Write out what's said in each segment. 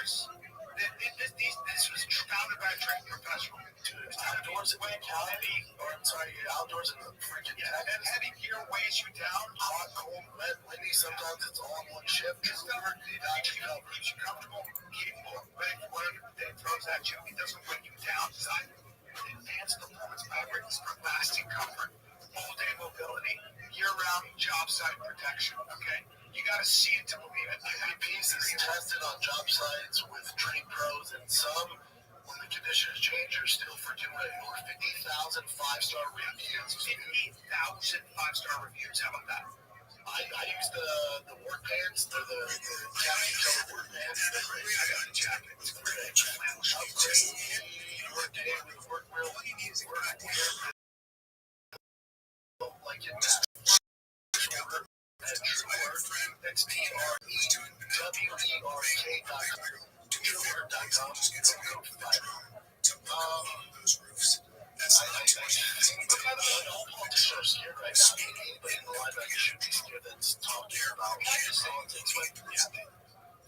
outdoors. This was founded by a trained professional. Outdoors in heavy, or I'm sorry, outdoors in the freaking heavy gear weighs you down. Hot, cold, wet, windy. Sometimes it's all in one shift. Discovered it actually keeps you comfortable, capable, ready for whatever the day throws at you. It doesn't weigh you down. Designed advanced performance fabrics for lasting comfort, all-day mobility, year-round job site protection. Okay, you got to see it to believe it. Heavy pieces tested on job sites with trained pros, and some, when the conditions change, are still freaking ready. Over 50,000 five-star reviews. 50,000 five-star reviews. How about that? I use the work pants. They're the jacket color work pants. They're great. I got a jacket. It's great. Upgrade. You work today with work real. Work wear. Like it now. That's TREWERK.com. All politicians are scared right now. Anybody in the line that should be scared that's talking about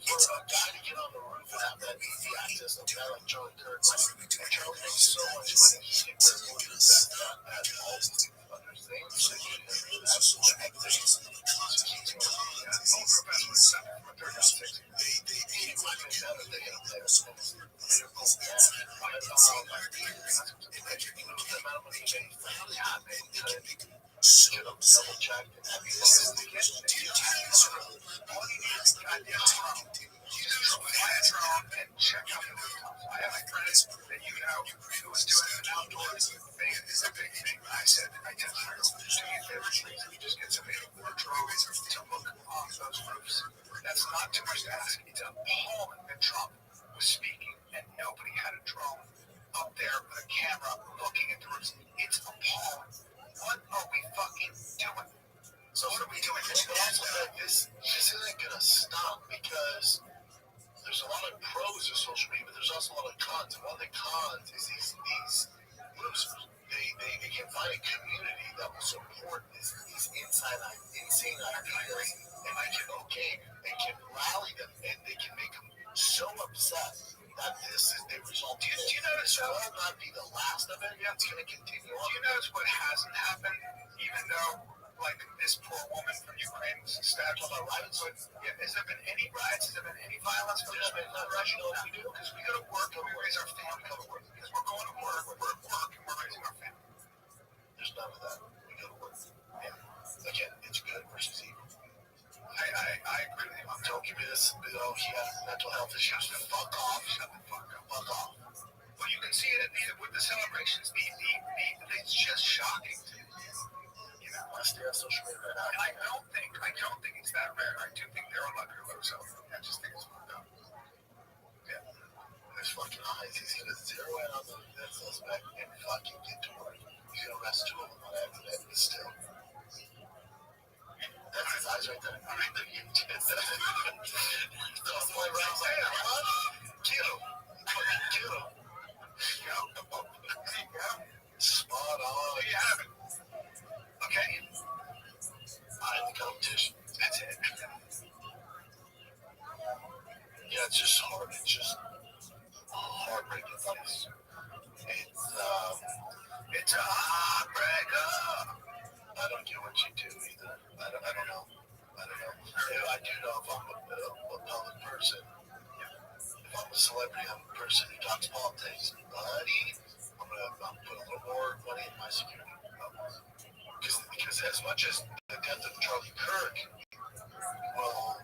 for a guy to get on the roof and have that easy access of a guy like Charlie Kirk. Charlie makes so much money. He can wear more than that at all other things. So that's what he's double check. And check out the rooftops. I have a friend that you know who was doing an outdoors thing. It's a big thing. I said, I tell her, do me a favor, please. We just get somebody to work drones to look on those roofs. That's not too much to ask. It's appalling that Trump was speaking and nobody had a drone up there with a camera looking at the roofs. It's appalling. What are we fucking doing? So what are we doing? But also this isn't going to stop because there's a lot of pros to social media, but there's also a lot of cons. And one of the cons is these groups, they can find a community that will support these insane ideas, and they can rally them, and they can make them so upset that this is the result. Do you notice that will not be the last of it? Yeah, it's going to continue on. Do you notice what hasn't happened, even though, like, this poor woman from Ukraine was stabbed on the riots? Has there been any riots? Has there been any violence? There's been not rational if we do, because we go to work and we raise our family. We go to work because we're going to work, we're at work, and we're raising our family. There's none of that. We go to work. Yeah. Again, it's good versus evil. I agree with you. Don't give me this, he has mental health issues. Fuck off. Shut the fuck up. Fuck off. Well, you can see it with the celebrations. It's just shocking to me. You know, I stay on social media right now. And I don't think it's that rare. I do think there are a lot of people who I just think it's fucked up. Yeah. There's fucking eyes. He's gonna zero in on the suspect and fucking get to work. He's gonna arrest two of them on accident, but still. That's his eyes right there. I think you did that. That's why Rob's like, what? Get him. Get him. Spot on. You have it. Okay. I'm the competition. That's it. Yeah, it's just hard. It's just heartbreaking place. It's a heartbreaker. I don't get what you do either. I don't know. I do know if I'm a public person. If I'm a celebrity, I'm a person who talks politics. Buddy, I'm put a little more money in my security. Because as much as the death of Charlie Kirk will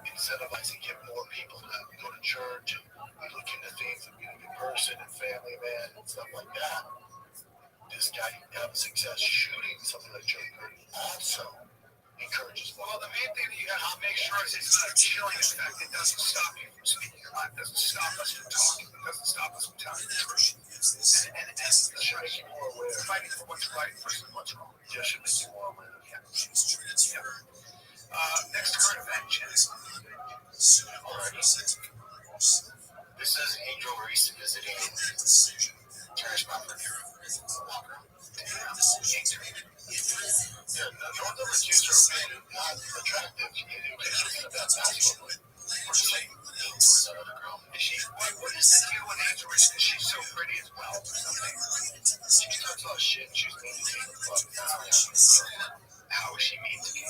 incentivize and get more people to go to church and look into things and be a good person and family man and stuff like that, this guy having success shooting something like Charlie Kirk also encourages more. Well, the main thing that you have to make sure is it's not a chilling effect. It doesn't stop you from speaking your mind. It doesn't stop us from talking. It doesn't stop us from telling the truth. And it should make you more aware. Fighting for what's right versus what's wrong. It should make you more aware. Yeah. Next current event, Jess. This is Angel Reese visiting Terrace Buffer. Northern Reviews are really not attractive. You can about basketball. We're saying towards that other She's so pretty as well. She talks a lot of shit. She's mean to me. How is she mean to me?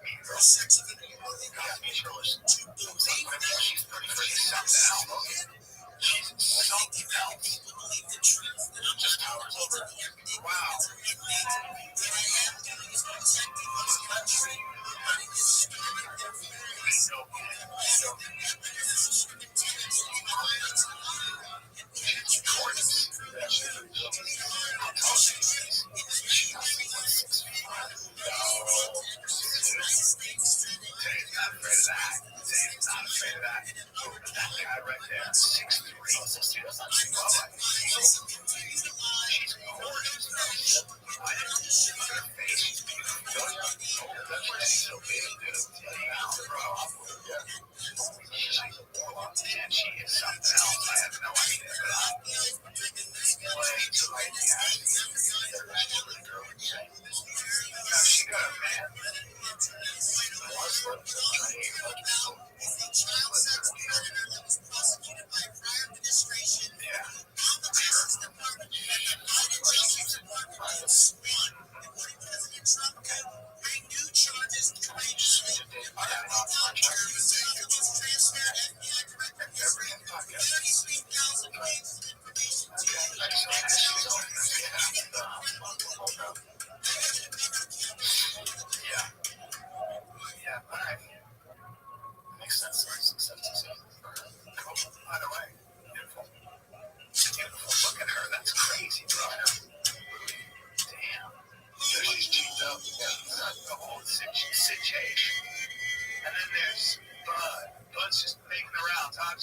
Mean girl. God, mean girl is. She's pretty. She's something else. She's something else. Just towers over. Wow.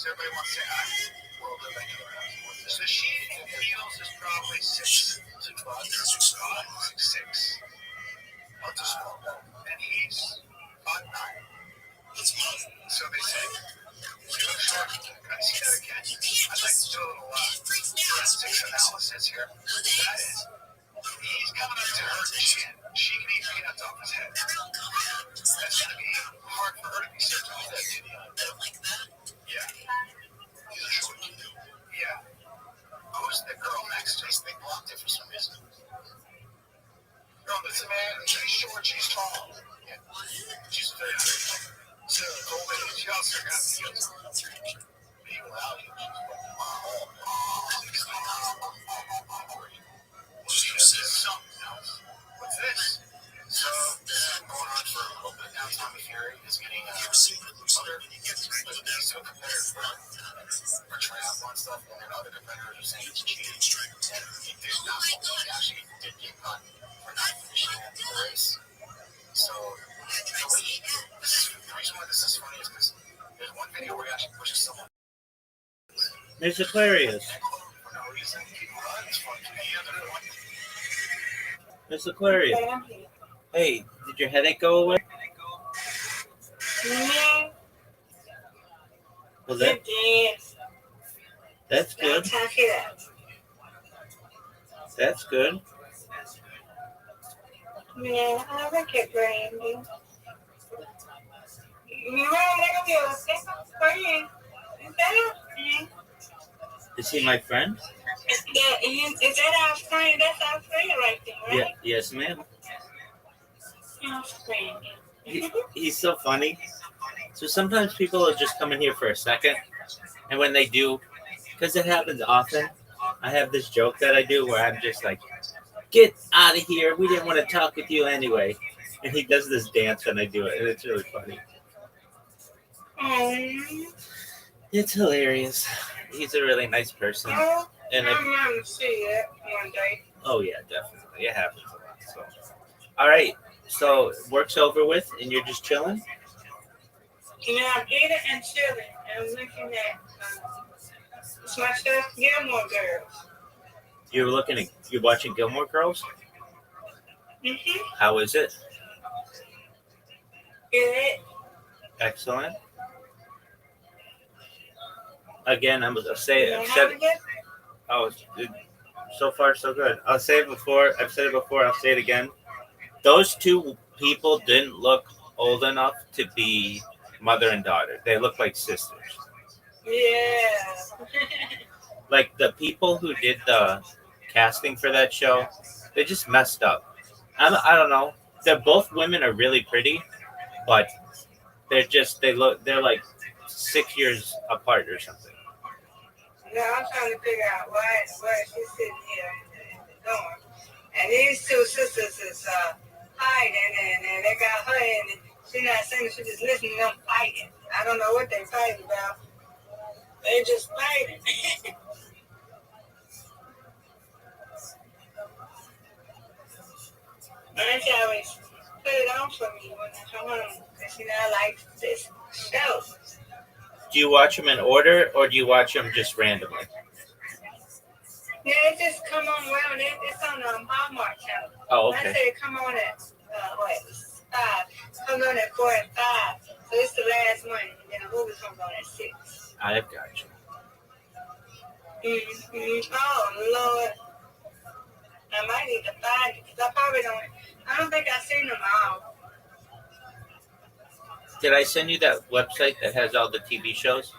Everybody wants to say hi. So she feels is probably 6 to 12 years old. 6. Not too small. And he's 5'9". So they say, we look short. Can I see that again? I'd like to do a little forensics analysis here. That is, he's coming up to her chin. She can eat peanuts off his head. That's going to be hard for her to be certain of that. Yeah. Yeah. Who's the girl next to us? They blocked it for some reason. Girl, that's a man. She's short, she's tall. Yeah. She's very pretty. So, she also got skills. Meanwhile, she's something else. What's this? So, this has been going on for a little bit now. Tommy Fury is getting other he's so compared for triathlon stuff, and other competitors are saying it's cheating. And he did not, he actually did get caught for not finishing the race. So, the reason why this is funny is because there's one video where he actually pushes someone. It's Aquarius. For no reason. It's funny. It's Aquarius. Hey, did your headache go away? Yeah. Was that? It did. That's good. Talk it up. That's good. Yeah, I like it, Brandy. You know, they're going to be a friend. Is that our friend? Is he my friend? Is that our friend? That's our friend right there, right? Yeah. Yes, ma'am. Our friend. He's so funny. So sometimes people will just come in here for a second, and when they do, because it happens often, I have this joke that I do where I'm just like, "Get out of here! We didn't want to talk with you anyway." And he does this dance, and I do it, and it's really funny. It's hilarious. He's a really nice person. And I'm going to see it one day. Oh yeah, definitely. It happens a lot. So, all right. So work's over with, and you're just chilling. Yeah, I'm eating and chilling. I'm looking at my stuff, Gilmore Girls. You're watching Gilmore Girls? Mm-hmm. How is it? Good. Excellent. Again, I'm gonna say Yeah, I've said so far so good. I'll say it before. I've said it before. I'll say it again. Those two people didn't look old enough to be mother and daughter. They look like sisters. Yeah. Like the people who did the casting for that show, they just messed up. I don't know. They're both women are really pretty, but they're like 6 years apart or something. No, I'm trying to figure out why she's sitting here in the dorm. And these two sisters is hiding, and they got her in it. She's not saying, she's just listening to them fighting. I don't know what they're fighting about. They just fighting. Auntie always put it on for me when I come home. Because, I like this show. Do you watch them in order or do you watch them just randomly? Yeah, it just come on well. It's on the Hallmark channel. Oh, I okay. say come on at, 5. Comes on at 4 and 5. So it's the last one. And then the movie comes on at 6. I've got you. Mm-hmm. Oh, Lord. I might need to find it because I don't think I've seen them all. Did I send you that website that has all the TV shows?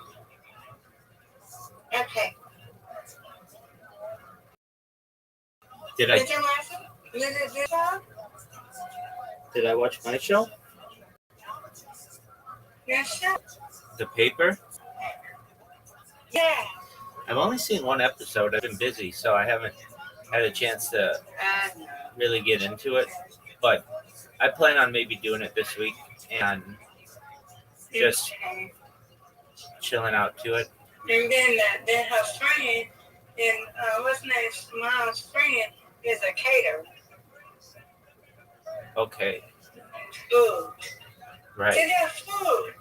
Okay. Did I Did you watch it? Did you did I watch my show? Yes, sir. The Paper? Yeah. I've only seen one episode. I've been busy, so I haven't had a chance to I know. really get into it. But I plan on maybe doing it this week and just Okay. chilling out to it. And then her friend, and what's her name? Mom's friend is a caterer. Okay, Food. right. She does food.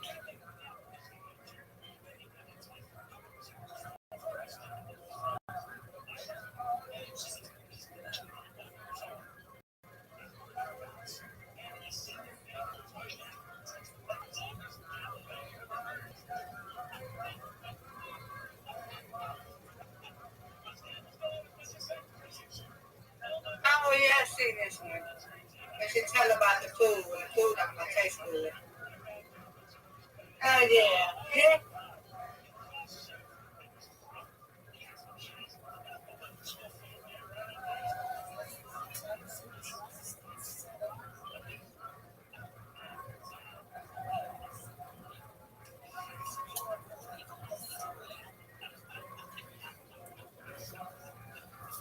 Oh yeah, I see this one. And she tell about the food. And the food not gonna taste good. Oh yeah. Yeah.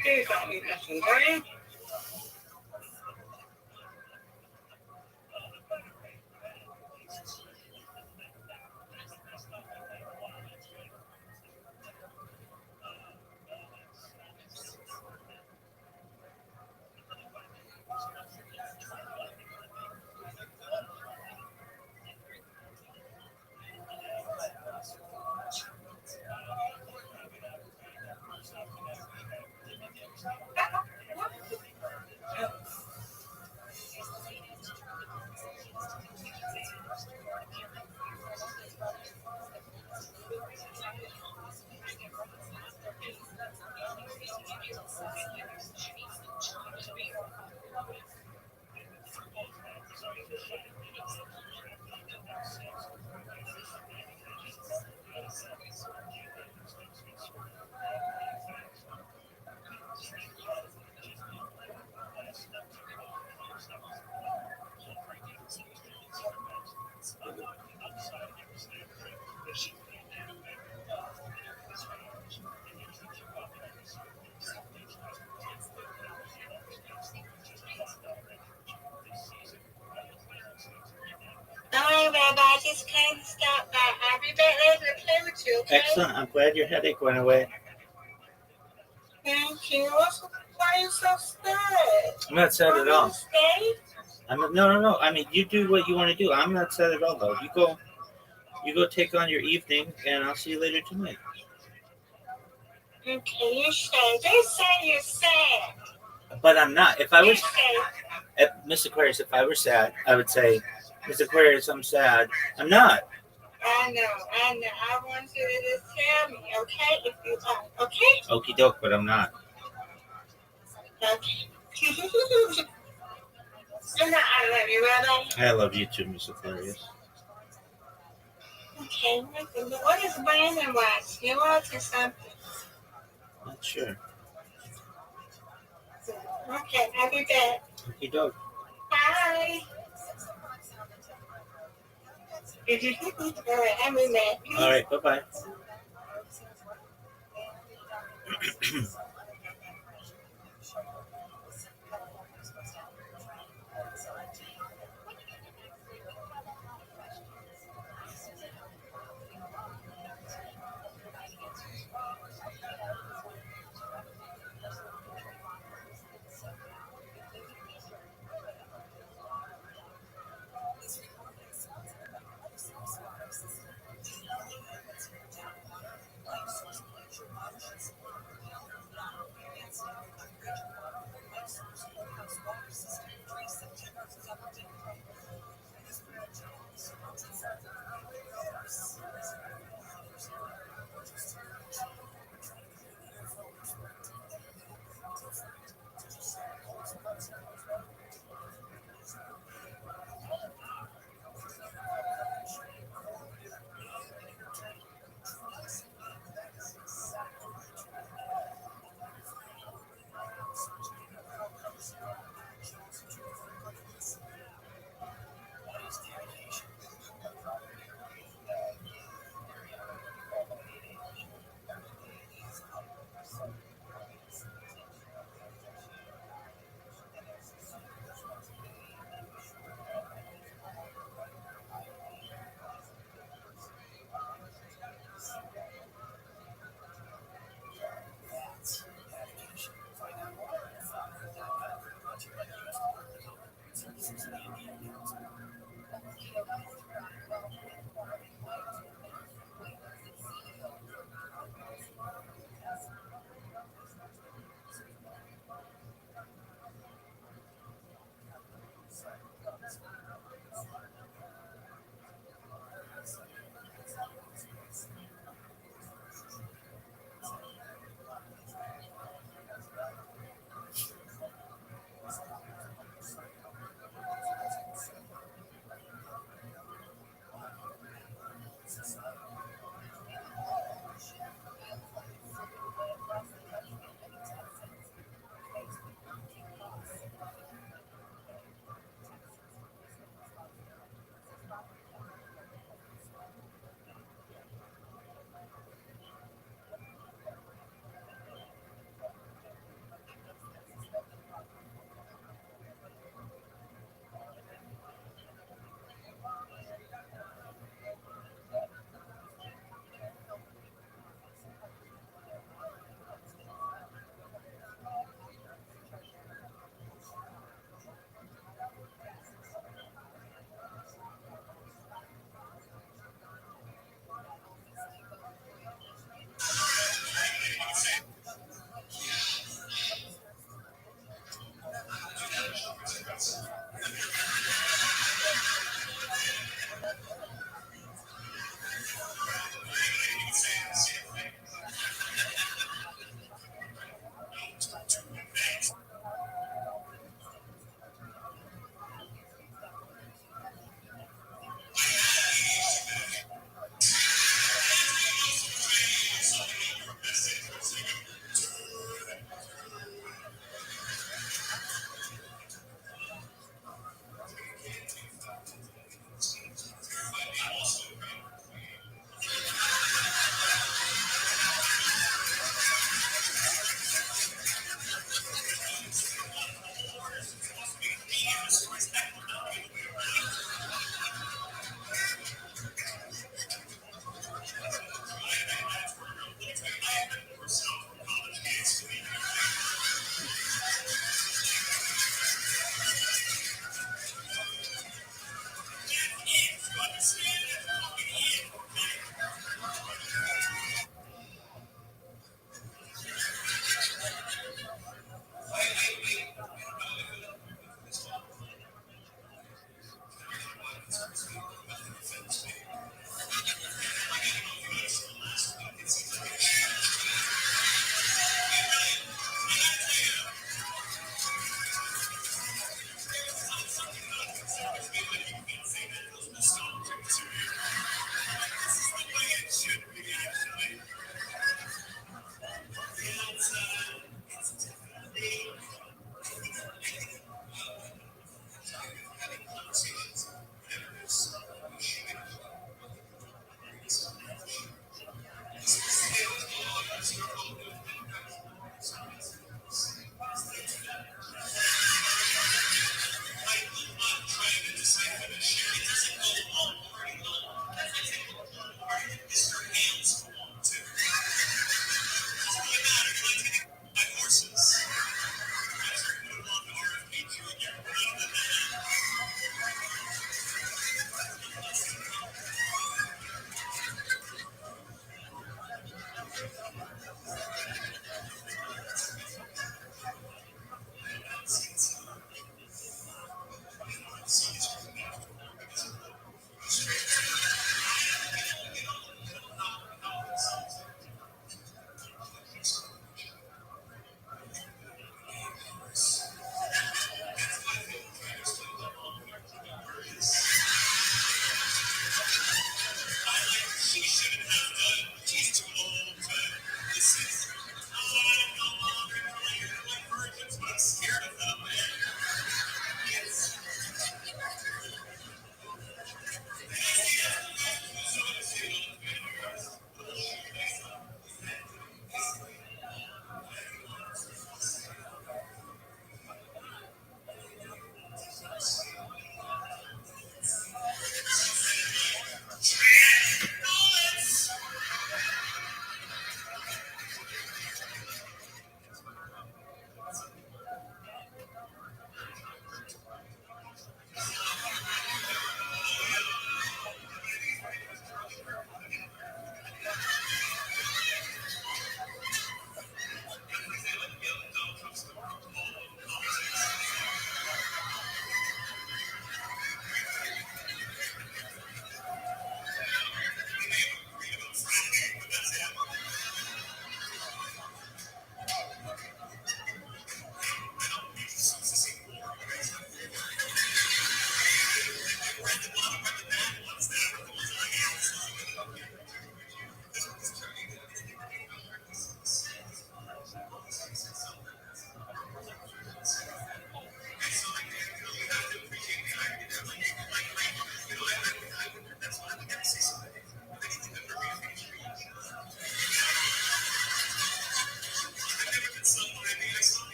Please don't eat nothing green. Alright, Rabbi, I just came to stop by. I'll be back later to play with you, okay? Excellent. I'm glad your headache went away. Thank you. Why are you so sad? I'm not sad at Want me all. to stay? No. I mean, you do what you want to do. I'm not sad at all, though. You go take on your evening, and I'll see you later tonight. Okay, you stay. They say you're sad. But I'm not. If I You was, stay. Miss Aquarius, if I were sad, I would say, Miss Aquarius, I'm sad. I'm not. I know. I want you to just tell me, okay? If you are, okay? Okie doke, but I'm not. Okay. I love you, Rabbi. I love you too, Miss Aquarius. Okay, what is Brandon watch? You're watching something. Not sure. Okay, I'll be back. Okay, dog. Bye. All right, I'll be back. All right, bye bye.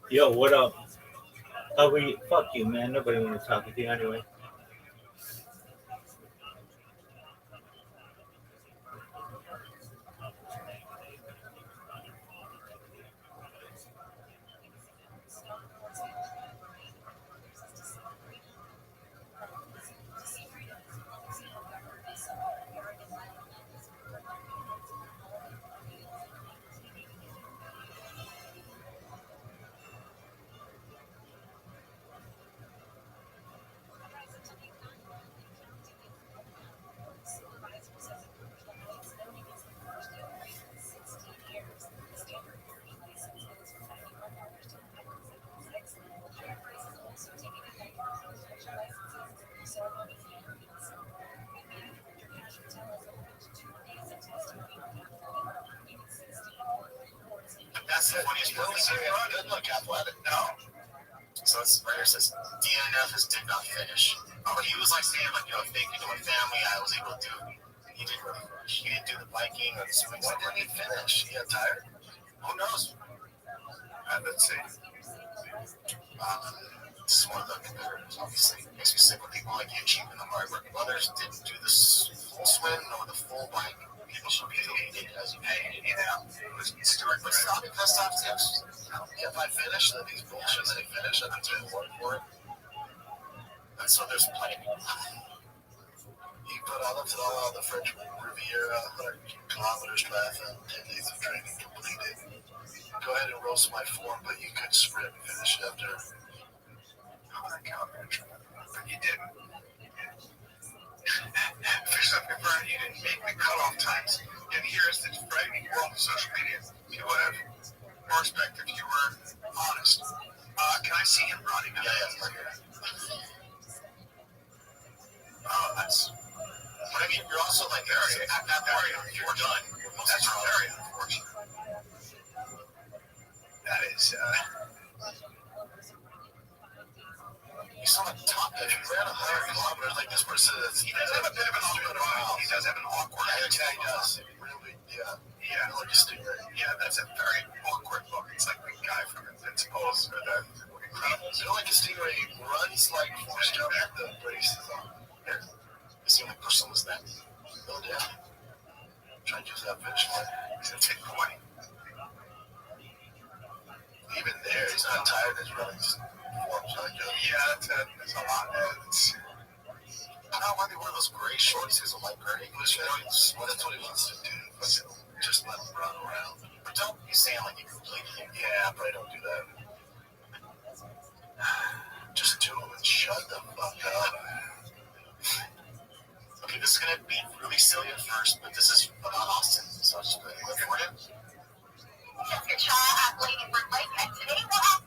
Yo, what up? Oh, fuck you, man. Nobody want to talk with you anyway. That's the funniest part. He doesn't look athletic. No. So it's right here says DNF did not finish. But he was like saying like, you know, thinking to my family, I was able to do. He didn't really finish. He didn't do the biking or the swing. Why didn't he finish? He got tired. Who knows? Let's see. This is one of the competitors, obviously. Makes me sick when people like you achieving the hard work. Others didn't do the full swim nor the full bike. People should be elated as you pay. You know, but stop and test off tips. If I finish, then he's bullshit. Then he finish, I think he's work for it. And so there's plenty. He put all up to all the French Riviera, 100 kilometers triathlon, 10 days of training completed. Go ahead and roast my form, but you could sprint and finish it after. But you didn't. For something, Brian, you didn't make the cutoff times. And here's the frightening world of social media. You would have more respect if you were honest. Can I see him running? Yeah, right here. Oh, that's. But I mean, you're also like very at that point, you're done. That's very unfortunate. That is. You saw the top edge. He ran 100 kilometers like this person. He does have a bit of an awkward mile. He does have an awkward. Yeah, he does. Really, yeah. Yeah, like a stinger. Yeah, that's a very awkward look. It's like the guy from Invincibles or that Incredibles. You know, like a stingray runs like Forrest Gump at the braces on. Here. It's the only person was that. Oh, yeah. Trying to use that finish line. He's going to take 20. Even there, he's not tired. His running form's not good. Yeah, that's a lot. I don't know why they wear those gray shorts. He's a light gray English guy. That's what he wants to do. But just let him run around. But don't be saying like you completed it. Yeah, but I don't do that. Just do it and shut the fuck up. Okay, this is going to be really silly at first, but this is about Austin. So I'll just put it for you. Jessica Shaw at Lady Bird Lake, and today we'll have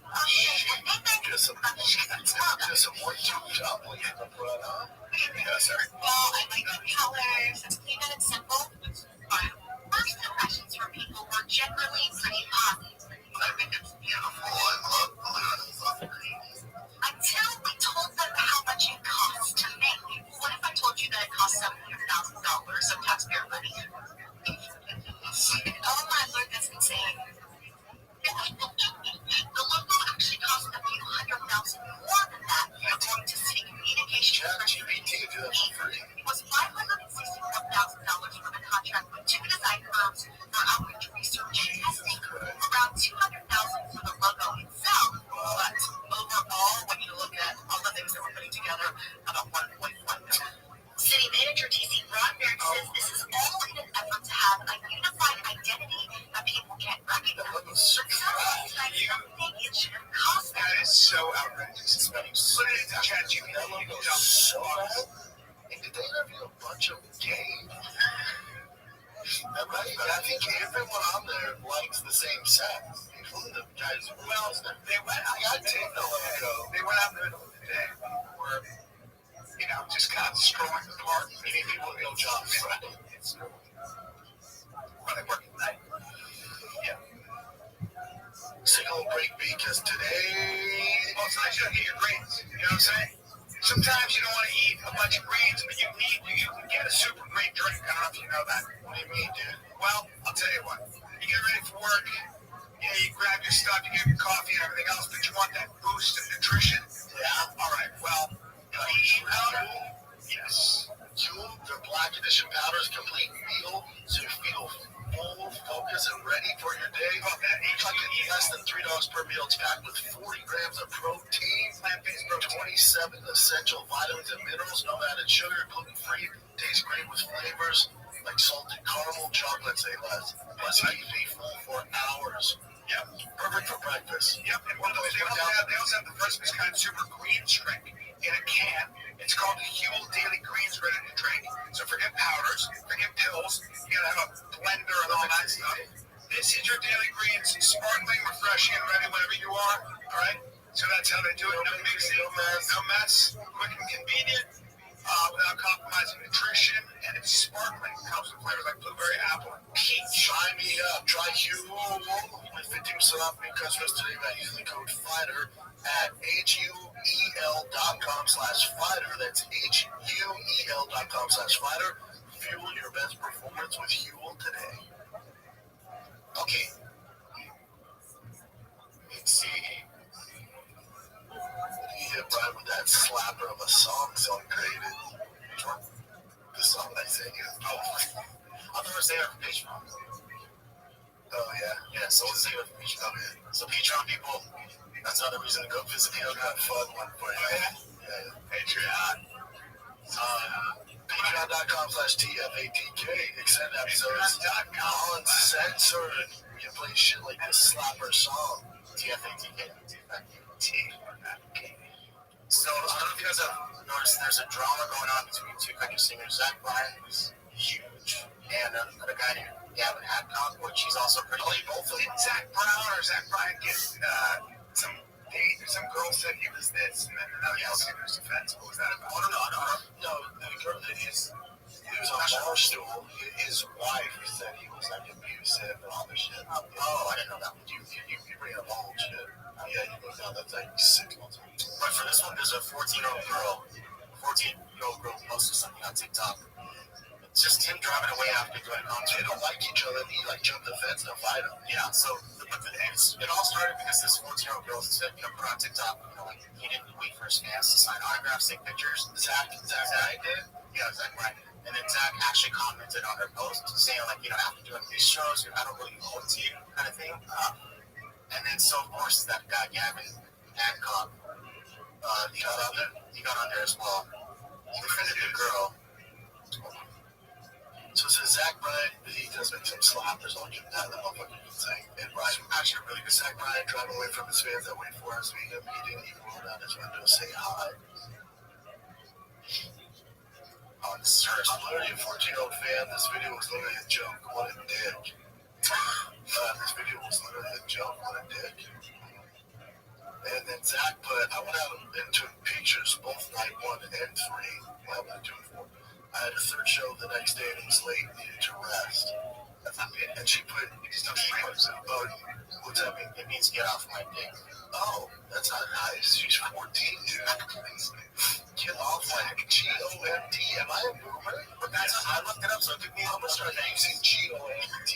just some more job. Yeah, sorry. Well, I like the colors. It's clean and it's simple. First impressions from people were generally pretty positive. I think it's beautiful. I love blue. Until we told them how much it costs to make. What if I told you that it costs $700,000 of taxpayer money? Oh my lord, that's insane. The logo actually costs a few $100,000 more than that, according to city communications. It was $564,000 for the contract with 2 design firms for outreach research and testing, around $200,000 for the logo itself. But overall, when you look at all the things that we're putting together, about $1.1 million. City Manager T.C. Broadberg says this is all in an effort to have a unified identity that people can recognize. That is so outrageous. Put it into ChatGPT. So bad. And did they interview a bunch of gays? Right? I think everyone on there likes the same sex, including the guys. Well, they went out there the day where, you know, just kind of strolling the park. You need people with real jobs, right? When they work at night. Yeah. because today, well, sometimes you don't get your greens. You know what I'm saying? Sometimes you don't want to eat a bunch of greens, but you can get a super green drink. I don't know if you know that. What do you mean, dude? Well, I'll tell you what. You get ready for work. Yeah, you grab your stuff, you get your coffee and everything else, but you want that boost of nutrition. Yeah. All right. Well, pea powder. Yes. Huel, their black edition powder is a complete meal, so you feel full, focused, and ready for your day. Oh, man, less than $3 per meal. It's packed with 40 grams of protein, plant-based protein, 27 essential vitamins and minerals, no added sugar, gluten-free, tastes great with flavors like salted caramel, chocolate, say less. Plus, you can be full for hours. Yep. Perfect for breakfast. Yep. And one of those, they also have the first kind of super greens drink in a can. It's called the Huel Daily Greens Ready to Drink. So forget powders, forget pills. You gotta have a blender and all that stuff. This is your Daily Greens, sparkling, refreshing, and ready whenever you are. All right. So that's how they do it. No mixing, no mess, quick and convenient. Without compromising nutrition, and it's sparkling. It comes with flavors like blueberry, apple, and peach. Try me up. Try Huel with 50% off new customers today by using the code FIGHTER at HUEL.com/fighter. That's HUEL.com/fighter. Fuel your best performance with Huel today. Okay. Let's see. Yeah, right with that slapper of a song created. The song I sang is I'll never say it for Patreon. Oh yeah. Yeah, so we'll say it for Patreon. Okay. So Patreon people, that's another reason to go visit me. I'll have fun one for you. Yeah. Patreon. Patreon.com/TFATK. Extended episodes. Uncensored. We can play shit like this slapper song. TFATK. So, I don't know if you guys have noticed there's a drama going on between two country singers. Zach Bryan, who's huge, and another guy named Gavin Hadcock, which he's also pretty late. Both of them. Did Zach Brown or Zach Bryan get some date or some girl said he was this, and then another girl said he was defense? What was that about? Oh, no. The girl that he was on Barstool. His wife said he was like abusive and all this shit. Oh, I didn't know that. You bring up old shit. Yeah, he goes down. That's like 6 months. But for this one, there's a 14-year-old girl posted something on TikTok. It's just him driving away after doing a concert. They don't like each other. He like jumped the fence and fight him. Yeah. So it all started because this 14-year-old girl said, put on TikTok, like he didn't wait for his fans to sign autographs, take pictures. Zach did. Yeah, Zach Bryan. And then Zach actually commented on her post saying like, after doing these shows, I don't really owe it to you, kind of thing. And then so of course that guy Gavin Hancock, he got on there as well. He defended the girl. So Zach Bryan, he does make some slappers on you. That motherfucker can sing. And Bryan, actually a really good Zach Bryan, driving away from his fans that wait for us. He didn't even roll down his window to say hi. On search, I'm literally a 14-year-old fan. This video was literally a joke. What a dick. This video was literally a joke. What a dick. And then Zach I went out and took pictures both night 1 and 3. Well, I'm not doing 4. I had a third show the next day and it was late, needed to rest. That's not good. And she put, what's that mean? It means get off my dick. Oh, that's not nice. She's 14, dude. Get off my G-O-M-D. Am I a boomer? But that's I looked it up, so it took me a moment to start using G-O-M-D.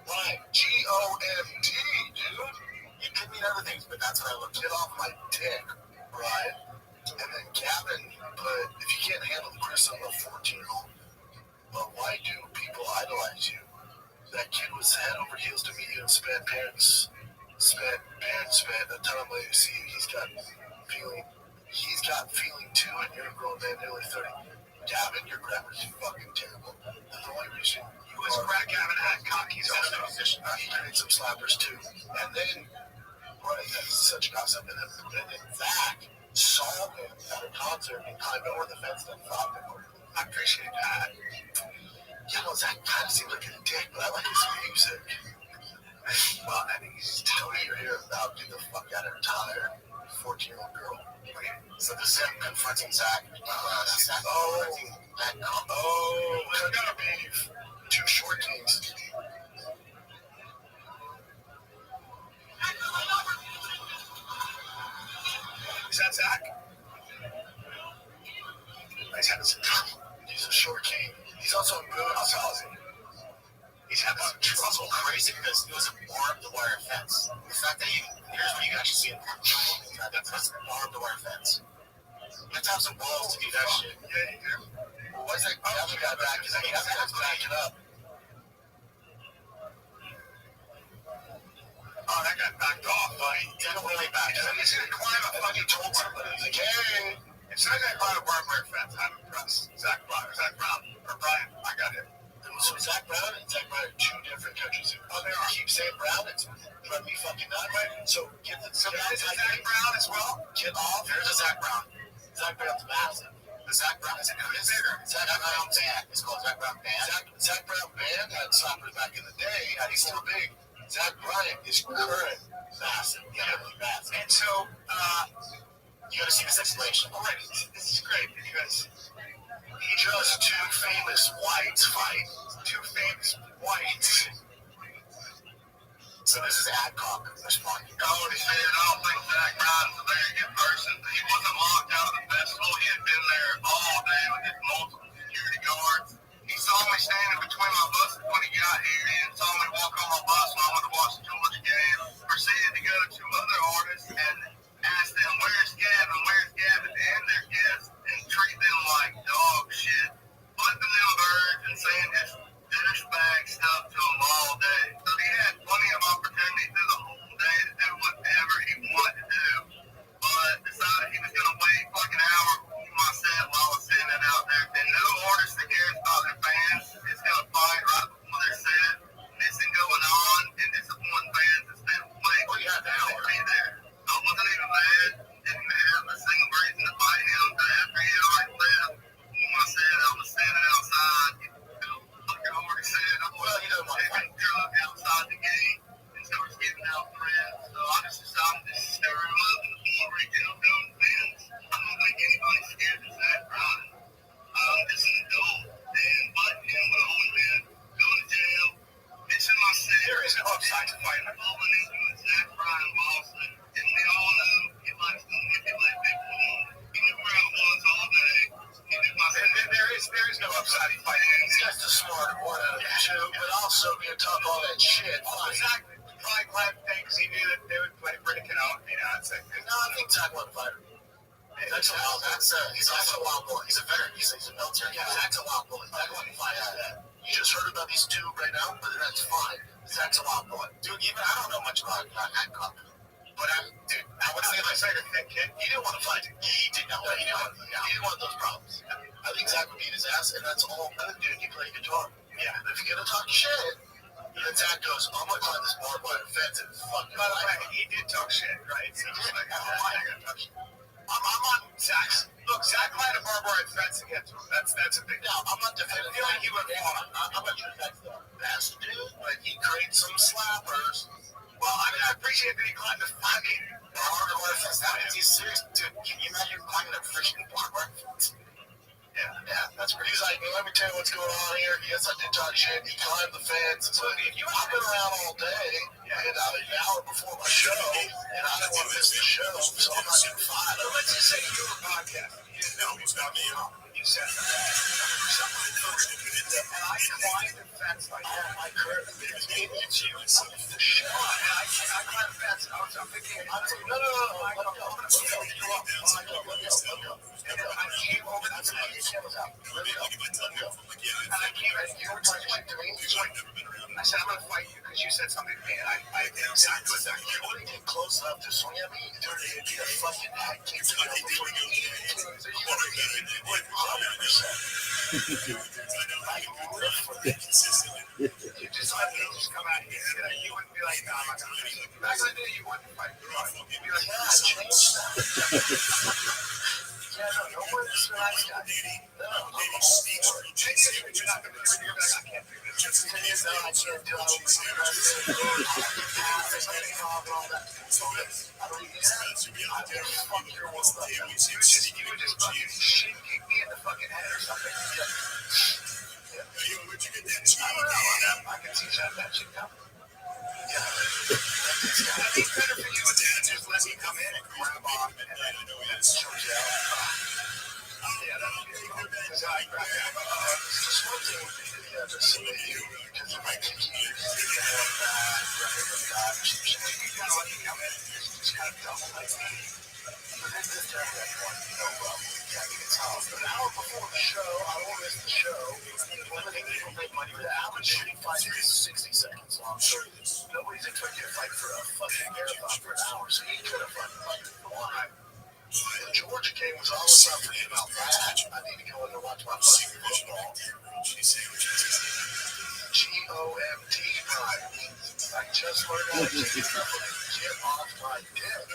Why? G-O-M-D, dude. It could mean other things, but that's what I looked. Get off my dick, right? And then Gavin put, if you can't handle the criticism of a 14-year-old, but why do people idolize you? That kid was head over heels to meet you and parents spent a ton of money to see you. He's got feeling too, and you're a grown man, nearly 30. Gavin, your grammar's fucking terrible. The only reason you was Gavin Hancock, he's also a musician. He did some slappers too. And then, that's such gossip. And then Zach saw him at a concert and climbed over the fence and found him. I appreciate that. Zach kind of seems like a dick, but I like his music. Well, I think he's telling you here about get the fuck out of her tire, 14-year-old girl. Okay. So this is him confronting Zach. Zach confronting Hancock. Oh, there's gotta be 2 short kings. also a good policy. He's having some trouble. Crazy because it was a barbed wire fence. The fact that here's where you can actually see it. That's a barbed wire fence. You have to have some balls to do that shit. Yeah, you do. Why is that other guy back? Because he has to back it up. Oh, that got backed off. He definitely backed up. He's going to climb a fucking toll somebody. He's like, hey. As soon as I climb a barbed wire fence, I'm impressed. Zach Brown, or Brian, I got it. So Zach Brown and Zach Brown are two different countries. Oh, they are. Keep saying Brown. It's trying to be fucking not right. So get the. So that is a Zach Brown as well. Get off. There's a Zach Brown. Zach Brown's massive. The Zach Brown is bigger. Zach Brown Band. It's called Zach Brown Band. Zach Brown Band had slappers back in the day. And he's still big. Zach Bryant is current massive. Yeah, really massive. And so, you got to see this explanation. All right, this is great because he just two famous whites fight. Two famous whites. So this is Adcock responding. Oh, he said, I don't think Zach Brown is a very good person. He wasn't locked out of the festival. He had been there all day with his multiple security guards. He saw me standing between my buses when he got here. He saw me walk on my bus when I went to watch the Georgia game. Proceeded to go to other artists and ask them, where's Gavin, and their guests, and treat them like dog shit. Flipping them birds and saying this douchebag stuff to them all day. So he had plenty of opportunity through the whole day to do whatever he wanted to do. But decided he was going to wait like an hour before my set while I was standing out there. And no artist that cares about their fans is going to fight right before their set. Missing going on and disappointing fans instead of waiting. Well, you had to be there. I wasn't even mad. Didn't have a single reason to fight him. After he already left, before my set, I was standing outside. Like I already said, I was taking a drug outside the gate and starts giving out friends. So I just decided to stir him up in the form of reaching out to him fans. I don't think anybody's scared of Zach Brown. I'm just an adult and fighting him when I only been going to jail. It's in my set. There is no upside to fighting. All the names with Zach Bryan Boston. And we all know he likes to manipulate people. He knew where I was all day. He knew my set. There is no upside to fighting. He's just a smart one out of the two, but also be on top of all that shit. Oh, exactly. Probably glad because he knew that they would play Britican out. You know, it's like, no, I think Zach won the fighter. He's also a wild boy. He's a veteran. He's a military guy. Zach's a wild boy. Zach won the fighter. You just heard about these two right now, but that's fine. Zach's a wild boy. Dude, even I don't know much about Hancock. But dude, I would say like a thick kid. He didn't want to fight. He did not want to. He didn't want those problems. I think Zach would beat his ass, and that's all good, dude. He played guitar. Yeah. If you're gonna talk shit, then Zach goes, I'm gonna climb this barbed wire fence and fuck. By the way, he did talk shit, right? So he's like, oh, why are you gonna talk shit? I'm on Zach's. Look, Zach climbed a barbed wire fence to get to him. That's a big deal. I'm not defending. I feel like he went far. I'm not sure that's the best dude, but he created some slappers. Well, I mean, I appreciate that he climbed the fucking barbed wire fence. That means he's serious, dude. Can you imagine climbing a freaking barbed wire fence? Yeah, that's great. He's like, let me tell you what's going on here. Yes, I did talk shit. He climbed the fence. So if you I've been around all day, and an hour before my show, and I didn't want to miss the show, so I'm not getting fired. So let's just say you were podcasting. No, it's not me. You said that. And I climbed the fence like that. I could. It's you. It's the show. And I climbed the fence. I was thinking, I'm saying, no. I'm going to pick you up. And then I came over to the camera was out. And I came in, you were talking shit to me. I said, I'm going to fight you because you said something to me. And I did exactly what that. You wouldn't get close enough to swing at me. Dude, it'd be a fucking head kick. You would have 100%. You just let me just come out here. You wouldn't be like, no, I'm not going to fight you. Back in the day, you wouldn't fight. You'd be like, yeah, change that. Yeah, no one's the nice guy. No, I'm all for it. 10 years, you're not going to do it. You're like, I can't do this. 10 years now, I can't do it. I don't fuck your one stuff. You would just fucking shit kick me in the fucking head or something. Yeah. Where'd you get that cheese? I don't know. I can teach that shit now. Yeah. I think better for you and Dad just let me come in and grab off and then show you out. Yeah, that's good. Because I grab the smoking So nobody's expecting to fight for a fucking marathon for an hour, so he could have fucking fight for one. The Georgia game was all about forgetting about that. I need to go in and watch my fucking football. GOMT, right? I just learned how to take stuff and get off my dick.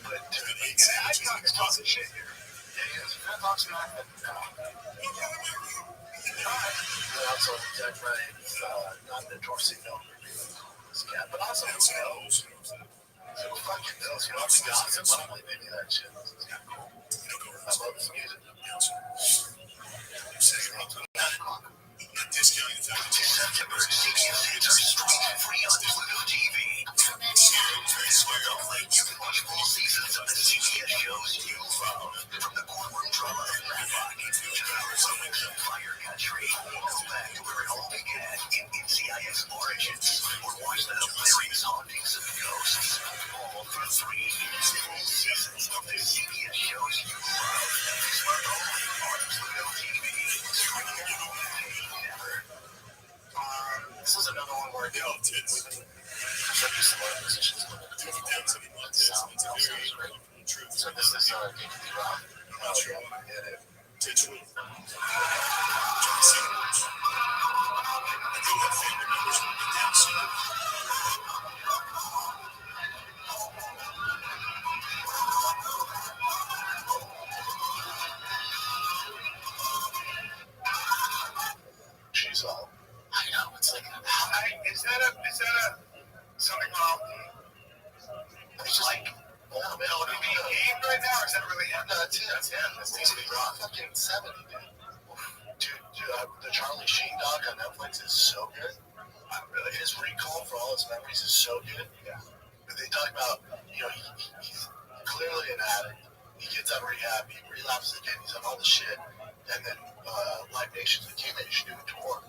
But I talk talking shit here. Yeah, I talk smack, but no. Also, Jack Ryan, not an endorsing no this cat, but also who knows? So fucking knows, you know, the gossip, I don't believe any of that shit. It's kind of cool. I love his music. September, CBS hits are streaming free on Pluto TV. You can watch full seasons of the CBS shows you love. From the courtroom drama of Matlock to the heroics of Fire Country. Go back to where it all began in NCIS Origins. Or watch the hilarious hauntings of ghosts. All for 3 full seasons of the CBS shows you love. Smart only on Pluto TV. Streaming never. This is another one where we've been some other musicians with it. Sound great. So this is David Rock. Oh yeah, yeah, dude. She's all. I know. It's like, is that a something wrong? It's just like, oh man, would it be a game right now, or is that really him? No, that's him. That's him. That's David Rock. Fucking 70, dude. The Charlie Sheen doc on Netflix is so good. Really, his recall for all his memories is so good. Yeah. They talk about, you know, he's clearly an addict. He gets out of rehab, he relapses again, he's on all the shit, and then Live Nation's like, hey man, you should do a tour.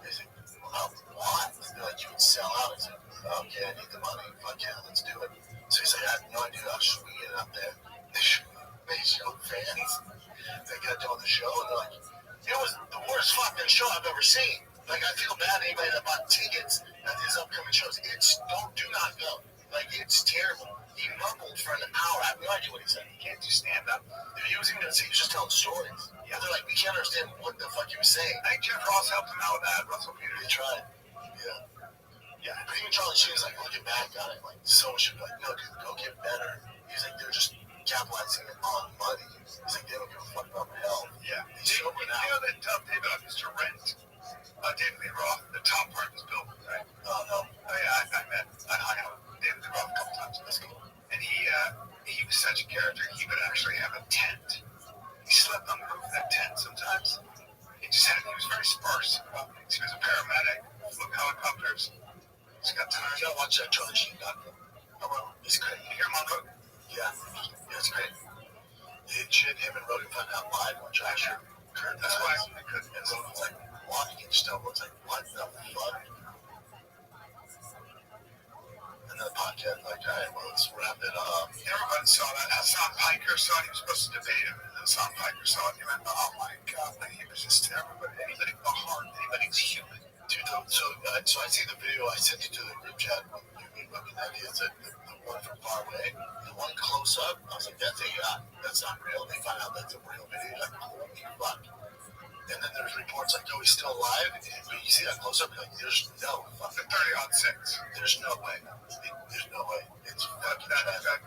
He's like, what? They're like, you would sell out. He's like, okay, I need the money. Fuck yeah, let's do it. So he's like, I had no idea how sweet it up there. They showed fans. They got doing the show, and they're like, it was the worst fucking show I've ever seen. Like, I feel bad anybody that bought tickets at his upcoming shows. Do not go. Like, it's terrible. He mumbled for an hour. I have no idea what he said. He can't do stand up. He was just telling stories. Yeah, they're like, we can't understand what the fuck he was saying. I think Jeff Ross helped him out with that. Russell Peters. They tried. Yeah. Yeah, but even Charlie Sheen was like, looking back on it, like, so much should be like, no, dude, go get better. He's like, they're just capitalizing on money. He's like, they don't give a fuck about health. Yeah. He's sober now. You know that David on Mr. Rent? David Lee Roth, the top part of his building, right? Oh, no. Oh, yeah, I hung out with David Lee Roth a couple times. That's cool. And he was such a character, he would actually have a tent. He slept on the roof of that tent sometimes. He was very sparse about things. He was a paramedic, flew helicopters. He's got time. You gotta watch that Charlie Sheen documentary. Oh, well, it's great. You hear him on the road? Yeah, it's great. Him and Rogan found out live on Josh Kurt. That's why I couldn't. And Rogan's like walking and stuff. It's like, what the fuck? And then the podcast, like, all right, well, let's wrap it up. Everyone saw that. Hassan Piker saw it. He was supposed to debate him. And Hassan Piker saw it. He went, oh my God. Like, he was just everybody. Anybody with a heart. Anybody's human. Dude, so I see the video I sent you to the group chat. That is the one from far away. The one close up, I was like, that's AI. That's not real. They find out that's a real video. Like, holy fuck. And then there's reports like, oh, he's still alive. And when you see that close up, you're like, there's no fucking 30-on-6. There's no way. There's no way. It's fucking tragic.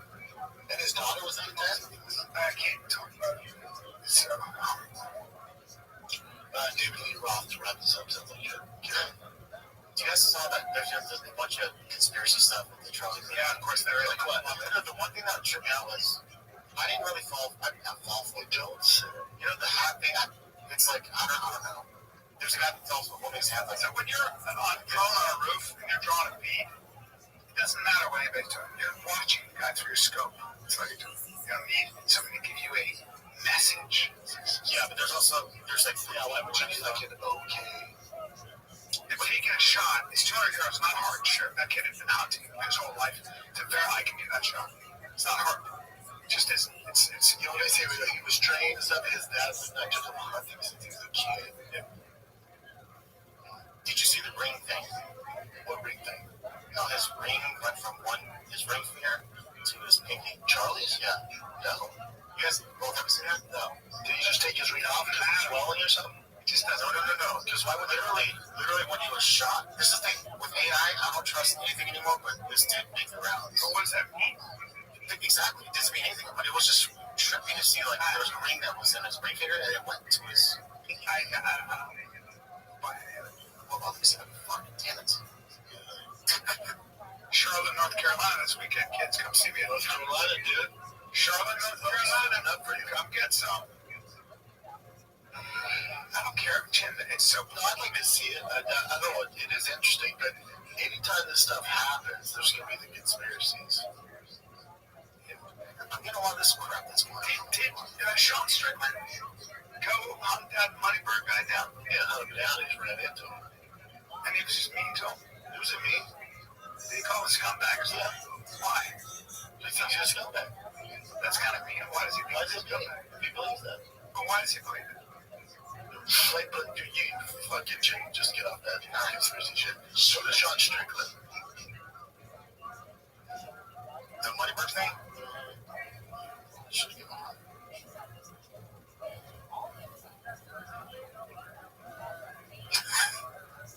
And his daughter was in that. I can't talk about it. So, David Lee Roth, to wrap this up, sounds like you're good. You guys saw that there's a bunch of conspiracy stuff with the Charlie. Yeah, of course there is. Like what? The one thing that tripped me out was I didn't really fall for Jones. You know the hat thing. It's like I don't know. There's a guy that tells me what makes happen. So when you're on a roof and you're drawing a bead, it doesn't matter what anybody's doing. You're watching the guy through your scope. It's like you don't need somebody to give you a message. Yeah, but there's like why would you be like an okay? If taking a shot, it's 200 yards, not hard. Sure, that kid has been hunting his whole life to verify I can do that shot. It's not hard. It just isn't. It's you know, they say he was trained and stuff. His dad was not just a hunting since he was a kid. Yeah. Did you see the ring thing? What ring thing? No, his ring went from his ring finger to his pinky. Charlie's? Yeah. No. You guys both ever seen that? No. Did he just take his ring off because it was swelling or something? Just doesn't. No. Because why would literally when he was shot? This is the thing with AI. I don't trust anything anymore. But this did make the rounds. So what does that mean? Exactly. It doesn't mean anything. But it was just trippy to see like there was a ring that was in his ring finger and it went to his pinky. Well, let me see. Fucking damn it. Charlotte, North Carolina this weekend, kids. Come see me in North Carolina, dude. Charlotte, North Carolina, enough for you. Come get some. I don't care, Jim. It's so. No, I'd like to see it. I know it is interesting, but anytime this stuff happens, there's going to be the conspiracies. You know all this crap that's going on. Did Sean Strickland go hunt that Moneyberg guy down? Yeah, hunt him down. He just ran into him. And he was just mean to him. It was mean. Did he call him scumbags? Yeah. Why? I think he's a scumbag. That's kind of mean. Why does he believe that? He believes that. But why does he believe it? Like, but you fucking just get off that conspiracy shit. So does Sean Strickland. The Moneyberg thing? Should have given him.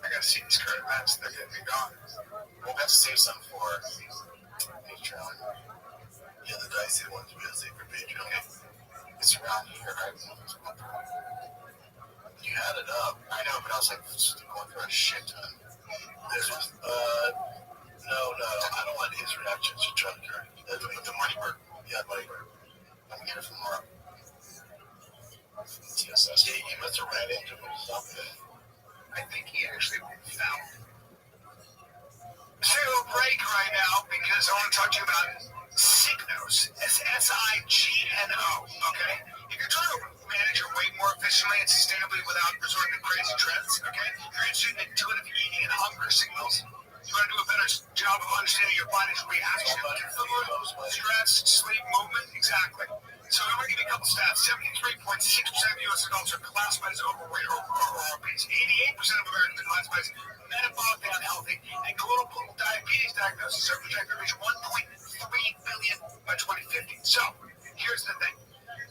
I gotta see these current events. They're gonna be gone. We'll have to save some for Patreon. Yeah, the dicey ones we gotta save for Patreon. Okay. It's around here, right? You had it up. I know, but I was like going through a shit ton. There's no. I don't want his reactions to Chuck Curry. The Moneyberg. Yeah, Moneyberg. I'm gonna get it from Mark. TSS. He must have ran into him or something. I think he actually found it. Take a break right now because I want to talk to you about Signos. SIGNO. Okay? If you're trying to manage your weight more efficiently and sustainably without resorting to crazy trends, okay? You're interested in intuitive eating and hunger signals. You want to do a better job of understanding your body's reaction to food, stress, sleep, movement. Exactly. So I'm going to give you a couple stats. 73.6% of U.S. adults are classified as overweight or obese. 88% of Americans are classified as metabolically unhealthy, and global diabetes diagnoses are projected to reach 1.3 billion by 2050. So here's the thing.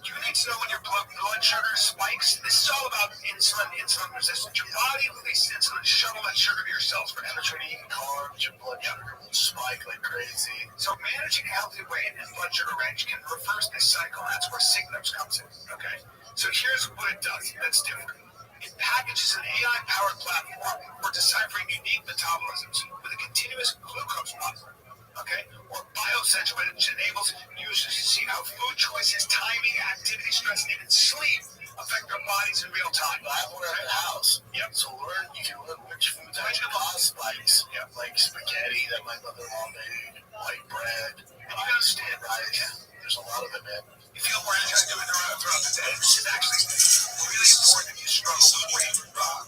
You need to know when your blood sugar spikes. This is all about insulin resistance. Your body releases insulin to shuttle that sugar to your cells for energy. Eating carbs, your blood sugar will spike like crazy. So managing a healthy weight and blood sugar range can reverse this cycle. That's where Signos comes in. Okay. So here's what it does. That's different. It packages an AI-powered platform for deciphering unique metabolisms with a continuous glucose monitor. Okay, or biosensor, which enables users to see how food choices, timing, activity, stress, and even sleep affect their bodies in real time. I order at the house. Yep. So you can learn which foods have cause spikes. Yep. Like spaghetti that my mother-in-law made, white bread, and you gotta stand by it. Yeah. There's a lot of it, man. You feel more energized doing it throughout the day. This is actually really important if you struggle with weight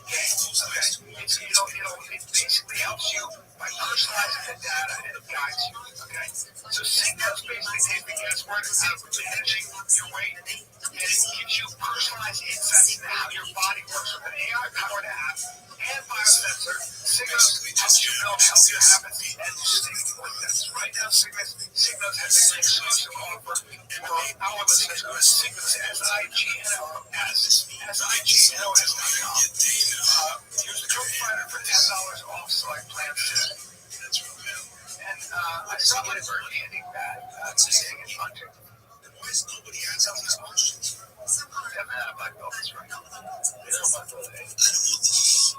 gain. Okay. It basically helps you by personalizing the data and it guides you. Okay. So Signos basically takes the guesswork out of managing your weight and it gives you personalized insights into how your body works with an AI-powered app and biosensor. Signos helps you build healthier habits and stick with this. Right now, Signos has an exclusive offer for our listeners. Go to Signos, SIGNOS.com. Use the code finder for $10 off select plans today. That's real good. And I saw my bird handing that sitting in front of me. Why is nobody answering these questions? I haven't had a black belt this right now. I don't know.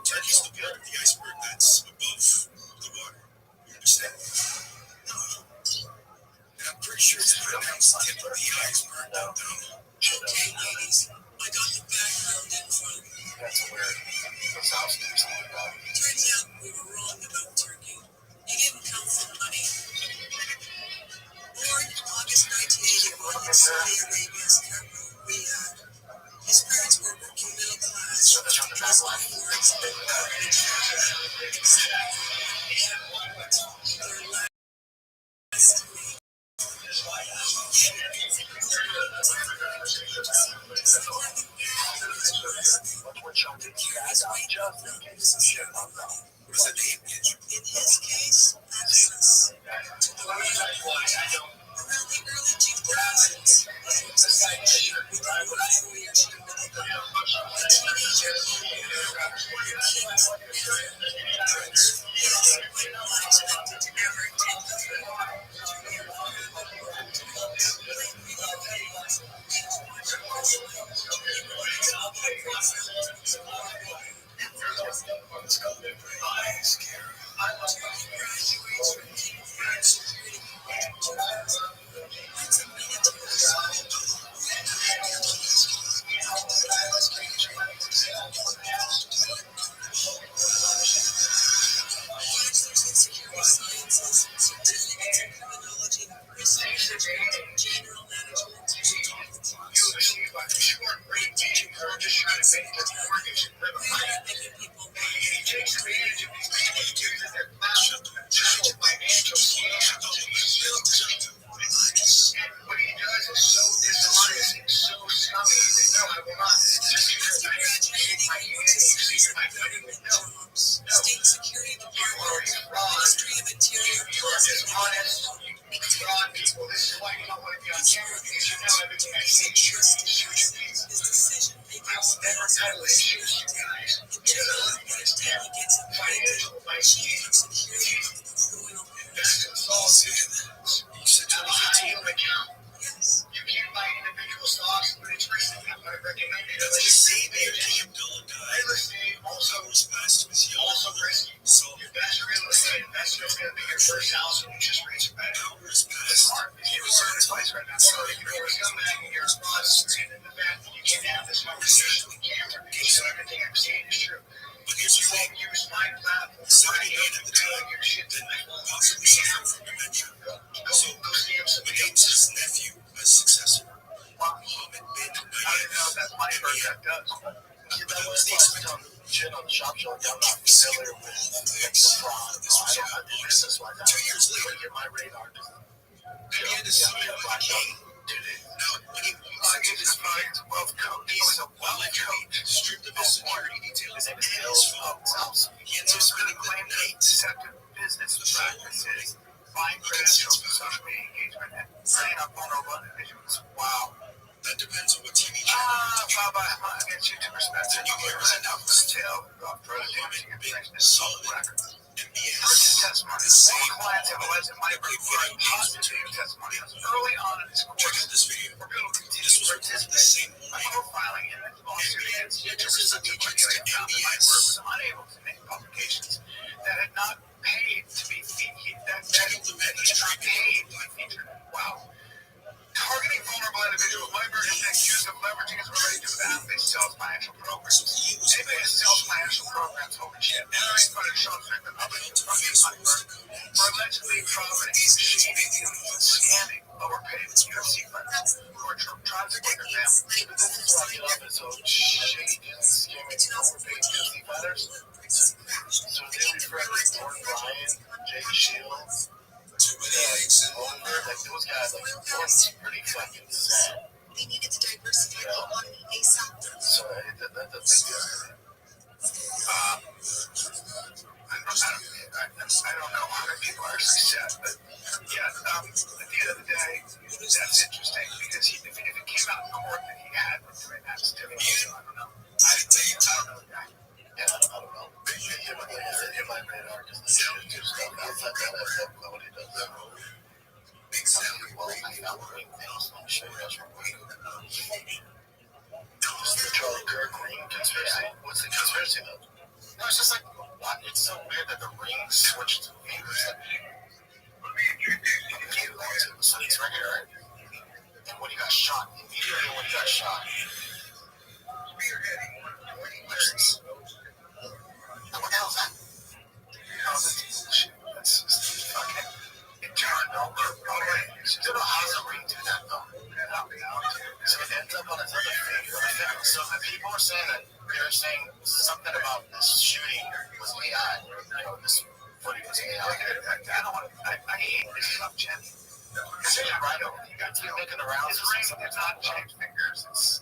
Turkey's the part of the iceberg that's above the water. You understand? No. And I'm pretty sure it's the tip of the iceberg down. Okay, ladies. I got the background info. That's weird. Turns out we were wrong about Turkey. He didn't come from money. Born August 1981 in Saudi Arabia's capital, Riyadh. His parents were working middle class. His life works in the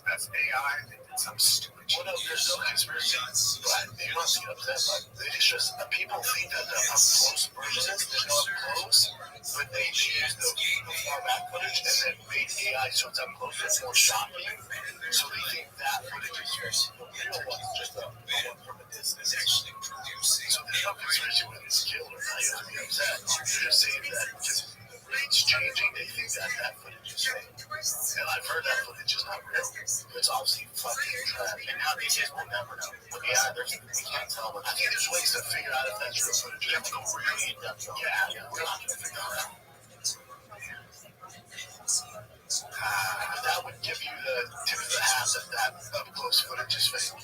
that's AI. They did some stupid shit. Well, no, there's no conspiracy. But you don't see upset, but it's just people think that the up close version is there's no up close, but they used the far back footage and then made AI so it's up close, it's more shocking. So they think that footage is the real one, just the one from a distance. So there's no conspiracy when it's killed or not. You have to be upset. They're just saying that because the rate's changing, they think that that footage is fake. And I've heard that footage is not real. It's obviously fucking trash. And now these days we'll never know. But yeah, we can't tell. But I think there's ways to figure out if that's real footage. You have to go really in depth. Yeah, we're not going to figure it out. That would give you the tip of the hat that up close footage is fake.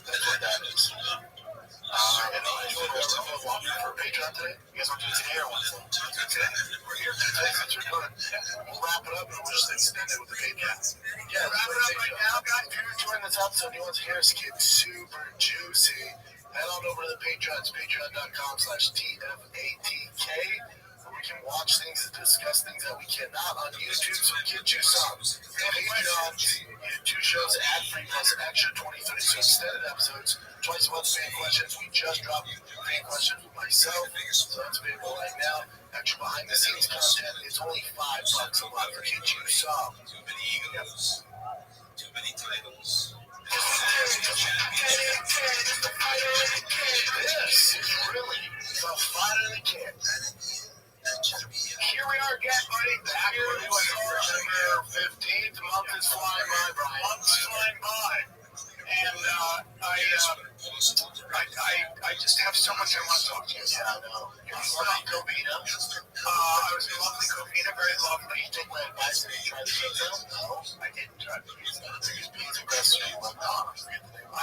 That's what that is. And you want to walk for Patreon today? You guys want to do it today or Wednesday? Today. We're here today. That's what we're doing. We'll wrap it up and we'll just extend it with the Patreon. Yeah, wrap it up right now, guys. If you're enjoying this episode and you want to hear us get super juicy, head on over to the Patreon. It's patreon.com/TFATK. We can watch things and discuss things that we cannot on YouTube, so get you some. Patreon, you get 2 shows ad-free plus an extra 20-30 so extended episodes. Twice a month fan questions. We just dropped fan questions with myself, so that's available right now. Extra behind the scenes content. It's only $5 a month to get you some. Too many egos. Too many titles. This is really the fight of the kid. Here we are again, buddy. Back where we were September 15th. The month is flying by, Brian. Month's flying by. And I just have so much I want to talk to you. Yeah, I know. You're lovely Covina. I was in lovely Covina, very lovely. You take my advice and you try the pizza? No, I didn't try the pizza. The biggest pizza restaurant in London. I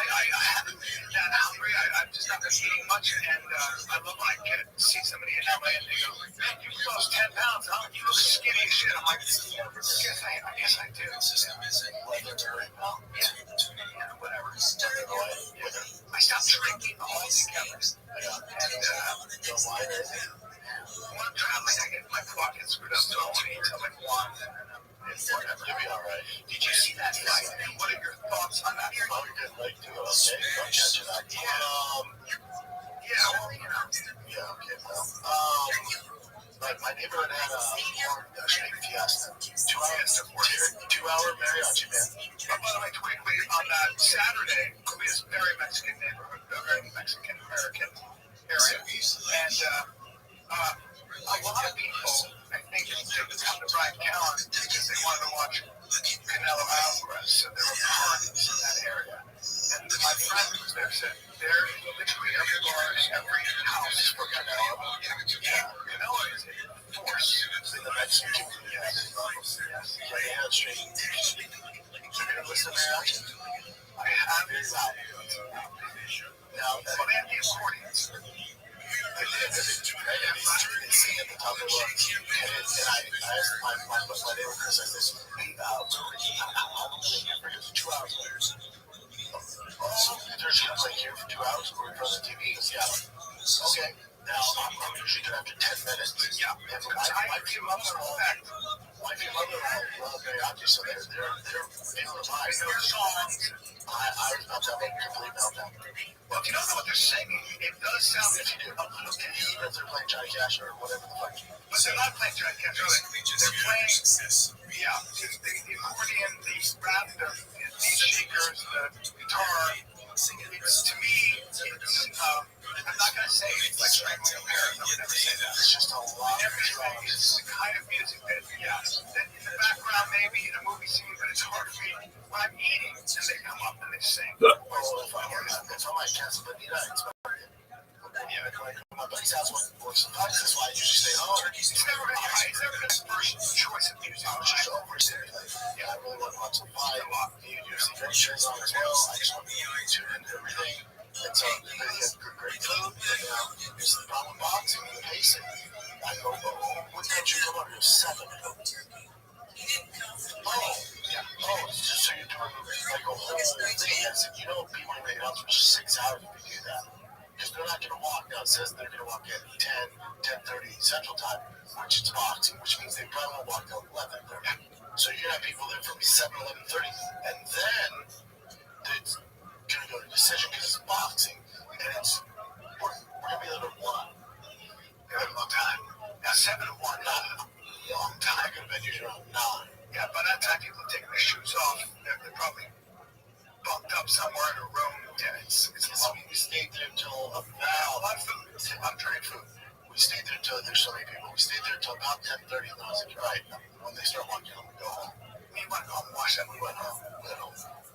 haven't been that hungry. I've just not been eating much, and I love when I see somebody in LA and they go, man, you lost 10 pounds, huh? You look skinny as shit. I'm like, I guess I do. Well, yeah, whatever. I stopped drinking altogether. And when I'm traveling, I get my pockets screwed up, so I want to eat till like 1. Whatever, you'll be alright. Did you see that fight? And what are your thoughts on that? Oh, you didn't like to okay. Don't catch it up. Yeah, well, you know. Yeah, okay, well. Like my neighborhood had a snake fiesta. 2-hour mariachi band. By the way, quickly, on that Saturday, Columbia is a very Mexican neighborhood, a very Mexican-American area. And a lot of people, I think, took the time to Brian Callen because they wanted to watch Canelo Alvarez, so there were parties in that area. And my friend who was there said, there literally every bar and every house for Canelo. Canelo is a force in the Mexican community. Yes. Yeah, straight. So you're going to listen to that? I have his album. Now, they have the accordions. They sing at the top of the lungs. And I asked my neighbor Chris, I said, hey, how long are they here for? 2 hours. They're just going to play here for 2 hours or in front of the TV? He goes, yeah. Okay. Now, I'm usually done after 10 minutes. Yeah. And my few mother-in-law, mariachi, so they're feeling the vibe. Their songs. I was about to have a complete meltdown. Well, if you don't know what they're singing, it does sound if you do. Even if they're playing Johnny Cash or whatever the fuck. But they're not playing Johnny Cash, are they? They're playing, yeah, the accordion, the rap, the shakers, the guitar. It's, to me, I'm not going to say it's like strangling a parrot. I would never say that. It's just a lot of drums. It's the kind of music that, yes, that in the background maybe in a movie scene, but it's hard for me when I'm eating and they come up and they sing. That's all I can. But you know, it's my buddy's house was that's why I usually stay home. It's never been the first choice of music. I was just overstimulated. Yeah, I really want to watch the fight. You usually very shares on as well. I just want to tune into everything. And so they get great food. And here's the problem with boxing, the pacing. I go, what country come up here? 7. Just so you're doing like a whole thing. I said, you know, people wait out for 6 hours if you do that. Because they're not going to walk. Now, it says they're going to walk at 10:30 Central Time, which is boxing, which means they probably won't walk till 11:30. So you're gonna have people there from 7, 11:30, and then it's gonna go to decision because it's boxing, and we're gonna be there at 1. We have a long time. Now 7 to 1, not a long time. I could have been usually around 9. Yeah, by that time people are taking their shoes off. They're probably bunked up somewhere in a room. Yeah, it's So we stayed there until a lot of food. A lot of dry food. We stayed there until there's so many people. We stayed there until about 10:30, and I was like, right, when they start walking home, we go home. We went home and watched that. We went home.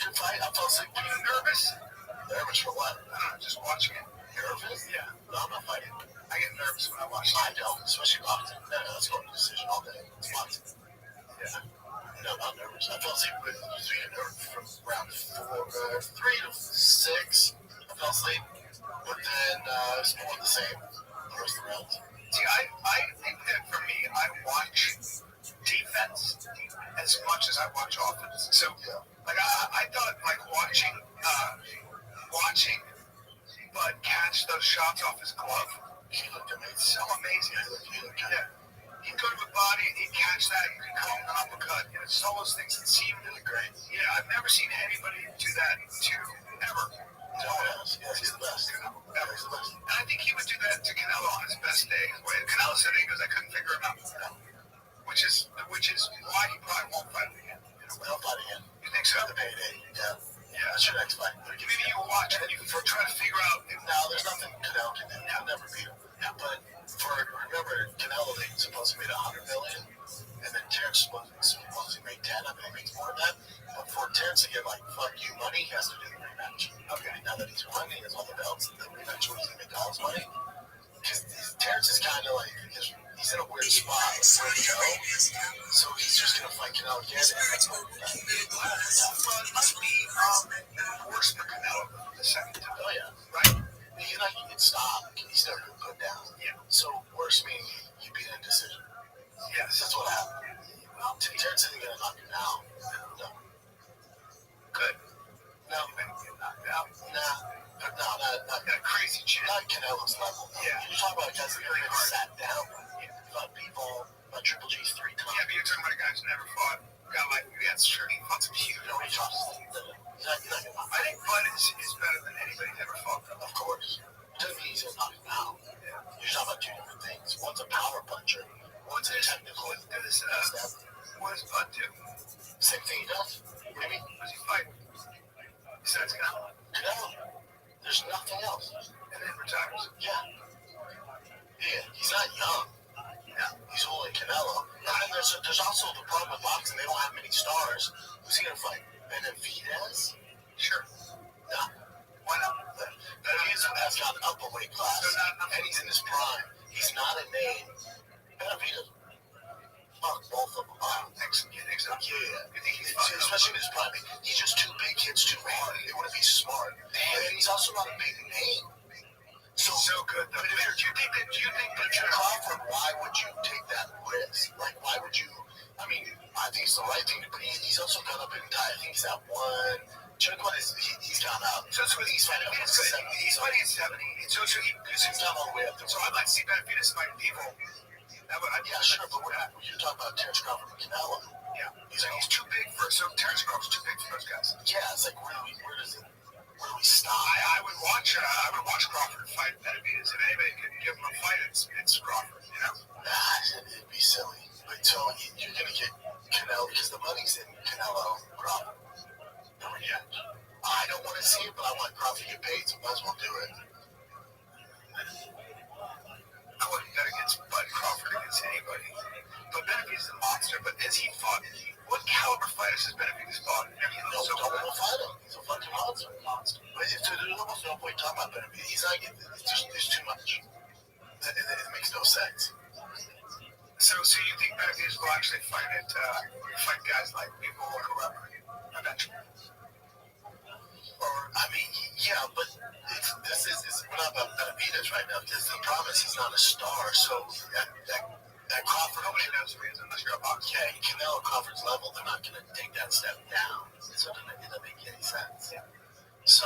Good fight. I felt like, Were you nervous? nervous for what? I don't know, just watching it. Nervous? Yeah. No, I'm not fighting. I get nervous when I watch I it. don't, especially boxing. No, let's go to decision all day. It's boxing. Yeah. No, not nervous. I felt asleep with 3 from round 3 to 6. I fell asleep, but then it's more the same the rest of the rounds. See, I think that for me, I watch defense as much as I watch offense. So, like, I thought, like, watching Bud catch those shots off his glove, He looked amazing. so amazing. He looked good. Yeah. He'd go to a body and he'd catch that, you could call him an uppercut. You know, just all those things that seem really great. Yeah, I've never seen anybody do that ever. No one else. Yeah, he's the best. Ever. He's the best. And I think he would do that to Canelo on his best day. Canelo said it because I couldn't figure him out. Which is why he probably won't fight again. We'll fight again. You think so? The payday. Yeah. Yeah. That's your next fight. Maybe you watch it and you can try to figure out if Now, there's nothing Canelo can do. He'll never beat him. Yeah, but remember, Canelo, they supposedly made $100 million, and then Terrence supposedly made 10. I mean, he makes more than that. But for Terrence to get like fuck you money, he has to do the rematch. Okay, now that he's won, he has all the belts. The rematch where he's gonna make all his money. Because Terrence is kind of like he's in a weird spot where to go. So he's just gonna fight Canelo again. it must be worse for Canelo the second time. Oh yeah, Right? he's not gonna get stopped. He's never been put down. Yeah. So worse meaning you beat in decision. Yes. That's what happened. Terrence isn't gonna knock him out. No. Good. No. Knocked out. Not Got a crazy chin. not Canelo's level. Yeah. You're talking about guys that really sat down. Fought people, Triple G's 3 times. Yeah, but you're talking about a guy who's never fought. Got like, yeah, it's true. He fought some huge You know, he talks. You're not gonna knock I think Bud is better than anybody's ever fought. him. Of course. Doesn't mean he's gonna knock him out. You're talking about two different things. One's a power puncher. One's a technical. What does Bud do? Same thing he does. Maybe. What does he fight? Besides Canelo. Canelo. There's nothing else. And then retires. Yeah. Yeah. He's not young. Yeah. He's older than Canelo. And then there's also the problem with boxing. They don't have many stars. Who's he gonna fight? Benavidez? Sure. No. Why not? Benavidez has got an upper weight class. And he's in his prime. He's not a name. Benavidez. Fuck both of them. You think so? Yeah. You think he's Especially in his prime. He's just too big, hits too hard. They want to be smart. And he's also not a big name. so good. Though. Do you think that Crawford, why would you take that risk? Like, why would you? I mean, I think it's the right thing to do, but he's also gone up in die. I think he's at 1. Chunquan he's gone out. So it's he's fighting at 70. He's fighting at 70. So He's not all the way up there. So I'd like to see Benavidez fight people. Yeah, sure, but you're talking about Terrence Crawford and Canelo. Yeah. He's too big for. So Terrence Crawford's too big for those guys. Yeah, it's like where do we stop? I would watch Crawford fight Benavidez. If anybody could give him a fight, it's Crawford. You know. It'd be silly. But so you're gonna get Canelo because the money's in Canelo Crawford. Yeah. I don't want to see it, but I want Crawford to get paid, so might as well do it. I wouldn't bet against Bud Crawford against anybody. But Benavidez is a monster. But has he fought? What caliber fighters has Benavidez fought? No, don't want to fight him. He's a fucking monster. But there's almost no point talking about Benavidez. He's like, there's too much. It makes no sense. So you think Benavidez will actually fight guys like people or whoever eventually? Or, I mean, yeah, but we're not about Benavidez right now. Because the problem is he's not a star. So that Crawford, Nobody knows who he is unless you're a boxer. yeah, Canelo Crawford's level, they're not going to take that step down. So it doesn't make any sense. So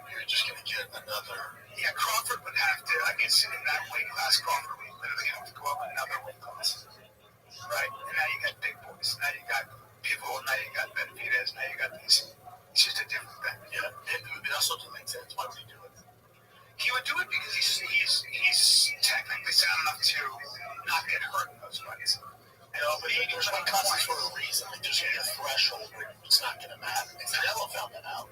you're just going to get another. Yeah, Crawford would have to. I guess in that weight class, Crawford would literally have to go up another weight class. Right? And now you got big boys. Now It's not gonna matter. And Canelo found that out.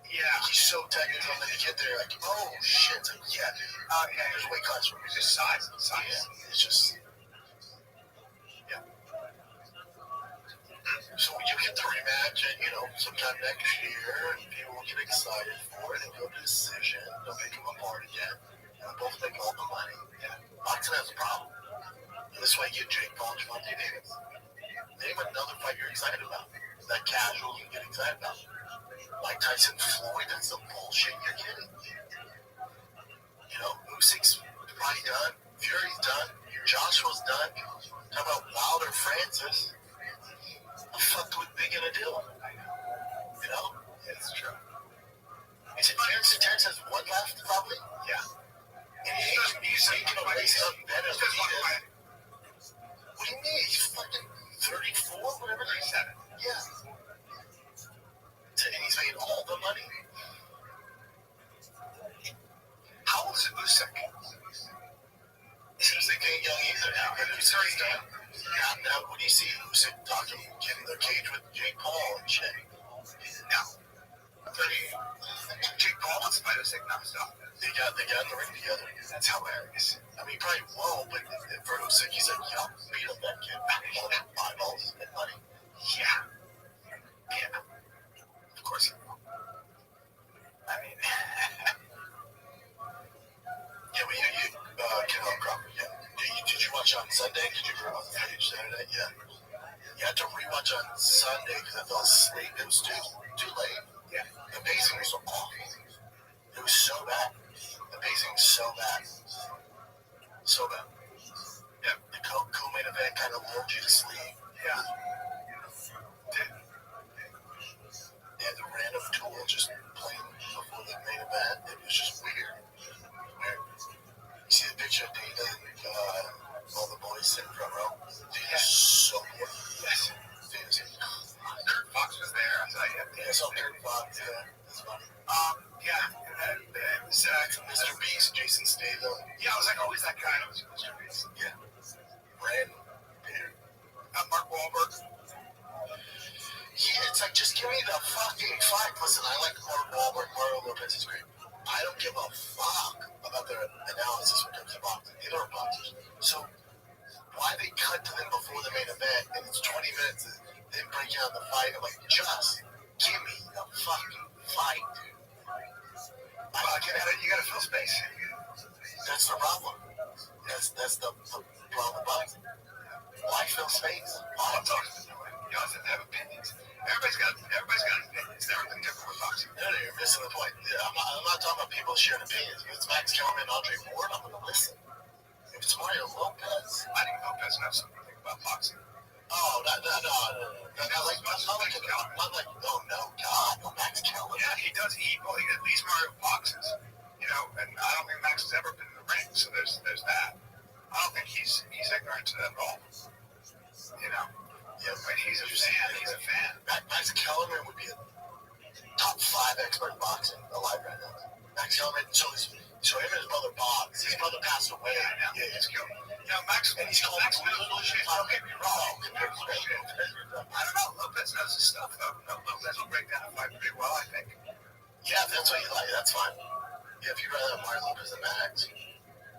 Yeah. He's so technical, and then you get there, like, oh shit, it's like, yeah, dude. Yeah, there's weight class for it's just size. Yeah, it's just. Yeah. So when you get the rematch, and sometime next year, and people will get excited for it and go to decision, they'll pick them apart again, and they'll both make all the money. Yeah. Boxing has a problem. This way, you get Jake Paul and Javante Davis. Name another fight you're excited about. That casual you get excited about. Like Tyson Floyd, that's some bullshit you're kidding. Usyk's probably done. Fury's done. Joshua's done. How about Wilder Francis? I fucked with big in a deal. Yeah, it's true. Is it Terrence has one left, probably? Yeah. And he's going to race up better than he is. What do you mean? He's fucking 34, whatever. 37. Yeah. And he's made all the money. How old is Usyk? Usyk ain't young either now. Usyk's done. Now, when you see Usyk talking, getting the cage with Jake Paul and shit. Now, Jake Paul wants to fight Usyk nonstop. They got in the ring together. That's hilarious. I mean, he probably won't, but for Usyk, he's like, yo, beat up that kid. Eyeballs and money. Yeah. Yeah. Of course he will. I mean, yeah, but Canelo Crawford, yeah. Did you watch on Sunday? Did you watch Saturday? Yeah. You had to rewatch on Sunday because I fell asleep. It was too late. Yeah. The pacing was awful. It was so bad. The pacing was so bad. So bad. Yeah. The co-main event kind of lulled you to sleep. Yeah. Yeah, the random tool just playing before the main event. It was just weird. You see the picture of Dana and all the boys sitting front row? Dana's so good. Yes. Dana's Kurt Fox was there. I thought, yeah, I saw Kurt Fox. Yeah, that's funny. Yeah. It was Mr. Beast, Jason Statham. Yeah, I was like, oh, is that guy? I was Mr. Beast. Yeah. Random. Mark Wahlberg. Yeah, it's like, just give me the fucking fight. Listen, I like Mark Wahlberg. Mario Lopez is great. I don't give a fuck about their analysis when it comes to boxing. They are boxers. So, why they cut to them before the main event and it's 20 minutes and then break down the fight? I'm like, just give me the fucking fight, dude. You gotta fill space. That's the problem. That's the problem with boxing. Why fill space? All I'm talking about. You also have opinions. Everybody's got opinions. Everything different with boxing. No, you're missing the point. I'm not talking about people sharing opinions. If it's Max Kellerman, Andre Ward, I'm going to listen. If it's Mario Lopez, I think Lopez knows something about boxing. Oh, no. Not like Max Kellerman. Yeah, he does. At least Mario boxes. And I don't think Max has ever been in the ring, so there's that. I don't think he's ignorant to that at all. Yeah, but he's a fan. Max Kellerman would be a top 5 expert in boxing alive right now. Max Kellerman, so him and his brother Bob. His brother passed away. Yeah, he's killed. Max, and he's called Max shit. Don't get me wrong. I don't know. Lopez knows his stuff, though. Lopez will break down a fight pretty well, I think. Yeah, if that's what you like, that's fine. Yeah, if you'd rather have Mario Lopez than Max,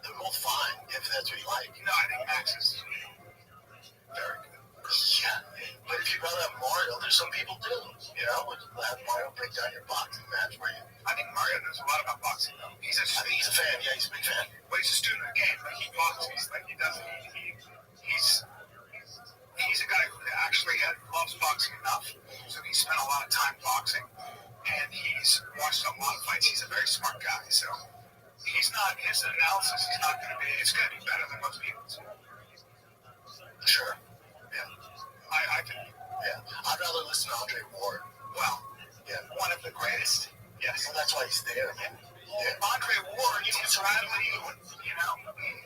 they're both fine, if that's what you like. I think Max is very good. Yeah, but if you'd rather have Mario, there's some people do. Would have Mario break down your boxing match for you. I think Mario knows a lot about boxing, though. I think he's a fan. Yeah, he's a big fan. Well, he's a student of the game. He boxes. He's a guy who actually loves boxing enough, so he spent a lot of time boxing, and he's watched a lot of fights. He's a very smart guy, so his analysis is not going to be. It's going to be better than most people's. Sure. Yeah. I can. Yeah. I'd rather listen to Andre Ward. Well, yeah. One of the greatest. Yes. Well, that's why he's there, man. Yeah. Andre Ward, you can Bradley,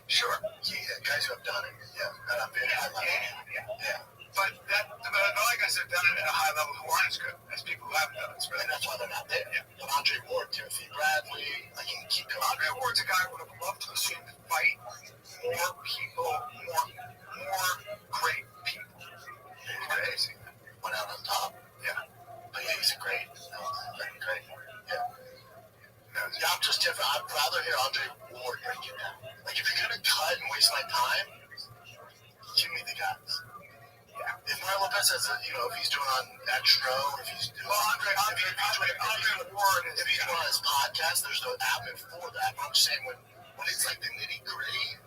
Sure. Yeah, guys who have done it. Yeah. At a very high level. Yeah. But like I said, done it at a high level who aren't as good as people who haven't done it. And that's why they're not there. Yeah. But Andre Ward, Timothy Bradley, I can keep going. Andre Ward's a guy I would have loved to have seen fight more people, more great people. Crazy. Went out on top. Yeah. hear Andre Ward break it down. Like, if you're gonna cut and waste my time, give me the guys. Yeah. If Mario Lopez has if he's doing on Extra, if he's doing Andre Ward, if he's doing on his podcast, there's no avenue for that. But I'm just saying when it's like the nitty gritty,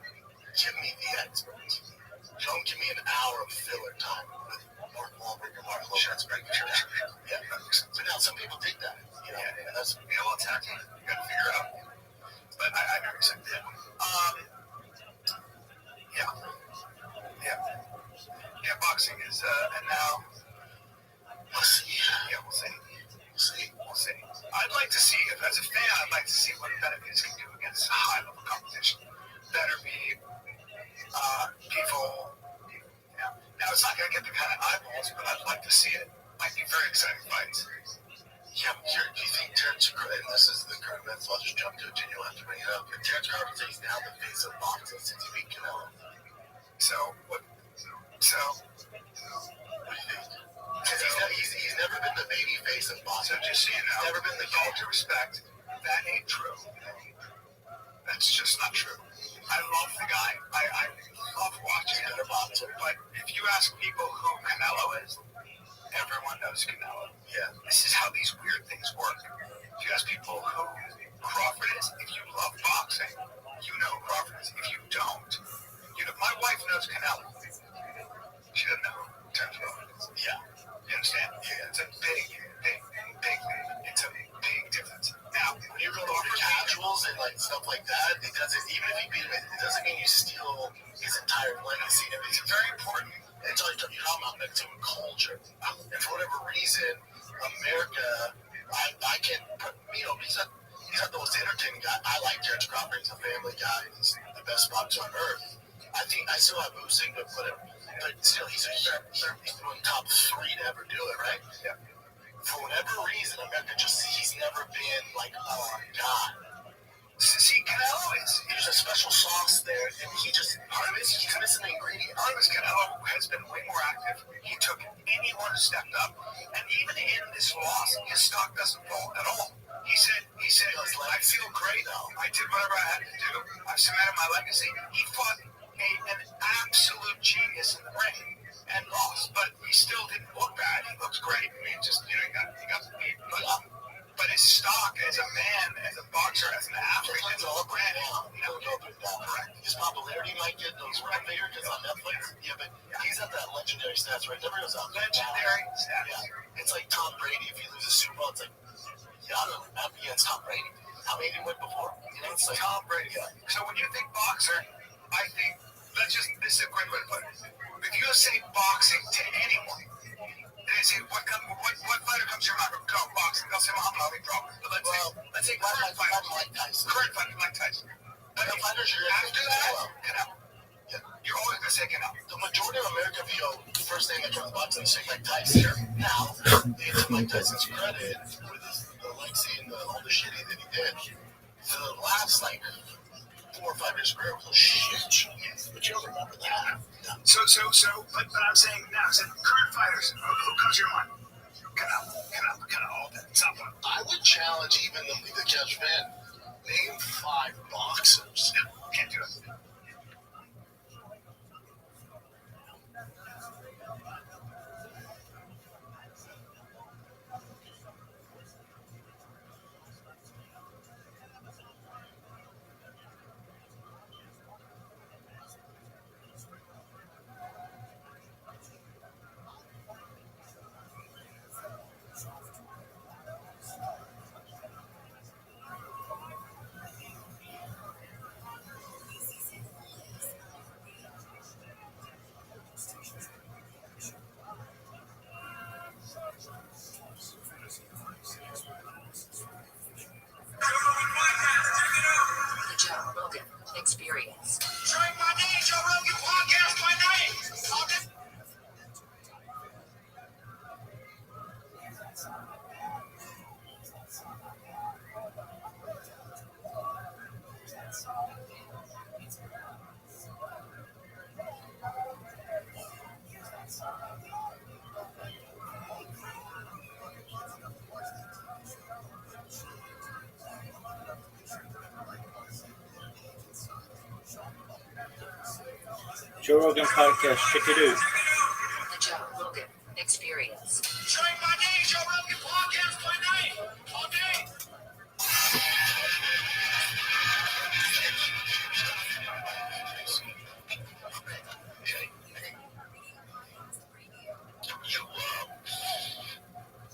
give me the experts. Don't give me an hour of filler time with Mark Wahlberg or Mark Lopez. Yeah. But now some people dig that. And that's well attacking. You got to figure it out. But I never said that. Yeah, boxing is, and now, we'll see. Yeah, we'll see. I'd like to see, as a fan, I'd like to see what Benavides can do against high-level competition. Better be, people, yeah. Now, it's not going to get the kind of eyeballs, but I'd like to see it. Might be very exciting fights. Yeah, do you think Terrence Crawford, and this is the current event, so I'll just jump to it, and you'll have to bring it up. If Terrence Crawford takes down the face of boxing since he beat Canelo. So, what do you think? He's never been the baby face of boxing. So just so you know, never been the all due respect, that ain't true. That's just not true. I love the guy. I love watching him. But if you ask people who Canelo is, everyone knows Canelo. Yeah. This is how these weird things work. If you ask people who Crawford is, if you love boxing, you know who Crawford is. If you don't, my wife knows Canelo. She doesn't know who Terrence Crawford is. Yeah. You understand? Yeah. It's a big thing. It's a big difference. Now, when you go to casuals and like stuff like that, it doesn't, even if you beat him, it doesn't mean you steal his entire legacy. It's very important. It's like you're talking about mental culture. And for whatever reason, America, I can't, he's not the most entertaining guy. I like Terrence Crawford. He's a family guy. He's the best boxer on earth. I think I still have Usyk, but still, he's one top 3 to ever do it, right? Yeah. For whatever reason, America he's never been like, oh my God. See, Canelo there's a special sauce there, and he's missing the ingredient. Part of his Canelo has been way more active. He took anyone who stepped up, and even in this loss, his stock doesn't fall at all. He said, I feel great though. I did whatever I had to do. I've cemented my legacy. He fought an absolute genius in the ring and lost, but he still didn't look bad. He looks great. I mean, just he got beat, but his stock as a man, as a boxer, as an athlete, it's all brand new. Correct. His popularity might get those right there because on Netflix. Yeah, but he's at that legendary stats, right? Never goes out. Legendary stats. Yeah. It's like Tom Brady. If he loses Super Bowl, it's like, I don't know, against Tom Brady. How many did he win before? It's like Tom Brady. Yeah. So when you think boxer, I think, this is a great way to put it. If you say boxing to anyone, they say, what fighter comes to your mind? Go, boxing. They'll say Muhammad Ali, probably. But let's say current fighter Mike Tyson. Current fighter Mike Tyson. But after that, Canelo. Yeah. You're always going to say Canelo. The majority of America view the first thing that comes to boxing is say Mike Tyson. Sure. Now, it's Mike Tyson's credit with the legacy and all the shit that he did. For the last, 4 or 5 years career was a shit. But you don't remember that. So, but I'm saying now, current fighters, who comes to your mind? Canelo, all that. I would challenge even the Judge Van. Name 5 boxers. No, can't do it. Joe Rogan podcast. Check it out. The Joe Rogan Experience. Showing my name, Joe Rogan podcast by night, all day.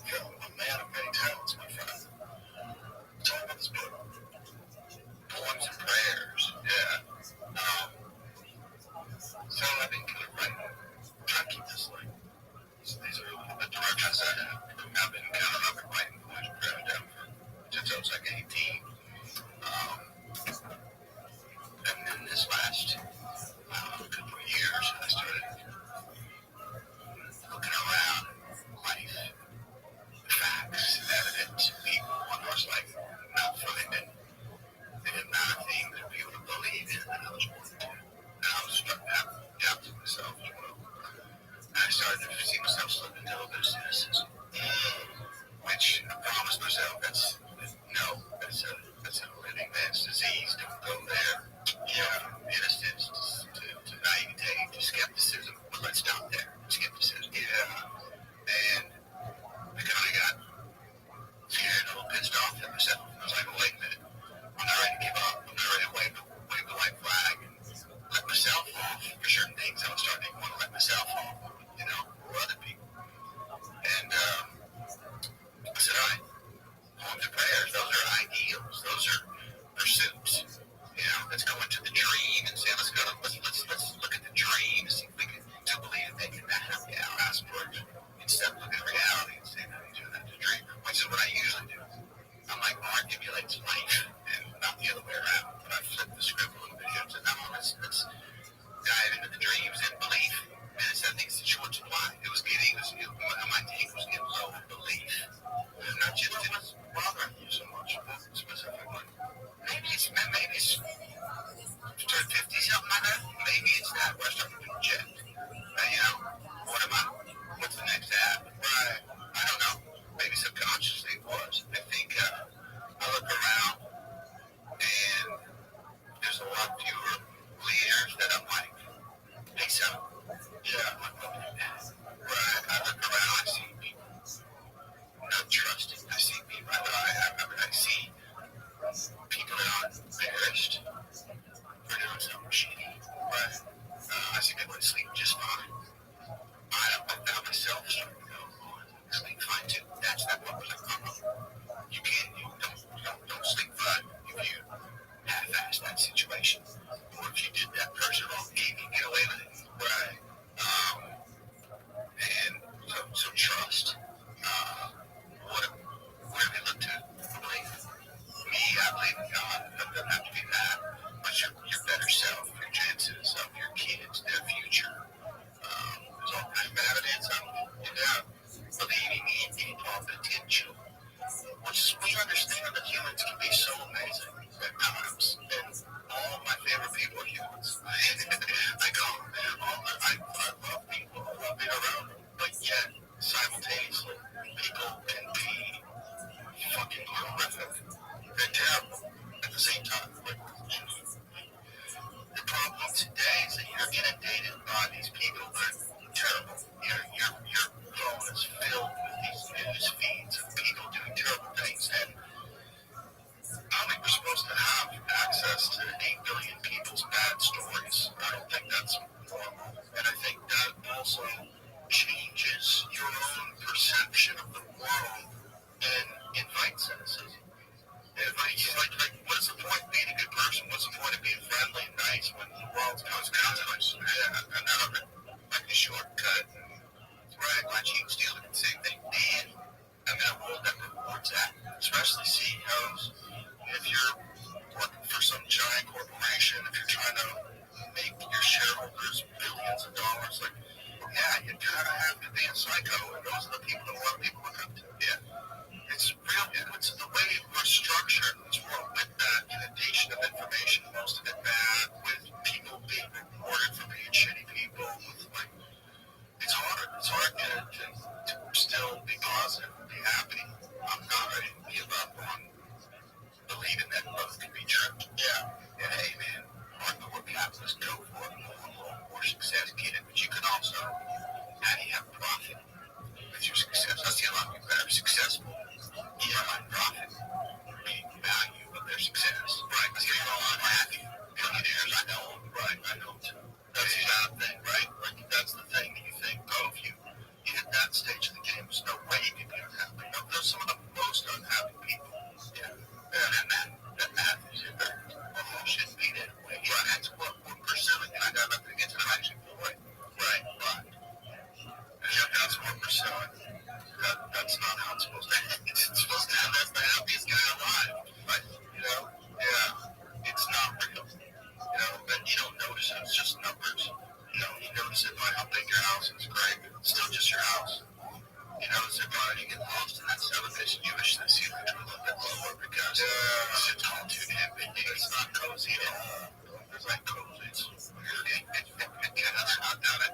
You're a man of many talents, my friend. Talk about this book. Poems and prayers. Yeah. So I've been kind of writing. Trying to keep this like. These are the directions I have. I've been kind of writing poems and prayers down since I was like 18. And then this last couple of years, I started looking around life, facts, evidence, people. And I was like, not finding. They didn't matter things that people to believe in that I was wanting to. And I was starting to doubt to myself as well. And I started to see myself slipping into a bit of cynicism, which I promised myself that's a living man's disease. Don't go there. Yeah, innocence to naivete to skepticism. But let's stop there. Skepticism. Yeah. And I kind of got scared, a little pissed off at myself. I was like, well, wait a minute. I'm not ready to give up. I'm not ready to wave the white flag and let myself off for certain things. I was starting to want to let myself off, or other people. And I said, all right, poems and prayers, those are ideals. Those are pursuits. Let's go into the dream and say, let's look at the dream and see if we can still believe in making that happen. Our aspiration. Instead of looking at reality and saying, how do you do that to dream? Which is what I usually do. I'm like, art emulates life, and not the other way around. But I flipped the script a little bit here and said, no, let's dive into the dreams and belief. And it's that thing's in short supply. My take was getting low in belief. Not just it was bothering you so much, specifically. Maybe it's 50 something like that. Maybe it's that where I started to project. What's the next app? Right. I don't know. Maybe subconsciously it was. I think I look around and there's a lot fewer leaders that I'm like, peace out. Yeah, right. I look around, I see people not trusting. I see people, I see people that are embarrassed for doing something shitty. Right. I see people that sleep just fine. I found myself starting to go, sleep fine too. That's that one was like, you don't sleep fine if you half-ass that situation. Or if you did that person wrong, you can get away with it. Right. And so trust. What do we look to believe? Me, I believe in God. It doesn't have to be that. But your better self, your chances of your kids, their future. There's all kinds of evidence. Believing in people potential. We understand that humans can be so amazing at times. And all my favorite people are humans. I love people. I love being around them. But yet, simultaneously, people can be fucking horrific and terrible at the same time. The problem today is that you're inundated by these people that are terrible. Your phone is filled with these news feeds of people doing terrible things. And I think we're supposed to have access to 8 billion people's bad stories. I don't think that's normal. And I think that also changes your own perception of the world and invites cynicism. Like, what's the point of being a good person? What's the point of being friendly and nice when the world's consequences? And like a shortcut, right? Like cheap stealing, the same thing. And I'm in a world that rewards that, especially CEOs. If you're working for some giant corporation, if you're trying to make your shareholders billions of dollars, like, yeah, you kind of have to be a psycho, and those are the people that a lot of people look up to. Yeah. It's real. It's the way we're structured in this world with that inundation of information, most of it bad, with people being rewarded for being shitty people. It's hard. It's hard to still be positive and be happy. I'm not ready to give up on believing that both can be true. Yeah. And hey, man, hardcore capitalists go for more and more success. supposed to have that's the happiest guy alive. But, it's not real. Then you don't notice it. It's just numbers. You notice it by how big your house is. Great. It's still just your house. You notice it by you get lost in that celebration. You wish the ceiling was a little bit lower because it's all too damn big. It's not cozy at all. It's like cozy. I've got it.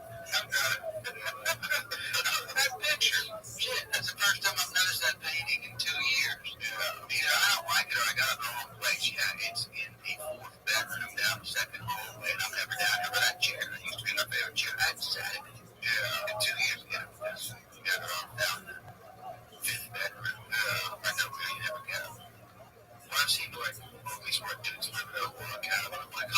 That picture. Shit, that's the first time I've noticed that painting in 2 years. I don't like it or I got it in the wrong place. Yeah, it's in the fourth bedroom down the second hallway, and I'm never down here for that chair. It used to be my favorite chair. I decided in 2 years ago. Down the fifth bedroom. I know where you never go. Well, I've seen like movies where dudes live in a log cabin. I'm like,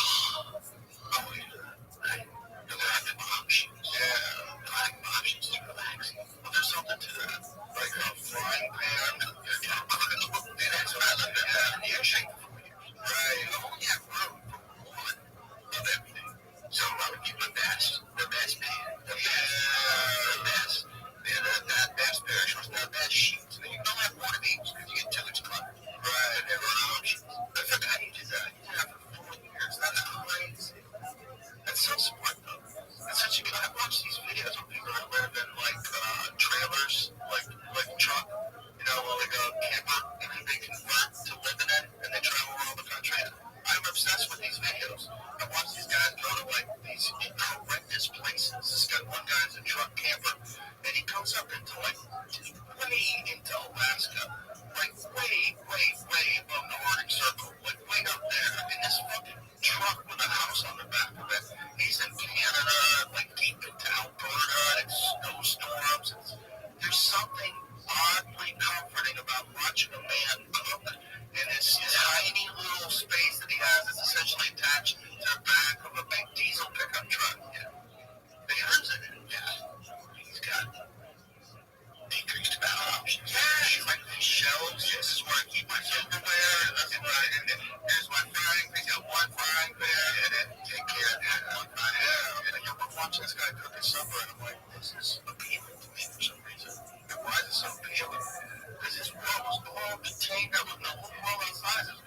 they're having options. They're having options to relaxing. Well, there's something to that. Like a frying pan. And that's what I look at in the airship. Right. You only have room for one of everything. So I would get the best pan, the best. That best pair of shorts, that best sheets. And you don't have one of these because you get too much clutter. Right. There are options. I forgot you did that. You have it for 4 years. That's crazy. That's so smart, though. That's such a good. I watch these videos of people that live in like trailers, like truck, like a camper, and then they convert to living in, and they travel around the country. I'm obsessed with these videos. I watch these guys go to like these horrendous places. This guy, one guy's a truck camper, and he comes up into like way into Alaska, like way above the Arctic Circle, like way up there, in this fucking truck with a house on the back of it. He's in Canada, like deep into Alberta, and snowstorms. There's something oddly comforting about watching a man cook in this tiny little space that he has that's essentially attached to the back of a big diesel pickup truck. But he lives in it. He's got decreased amount of options. Like these shelves. This is where I keep my silverware. There's my frying pan. Got one frying pan. And take care of that one frying pan. And I'm watching this guy cook his supper, and I'm like, this is appealing to me for some reason. And why is it so appealing? Because this world was all contained up with no world outside.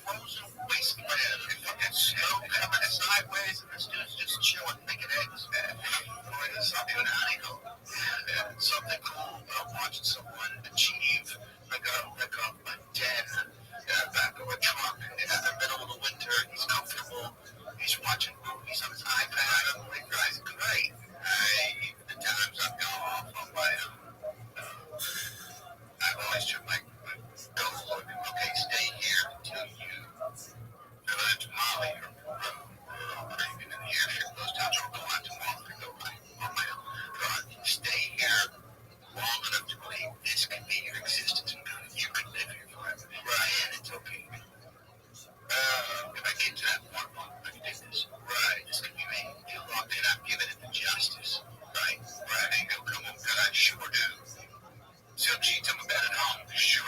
Frozen wasteland. And snow coming sideways, and this dude's just chilling, making eggs. There's something something cool about watching someone achieve like a den back of a truck in the middle of the winter. He's comfortable. He's watching movies on his iPad. I'm like, guys, great. The times I've gone off on my I've always tried my goal. Okay, stay here until you it's Molly or even in the airship. Those times I'll go out tomorrow and go on my own. Stay here long enough to believe this can be your existence and you can live here forever. Right, and it's okay. If I get to that point, I can do this. Right, this can be me. You're locked in. I'm giving it the justice. Right, and you'll come home. God, I sure do. Some cheats, I'm a bad at home. Sure.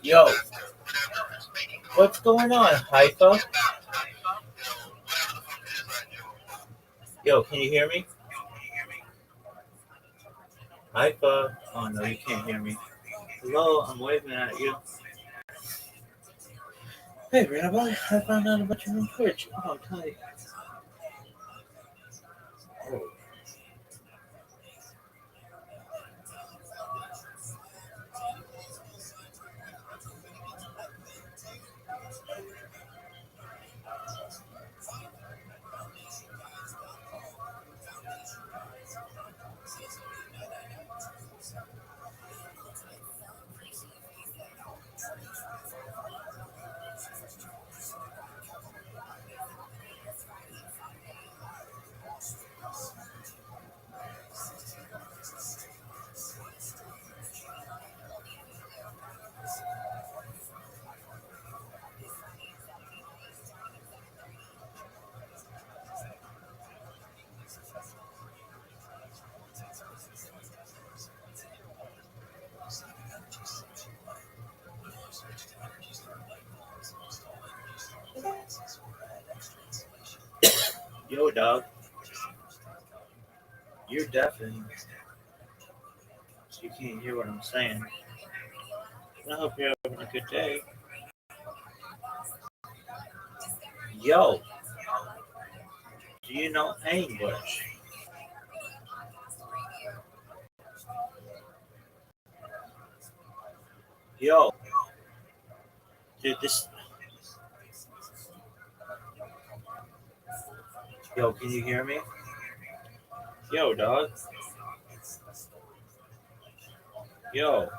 Yo, what's going on, Haifa? Yo, can you hear me? Haifa. Oh no, you can't hear me. Hello, I'm waving at you. Hey, Rabbi, I found out about your new Twitch. Oh, tight. Oh. Yo, dog. You're deaf and you can't hear what I'm saying. I hope you're having a good day. Yo, do you know English? Yo, dude, this. Yo, can you hear me? Yo, dog. Yo.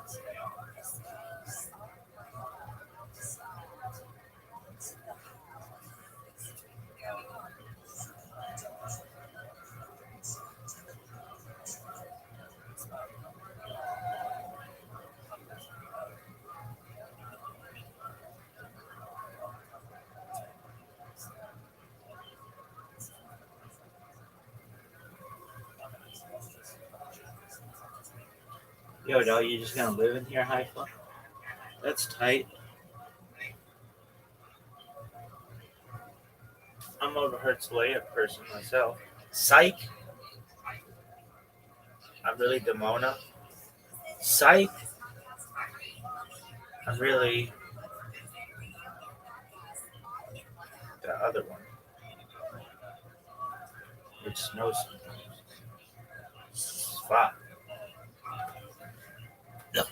Yo, dog, you just gonna live in here, Haifa? That's tight. I'm a Herzliya person myself. Psych. I'm really Demona. Psych. I'm really the other one, which knows spot. No.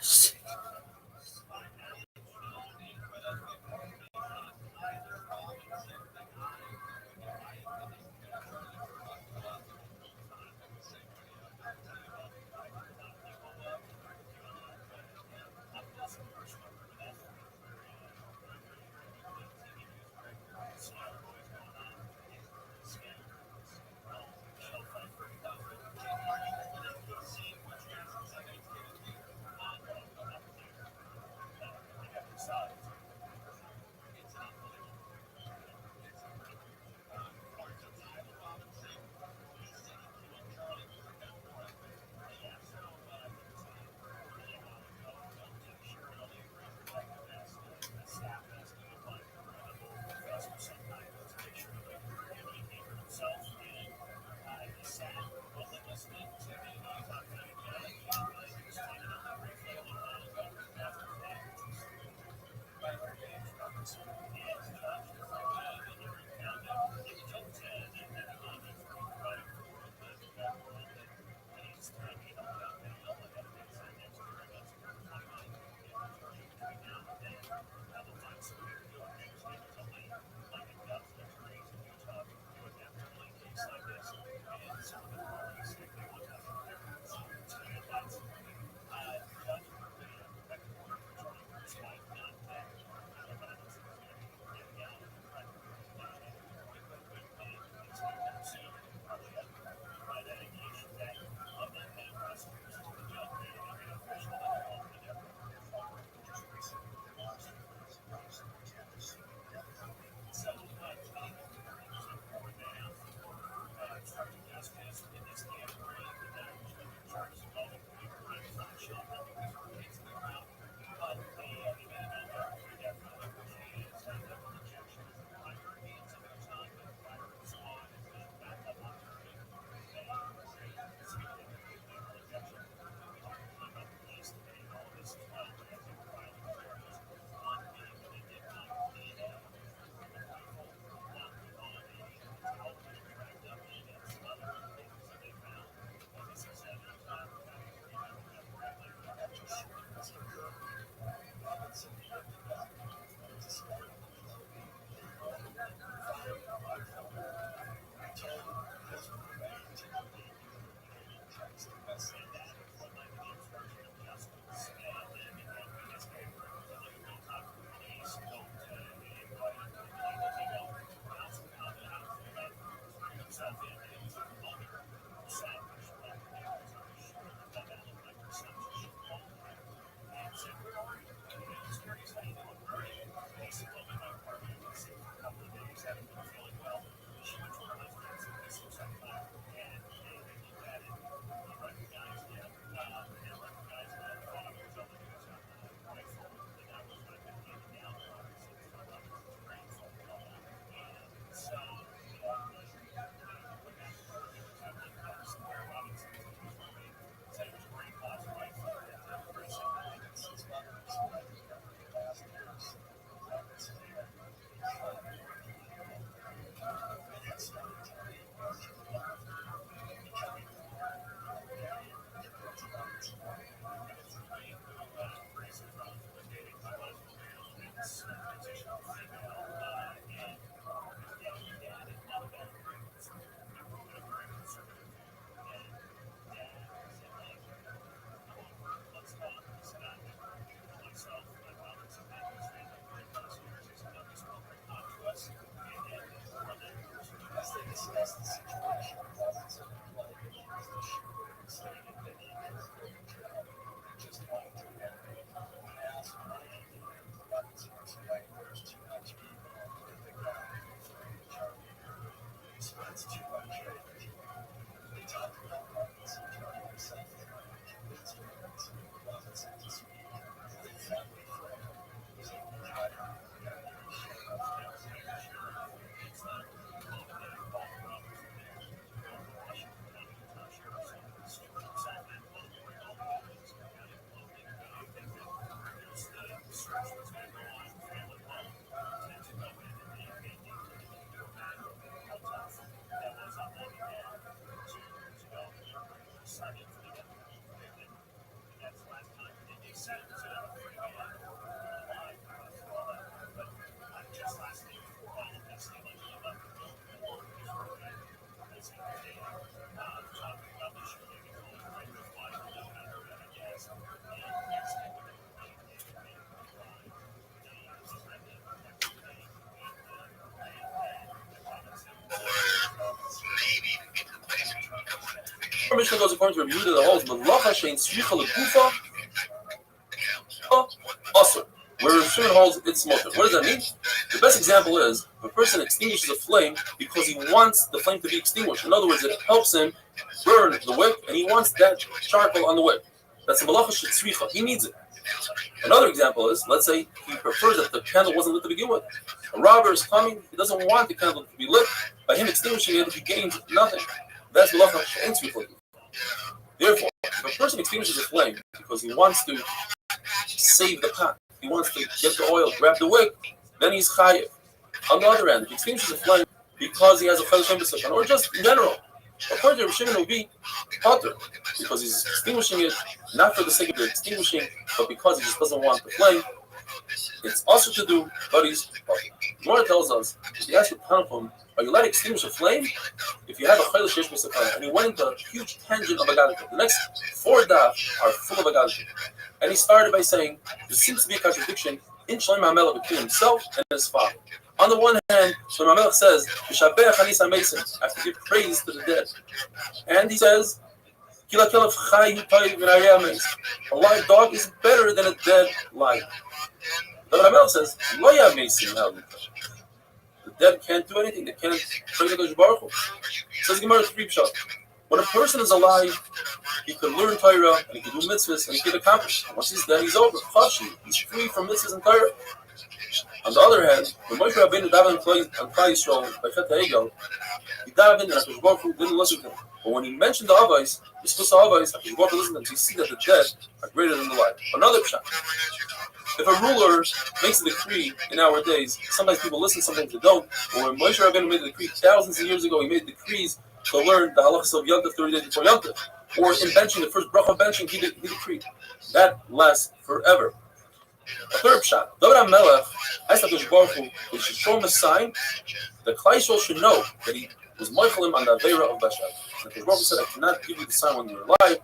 Mishnah goes according to Rabbi Yehuda that holds Malacha shein tzricha legufa asur, where Restream holds it's mutter. What does that mean? The best example is if a person extinguishes a flame because he wants the flame to be extinguished. In other words, it helps him burn the wick, and he wants that charcoal on the wick. That's a malacha shetzricha. He needs it. Another example is, let's say he prefers that the candle wasn't lit to begin with. A robber is coming, he doesn't want the candle to be lit. By him extinguishing it, he gains nothing. That's malacha shetzricha. Therefore, if a person extinguishes a flame because he wants to save the pot, he wants to get the oil, grab the wick, then he's chayiv. On the other hand, if he extinguishes a flame because he has a chayil shem, or just in general, according to Rav Shimon, it will be potter because he's extinguishing it not for the sake of extinguishing, but because he just doesn't want the flame. It's also to do, but he's potter. Gemara tells us, if you ask the Tanachim, are you allowed to extinguish a flame? If you have a chayil shesh b'sakana, and he went into a huge tangent of Agadah, the next 4 daf are full of Agadah. And he started by saying, there seems to be a contradiction in Shlomo HaMelech between himself and his father. On the one hand, Shlomo HaMelech says, "V'shabech Hanis HaMesim," I have to give praise to the dead. And he says, "Kila kelev chai hu toiv v'nayeh hameis." A live dog is better than a dead lion. Shlomo HaMelech says, "Lo yamesim ha'lu." The dead can't do anything. They can't pray to Kodesh Baruch Hu. Says Gemara 3 Pshat. When a person is alive, he can learn Torah and he can do mitzvahs and he can accomplish. Once he's dead, he's over. He's free from mitzvahs and Torah. On the other hand, when Moshe Rabbeinu davened on Klal Yisrael by Chet HaEgel, he davened and HaKadosh Baruch Hu didn't listen to him. But when he mentioned the Avos, the Spus Avos, HaKadosh Baruch Hu listened to them. So you see that the dead are greater than the alive. Another pshat. If a ruler makes a decree in our days, sometimes people listen, sometimes they don't. But when Moshe Rabbeinu made a decree thousands of years ago, he made decrees to learn the halachas of Yom Tov 30 days before Yom Tov. Or in benching, the first bracha of benching, he decreed. That lasts forever. A third pshat. David HaMelech asked HaKadosh Baruch Hu that he should show him a sign that Klal Yisrael should know that he was moichel him on the Aveira of Bashat. And HaKadosh Baruch Hu said, I cannot give you the sign when you're alive.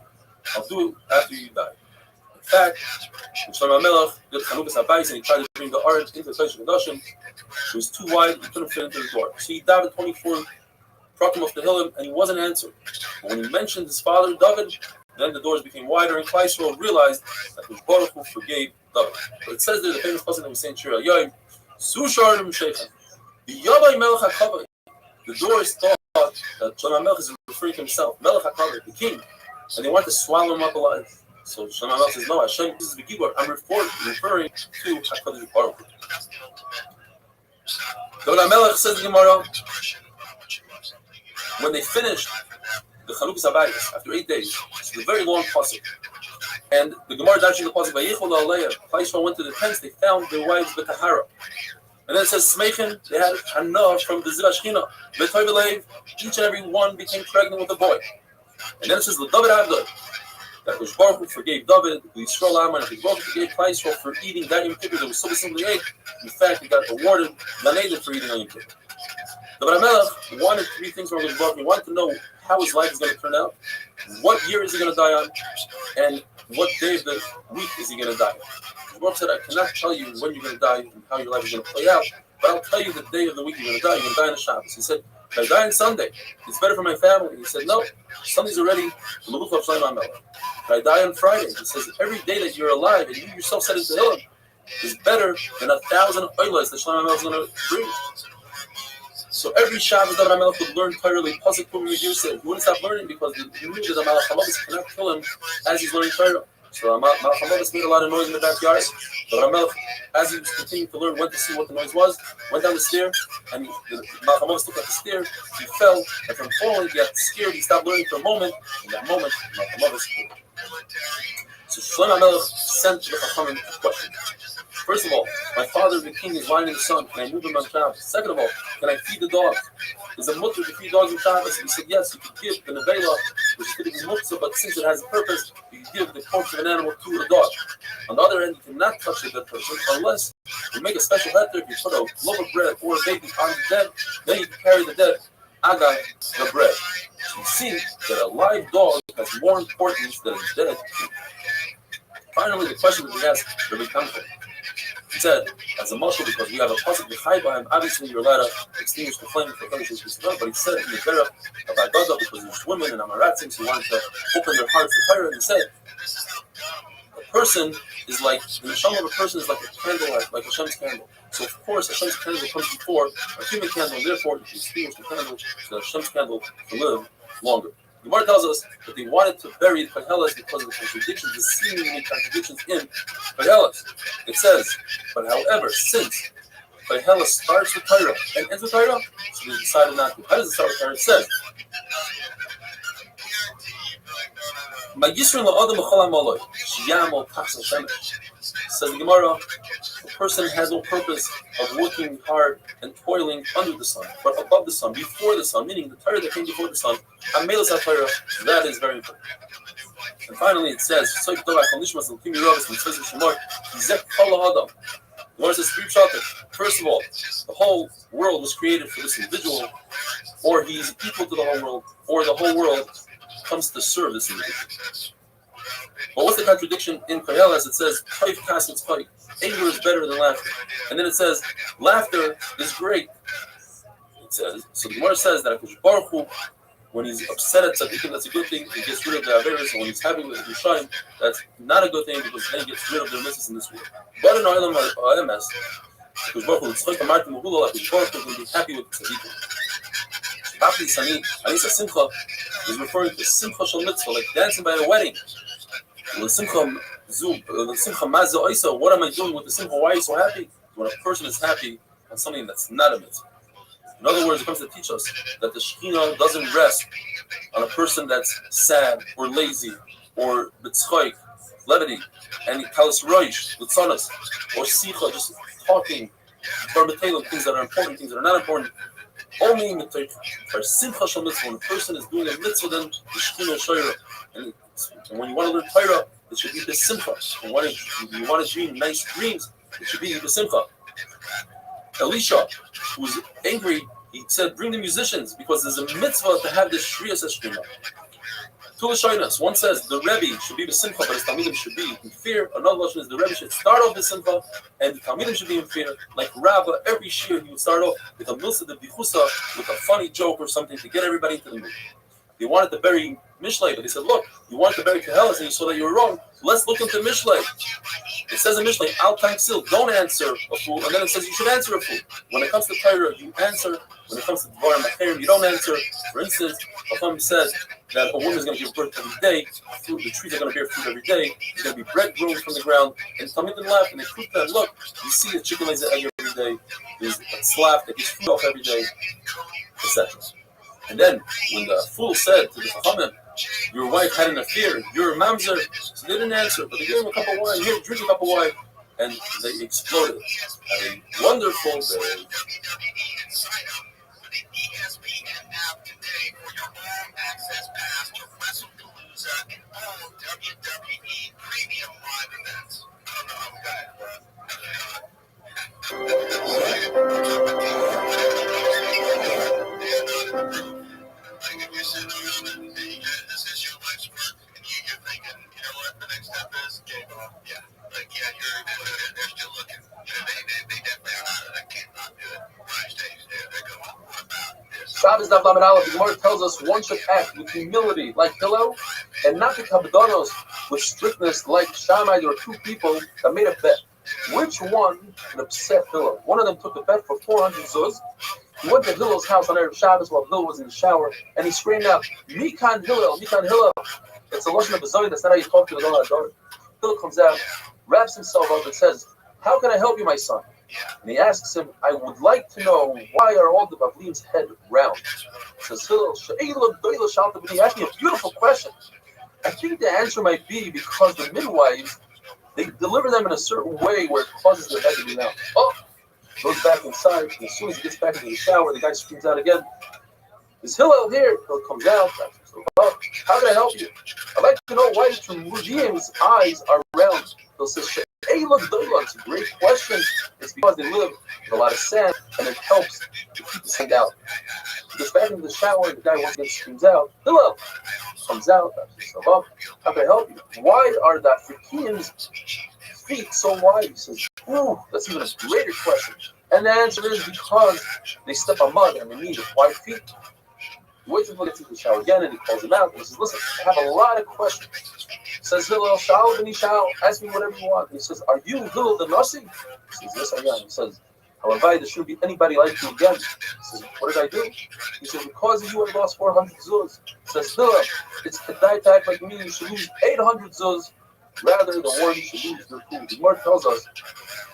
I'll do it after you die. In fact, when Shlomo HaMelech did Chanukas HaBayis and he tried to bring the Ark into the Kodesh HaKadoshim, it was too wide, he couldn't fit into the door. So he davened 24 Prakim of the Hillim, and he wasn't answered. But when he mentioned his father, David, then the doors became wider, and Klal Yisrael realized that the Baruch Hu forgave David. But it says there, the famous passage that we say in Shira, Yoim, Susharim Sheikhan, the Yabai Melech HaKavod. The doors thought that Shlomo HaMelech is referring to himself, Melech HaKavod, the king, and they wanted to swallow him up alive. So Shlomo HaMelech says, no, Hashem, this is the Gibor. I'm referring to HaKadosh Baruch Hu. David HaMelech says the Gemara, when they finished the Chanukas HaBayis after 8 days, it's a very long pasuk, and the Gemara darshan the pasuk Vayichol Aleah. Klal Yisrael went to the tents. They found their wives b'tahara, and then it says Smeichen. They had Hannah from the Zivah Shechina. B'toy b'leiv. Each and every one became pregnant with a boy. And then it says L'David Avdod. That Kodesh Baruch Hu forgave David, Yisrael Am, and Kodesh Baruch Hu forgave Klal Yisrael for eating that Yom Kippur that was so simply ate. In fact, he got awarded Gan Eden for eating on Yom Kippur. David HaMelech wanted 3 things from Kodesh Baruch Hu. He wanted to know how his life is going to turn out, what year is he going to die on, and what day of the week is he going to die on. Baruch said, I cannot tell you when you're going to die and how your life is going to play out, but I'll tell you the day of the week you're going to die. You're going to die on a Shabbos. He said, if I die on Sunday, it's better for my family. He said, no, Sunday's already the Melucha of Shlomo HaMelech. If I die on Friday, he says, every day that you're alive and you yourself said into Hillim is better than 1,000 oilas that Shlomo HaMelech is going to bring. So every Shabbos David HaMelech would learn Torah, Pasuk Pum Yuduseh. He wouldn't stop learning because he knew that the Malach HaMelech cannot kill him as he's learning Torah. So Malach HaMelech made a lot of noise in the backyard. David HaMelech, as he was continuing to learn, went to see what the noise was, went down the stair, and Malach HaMelech looked at the stair, he fell, and from falling, he got scared, he stopped learning for a moment, and that moment, Malach HaMelech spoke. So Shlomo HaMelech sent the Chachamim a question. First of all, my father, the king, is lying in the sun. Can I move him on Shabbos? Second of all, can I feed the dogs? Is it mutter to feed dogs on Shabbos? He said, yes, you can give the nevela, which is typically mutter, but since it has a purpose, you can give the corpse of an animal to a dog. On the other hand, you cannot touch the dead person unless you make a special letter. If you put a loaf of bread or a baby on the dead, then you can carry the dead, aga, the bread. So you see that a live dog has more importance than a dead king. Finally, the question that we asked, Rabbi Kanko. He said, as a marshal, because we have a pasuk b'chai, obviously you're allowed to extinguish the flame for Kodesh Yisrael, but he said in the Torah of Agadah, because there's women and Amaratzim who wanted to open their hearts to Torah, and he said, a person is like, the neshama of a person is like a candle, like Hashem's candle. So of course Hashem's candle comes before a human candle, and therefore you should extinguish the candle so that Hashem's candle can live longer. The Gemara tells us that they wanted to bury Koheles because of the contradictions, the seemingly contradictions in Koheles. It says, but however, since Koheles starts with Torah and ends with Torah, so they decided not to. How does it start with Torah? It says, says the Gemara, a person has no purpose of working hard and toiling under the sun, but above the sun, before the sun, meaning the Torah that came before the sun, that is very important. And finally it says, the Gemara says three pshatim. First of all, the whole world was created for this individual, or he's equal to the whole world, or the whole world comes to serve this individual. But what's the contradiction in Koheles? It says, anger is better than laughter. And then it says, laughter is great. It says, so the Gemara says that Baruch Hu, when he's upset at tzaddikim, that's a good thing. He gets rid of the averos. And when he's happy with Yerushalayim, that's not a good thing because then he gets rid of their misses in this world. But in Olam HaEmes, because Baruch Hu, it's like a Martin Mehula, because Baruch Hu will be happy with tzaddikim. Happy Sani, Anisa Simcha is referring to Simcha Shal Mitzvah, like dancing by a wedding. What am I doing with the Simcha? Why are you so happy? When a person is happy on something that's not a mitzvah. In other words, it comes to teach us that the Shekhinah doesn't rest on a person that's sad or lazy or b'tzchoik, levity, and kalas roish, l'tzanas, or sicha, just talking, or things that are important, things that are not important. Only in the for simcha shel mitzvah, when a person is doing a mitzvah, then the Shekhinah shayra. And when you want to learn Torah, it should be the simcha. And when you want to dream nice dreams, it should be the simcha. Elisha, who was angry, he said, bring the musicians, because there's a mitzvah to have this Shriyas Eshkima. Tulashinas, one says the Rebbe should be the simcha, but his Talmidim should be in fear. Another version is the Rebbe should start off the simcha, and the Talmidim should be in fear. Like Rabbah, every shir he would start off with a milsa de bichusa, with a funny joke or something to get everybody into the mood. They wanted to bury Mishlei, but they said, look, you wanted to bury Koheles and you saw that you were wrong. Let's look into Mishlei. It says in Mishlei, Al Tanksil, don't answer a fool. And then it says you should answer a fool. When it comes to Torah, you answer. When it comes to Dvarim Acherim, you don't answer. For instance, Chacham says that a woman is going to give birth every day. The trees are going to bear fruit every day. There's going to be bread growing from the ground. And Talmidim laugh and they prove that, look, you see a chicken lays an egg every day. There's a slap that gets fruit off every day, etc. And then, when the fool said to the Chachamim, your wife had an affair, you're a mamzer, so they didn't answer, but they gave him a cup of wine, here, drink a cup of wine, and they exploded. A wonderful day. Like if you're sitting around and this is your life's work, and you're thinking, you know what, the next step is game on. Yeah, like they're still looking. You know, they definitely are not. I can't not do it. Right stage, they're going. What about this? Shabbos Daf Lamed Aleph, the Gemara tells us one should act with humility like Hillel, and not with kabbadonos, with strictness like Shammai. There were two people that made a bet. Which one would upset Hillel? One of them took a bet for 400 zuz. He went to Hillel's house on Erev Shabbos while Hillel was in the shower, and he screamed out, Mikan Hillel, Mikan Hillel. It's a lotion of a Zoe, that's not how you talk to the Lord. Hillel comes out, wraps himself up, and says, how can I help you, my son? And he asks him, I would like to know, why are all the Bavlim's head round? He says, Hillel, he asked me a beautiful question. I think the answer might be because the midwives, they deliver them in a certain way where it causes their head to be round. Oh! Goes back inside, and as soon as he gets back into the shower, the guy screams out again, is Hillel here? Hillel comes out, oh, how can I help you? I'd like to know why the Museum's eyes are round. Hillel says, hey, look, it's a great question. It's because they live with a lot of sand, and it helps to keep the sand out. He gets back into the shower, and the guy once again screams out, Hillel! Comes out, wraps himself up, how can I help you? Why are the Africans feet so wide? He says, ooh, that's even a greater question. And the answer is because they step on mud and they need wide feet. He waits until he gets into the shower again and he calls him out and he says, listen, I have a lot of questions. Says Hillel, Shal ben Ishal, ask me whatever you want. And he says, are you Hillel the Nasi? He says, yes, I am. He says, however, there shouldn't be anybody like you again. He says, what did I do? He says, because of you, I lost 400 zuz. He says, Hillel, it's Kedai to act like me, you should lose 800 zuz rather than one you should lose your food. The Gemara tells us,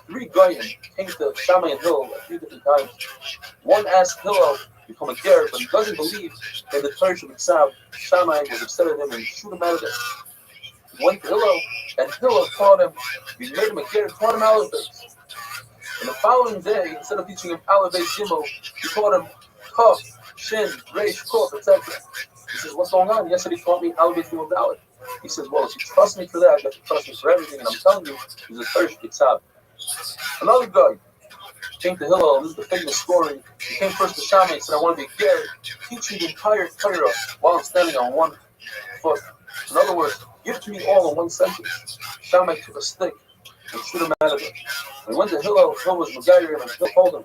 3 goyim came to Shammai and Hillel at 3 different times. One asked Hillel to become a ger, but he doesn't believe in the Torah Shabbat. Shammai was upset at him and shoot him out of there. He went to Hillel, and Hillel taught him, he made him a ger, taught him Aleph Beis. And the following day, instead of teaching him Aleph Beis Gimel, he taught him Kaf, Shin, Reish, Kof, etc. He says, what's going on? Yesterday he taught me Aleph Beis Gimel Dalet. He says, well, if you trust me for that, you have to trust me for everything, and I'm telling you, he's a Torah Shabbat. Another guy came to Hillel, this is the famous story. He came first to Shammai and said, I want to be a ger, teach me the entire Torah while I'm standing on one foot. In other words, give to me all in one sentence. Shammai took a stick and shoot him out of it. When he went to Hillel, Hillel was Megayer and Hillel told him,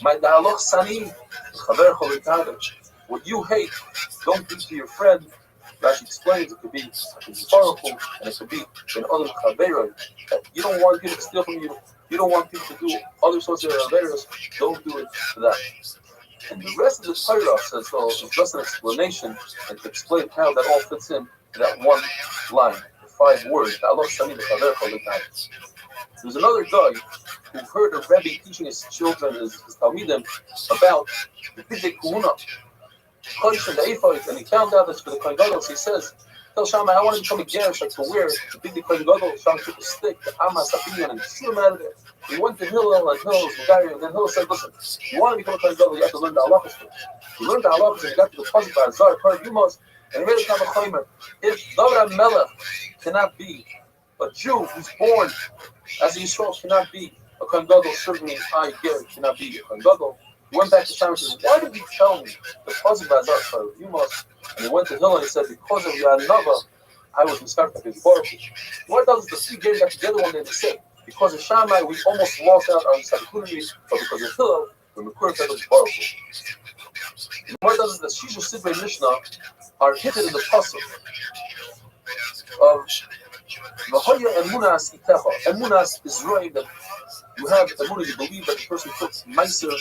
my da'aloch sani, what you hate, don't do to your friend. Rashi explains it could be historical and it could be in other chaverot. You don't want people to steal from you. You don't want people to do other sorts of chaverot. Don't do it to that. And the rest of the Torah says, so it's just an explanation and to explain how that all fits in to that one line, the 5 words. There's another guy who heard a Rebbe teaching his children, his Talmidim, about the Bidei Kuhuna. And he found out that for the Kohen Gadol, he says, tell Shammai, I want to become a Gerish, like to wear the big Kohen Gadol. Shammai took a stick, the Amas, and shoot him out of there. He went to Hillel, and Hillel was Megayer, and then Hillel said, listen, you want to become a Kohen Gadol, you have to learn the halachas first. He learned the halachas, and he got to the puzzle by Azar, part of Yumos, and he made a Kama if David Melech cannot be a Jew who's born as a Yisrael, cannot be a Kohen Gadol, certainly I, Ger, cannot be a Kohen Gadol. He went back to Shammai and said, why did you tell me the puzzle by Azar, part of Yumos? And he went to Hillel and he said, because of Yanava, I was mistaken for his Baruch. What does the 3 games got together one day? They said, because of Shammai, we almost lost out on Sakunim, but because of Hillel, we recorded that was Baruch. What does the Shisha Sidrei Mishnah are hidden in the puzzle of V'hoya Emunas Itecha. Emunas is right that you have Emunah, you believe that the person puts Meiser.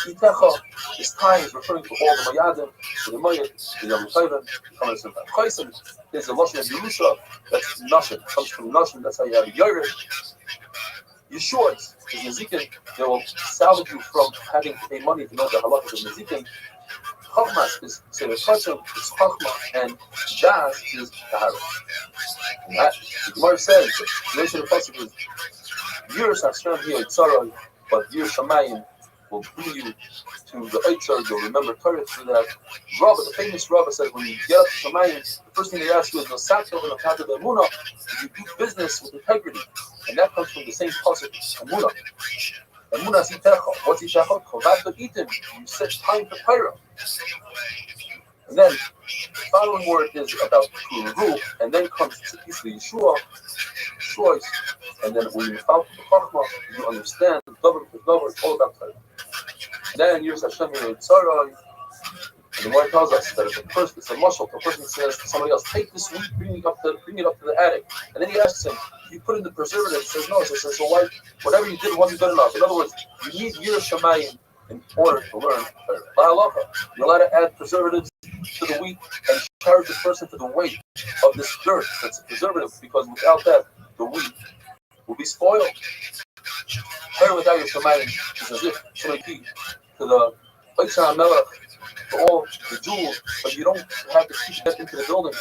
Itecha is time, is referring to all the Mayadim, to the Mayat, the Yom Tayvan, Chaysim is the Lashon of Yerusha, that's Nashim, comes from Nashim, that's how you have a Yerush. Yeshua is Nezikin, they will salvage you from having to pay money to know the halachas of Nezikin. Chachmas is Sefer is Chachma, and Das is Tahara. And that, the Gemara says, the nation of the Pasuk is, Yerush Hashem here, Tzaroi, but Yerush Shamayim will bring you to the Eitzar, you'll remember Torah through that. Rabba, the famous Rabba says, when you get up to Shamayim, the first thing they ask you is, Nosatov and Akata de Emunah, you do business with integrity. And that comes from the same pasuk, Emunah. Emunah is Itecha. What's Itecha? Kovad B'Itim. You set time for Torah. And then, the following word is about Kuru, and then comes Yeshua, choice, and then when you follow the Chachma, you understand the government, it's all about Torah. Then Yiras Hashem Yitzhak, and the word tells us that if a person, it's a muscle, if a person says to somebody else, take this wheat, bring it up to the attic, and then he asks him, you put in the preservative, he says no, so he says, so why, whatever you did wasn't good enough. In other words, you need Yiras Shamayim in order to learn Torah. You're allowed to add preservatives to the wheat and charge the person for the weight of this dirt that's a preservative, because without that, the wheat will be spoiled. Torah without your Shamayim is as if somebody key to the Eitzar HaMelech, to all the jewels, but you don't have the key to get into the building.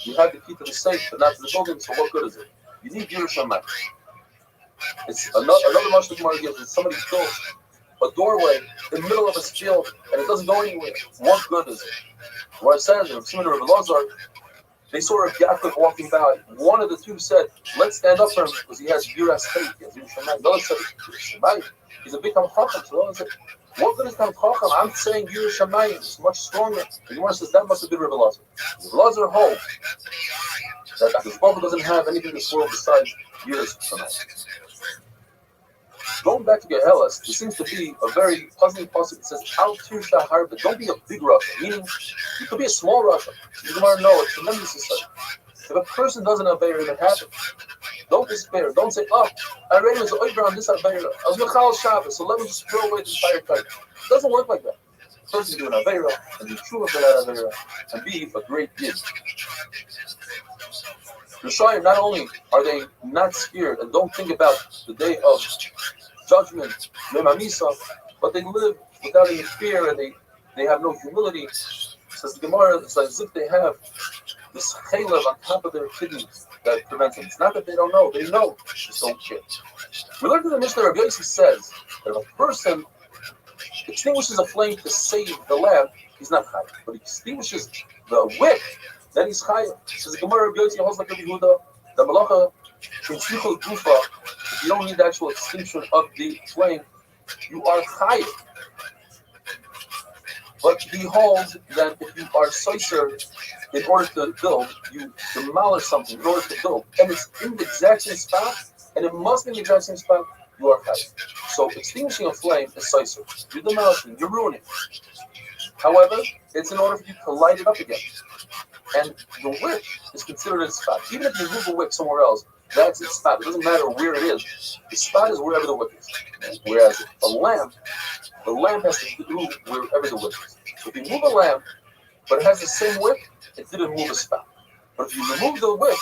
You have the key to the safe, but not to the building, so what good is it? You need Yiras Shamayim. It's another much the Gemara gives is somebody built a doorway in the middle of a field and it doesn't go anywhere. What good is it? What it says in Simon of Lazar, they saw Rav Yaakov walking by. One of the two said, let's stand up for him because he has Yiras Hate, he has Yiras Shamayim. The other said, Shamayim, he's a big Chacham. So the other said, what good is Tam Chacham? I'm saying Yiras Shamayim is much stronger. And the one says, that must have been Rav Lazar. Rav Lazar holds that the Baruch doesn't have anything in this world besides years from now. Going back to Gehelas, there seems to be a very puzzling passage that says, Al Tirsha Harba, don't be a big Russia, meaning you could be a small Russia. You want to know a tremendous society. If a person doesn't obey it happens. Don't despair. Don't say, oh, I already was over on this Aveira. I was Mechal Shabbos, so let me just throw away the entire time. It doesn't work like that. A person can do an Aveira and be true of that Aveira and be a great Yid. Rishayim, not only are they not scared and don't think about the day of judgment, Memamisa, but they live without any fear and they have no humility. Says the Gemara, it's as if they have this chalev on top of their kidneys that prevents them. It's not that they don't know, they know, just don't care. We learned in the Mishnah, Rabbi Yossi says that if a person extinguishes a flame to save the lamp, he's not chayav. But he extinguishes the wick, then he's chayav. Says the Gemara, Rabbi Yossi holds like Rabbi Yehuda, the malacha in Shlichul Gufa, if you don't need the actual extinction of the flame, you are chayav. But he holds that if you are soiser, in order to build, you demolish something in order to build, and it's in the exact same spot, and it must be in the exact same spot, you are chayav. So extinguishing a flame is soiser. You're demolishing, you're ruining. However, it's in order for you to light it up again. And the wick is considered its spot. Even if you move a wick somewhere else, that's its spot. It doesn't matter where it is. The spot is wherever the wick is. Whereas a lamp, the lamp has to do wherever the wick is. So if you move a lamp, but it has the same wick, it didn't move a spot. But if you remove the wick,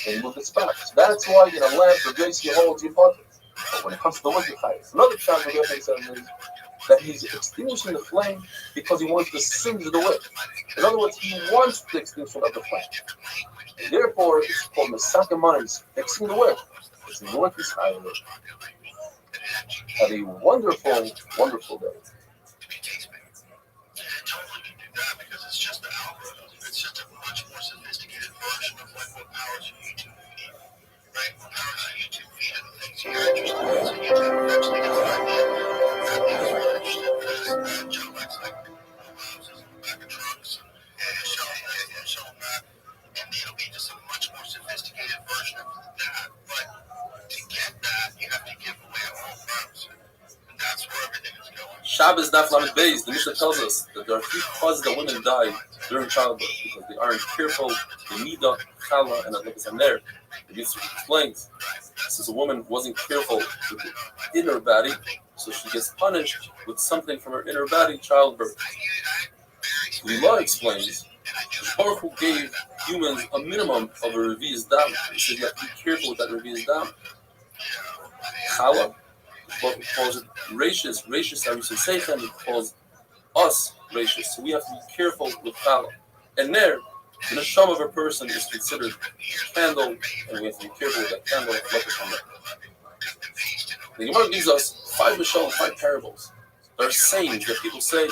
then you move the spot. So that's why in a lamp, the Gracie holds your pocket. But when it comes to the wick, you hide. Another shot Rabbi Yossi says is that he's extinguishing the flame because he wants to singe the wick. In other words, he wants the extinction of the flame. And therefore, it's called Mesaka Manis, fixing the wick. It's the wick is higher. Have a wonderful, wonderful day. Because it's just the algorithm. It's just a much more sophisticated version of like what powers your YouTube feed, right? What powers your YouTube feed and the things you're interested in. So YouTube actually gets very interesting because Joe likes like houses and back of trucks and showing that, and it'll be just a much more sophisticated version of that. But to get that, you have to give away all parts. And that's where everything is going. Shabbos Daf Lamed Beis, the Mishnah tells us that there are 3 causes that women die during childbirth because they aren't careful, the Nida, Chala, and Adlakas Haner. The Mishnah explains, since a woman wasn't careful with the inner body, so she gets punished with something from her inner body, childbirth. Lila explains, Baruch Hu gave humans a minimum of a Revi'ez Dam. He said you have to be careful with that Revi'ez Dam. Chala, Baruch Hu calls it rachis Arisu Seichem, he calls us rachis. So we have to be careful with Chala. And there, the neshama of a person is considered a candle, and we have to be careful with that candle. The Gemara gives us 5 Mishal, 5 parables. There are sayings that people say.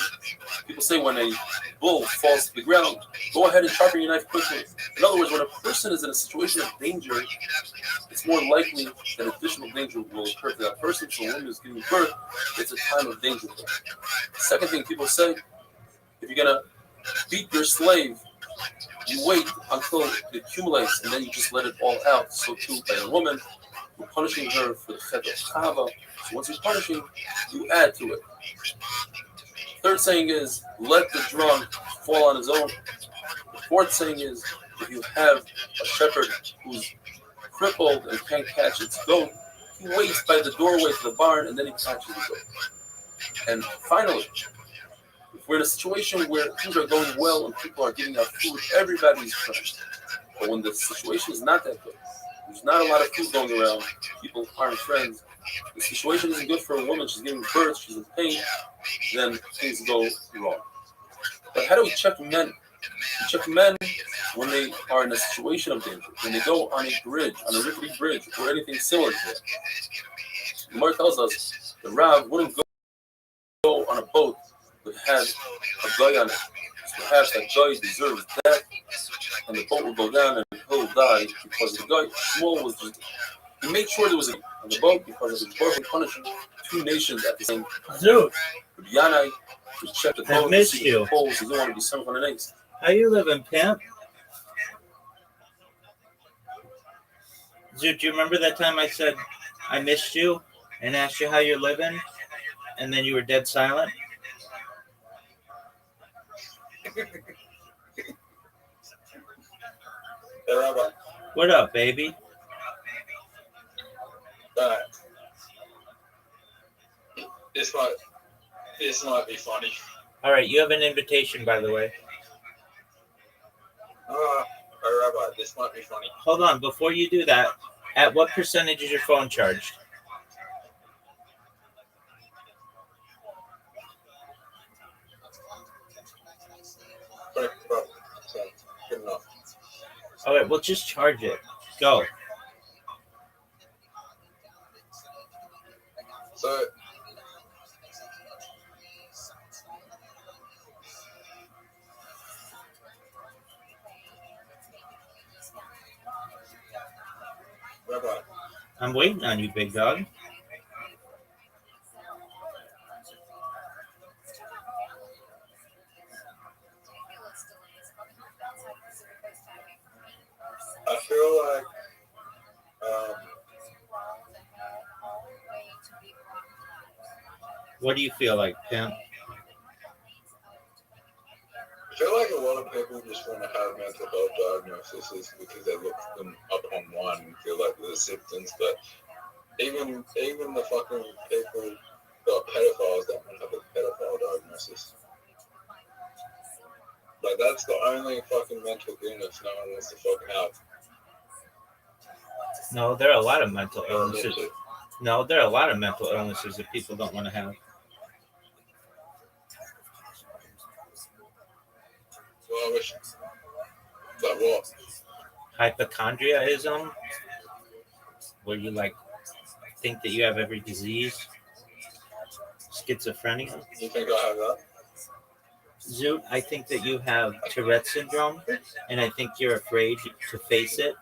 People say when a bull falls to the ground, go ahead and sharpen your knife quickly. In other words, when a person is in a situation of danger, it's more likely that additional danger will occur to that person. So when he's giving birth, it's a time of danger. Second thing people say, if you're going to beat your slave, you wait until it accumulates and then you just let it all out. So too by a woman, you're punishing her for the chet of chava. So once you're punishing, you add to it. Third saying is, let the drum fall on his own. The fourth saying is, if you have a shepherd who's crippled and can't catch its goat, he waits by the doorway to the barn and then he catches the goat. And finally, if we're in a situation where things are going well and people are giving out food, everybody's friends. But when the situation is not that good, there's not a lot of food going around, people aren't friends, the situation isn't good for a woman, she's giving birth, she's in pain, then things go wrong. But how do we check men? We check men when they are in a situation of danger, when they go on a bridge, on a rickety bridge, or anything similar to that. The Gemara tells us the Rav wouldn't go on a boat that had a guy on it. So perhaps that guy deserves death, and the boat will go down and he'll die because the guy, Shmuel, was just, he made sure there was a on the boat because of his perfect punishing 2 nations at the same time. Dude, Yanai to check the boat, missed to see you. the poles, he didn't want to be sunk on an ace. How you living, pimp? Zoot, do you remember that time I said I missed you and asked you how you're living, and then you were dead silent? Hey, Rabbi. What up, baby? Alright. This might be funny. All right, you have an invitation, by the way. Hey, Rabbi, this might be funny. Hold on, before you do that, at what percentage is your phone charged? Bro, so, good enough. All right, well, just charge it. Go. So, Rabbi, I'm waiting on you, big dog. I feel like What do you feel like, Pimp? I feel like a lot of people just want to have mental health diagnoses because they look them up online and feel like there's symptoms, but even the fucking people that are pedophiles don't want to have a pedophile diagnosis. Like, that's the only fucking mental illness no one wants to fucking have. No, there are a lot of mental Or illnesses. admit to. No, there are a lot of mental illnesses that people don't want to have. Well, I wish. Like what? Hypochondriaism, where you like think that you have every disease. Schizophrenia. You think I have that? Zoot, I think that you have Tourette syndrome, and I think you're afraid to face it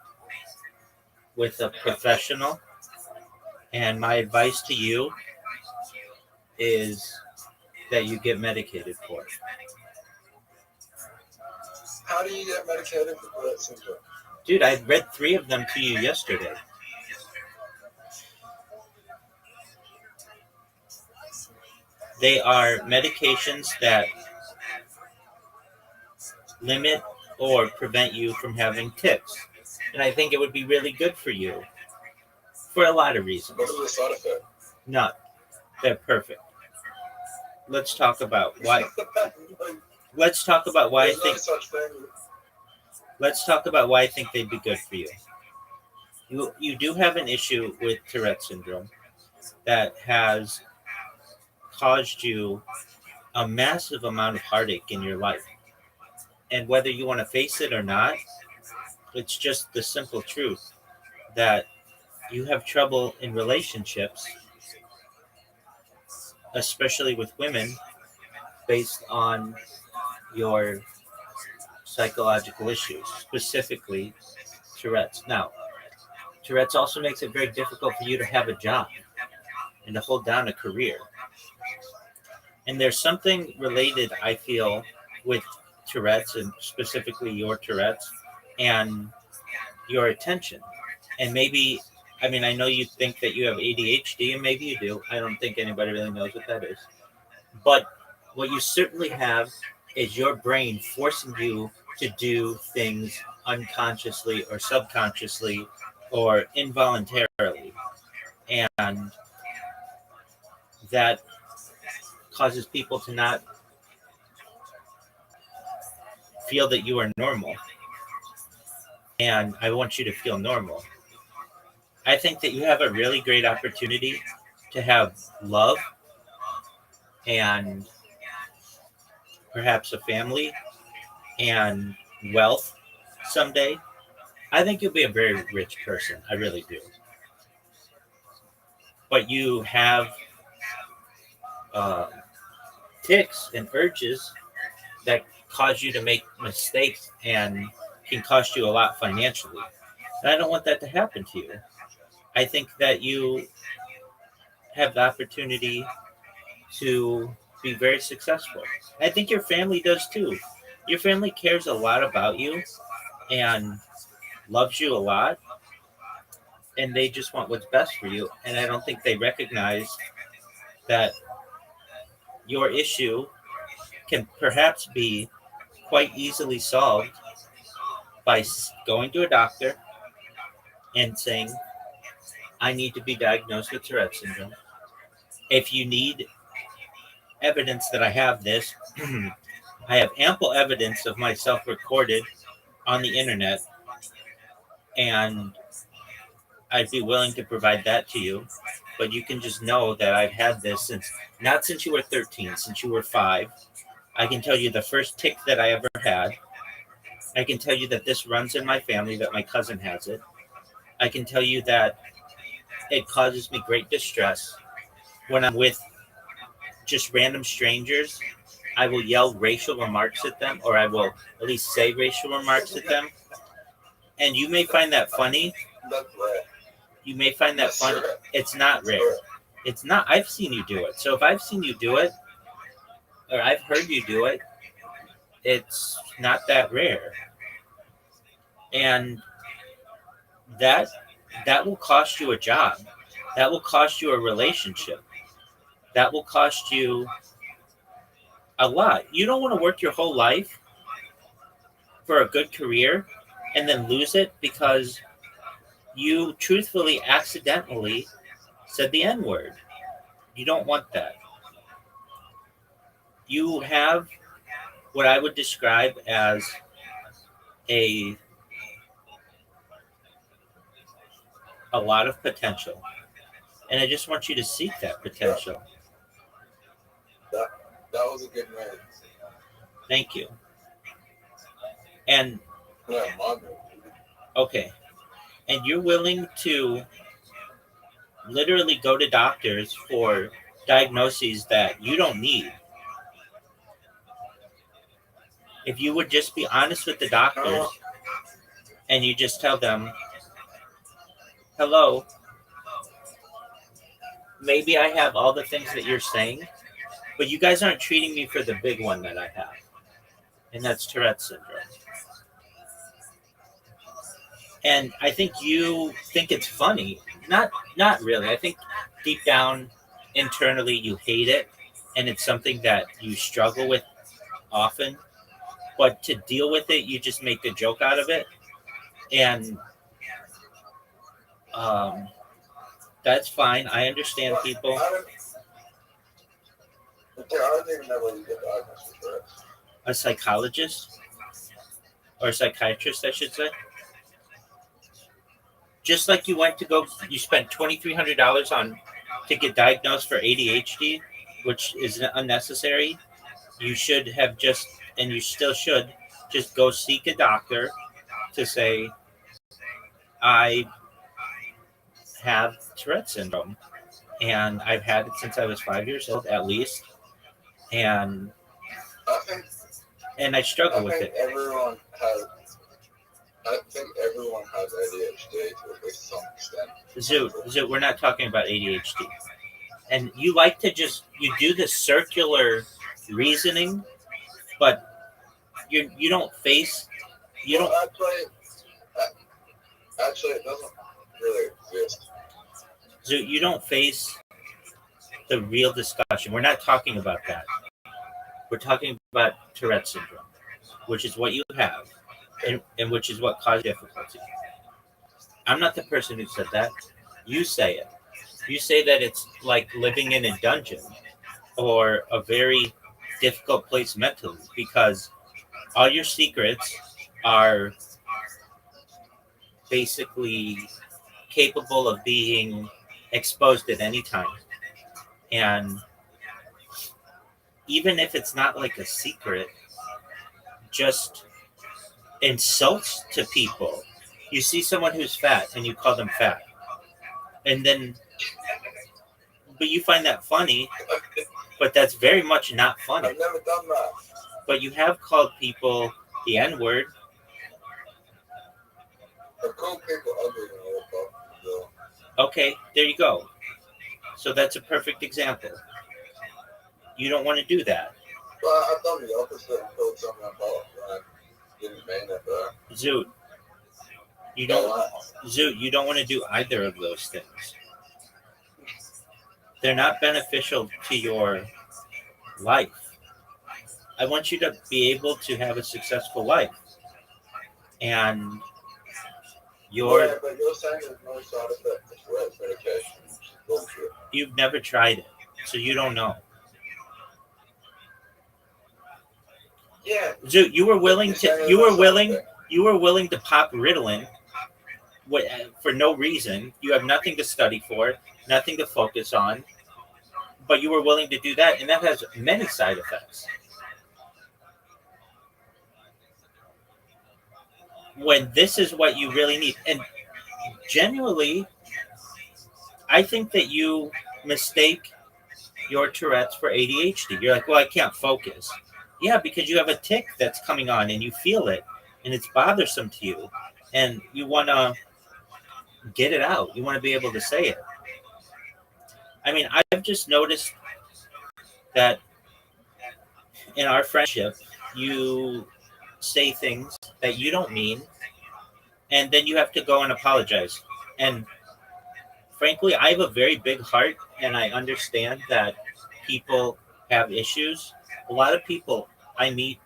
with a professional. And my advice to you is that you get medicated for it. How do you get medicated for Tourette syndrome? Dude, I read 3 of them to you yesterday. They are medications that limit or prevent you from having tics. And I think it would be really good for you for a lot of reasons. What are the side effects? None. They're perfect. Let's talk about why. Let's talk about why I There's no think. such thing. Let's talk about why I think they'd be good for you. You do have an issue with Tourette syndrome that has caused you a massive amount of heartache in your life. And whether you want to face it or not, it's just the simple truth that you have trouble in relationships, especially with women, based on your psychological issues, specifically Tourette's. Now, Tourette's also makes it very difficult for you to have a job and to hold down a career. And there's something related, I feel, with Tourette's, and specifically your Tourette's, and your attention. And maybe, I mean, I know you think that you have ADHD, and maybe you do. I don't think anybody really knows what that is. But what you certainly have is your brain forcing you to do things unconsciously or subconsciously or involuntarily. And that causes people to not feel that you are normal. And I want you to feel normal. I think that you have a really great opportunity to have love and perhaps a family and wealth someday. I think you'll be a very rich person. I really do. But you have tics and urges that cause you to make mistakes and can cost you a lot financially. And I don't want that to happen to you. I think that you have the opportunity to be very successful. I think your family does too. Your family cares a lot about you and loves you a lot. and they just want what's best for you. And I don't think they recognize that your issue can perhaps be quite easily solved by going to a doctor and saying, I need to be diagnosed with Tourette syndrome. If you need evidence that I have this, I have ample evidence of myself recorded on the internet, and I'd be willing to provide that to you. But you can just know that I've had this not since you were 13, since you were 5. I can tell you the first tick that I ever had. I can tell you that this runs in my family, that my cousin has it. I can tell you that it causes me great distress when I'm with just random strangers. I will yell racial remarks at them, or I will at least say racial remarks at them. And you may find that funny. You may find that funny. It's not rare. It's not. I've seen you do it. So if I've seen you do it, or I've heard you do it, it's not that rare. And that will cost you a job. That will cost you a relationship. That will cost you a lot. You don't want to work your whole life for a good career and then lose it because you truthfully accidentally said the N-word. You don't want that. You have what I would describe as a lot of potential. And I just want you to seek that potential. That was a good man. Thank you. And Yeah, okay. And you're willing to literally go to doctors for diagnoses that you don't need. If you would just be honest with the doctors and you just tell them, hello, maybe I have all the things that you're saying, but you guys aren't treating me for the big one that I have. And that's Tourette syndrome. And I think you think it's funny. Not really. I think deep down, internally, you hate it. And it's something that you struggle with often. But to deal with it, you just make a joke out of it. And that's fine. I understand people. I don't even know where you get diagnosed with Tourette's. A psychologist or a psychiatrist, I should say. Just like you spent $2,300 to get diagnosed for ADHD, which is unnecessary. You should have and you still should, just go seek a doctor to say, I have Tourette syndrome, and I've had it since I was 5 years old, at least, and I struggle with it. I think everyone has ADHD to at least some extent. Zoot, we're not talking about ADHD. And you like to you do the circular reasoning, but you don't face, Actually, it doesn't really exist. Zoot, you don't face the real discussion. We're not talking about that. We're talking about Tourette syndrome, which is what you have, and which is what caused difficulty. I'm not the person who said that. You say it. You say that it's like living in a dungeon or a very difficult place mentally because all your secrets are basically capable of being exposed at any time. And even if it's not like a secret, just insults to people. You see someone who's fat and you call them fat. And then, but you find that funny, but that's very much not funny. I've never done that. But you have called people the N-word. I call people ugly in a little bit. Okay, there you go. So that's a perfect example. You don't want to do that. Well, I've done the opposite and called someone about when I didn't mean it, but... Zoot, You don't, Zoo, you don't want to do either of those things. They're not beneficial to your life. I want you to be able to have a successful life. And Yeah, but you're saying there's no side effect to Tourette's medication. Bullshit. you've never tried it, so you don't know. Yeah. Zoo, you were willing You're saying to there's you no were side willing effect. you were willing to pop Ritalin for no reason. You have nothing to study for, nothing to focus on, but you were willing to do that, and that has many side effects. When this is what you really need, and genuinely, I think that you mistake your Tourette's for ADHD. You're like, well, I can't focus. Yeah, because you have a tick that's coming on and you feel it and it's bothersome to you and you want to get it out. You want to be able to say it. I mean, I've just noticed that in our friendship, you say things that you don't mean and then you have to go and apologize. And frankly, I have a very big heart and I understand that people have issues. A lot of people I meet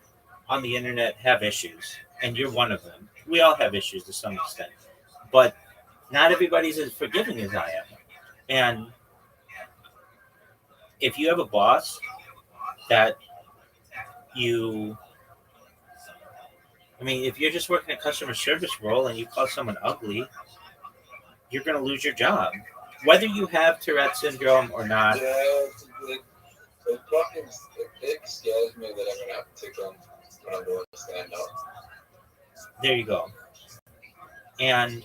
on the internet have issues, and you're one of them. We all have issues to some extent, but not everybody's as forgiving as I am. And if you have a boss that you, I mean, if you're just working a customer service role and you call someone ugly, you're going to lose your job. Whether you have Tourette syndrome or not, Yeah, it fucking it scares me that I'm gonna have to take on when I'm doing stand up. there you go. And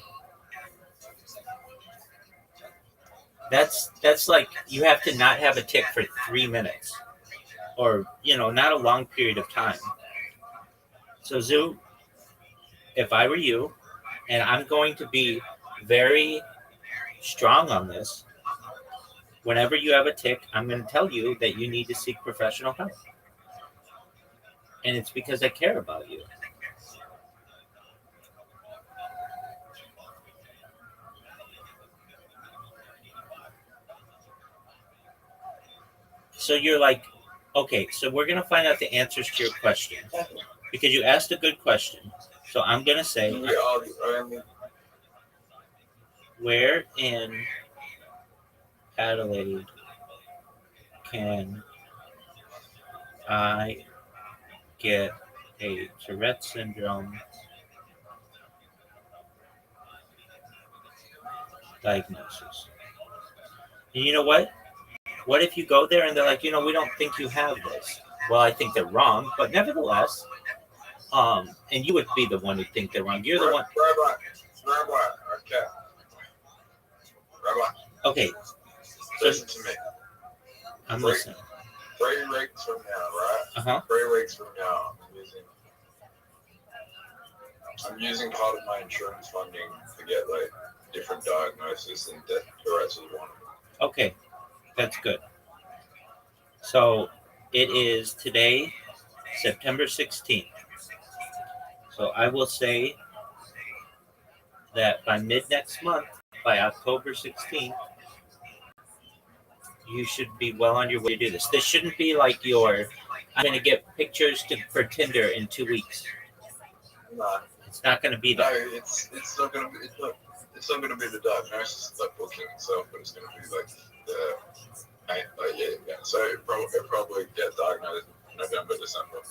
that's like you have to not have a tick for 3 minutes or not a long period of time. So Zoo, if I were you, and I'm going to be very strong on this, whenever you have a tick, I'm going to tell you that you need to seek professional help. And it's because I care about you. So you're like, okay, so we're going to find out the answers to your question because you asked a good question. So I'm going to say, where in Adelaide can I get a Tourette syndrome diagnosis? And you know what? What if you go there and they're like, we don't think you have this? Well, I think they're wrong, but nevertheless, and you would be the one who think they're wrong. You're the one. Rabbi, okay. Rabbi, Okay, listen to me. I'm listening. 3 weeks from now, right? Uh-huh. 3 weeks from now, I'm using part of my insurance funding to get like different diagnoses, and Tourette's is one of them. Okay, that's good. So it is today, September 16th. So I will say that by mid next month, by October 16th, you should be well on your way to do this. This shouldn't be like I'm going to get pictures for Tinder in 2 weeks. No, It's not going to be no, that. it's not gonna be. It's not gonna be the diagnosis like booking itself, but it's gonna be like the yeah. So it probably get diagnosed in November, December.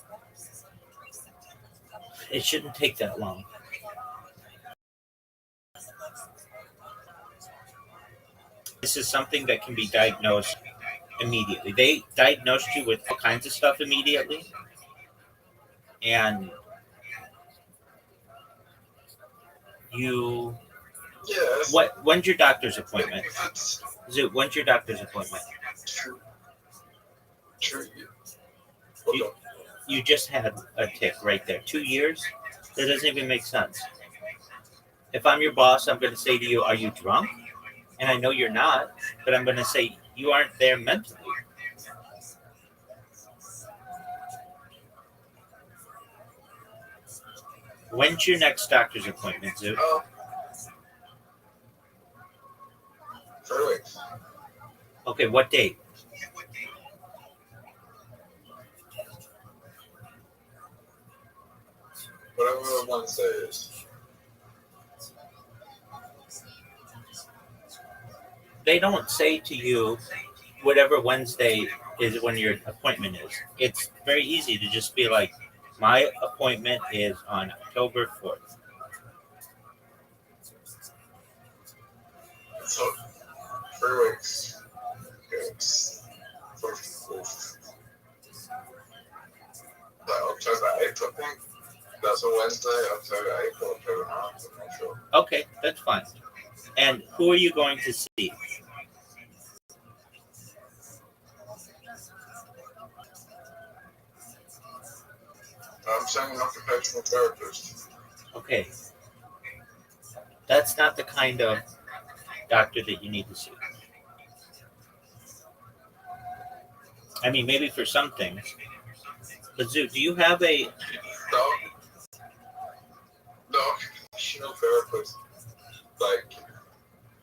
It shouldn't take that long. This is something that can be diagnosed immediately. They diagnosed you with all kinds of stuff immediately. And when's your doctor's appointment? Zoo, when's your doctor's appointment? True. You just had a tick right there. 2 years? That doesn't even make sense. If I'm your boss, I'm going to say to you, are you drunk? And I know you're not, but I'm going to say you aren't there mentally. When's your next doctor's appointment, Zoo? Okay, what date? Whatever Wednesday is. They don't say to you whatever Wednesday is when your appointment is. It's very easy to just be like, my appointment is on October 4th. So 3 weeks. It's like October 8th, I think. That's a Wednesday, October 8th or October 9th, I'm not sure. Okay, that's fine. And who are you going to see? I'm saying an occupational therapist. Okay, that's not the kind of doctor that you need to see. I mean, maybe for some things. But Zoo, do you have a? The occupational therapist, like,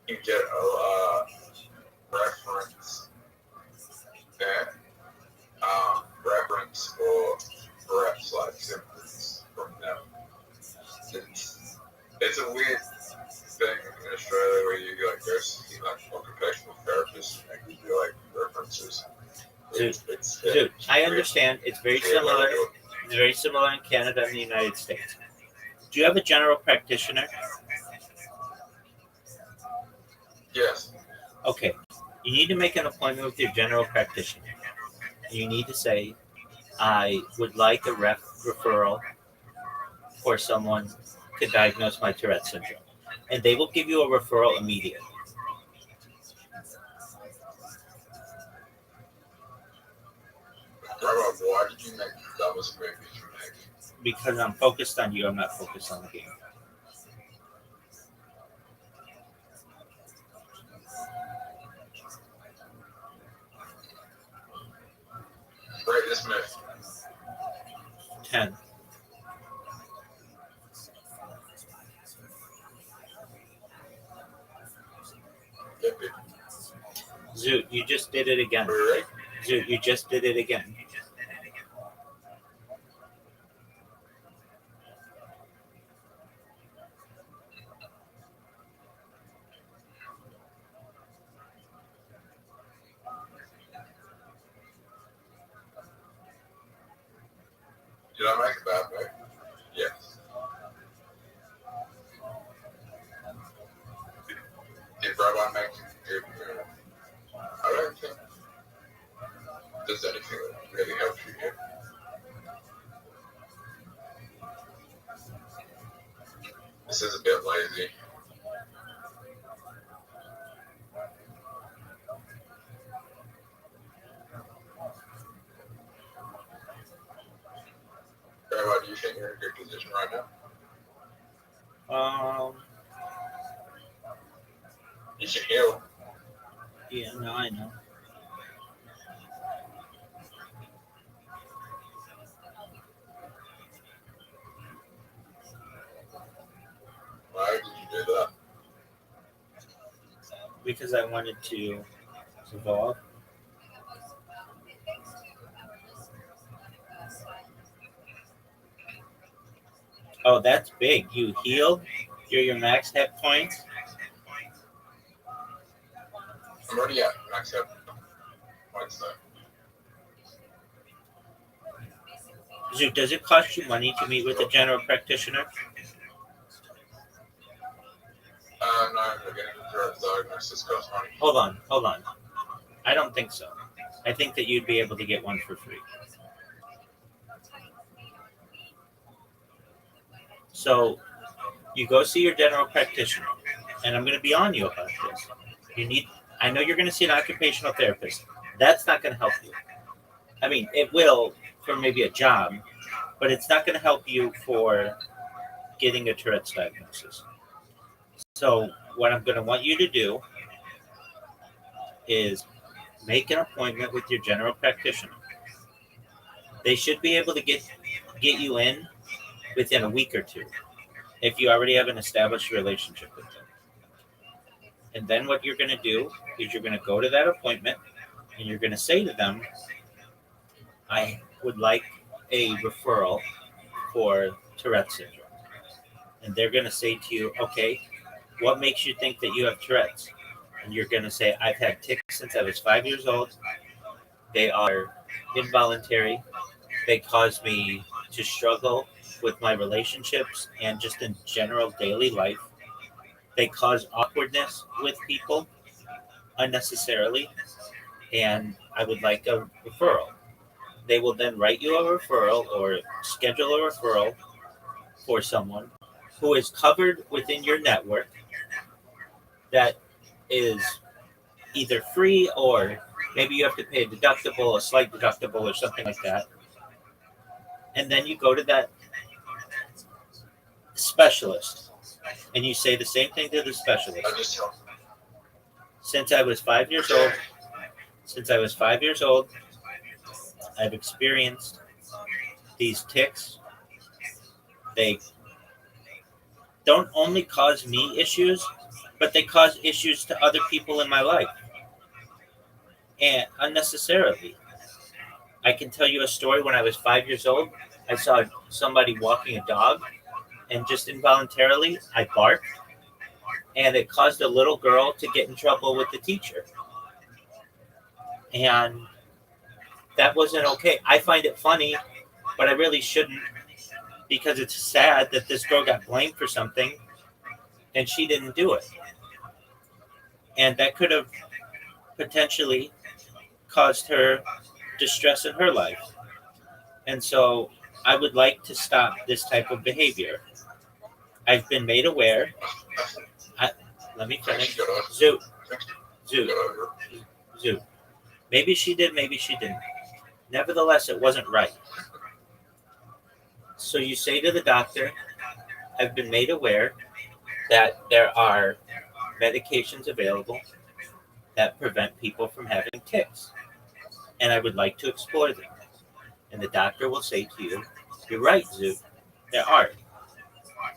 you get a reference and reference or perhaps like symptoms from them. It's a weird thing in Australia where you like go see like occupational therapists and they give you like references. Zoo, I understand. It's very similar. It's very similar in Canada and the United States. Do you have a general practitioner? Yes. Okay. You need to make an appointment with your general practitioner. You need to say, I would like a referral for someone to diagnose my Tourette syndrome. And they will give you a referral immediately. Robert, why did you make that was a great picture to make? Because I'm focused on you, I'm not focused on the game. Rate this myth. 10. Zoo, you just did it again. Right? Zoo, you just did it again. Did I make a bad move? Yes. Did Robot make a good move? I don't think there's anything that really helps you here. This is a bit lazy. Robot, do you think you're in a good position right now? You should heal. Yeah, no, I know. Why did you do that? Because I wanted to evolve. Oh, that's big. You healed? You're your max hit points? I'm already at max hit points though. Zoo, does it cost you money to meet with a general practitioner? No, we're getting the diagnosis cost money. Hold on. I don't think so. I think that you'd be able to get one for free. So you go see your general practitioner, and I'm going to be on you about this. I know you're going to see an occupational therapist. That's not going to help you. I mean, it will for maybe a job, but it's not going to help you for getting a Tourette's diagnosis. So what I'm going to want you to do is make an appointment with your general practitioner. They should be able to get you in within a week or two if you already have an established relationship with them. And then what you're going to do is you're going to go to that appointment and you're going to say to them, I would like a referral for Tourette's syndrome. And they're going to say to you, okay, what makes you think that you have Tourette's? And you're going to say, I've had tics since I was 5 years old. They are involuntary. They cause me to struggle with my relationships and just in general daily life. They cause awkwardness with people unnecessarily, and I would like a referral. They will then write you a referral or schedule a referral for someone who is covered within your network that is either free or maybe you have to pay a deductible, a slight deductible, or something like that. And then you go to that specialist and you say the same thing to the specialist. Since I was 5 years old, I've experienced these tics. They don't only cause me issues, but they cause issues to other people in my life. And unnecessarily. I can tell you a story. When I was 5 years old, I saw somebody walking a dog, and just involuntarily, I barked, and it caused a little girl to get in trouble with the teacher. And that wasn't okay. I find it funny, but I really shouldn't, because it's sad that this girl got blamed for something, and she didn't do it. And that could have potentially caused her distress in her life. And so I would like to stop this type of behavior. I've been made aware. Let me finish. Zoot. Maybe she did, maybe she didn't. Nevertheless, it wasn't right. So you say to the doctor, I've been made aware that there are medications available that prevent people from having tics, and I would like to explore them. And the doctor will say to you, you're right, Zoot, there are.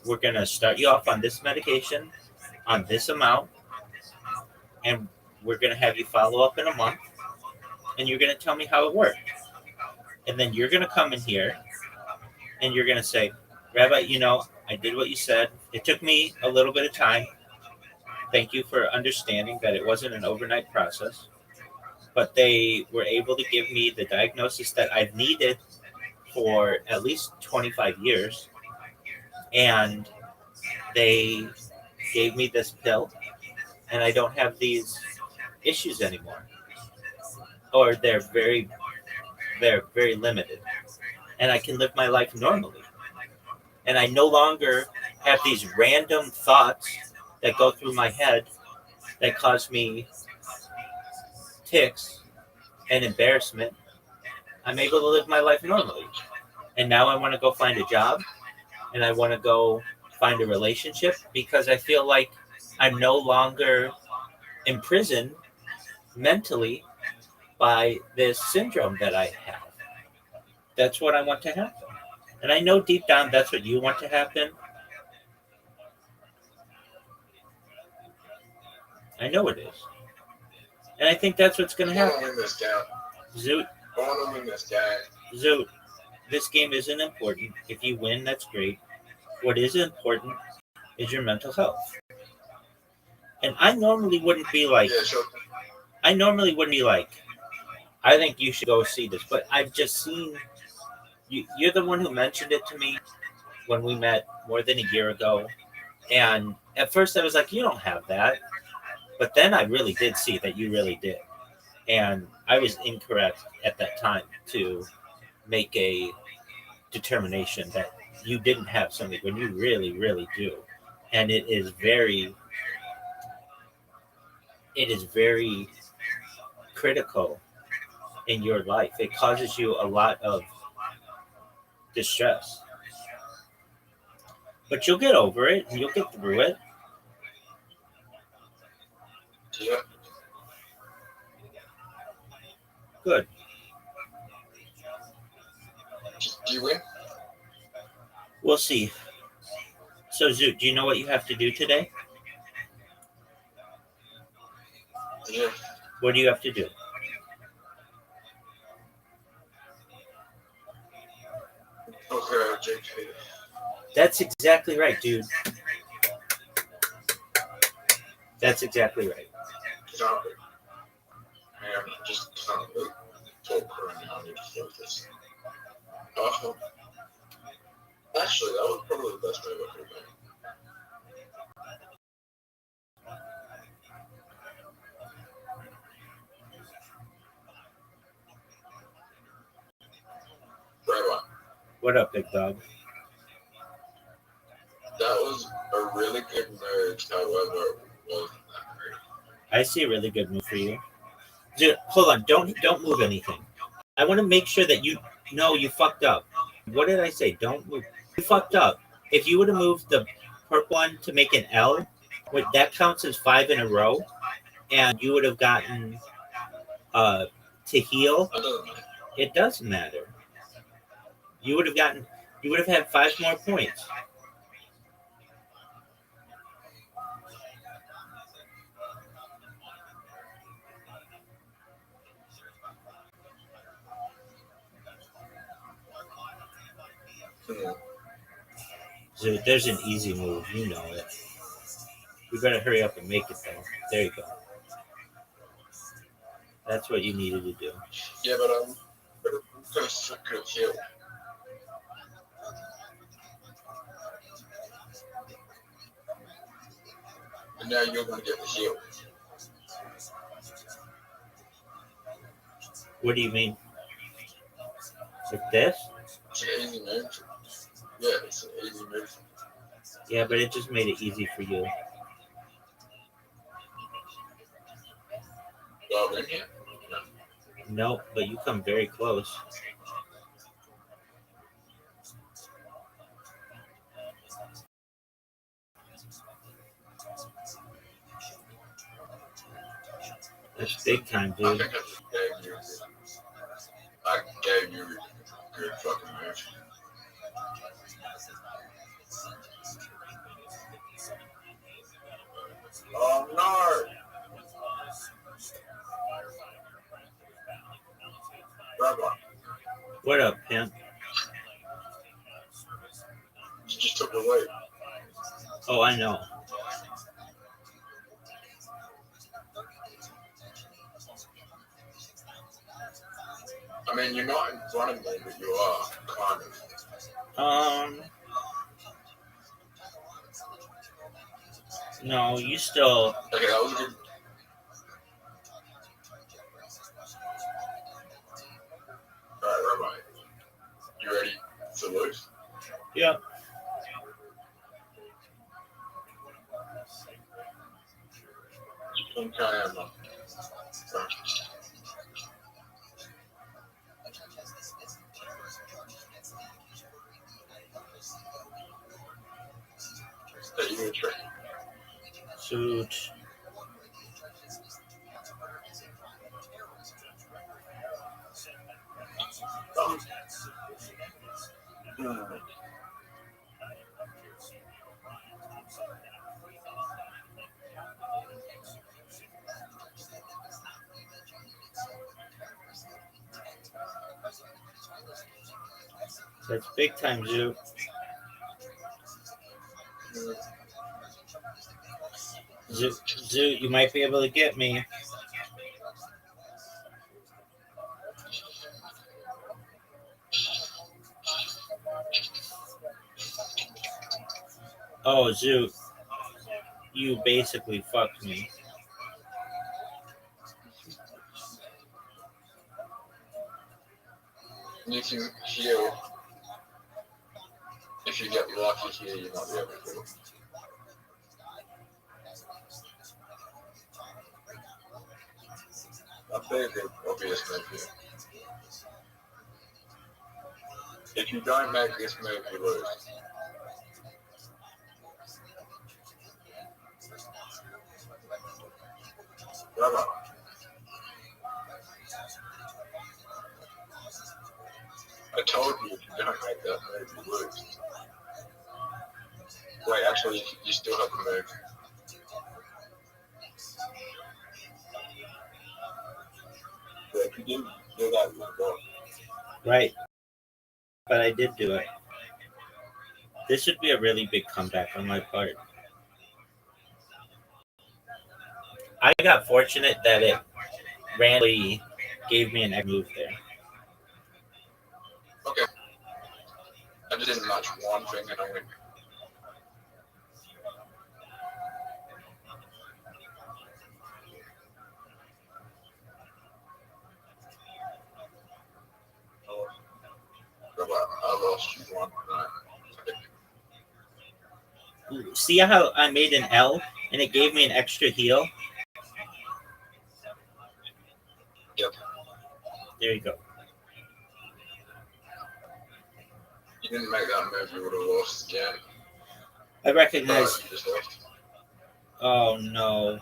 We're going to start you off on this medication, on this amount, and we're going to have you follow up in a month, and you're going to tell me how it worked. And then you're going to come in here, and you're going to say, Rabbi, I did what you said. It took me a little bit of time. Thank you for understanding that it wasn't an overnight process. But they were able to give me the diagnosis that I've needed for at least 25 years. And they gave me this pill, and I don't have these issues anymore. Or they're very limited. And I can live my life normally. And I no longer have these random thoughts that go through my head that cause me tics and embarrassment. I'm able to live my life normally. And now I want to go find a job, and I want to go find a relationship, because I feel like I'm no longer imprisoned mentally by this syndrome that I have. That's what I want to happen. And I know deep down that's what you want to happen. I know it is. And I think that's what's going to happen. Zoot. Zoot, this game isn't important. If you win, that's great. What is important is your mental health. And I normally wouldn't be like, I think you should go see this. But I've just seen, you're the one who mentioned it to me when we met more than a year ago. And at first I was like, you don't have that. But then I really did see that you really did. And I was incorrect at that time to make a determination that you didn't have something when you really, really do. And it is very critical in your life. It causes you a lot of distress. But you'll get over it, and you'll get through it. Yeah. Good. Do you win? We'll see. So, Zoot, do you know what you have to do today? Yeah. What do you have to do? Okay, JK. That's exactly right, dude. That's exactly right. Stop it. Man, just stop it. Talk right now. I need to focus. Actually, that was probably the best move I could have made. Right on. What up, big dog? That was a really good merge, however, it wasn't that great. I see a really good move for you. Dude, hold on. Don't move anything. I want to make sure that you know you fucked up. What did I say? Don't move. You fucked up. If you would have moved the purple one to make an L, that counts as 5 in a row, and you would have gotten to heal. That doesn't matter. It doesn't matter. You would have had 5 more points. So there's an easy move, you know it. We better hurry up and make it though. There you go. That's what you needed to do. Yeah, but I'm gonna suck your heel. And now you're gonna get the heel. What do you mean? Like this? It's an easy move. Yeah, it's an easy move. Yeah, but it just made it easy for you. Well, in here. No, but you come very close. That's big time, I dude. think I gave you a good fucking move. Oh no! Rabbi, What up, pimp? you just took away. Oh, I know. I mean, you're not in front of me, but you are, kind of. No, you still. Okay, that was good. Alright, Rabbi. You ready to lose? Yep. Okay, I'm not. That you would try. Suit. That's big time, Zoo. Zoo, you might be able to get me. Oh, Zoo, you basically fucked me. You can heal. If you get lucky here, you might be able to heal. A very obvious move here. If you don't make this move, you lose. Brother. I told you if you don't make that move, you lose. Wait, actually, you still have the move. You didn't do that with God. Right. But I did do it. This should be a really big comeback on my part. I got fortunate that it randomly gave me an egg move there. Okay. I just didn't match one thing and I win. I lost you one. See how I made an L and it gave me an extra heal? Yep. There you go. You didn't make that move, you would have lost again. I recognize. You just lost. Oh no.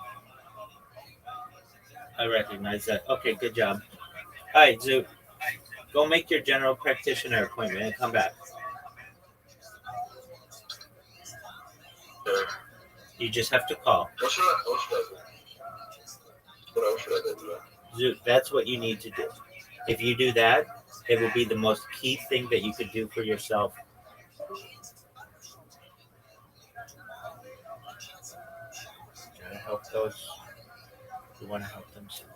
I recognize that. Okay, good job. Alright, Zoop. Go make your general practitioner appointment and come back. Yeah. You just have to call. What should I do? What else should I do? Zoop, that's what you need to do. If you do that, it will be the most key thing that you could do for yourself. Gotta help those who want to help themselves.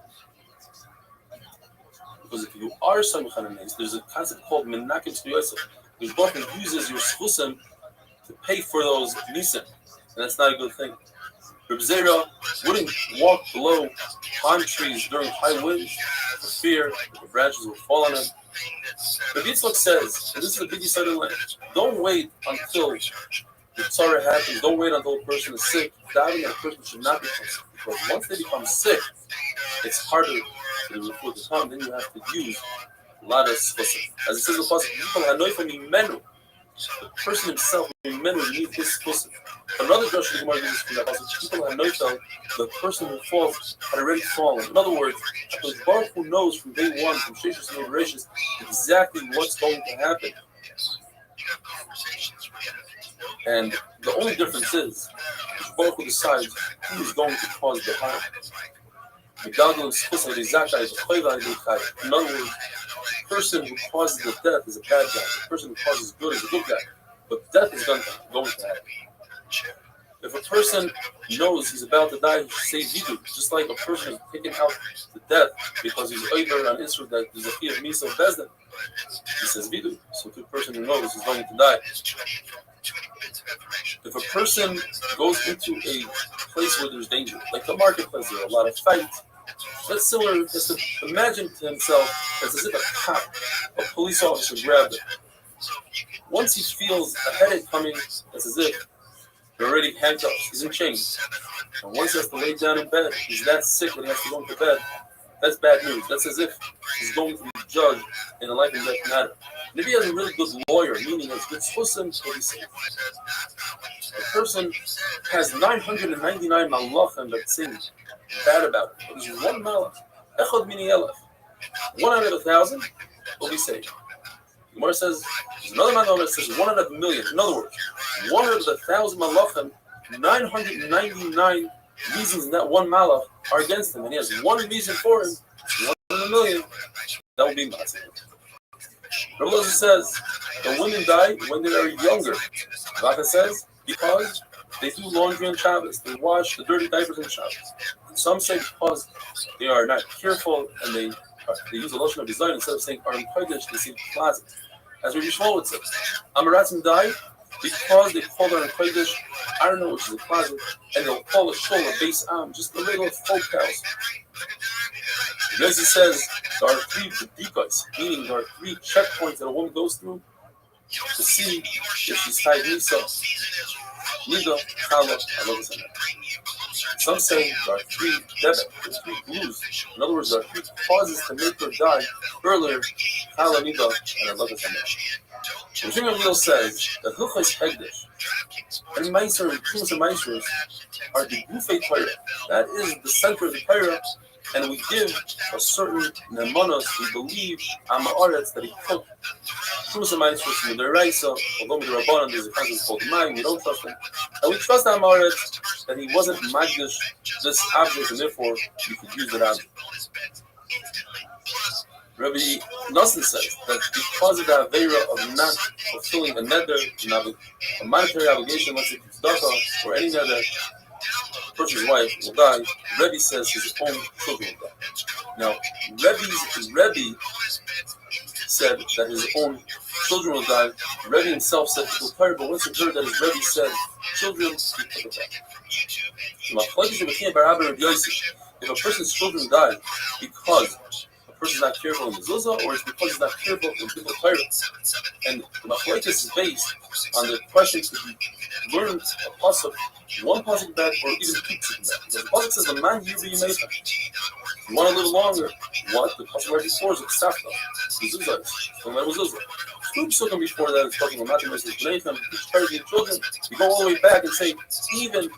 Because if you are Samech on a nace, there's a concept called Menakim Tzviyosef. Your Baruch uses your schusim to pay for those nisim, and that's not a good thing. Reb Zera wouldn't walk below palm trees during high winds for fear that the branches will fall on him. Reb Yitzchak says, and this is a big side of land, don't wait until the tzara happens, don't wait until a person is sick. Doubting that a person should not become sick, because once they become sick, it's harder for the refuah to come. Then you have to use a lot of schusim. As it says in the passage, the person himself needs his schusim. Another drush the Gemara gives from that passage, people have noticed the person who falls had already fallen. In other words, the Baruch who knows from day one, from Sheshus and Bereshis, exactly what's going to happen. And the only difference is, the Baruch who decides who is going to cause the harm. In other words, the person who causes the death is a bad guy. The person who causes good is a good guy. But death is going to happen. If a person knows he's about to die, he should say vidu. Just like a person is taken out to death because he's over on Israel that there's a fear of Misa of Bezdin, he says vidu. So to a person who knows he's going to die. If a person goes into a place where there's danger, like the marketplace, there are a lot of fights. That's similar. Just to imagine to himself as if a cop, a police officer grabbed him. Once he feels a headache coming, it's as if they're already handcuffed. He's in chains. And once he has to lay down in bed, he's that sick that he has to go into bed. That's bad news. That's as if he's going to be judged in a life and death matter. And if he has a really good lawyer, meaning has good schusim, he'll be safe. A person has 999 malachim that sing bad about it. But there's one malach, echad mini elef. 1 out of 1,000 will be saved. The Gemara says, there's another man that says 1 out of 1,000,000. In other words, 1 out of 1,000 malachim, 999 reasons in that one malach are against him, and he has one reason for him, 1 in 1,000,000. That will be massive. Rabbi Elazar says that women die when they are younger. Rafa says because they do laundry on Shabbos, they wash the dirty diapers on Shabbos. And some say because they are not careful and they use a lotion of design instead of saying are in Kodesh, they say closet. As Rabbi Shmuel would say, Amaratzim die because they call her in Kodesh, I don't know which is a closet, and they'll call a shul a base just a regular folk house. Yossi says there are 3 decoys, meaning there are 3 checkpoints that a woman goes through to see if she's tied Nisa, Nida, Chala, Alogas. Some say there are 3 debet, there's 3 glues. In other words, there are 3 causes to make her die earlier, Chala, Nida, and Alogas. The King of Leo says that Hilchos Hegdesh and Meiser and Kumas and Meisers are the Gufei Torah. That is the center of the Torah. And we give a certain nemanos, we believe, Amaretz, that he took Kumas and Meisers from the Deraisa, although with the Rabbanan there's a concept called Mai, we don't trust him. And we trust Amaretz that he wasn't Magdish this object, and therefore we could use that object. Rabbi Nosson says that because of the Aveira of not fulfilling a nether, a monetary obligation, let's say tzedakah or any nether, a person's wife will die. Rebbe says his own children will die. Now, Rebbe said that his own children will die. Rebbe himself said it was terrible, but once he heard that his Rebbe said children, he took it back. If a person's children die because a person is not careful in mezuzah, or it's because he's not careful in people pirates, and the machlokes is based on the question to be learned a pasuk, one pasuk back, or even two pasuk back. Because the pasuk says, "The man you be made." You want to live longer? What the pasuk right before is ksafta, mezuzah, from mezuzah. Two pasukim before that is talking about mathematics, teach parents and children. You go all the way back and say even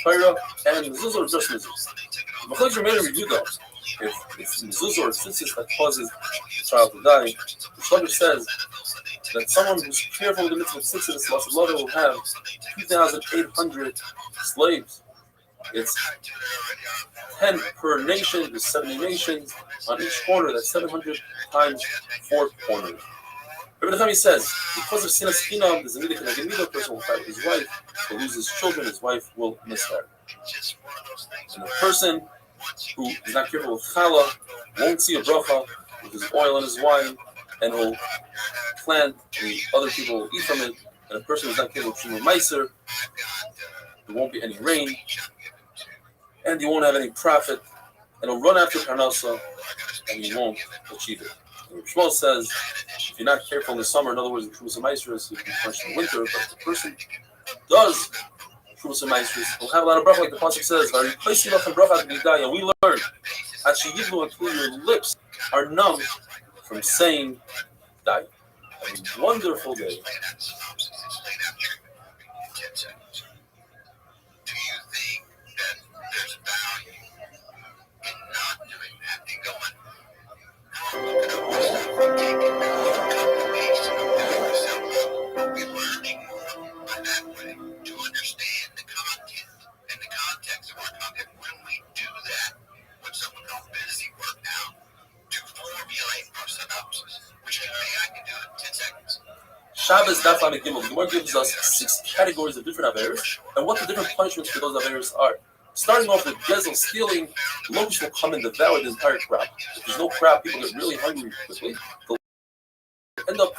Torah and mezuzah or just mezuzah. The machlokes remain in review though. If mezuzah or tzitzis that causes the child to die, the Shlomo says that someone who's careful with the mitzvah of tzitzis, Lassalada will have 2,800 slaves. It's 10 per nation, there's 70 nations. On each corner, that's 700 times 4 corners. Every time he says, because of sinas chinam, there's a midah keneged midah, a person will fight his wife, will lose his children, his wife will miscarry. And the person who is not careful with challah won't see a bracha with his oil and his wine, and will plant, and other people will eat from it. And a person who's not careful with shimon meiser, there won't be any rain, and you won't have any profit, and he'll run after parnasa, and you won't achieve it. And Shmuel says, if you're not careful in the summer, in other words, the Trumas Maestros, you can punch in the winter, but if the person does Trumas Maestros, will have a lot of bracha, like the pasuk says, and we learn, actually, even until your lips are numb from saying die. Have a wonderful day. Shabbos Daf Lamed Gimel. The Gemara gives us 6 categories of different averos and what the different punishments for those averos are. Starting off with gezel, stealing, locusts will come and devour the entire crop. If there's no crop, people get really hungry quickly. They'll end up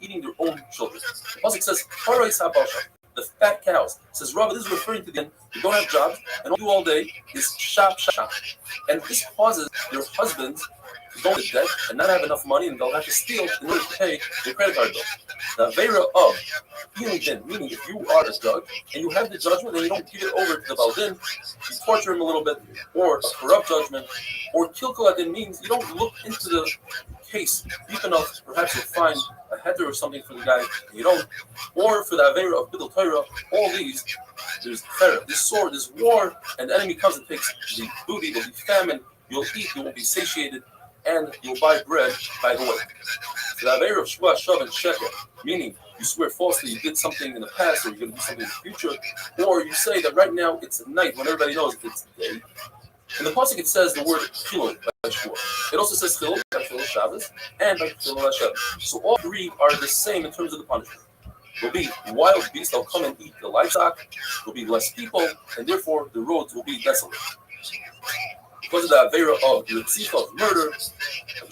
eating their own children. The pasuk says, the fat cows. It says, Rabbi, this is referring to them who don't have jobs and all you do all day is shop. And this causes your husbands to go into debt and not have enough money, and they'll have to steal in order to pay their credit card bill. The Aveira of healing din, meaning if you are a judge and you have the judgment and you don't give it over to the Baldin, you torture him a little bit, or a corrupt judgment, or kilkul adin means you don't look into the case deep enough, perhaps you'll find a header or something for the guy, and you don't, or for the Aveira of Bidul Torah, all these, there's terror, there's sword, there's war, and the enemy comes and takes the booty, there'll be famine, you'll eat, you won't be satiated, and you'll buy bread by the way. The Aveira of Shua, Shav, and Sheker, meaning you swear falsely you did something in the past or you're going to do something in the future, or you say that right now it's night when everybody knows it's day. In the pasuk it says the word chilul by Shua. It also says chilul by chilul Shabbos and by chilul Hashem. So all 3 are the same in terms of the punishment. There'll be wild beasts that'll come and eat the livestock. There'll be less people, and therefore the roads will be desolate. Because of the Aveira of the Tzitha of murder,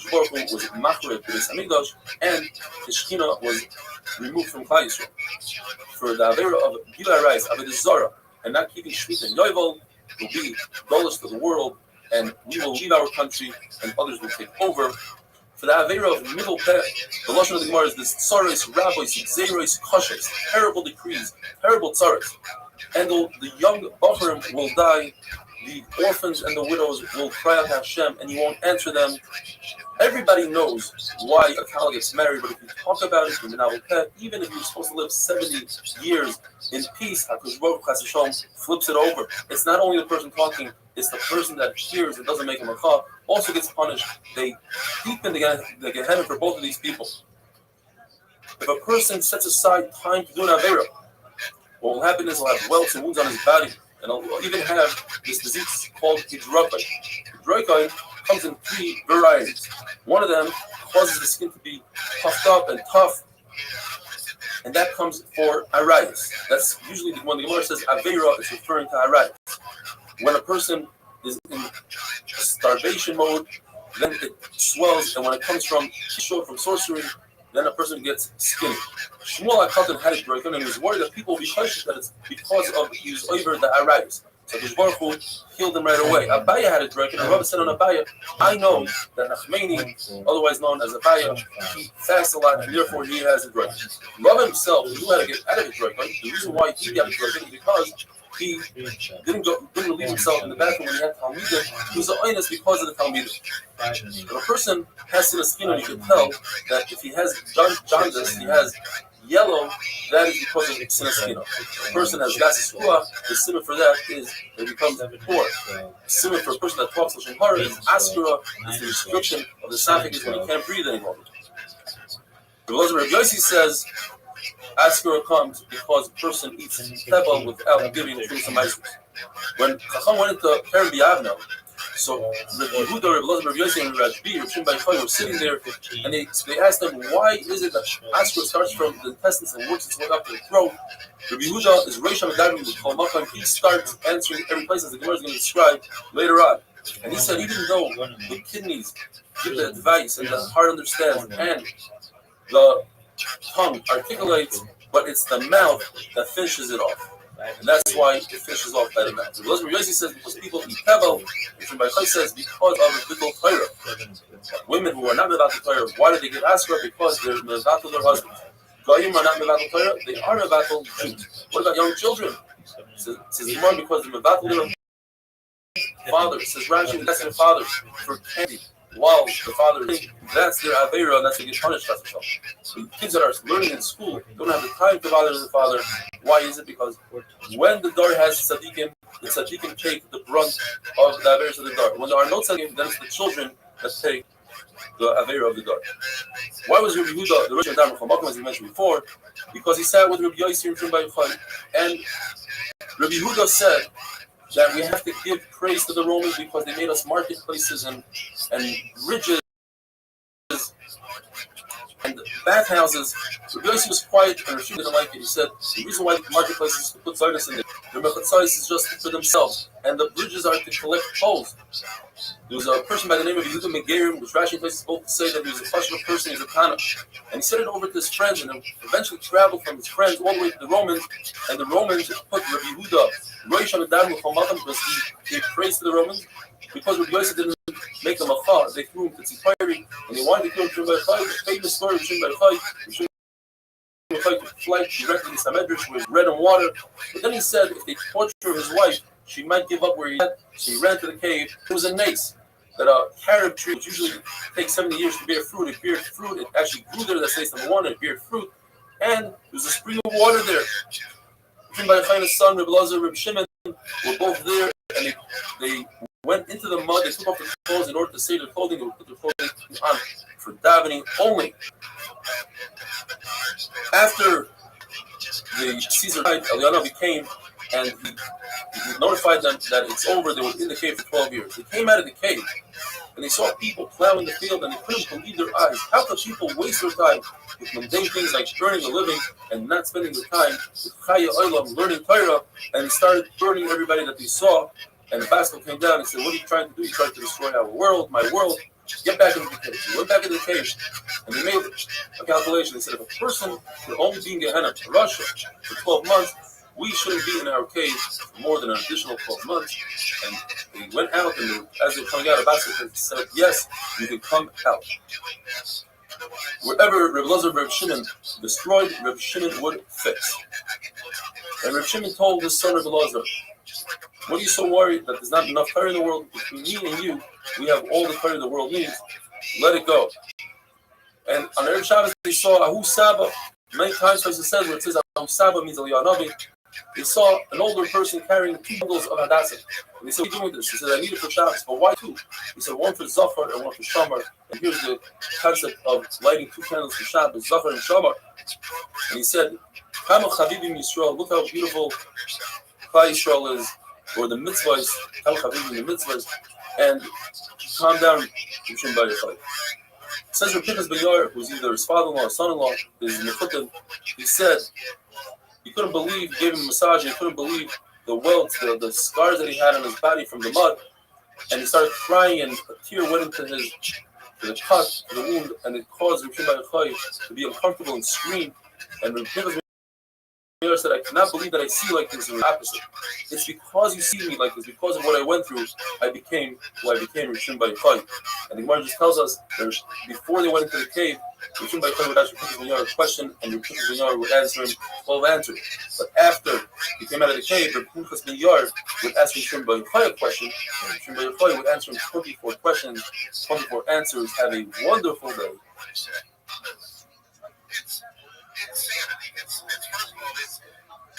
Baruch Hu was Machred B'Beis Hamikdash, and the Shekhinah was removed from Klal Yisrael. For the Aveira of Gilai Rais, Avodah Zarah, and not keeping Shmita and Yovel, will be dullest of the world, and we will leave our country, and others will take over. For the Aveira of middle peh, the Lashon of the Gemara is this Tzaros, Rabbos, Xeros, Koshes, terrible decrees, terrible Tzaros. And the young Bacharim will die, the orphans and the widows will cry out to Hashem, and you won't answer them. Everybody knows why a cow gets married, but if you talk about it, even if you're supposed to live 70 years in peace, HaKadosh Baruch Hu flips it over. It's not only the person talking, it's the person that hears and doesn't make a makah also gets punished. They deepen the Gehenna for both of these people. If a person sets aside time to do an Aveira, what will happen is he'll have welts and wounds on his body, and he'll even have this disease called hidrokai. Hidrokai comes in 3 varieties. One of them causes the skin to be puffed up and tough, and that comes for arayis. That's usually when the Gemara says aveira, it's referring to arayis. When a person is in starvation mode, then it swells, and when it comes from kishor, from sorcery, then a person gets skinny. Shmuel HaKatan had it broken, and he was worried that people will be punished that it's because of he was over the arayis. So the Baruch Hu healed him right away. Abaya had it broken, and Rabbi said on Abaya, I know that Nachmani, otherwise known as Abaya, he fasts a lot, and therefore he has it broken. Rabbi himself, he knew how to get out of it broken. The reason why he got it broken is because he didn't relieve himself in the bathroom when he had Talmidim. He was an oinus because of the Talmidim. When a person has thin skin, you can tell that if he has jaundice, he has yellow, that is because of sinaskin. If a person has gasaskua, the simmer for that is it becomes poor. The simmer for a person that talks Lashon Hara is askura, is the restriction of the esophagus when he can't breathe anymore. The Rabbi Yossi says askura comes because a person eats tebel without giving food some ice. When Chacham went into Keren B'Yavna, so Rabbi Yehuda, Rabbi Yossi, and Rabbi Shimon Bar Yochai were sitting there, and they asked them, why is it that askura starts from the intestines and works its way up to the throat? Rabbi Yehuda is Reish HaMedarim with Kol Makam. He starts answering every place as the Gemara is going to describe later on. And he said, even though the kidneys give the advice and the heart understands and the tongue articulates, but it's the mouth that finishes it off. And that's why it finishes off by the mouth. So Rabbi Yossi says because people eat tebel, and Rabbi Yochai says because of the bittul Torah. Women who are not mevatel Torah, why do they get askara? Because they're mevatel their husbands. Goyim are not mevatel Torah, they are mevatel Jews. What about young children? It says more because they're mevatel their fathers. It says Rashi, that's their fathers for candy. While the father is, that's their aveira, and that's they get punished. So kids that are learning in school don't have the time to bother the father. Why is it? Because when the door has tzaddikim, the tzaddikim take the brunt of the aveiras of the door. When there are no tzaddikim, then it's the children that take the aveira of the door. Why was Rabbi Yehuda the Rosh Hashanah, as we mentioned before? Because he sat with Rabbi Yossi and Shimon Bar Yochai, and Rabbi Yehuda said that we have to give praise to the Romans because they made us marketplaces and bridges and bathhouses. Rabbi Yossi was quiet and Rashid didn't like it. He said the reason why the marketplaces is to put zardus in it. The mechatzais is just for themselves, and the bridges are to collect tolls. There was a person by the name of Yehuda Megerim, which Rashi places both to say that he was a Pashto person, he was a Tana. And he said it over to his friends, and eventually traveled from his friends all the way to the Romans, and the Romans put Rabbi Yehuda Rosh HaMedarim because he gave praise to the Romans, because Rabbi Yossi didn't make them a chal, they threw him to Tzipari, and they wanted to kill him Shimon Bar Yochai. The famous story of Shimon Bar Yochai, Shimon could fly directly to Samedrish with bread and water, but then he said if they torture his wife, she might give up where he had. So he ran to the cave. It was a nace that a carob tree, which usually takes 70 years to bear fruit, it bear fruit. It actually grew there. That's nace number one. It bear fruit, and there was a spring of water there. Shimon Bar Yochai's son, Reb Elazar, Reb Shimon, were both there, and they went into the mud. They took off their clothes in order to save their clothing. They would put their clothing on for davening only. After the Caesar died, Eliyahu came and he notified them that it's over. They were in the cave for 12 years. They came out of the cave and they saw people plowing the field and they couldn't believe their eyes. How could people waste their time with mundane things like earning a living and not spending their time with Chaya Olam, learning Torah? And they started burning everybody that they saw. And the Baskel came down and said, what are you trying to do? You tried to destroy our world, my world. Get back into the cave. They went back into the cave and they made a calculation. They said if a person could only be in Gehenna, Russia, for 12 months, we shouldn't be in our cave for more than an additional 12 months. And they went out, and as they were coming out of Baskel, they said, yes, you can come out. Wherever Reb Elazar, Reb Shimon destroyed, Reb Shimon would fix. And Reb Shimon told his son Reb Elazar, what are you so worried that there's not enough Torah in the world? Between me and you, we have all the Torah the world needs. Let it go. And on Erev Shabbos, they saw Ahu Saba. Many times, as it says, where it says Ahu Saba means Eliyahu Navi, they saw an older person carrying 2 bundles of Hadassah. And they said, what are you doing with this? He said, I need it for Shabbos. But why 2? He said, one for Zafar and one for Shamar. And here's the concept of lighting 2 candles for Shabbos, Zafar and Shamar. And he said, Kama Chavibim Yisrael, look how beautiful Klal Yisrael is, or the mitzvahs, Kama Chavibim, the mitzvahs, and calm down, Shimon Bar Yochai. Says Rabbi Ben Yair, who's either his father-in-law or son-in-law, his mechutin, he said he couldn't believe, he gave him a massage, he couldn't believe the welts, the scars that he had on his body from the mud, and he started crying, and a tear went into the cut, to the wound, and it caused Rabbi Ben Yair to be uncomfortable and scream. And Rabbi Ben Yair said, I cannot believe that I see like this in the opposite. It's because you see me like this, because of what I went through, I became who I became, Rishon Bar Yochai. And the Gemara just tells us that before they went into the cave, Rishon Bar Yochai would ask Rabbi Ben Yair a question, and Rabbi Ben Yair would answer him 12 answers. But after he came out of the cave, Rabbi Ben Yair would ask Rishon Bar Yochai a question, and Rishon Bar Yochai would answer him 24 questions, 24 answers. Have a wonderful day. It's insanity. It's first of all, it's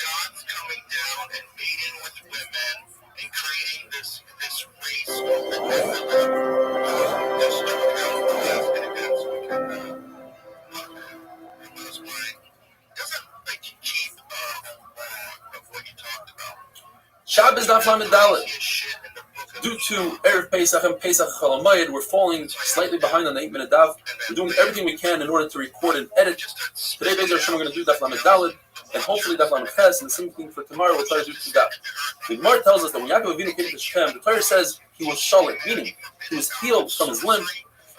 God's coming down and meeting with women and creating this race. This doesn't make you keep of what you talked about. Shabbos Daf Lamed Dalet. Due to Erev Pesach and Pesach Chol Hamoed, we're falling slightly behind on the 8-minute daf. We're doing everything we can in order to record and edit. Today, Be'ez Hashem, we're going to do Daf Lamed Dalet, and hopefully Daf Lamed Ches, and the same thing for tomorrow, we'll try to do 2 daf. The Gemara tells us that when Yaakov Avinu came to Shechem, the Torah says he was shalom, meaning he was healed from his limp,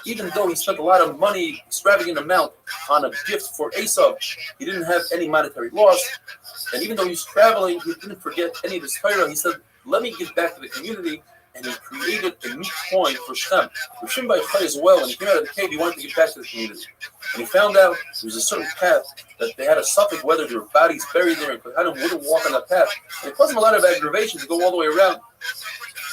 even though he spent a lot of money, extravagant amount, on a gift for Esau. He didn't have any monetary loss, and even though he was traveling, he didn't forget any of his Torah. He said, let me give back to the community. And he created a new coin for Shem. Rishon Bar Yochai as well, when he came out of the cave, he wanted to get back to the community. And he found out there was a certain path that they had a suffix whether there were bodies buried there, and Kohanim wouldn't walk on that path. And it caused him a lot of aggravation to go all the way around.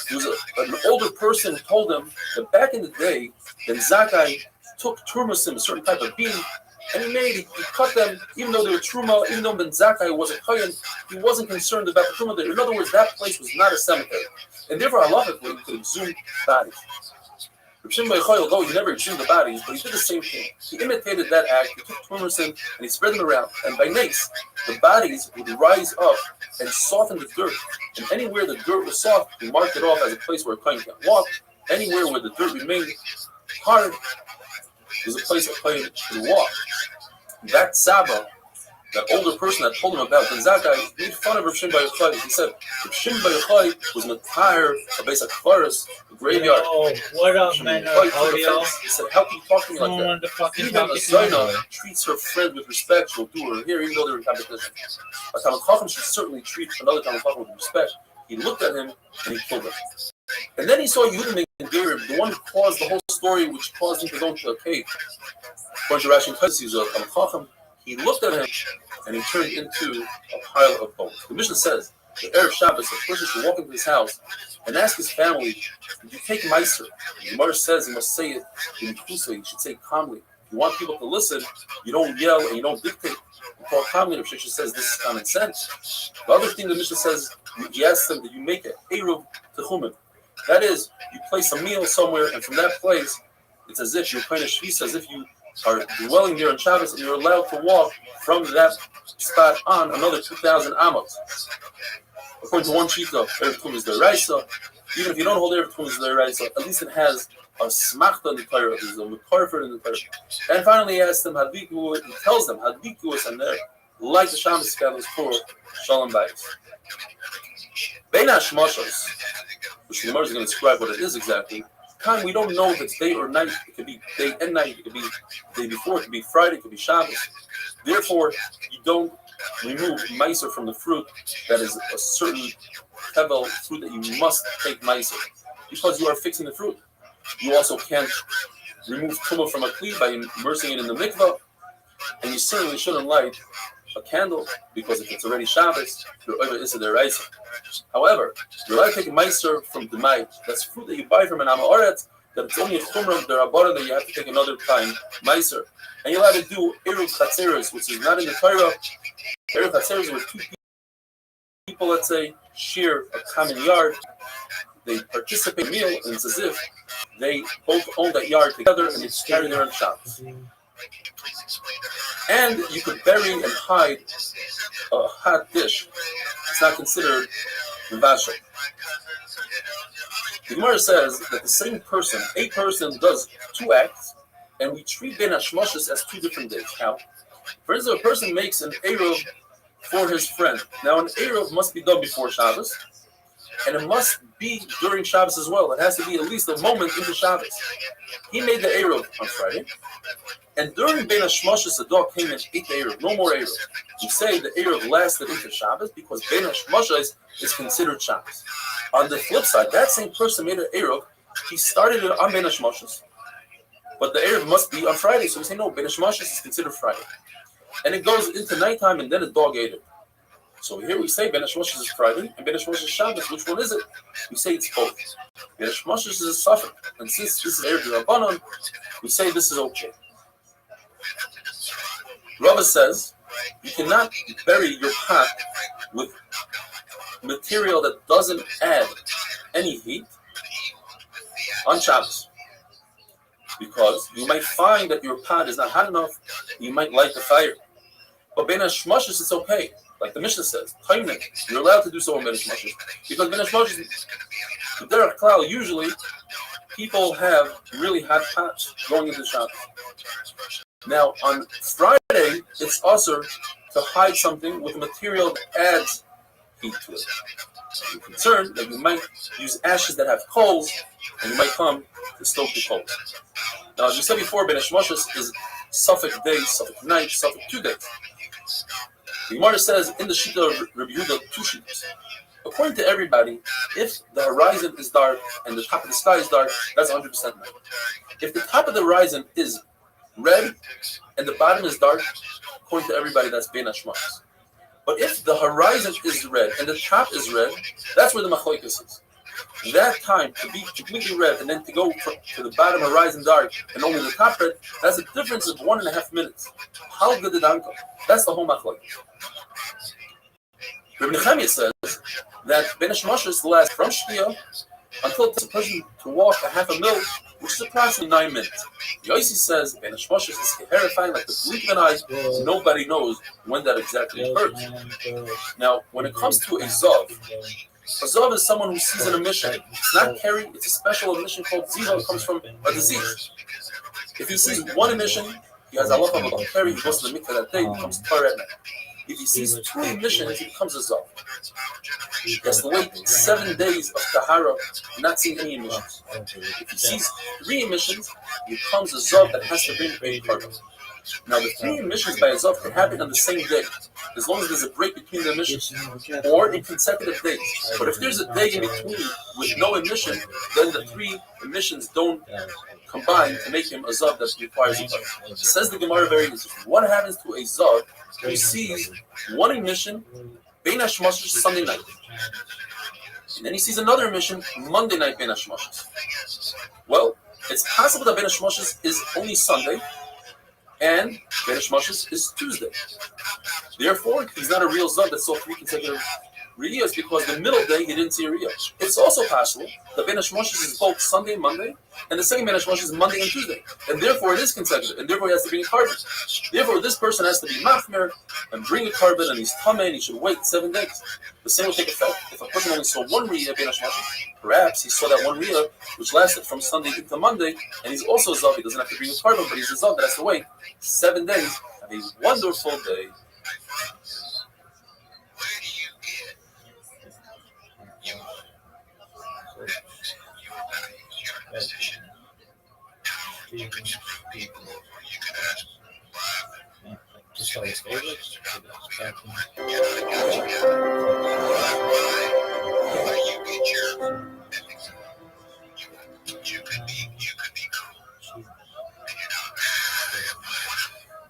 There was an older person who told him that back in the day, Ben Zakkai took turmusim, a certain type of bean, and he cut them, even though they were truma, even though Ben Zakkai was a kohen, he wasn't concerned about the truma there. In other words, that place was not a cemetery. And therefore, halachically, you could exhume bodies. Rishon Bar Yochai, although he never exhumed the bodies, but he did the same thing. He imitated that act, he took turmusim, and he spread them around. And by nace, the bodies would rise up and soften the dirt. And anywhere the dirt was soft, he marked it off as a place where a kohen can't walk. Anywhere where the dirt remained hard, was a place a kohen could walk. That Saba, that older person that told him about Ben Zakkai, made fun of Rishon Bar Yochai. He said, Rishon Bar Yochai was Matar, a base of Kfaris, the graveyard. Oh, what up, man? Audio? He said, how can you talk to me like that? Even a Zayna treats her friend with respect, she'll do her here, even though they're in competition. A Talmid Chacham should certainly treat another Talmid Chacham with respect. He looked at him and he killed him. And then he saw Yehuda ben Gerib, the one who caused the whole story, which caused him to go into a cave. According to Rashi and Taisus, he was a Talmid Chacham. He looked at him and he turned into a pile of bones. The Mishnah says that Erev Shabbos, a person should walk into his house and ask his family, did you take Meiser? The Gemara says he must say it in Kusa, you should say it calmly. If you want people to listen, you don't yell and you don't dictate. You talk calmly. The Mishnah says this is common sense. The other thing the Mishnah says, he asks them that you make it Eruv Techumen. That is, you place a meal somewhere, and from that place, it's as if you're playing a shvisa, as if you are dwelling there on Shabbos, and you're allowed to walk from that spot on another 2,000 amos. According to one shita, Erev Tum is the Raisa. Even if you don't hold Erev Tum is the Raisa, at least it has a smachta in the Torah, there's a mekarfer in the Torah. And finally, he asks them, Hadiku, he tells them, Hadiku is and there, like the Shabbos scandals for Shalom Bayis. Bein Hashmashos, which the Gemara is going to describe what it is exactly. Time we don't know if it's day or night. It could be day and night. It could be day before. It could be Friday. It could be Shabbos. Therefore, you don't remove meiser from the fruit that is a certain hevel fruit that you must take meiser because you are fixing the fruit. You also can't remove tumah from a kli by immersing it in the mikvah, and you certainly shouldn't light a candle because if it's already Shabbos, you're over Issa Deraisa. However, you're allowed to take a meiser from the Demai. That's fruit that you buy from an Amaretz, that it's only a chumrah derabara that you have to take another time meiser. And you're allowed to do Eruv Chatzeres, which is not in the Torah. Eruv Chatzeres were two people, let's say, share a common yard. They participate in a meal, and it's as if they both own that yard together and they carry their own shops. And you could bury and hide a hot dish. It's not considered mevashel. The Gemara says that the same person, a person does two acts, and we treat Ben Hashmoshes as 2 different days. How? For instance, a person makes an Eruv for his friend. Now, an Eruv must be done before Shabbos, and it must be during Shabbos as well. It has to be at least a moment into Shabbos. He made the Eruv on Friday, and during Ben Hashmoshes, the dog came and ate the Eruv. No more Eruv. We say the Eruv lasted into Shabbos because Ben Hashmoshes is considered Shabbos. On the flip side, that same person made an Eruv. He started it on Ben Hashmoshes, but the Eruv must be on Friday. So we say, no, Ben Hashmoshes is considered Friday. And it goes into nighttime, and then the dog ate it. So here we say Ben Hashmoshes is Friday, and Ben Hashmoshes is Shabbos. Which one is it? We say it's both. Ben Hashmoshes is a suffix. And since this is Eruv Rabbanon, we say this is okay. Rava says, you cannot bury your pot with material that doesn't add any heat on Shabbos, because you might find that your pot is not hot enough. You might light the fire. But Ben Hashmoshes, it's okay. Like the Mishnah says, you're allowed to do so in Ben Hashmoshes, because Ben Hashmoshes, the derech klal, usually people have really hot pots going into Shabbos. Now on Friday, it's also to hide something with material that adds heat to it. You're concerned that you might use ashes that have coals, and you might come to stoke the coals. Now, as we said before, Ben Hashmoshes is suffix days, suffix night, suffix 2 days. The Gemara says in the Shita of Rabbi Yehuda 2 shitas. According to everybody, if the horizon is dark and the top of the sky is dark, that's 100% night. If the top of the horizon is red and the bottom is dark, according to everybody, that's Ben Hashmoshes. But if the horizon is red and the top is red, that's where the machlokes is. That time to be completely red and then to go to the bottom horizon dark and only the top red, that's a difference of 1.5 minutes. How good did that come? That's the whole machlokes. Rabbi Nechemiah says that Ben Hashmoshes lasts from Shkia until it takes a person to walk a half a mil, which is approximately 9 minutes. Yossi says Ben Hashmoshes is terrifying, like the blink of an eye. Nobody knows when that exactly occurs. Now, when it comes to a Zav is someone who sees an emission. It's not carry, it's a special emission called Ziva. It comes from a disease. If he sees one emission, he has Allah of carry, he goes to the mikveh that day, he becomes tar at night. If he sees 2 emissions, he becomes a Zav. He has to wait 7 days of Tahara, not seeing any emissions. If he sees 3 emissions, he becomes a Zav that has to bring a carbon. Now, the 3 emissions by a Zav can happen on the same day, as long as there's a break between the emissions, or in consecutive days. But if there's a day in between with no emission, then the 3 emissions don't combine to make him a Zav that requires a carbon. Says the Gemara very easily. What happens to a Zav who sees 1 emission, Ben Hashmoshes Sunday night, and then he sees another emission Monday night Ben Hashmoshes? Well, it's possible that Ben Hashmoshes is only Sunday, and Ben Hashmoshes is Tuesday. Therefore, he's not a real Zav that saw 3 consecutive Riyos, because the middle day he didn't see a Riyah. It's also possible that Ben Hashmoshes is both Sunday and Monday, and the second Ben Hashmoshes is Monday and Tuesday, and therefore it is consecutive, and therefore he has to bring a carbon. Therefore, this person has to be machmer and bring a carbon, and he's tameh, and he should wait 7 days. The same will take effect if a person only saw 1 Riyah Ben Hashmoshes. Perhaps he saw that 1 Riyah, which lasted from Sunday into Monday, and he's also a Zav. He doesn't have to bring a carbon, but he's a Zav that has to wait 7 days. Have a wonderful day. Just all his favorites.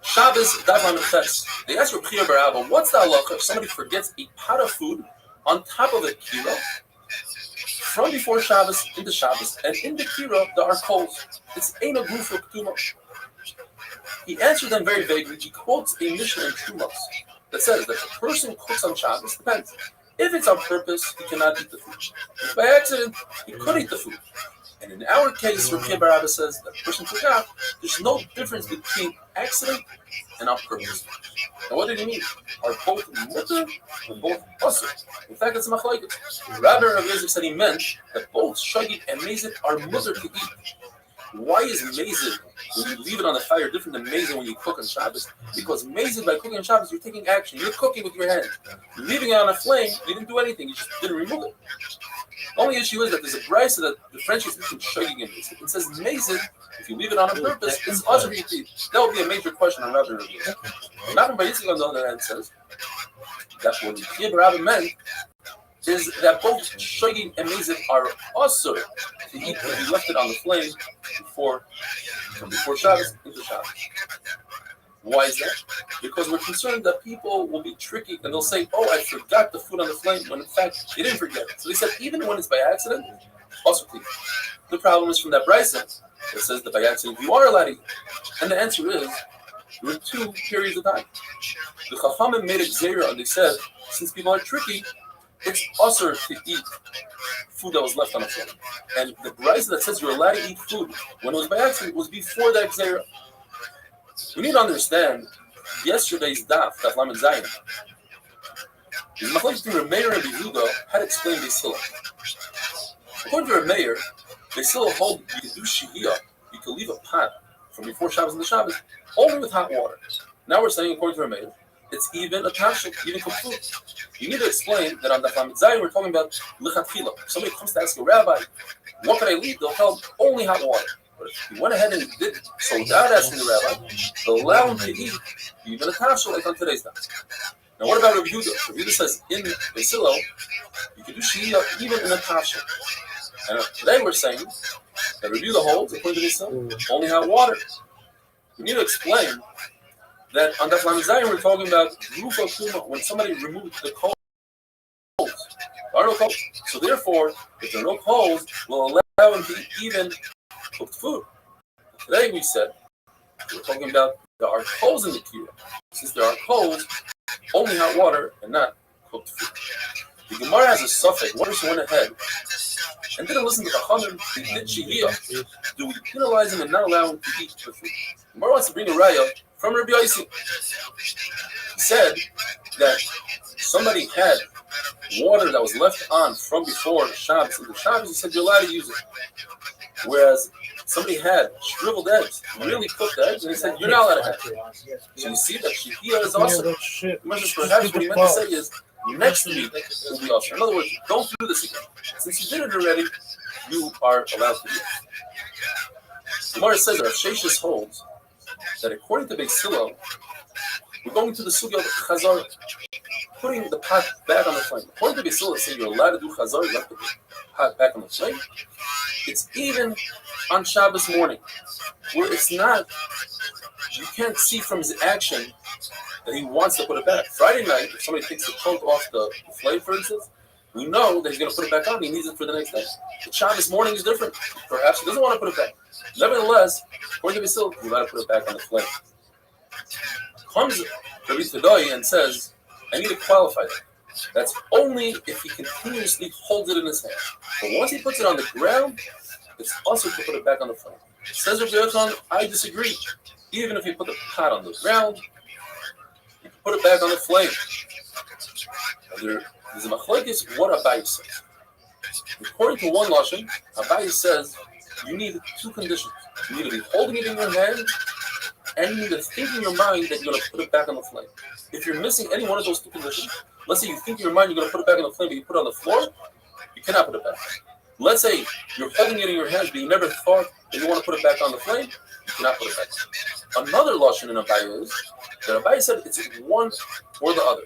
Shabbos, Davan Fes. They asked Rabbi Chia bar Abba, what's the halacha if somebody forgets a pot of food on top of a kira from before Shabbos into Shabbos, and in the kira there are coals? It's Eina Gufa Ketuma. He answered them very vaguely. He quotes a Mishnah in Trumas that says that if a person cooks on Shabbos, depends. If it's on purpose, he cannot eat the food. If by accident, he could eat the food. And in our case, Rabbi Chia bar Abba says that the person forgot. There's no difference between accident and on purpose. Now, what did he mean? Are both mutter or both usur? In fact, it's machlokes. Rabbi Rav Yosef said he meant that both shagit and mezid are mutter to eat. Why is mazid, when you leave it on the fire, different than mazid when you cook on Shabbos? Because mazid, by cooking on Shabbos, you're taking action. You're cooking with your hands. You're leaving it on a flame, you didn't do anything. You just didn't remove it. The only issue is that there's a brisa that differentiates between shogging and mazid. It says mazid, if you leave it on a purpose, it's also repeat. That would be a major question on Rabbi review. Not by Yitzchak, on the other hand, says that what the Rabbi meant is that both shogging and mazid are also to eat if you left it on the flame before Shabbos into Shabbos. Why is that? Because we're concerned that people will be tricky and they'll say, "Oh, I forgot the food on the flame," when in fact they didn't forget it. So they said even when it's by accident, also clean. The problem is from that brisa that says that by accident you are allowed to eat. And the answer is there were two periods of time. The Chachamim made a gzeira and they said, since people are tricky, it's usher to eat food that was left on the flame. And the brisa that says you're allowed to eat food when it was by accident was before that gzeira. We need to understand yesterday's daf Lamed Zayin. The machlokes between Reb Meir and Reb Yehuda had explained Beis Hillel. According to Reb Meir, Beis Hillel hold you can do shehiyah, you can leave a pot from before Shabbos and the Shabbos only with hot water. Now we're saying, according to Reb Meir, it's even a tashel, even complete. You need to explain that on the Lamed Zayin we're talking about lichatchila. If somebody comes to ask a rabbi, what can I leave? They'll tell them only hot water. But if he went ahead and did so without asking the rabbi, they'll allow him to eat even a tashel like on today's daf. Now what about Reb Yehuda? Reb Yehuda says in Beis Hillel, you can do shehiyah even in a tashel. And today we're saying that Reb Yehuda holds, according to Beis Hillel, only hot water. We need to explain that on that Lamed Zayin we're talking about rufa kuma, when somebody removed the coals. There are no coals. So therefore, if there are no coals, we'll allow him to eat even cooked food. Today we said we're talking about there are coals in the kira. Since there are coals, only hot water and not cooked food. The Gemara has a suffix. What if he went ahead and didn't listen to the Chachamim? He did shehiyah. Do we penalize him and not allow him to eat the food? The Gemara wants to bring a raya from Rabbi Yossi. He said that somebody had water that was left on from before Shabbos. In the Shabbos, he said you're allowed to use it. Whereas somebody had shriveled eggs, really cooked eggs, and he said you're not allowed to have it. So you see that shehiyah is also. Perhaps what he meant to say is next week will be also. In other words, don't do this again. Since you did it already, you are allowed to do it. The Gemara says that Rav Sheshes holds that according to Beis Hillel, we're going to the sugya of chazar, putting the pot back on the flame. According to Beis Hillel, saying you're allowed to do chazar, you have to put the pot back on the flame. It's even on Shabbos morning, where it's not, you can't see from his action that he wants to put it back. Friday night, if somebody takes the coat off the flame, for instance, we know that he's going to put it back on. He needs it for the next day. The Shabbos morning is different. Perhaps he doesn't want to put it back. Nevertheless, according to Beis Hillel, you got to put it back on the flame. Comes Rabbi Tadoi and says, I need to qualify that. That's only if he continuously holds it in his hand. But once he puts it on the ground, it's also to put it back on the flame. Says Rabbi Yochanan, I disagree. Even if you put the pot on the ground, you can put it back on the flame. There's a machlokes what Abaye says. According to one lashon, Abaye says you need two conditions. You need to be holding it in your hand, and you need to think in your mind that you're going to put it back on the flame. If you're missing any one of those two conditions, let's say you think in your mind you're going to put it back on the flame, but you put it on the floor, you cannot put it back. Let's say you're holding it in your hand, but you never thought that you want to put it back on the flame, you cannot put it back. Another lashon in Abaye is that Abaye said it's one or the other.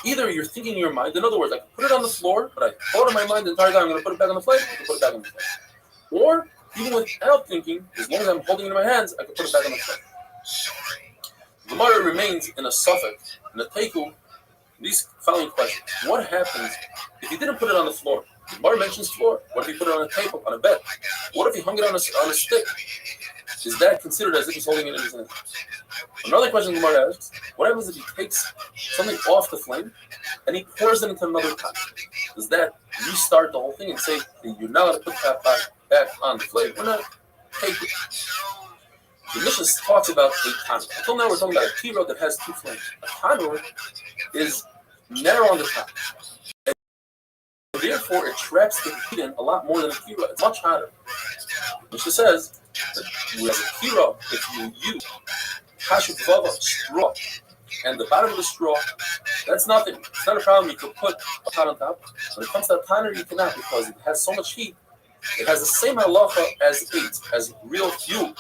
Either you're thinking in your mind, in other words, I can put it on the floor, but I thought in my mind the entire time I'm going to put it back on the flame, I can put it back on the flame. Or, even without thinking, as long as I'm holding it in my hands, I can put it back on the flame. The Gemara remains in a suffix, in a teiku, these following questions. What happens if you didn't put it on the floor? The Gemara mentions floor. What if you put it on a table, on a bed? What if you hung it on a stick? Is that considered as if he's holding it in his hand? Another question the Gemara asks, what happens if he takes something off the flame and he pours it into another pot? Does that restart the whole thing and say that you're not allowed to put that pot back on the flame or not? Take it. The Mishnah talks about a tanur. Until now we're talking about a kira that has two flames. A tanur is narrow on the top. And therefore it traps the heat in a lot more than a kira. It's much hotter. Mishnah says, With a kira, if you use kashet vava, straw, and the bottom of the straw, that's nothing. It's not a problem. You can put a pot on top. When it comes to a tanner, you cannot because it has so much heat. It has the same halacha as eight, as real fuel.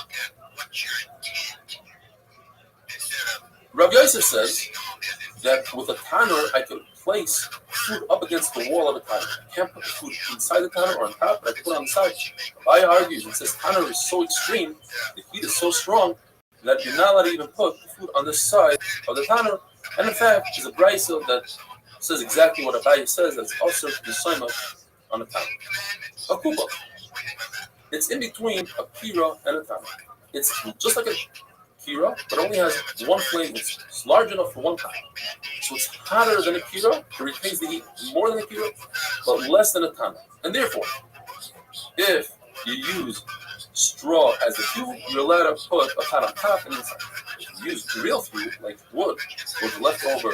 Rav Yosef says that with a tanner, I can place food up against the wall of the tanner. I can't put the food inside the tanner or on top, but I can put it on the side. Abaya argues and says tanner is so extreme, the heat is so strong, that you're not allowed to even put the food on the side of the tanner. And in fact, there's a brisa that says exactly what Abaya says, that it's also the same on the tanner. A kupa. It's in between a kira and a tanner. It's just like a kira, but only has one flame. It's large enough for one tanner. So it's hotter than a kira. It retains the heat more than a kira, but less than a tanner. And therefore, if you use straw as the fuel, you're allowed to put a pot on top and inside. If you use real fuel, like wood, with leftover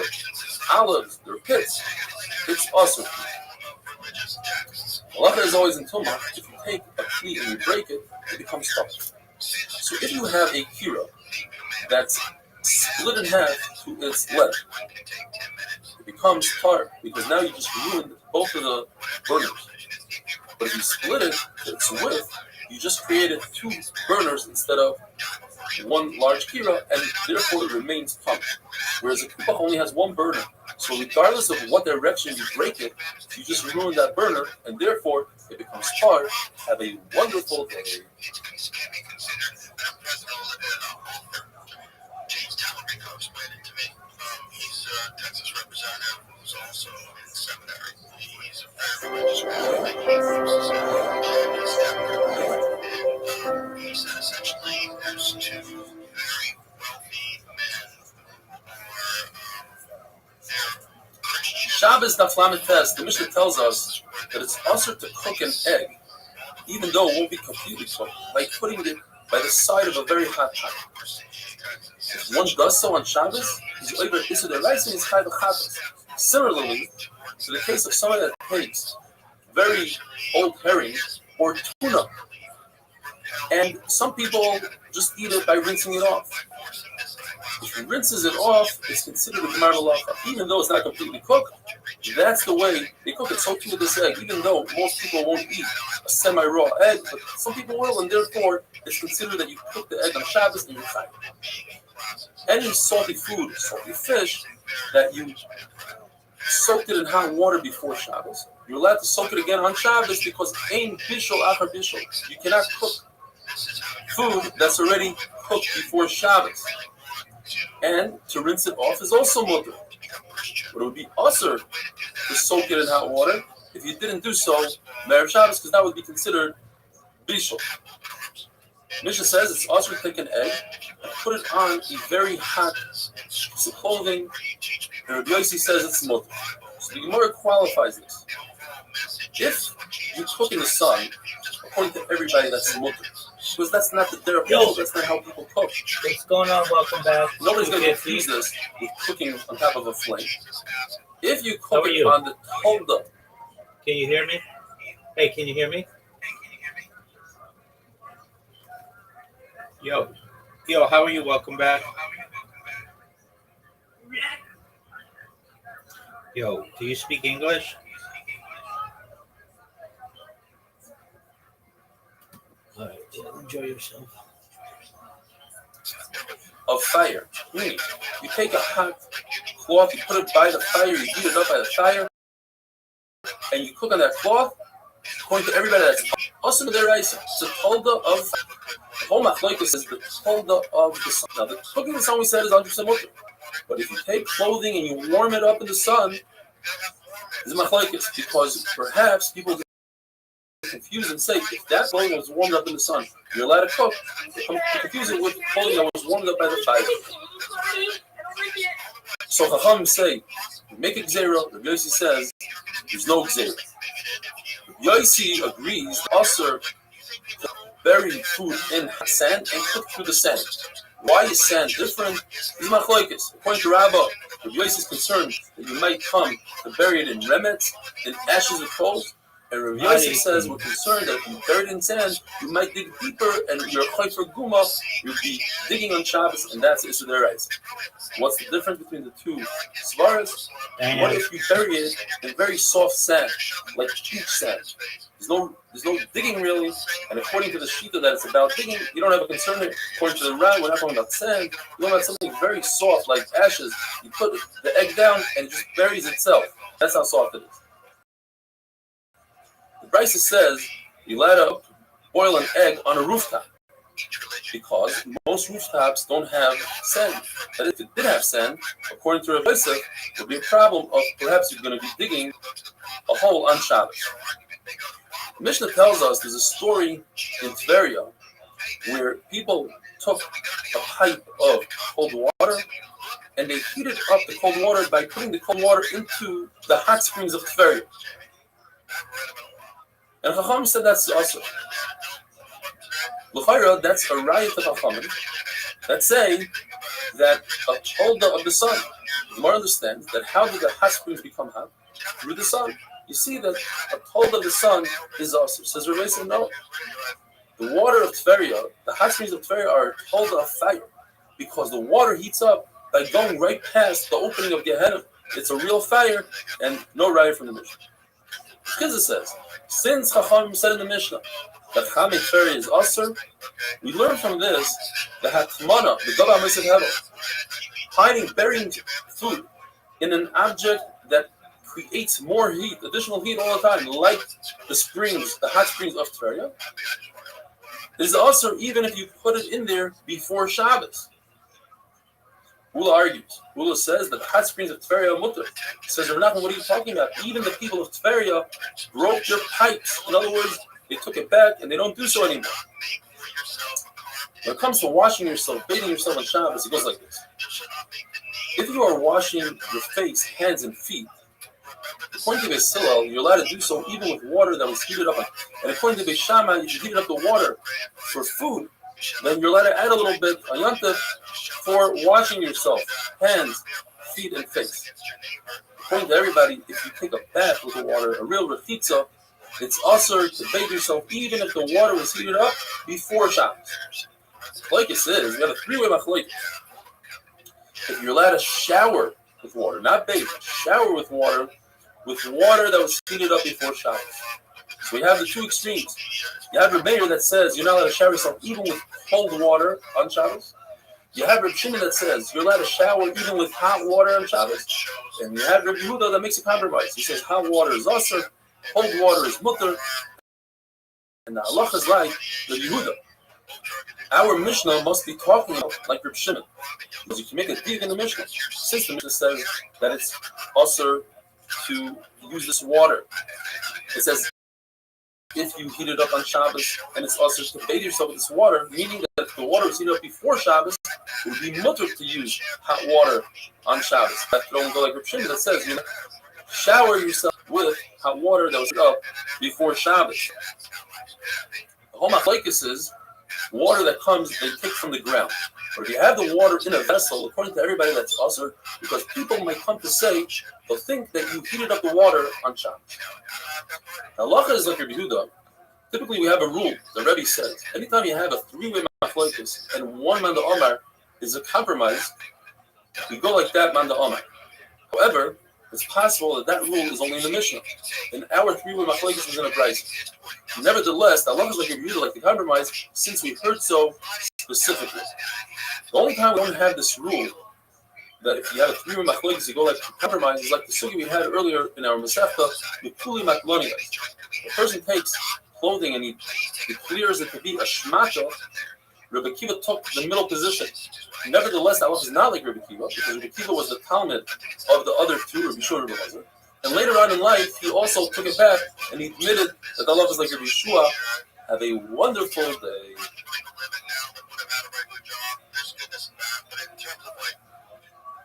olives, or pits, it's also fuel. Halacha is always in Tumah. If you take a kli and you break it, it becomes tar. So if you have a kira that's split in half to its length, it becomes tar because now you just ruined both of the burners. But if you split it to its width, you just created two burners instead of one large kira, and therefore it remains tar. Whereas a kupach only has one burner. So regardless of what direction you break it, you just ruin that burner, and therefore it becomes tar. Have a wonderful day. He's a Texas representative who's also in seminary. He's a very religious man. He said essentially there's two very wealthy men who are Christian. Shabbos Daf Test, the Mishnah tells us that it's also to cook an egg, even though it won't be completely cooked, by putting it by the side of a very hot pot. If one does so on Shabbos, he's over Issa Deraisa and he's Chai B'Chatas. Similarly, to the case of someone that takes very old herring or tuna, and some people just eat it by rinsing it off. If he rinses it off, it's considered a Gemar Malacha. Even though it's not completely cooked, that's the way they cook it. So too with this egg, even though most people won't eat a semi-raw egg, but some people will, and therefore it's considered that you cook the egg on Shabbos and you're fine. Any salty food, salty fish, that you soaked it in hot water before Shabbos, you're allowed to soak it again on Shabbos because ain bishul achar bishul. You cannot cook food that's already cooked before Shabbos. And to rinse it off is also mutter. But it would be usher to soak it in hot water if you didn't do so Erev Shabbos, because that would be considered bishul. Mishnah says it's usher to take an egg and put it on a very hot piece of clothing, and Rabbi Yossi says it's mutter. So the Gemara qualifies this. If you cook in the sun, according to everybody, that's mutter. Because that's not the derech, that's not how people cook. What's going on? Welcome back. Nobody's going to confuse this with cooking on top of a flame. If you cook it on the tolda. Can you hear me? Hey, can you hear me? Yo, how are you? Welcome back. Yo, do you speak English? All right, enjoy yourself. Of fire. Meaning, you take a hot cloth, you put it by the fire, you heat it up by the fire, and you cook on that cloth. According to everybody, that's also the deraisa. It's a tolda of the whole machlokes is the tolda of the sun. Now, the cooking the sun we said is 100% mutter. But if you take clothing and you warm it up in the sun, it's machlokes because perhaps people get confused and say if that clothing was warmed up in the sun, you're allowed to cook. They confuse it with clothing that was warmed up by the fire. So Chacham say, make a gzera. Rabbi Yossi says there's no gzera. Yossi agrees also to bury food in sand and cook through the sand. Why is sand different? It's machlokes. According to Rabbah, Rabbi Yossi is concerned that you might come to bury it in remets, in ashes of coals. And Rav Yosef says we're concerned that if you bury it in sand, you might dig deeper, and your chayfer guma, you'd be digging on Shabbos, and that's Issa Deraisa. What's the difference between the two svaras? What if you bury it in very soft sand, like beach sand? There's no digging really, and according to the shita that it's about digging, you don't have a concern there. According to the Ran, we're not talking about sand. We're talking about something very soft, like ashes. You put the egg down, and it just buries itself. That's how soft it is. The Brisa says you let up boil an egg on a rooftop because most rooftops don't have sand. But if it did have sand, according to Rav Yosef, it would be a problem of perhaps you're going to be digging a hole on Shabbos. The Mishnah tells us there's a story in Tveria where people took a pipe of cold water and they heated up the cold water by putting the cold water into the hot springs of Tveria. And Chacham said that's also. L'chayra, that's a riot of Chachamim that say that a tolda of the sun. The more understands that how did the hot springs become hot? Through the sun. You see that a tolda of the sun is also. Says Rav Yosef, no. The water of Tveria, the hot springs of Tveria are a tolda of fire because the water heats up by going right past the opening of Gehenna. It's a real fire and no riot from the Mishnah. Chizah says, since Chacham said in the Mishnah that Chamei Tveria is Asur, we learn from this the Hatmana, the Gaba Mesed Hebel, burying food in an object that creates more heat, additional heat all the time, like the springs, the hot springs of Tveria. It is Asur even if you put it in there before Shabbos. Ula argues. Ula says that the hot springs of Tveria are mutter. He says, Rav Nachman, what are you talking about? Even the people of Tveria broke their pipes. In other words, they took it back and they don't do so anymore. When it comes to washing yourself, bathing yourself on Shabbos, it goes like this. If you are washing your face, hands, and feet, according to Beis Hillel, you're allowed to do so even with water that was heated up. And according to Beis Shammai, you should heat up the water for food. Then you're allowed to add a little bit on Yom Tov for washing yourself, hands, feet, and face. According to everybody, if you take a bath with the water, a real rechitza, it's also to bathe yourself even if the water was heated up before Shabbos. Like it says, we have a three-way machlokes. If you're allowed to shower with water, not bathe, shower with water that was heated up before Shabbos. So we have the two extremes. You have Reb Meir that says you're not allowed to shower yourself even with cold water on Shabbos. You have Reb Shimon that says you're allowed to shower even with hot water on Shabbos. And you have Reb Yehuda that makes a compromise. He says hot water is asur, cold water is mutter. And the halacha is like Reb Yehuda. Our Mishnah must be talking about like Reb Shimon. Because you can make a dig in the Mishnah. Since the Mishnah says that it's asur to use this water. It says if you heat it up on Shabbos and it's also to bathe yourself with this water, meaning that if the water was heated up before Shabbos, it would be mutter to use hot water on Shabbos. That's don't go like Reb Shimon that says you shower yourself with hot water that was heated up before Shabbos. The whole machlokes is water that comes they take from the ground. Or if you have the water in a vessel, according to everybody that's asur, because people might come to say they'll think that you heated up the water on Shabbos. Now, halacha is like Rabbi Yehuda. Typically, we have a rule. The Rebbe says anytime you have a three-way machlokes and one man Omar is a compromise, we go like that man Omar. However, it's possible that rule is only in the Mishnah. And our three-way machlokes is in a Brisa. Nevertheless, the halacha is like Rabbi Yehuda, like the compromise, since we heard so specifically. The only time we don't have this rule that if you have a three-way machlokes, you go like compromise is like the sugi we had earlier in our Masechta, Mikuli Makloniyas. The person takes clothing and he clears it to be a shmata. Rabbi Kiva took the middle position. Nevertheless, that was not like Rabbi Kiva because Rabbi Kiva was the Talmud of the other two, Rabbi Shua and Rabbi Elazar. And later on in life, he also took it back and he admitted that the love is like Rabbi Shua. Have a wonderful day.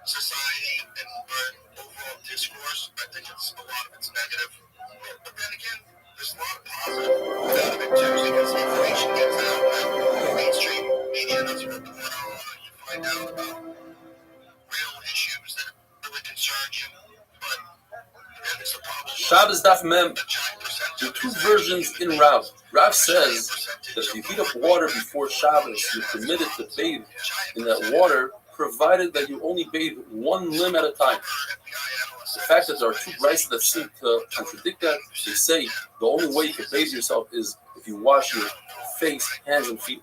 Society and overall discourse, I think it's a lot of it's negative. But then again, there's a lot of positive out of it too. So you get some information gets out. Mainstream media doesn't report on it. You find out about real issues that really concern you. But again, it's a problem. Shabbos Daf Mem. There are two versions in Rav. Rav says that if you heat up water before Shabbos, you're permitted to bathe in that water, provided that you only bathe one limb at a time. The fact that there are two brises that seem to contradict that, they say the only way you can bathe yourself is if you wash your face, hands, and feet.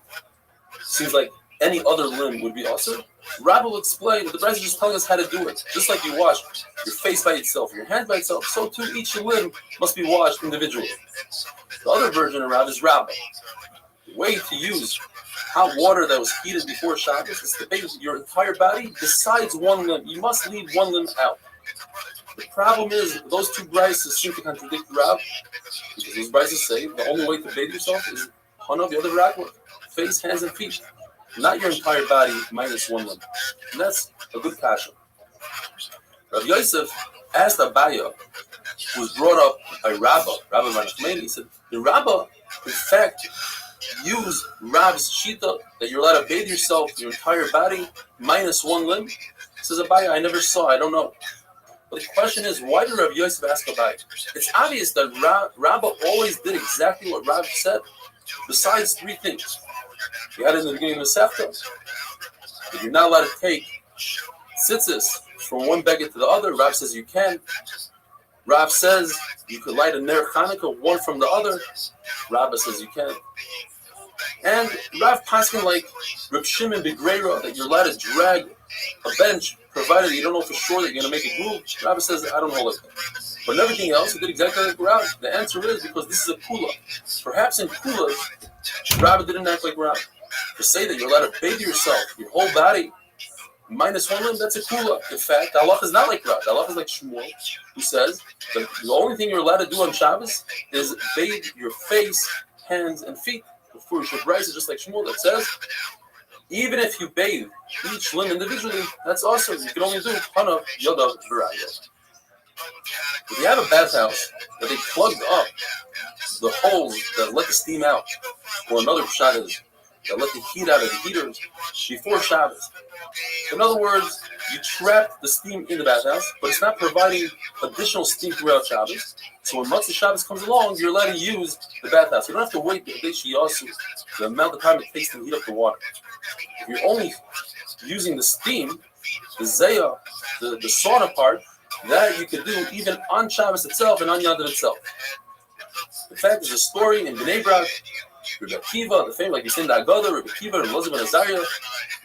Seems like any other limb would be awesome. Rabbi will explain that the Brisa is just telling us how to do it. Just like you wash your face by itself, your hand by itself, so too each limb must be washed individually. The other version of Rabbi is Rabbi. The way to use hot water that was heated before Shabbos is to bathe your entire body besides one limb. You must leave one limb out. The problem is those two brises seem to contradict Rav, because those brises say the only way to bathe yourself is hana the other ragla, face, hands, and feet, not your entire body minus one limb. And that's a good kasha. Rav Yosef asked Abaya, who was brought up by Rabbi Manachmeni, he said, the Rabbi, in fact, use Rav's shita that you're allowed to bathe yourself, your entire body, minus one limb? He says, Abaya, I never saw, I don't know. But the question is, why did Rav Yosef ask Abaya? It's obvious that Rabbi always did exactly what Rav said, besides three things. He had it in the beginning of the Sefta, that you're not allowed to take tzitzis from one beggar to the other. Rav says you can. Rav says you could light a ner Chanukah, one from the other. Rabbi says you can. And Rav Paskin, like Reb Shimon Begrera, that you're allowed to drag a bench, provided you don't know for sure that you're going to make a groove. Rabbi says, I don't hold it. But in everything else, he did exactly like Rav. The answer is because this is a kula. Perhaps in kulas, Rabbi didn't act like Rav. To say that you're allowed to bathe yourself, your whole body, minus one limb, that's a kula. In fact, Allah is not like Rav. Allah is like Shmuel, who says that the only thing you're allowed to do on Shabbos is bathe your face, hands, and feet. The Furush of Bryce is just like Shmuel that says, even if you bathe each limb individually, that's awesome. You can only do Hana, Yodav, Virayah. If you have a bathhouse that they plugged up the holes that let the steam out, or another shot is that let the heat out of the heaters before Shabbos. In other words, you trap the steam in the bathhouse, but it's not providing additional steam throughout Shabbos. So when Matzah Shabbos comes along, you're allowed to use the bathhouse. You don't have to wait the amount of time it takes to heat up the water. If you're only using the steam, the zayah, the sauna part, that you could do even on Shabbos itself and on Yontif itself. In fact, there's a story in Bnei Brak, Rebbe Akiva, the famous, like you said in the Agadah, Rebbe Akiva and Elazar ben Azariah,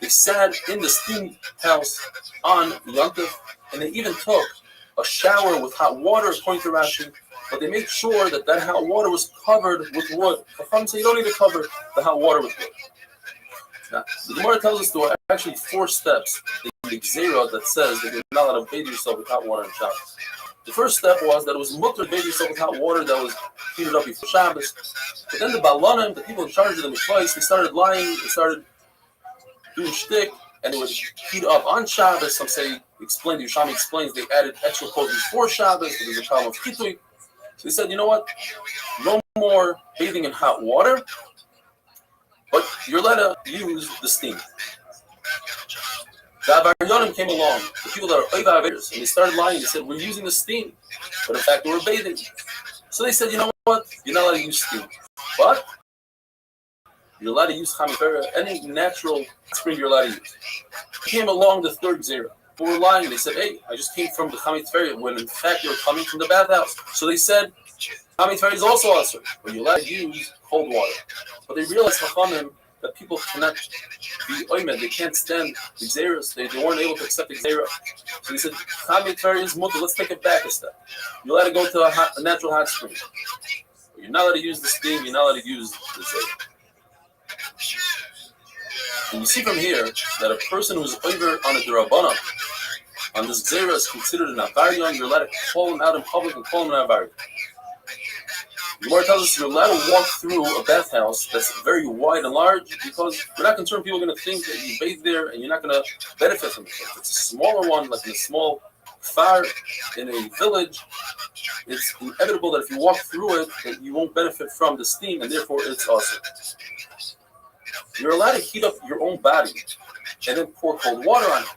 they sat in the steam house on Yontif, and they even took a shower with hot water, according to Rashi, but they made sure that that hot water was covered with wood. So you don't need to cover the hot water with wood. Now, the Gemara tells us there are actually 4 steps in the Gzeira that says that you're not allowed to bathe yourself with hot water on Shabbos. The first step was that it was mutter to bathe yourself with hot water that was heated up before Shabbos. But then the Balanim, the people in charge of the mikvahs, they started lying, they started doing shtick, and it would heat up on Shabbos. Some say, the Yerushalmi explains, they added extra clothes before Shabbos, but there's a problem of chitui. So they said, you know what? No more bathing in hot water, but you're allowed to use the steam. The Avaryonim came along, the people that are Oiva Averis, and they started lying. They said, we're using the steam, but in fact, we were bathing. So they said, you know what? You're not allowed to use steam, but you're allowed to use Chamifera, any natural spring you're allowed to use. Came along the third Zera. Who were lying. They said, hey, I just came from the Chamifera, when in fact they were coming from the bathhouse. So they said, Chamifera is also awesome, but you're allowed to use cold water. But they realized, Chachamim, that people cannot be oimed, they can't stand the Xeras, they weren't able to accept the Xera. So he said, Chamifera is mutter, let's take it back a step. You're allowed to go to a natural hot spring. But you're not allowed to use the steam, you're not allowed to use the Xera. And you see from here that a person who's over on a Durabana, on this Xera, is considered an Avarion. You're allowed to call him out in public and call him an Avarion. The Gemara tells us you're allowed to walk through a bathhouse that's very wide and large because we're not concerned people are going to think that you bathe there and you're not going to benefit from it. If it's a smaller one, like in a small far in a village, it's inevitable that if you walk through it, that you won't benefit from the steam, and therefore it's awesome. You're allowed to heat up your own body and then pour cold water on it.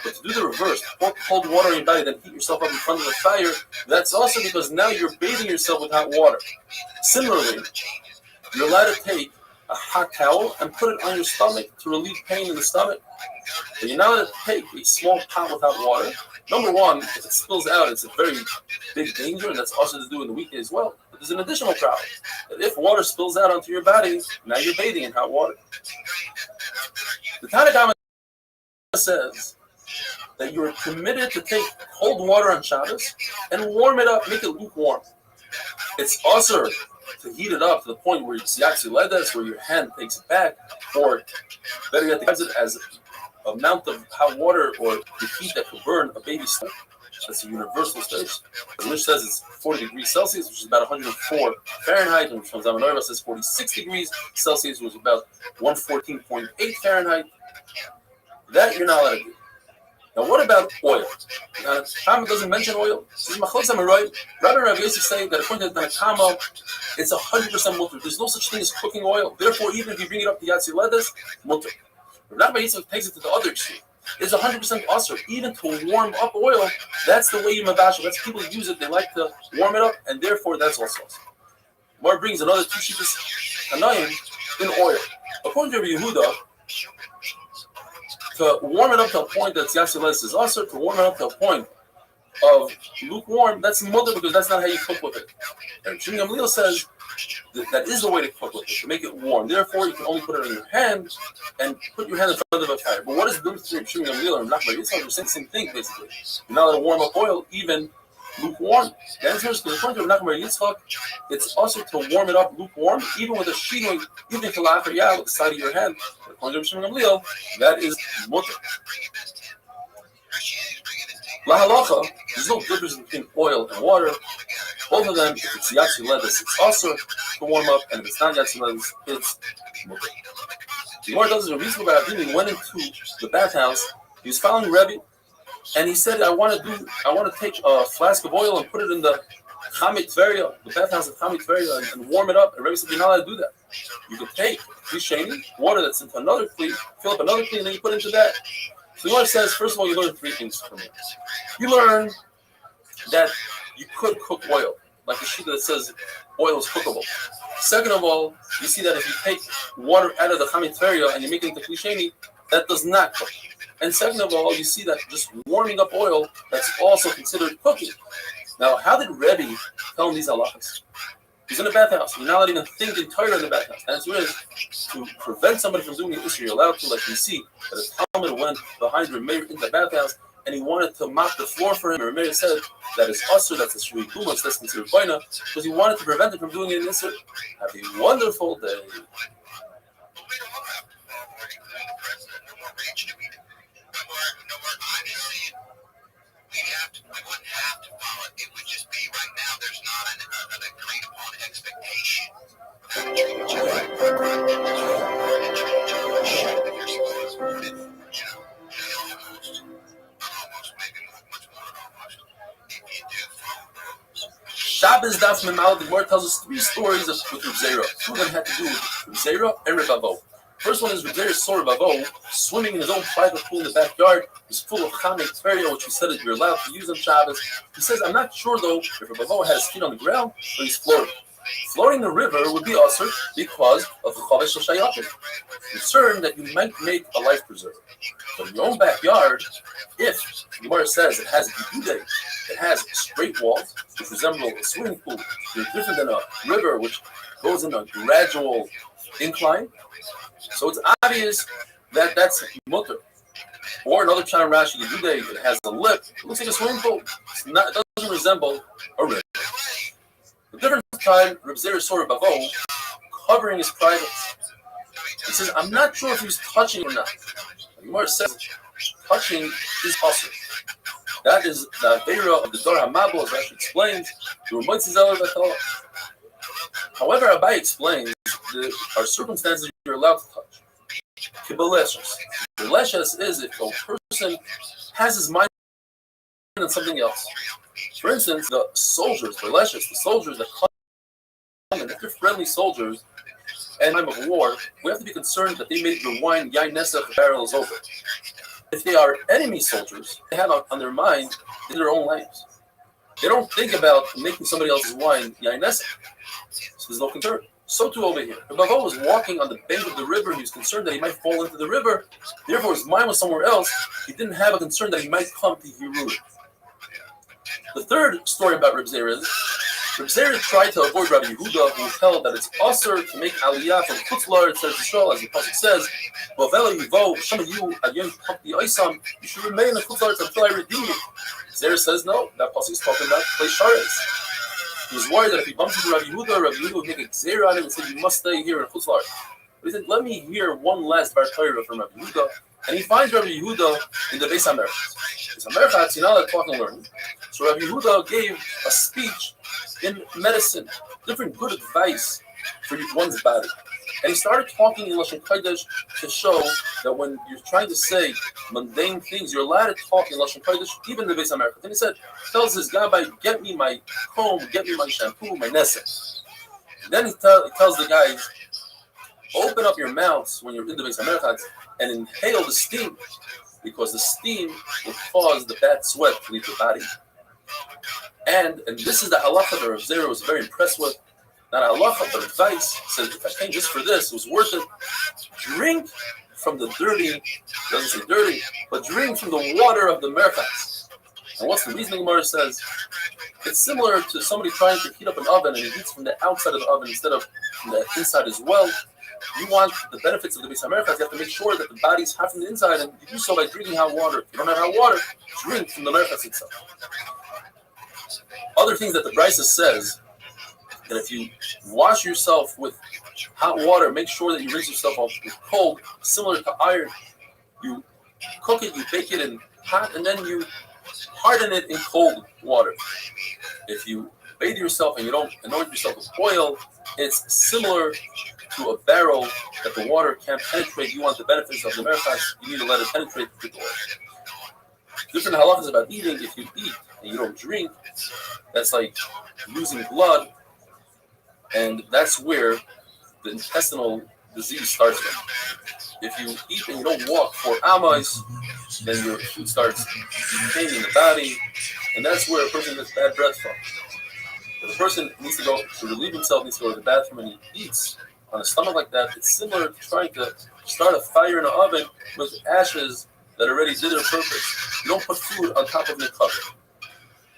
But to do the reverse, pour cold water on your body, then heat yourself up in front of the fire, that's also because now you're bathing yourself with hot water. Similarly, you're allowed to take a hot towel and put it on your stomach to relieve pain in the stomach. But you're not allowed to take a small pot with hot water. Number one, if it spills out, it's a very big danger, and that's also to do in the weekday as well. But there's an additional problem. That if water spills out onto your body, now you're bathing in hot water. The Tanakhama says that you're permitted to take cold water on Shabbos and warm it up, make it lukewarm. It's also to heat it up to the point where it's yatsi ledes, where your hand takes it back, or better yet, it as amount of hot water or the heat that could burn a baby's stomach. That's a universal stage. The Mishnah says it's 40 degrees Celsius, which is about 104 Fahrenheit, and from Zamenorah says 46 degrees Celsius, which is about 114.8 Fahrenheit. That you're not allowed to do. Now, what about oil? Now, Tanakhama doesn't mention oil. Rabbi and Rav Yosef say that according to the Tanakhama, it's 100% mutter. There's no such thing as cooking oil. Therefore, even if you bring it up to Yatsi Ledes, mutter. Rabbi Yosef takes it to the other extreme. It's 100% usher. Even to warm up oil, that's the way you mabashal. That's people use it. They like to warm it up, and therefore that's also usher. Mar brings another two shittas kanayim in oil. According to Rabbi Yehuda, to warm it up to a point that's Yatsi Ledes is usher. To warm it up to a point of lukewarm, that's mutter because that's not how you cook with it. And Shimon Gamliel says that is the way to cook with it, to make it warm. Therefore, you can only put it on your hand and put your hand in front of a fire. But what is the difference between Shimon Gamliel and Nachman? It's the same thing, basically. You're not allowed to warm up oil, even lukewarm. The answer is, according to Nachman Yitzchak, it's also to warm it up lukewarm, even with a shinoi, even kalachar with the side of your hand. According to Shimon Gamliel, that is mutter. La halacha, there's no difference between oil and water. Both of them, if it's yatsi ledes, it's also to warm up, and if it's not yatsi ledes, it's mutter. The Gemara does a reasonable Rabbi went into the bathhouse. He was following Rebbe, and he said, "I want to take a flask of oil and put it in the Chamit Tveria, the bathhouse of Chamit Tveria, and warm it up." And Rebbe said, "You're not allowed to do that. You can take klisheni, water that's into another kli, fill up another kli, and then you put it into that." So the Gemara says, first of all, you learn three things from it. You learn that you could cook oil, like the sheet that says oil is cookable. Second of all, you see that if you take water out of the Chamit Tveria and you make it into klisheni, that does not cook. And second of all, you see that just warming up oil, that's also considered cooking. Now, how did Rebbe tell him these halachas? He's in a bathhouse. You're not allowed to even think in Torah in the bathhouse. And it's really to prevent somebody from doing an issue. You're allowed to, like we see, that a Talmud went behind Rameir in the bathhouse and he wanted to mop the floor for him. And Rameir said that is usher, that's a shri kumas, that's considered baina, because he wanted to prevent him from doing it in Isser. Have a wonderful day. We wouldn't have to follow it. It would just be right now. There's not an agreed upon expectation. Shabbos Daf Memal, the Gemara tells us three stories with Reb Zera. Two of them had to do with Reb Zera and Reb Avo. First one is Reb Zera saw Reb Avo swimming in his own private pool in the backyard. It's full of Chamei Tveria, which he said that you're allowed to use on Shabbos. He says, I'm not sure though if Reb Avo had his feet on the ground or he's floating. Floating the river would be usher because of the Chavesh Shayatim. Concerned that you might make a life preserver. But in your own backyard, if the Gemara says it has bidude, it has straight walls, which resemble a swimming pool, they're different than a river, which goes in a gradual incline. So it's obvious that that's mutter. Or another Pshat Rashi, bidude, it has a lip. It looks like a swimming pool. It doesn't resemble a river. The different time, Reb Zera saw Reb Avo covering his privates. He says, I'm not sure if he was touching or not. The Gemara says, touching is usher. That is the Aveira of the Dor HaMabul, as Rashi explains. However, Abai explains there are circumstances you're allowed to touch. Kibbaleshes. Kibbaleshes is if a person has his mind on something else. For instance, the soldiers, the soldiers that come in, if they're friendly soldiers, and in time of war, we have to be concerned that they made the wine Yain Nesach barrels over. If they are enemy soldiers, they have on their mind in their own lives. They don't think about making somebody else's wine yainesa. So there's no concern. So too over here. Rabbi Avo was walking on the bank of the river. He was concerned that he might fall into the river. Therefore, his mind was somewhere else. He didn't have a concern that he might come to Hirur. The third story about Reb Zera is Reb Zera tried to avoid Rabbi Yehuda, who held that it's usher to make aliyah from Chutz La'aretz to Israel, as the pasuk says, some of you, you should remain in Chutz La'aretz until I redeem you. Zera says no. That pasuk is talking about Klei Sharetz. He was worried that if he bumped into Rabbi Yehuda would make a Zera on him and say, you must stay here in Chutz La'aretz. But he said, let me hear one last Bar Torah from Rabbi Yehuda. And he finds Rabbi Yehuda in the Beis HaMerchatz. Beis HaMerchatz, you know, talking and learning. So Rabbi Yehuda gave a speech in medicine, different good advice for one's body. And he started talking in Lashon Kodesh to show that when you're trying to say mundane things, you're allowed to talk in Lashon Kodesh, even in the Beis HaMerchatz. And he said, tells his Gabbai, get me my comb, get me my shampoo, my nesek. Then he tells the guys, open up your mouths when you're in the Beis HaMerchatz and inhale the steam, because the steam will cause the bad sweat to leave the body. And this is the halacha that Rav Zera was very impressed with. Not a halacha, but advice. He said, if I came just for this, it was worth it. Drink from the dirty, doesn't say dirty, but drink from the water of the merchatz. And what's the reasoning? Gemara says, it's similar to somebody trying to heat up an oven and he heats from the outside of the oven instead of from the inside as well. You want the benefits of the Beis HaMerchatz, you have to make sure that the body's hot from the inside, and you do so by drinking hot water. If you don't have hot water, drink from the merchatz itself. Other things that the Brisa says, that if you wash yourself with hot water, make sure that you rinse yourself off with cold, similar to iron. You cook it, you bake it in hot, and then you harden it in cold water. If you bathe yourself and you don't anoint yourself with oil, it's similar to a barrel that the water can't penetrate. You want the benefits of the merchatz, you need to let it penetrate with the oil. Different halachas about eating. If you eat and you don't drink, that's like losing blood, and that's where the intestinal disease starts from. If you eat and you don't walk for amos, then your food starts decaying in the body, and that's where a person gets bad breath from. If a person needs to go to relieve himself, needs to go to the bathroom, and he eats on a stomach like that, it's similar to trying to start a fire in an oven with ashes that already did their purpose. You don't put food on top of the cover.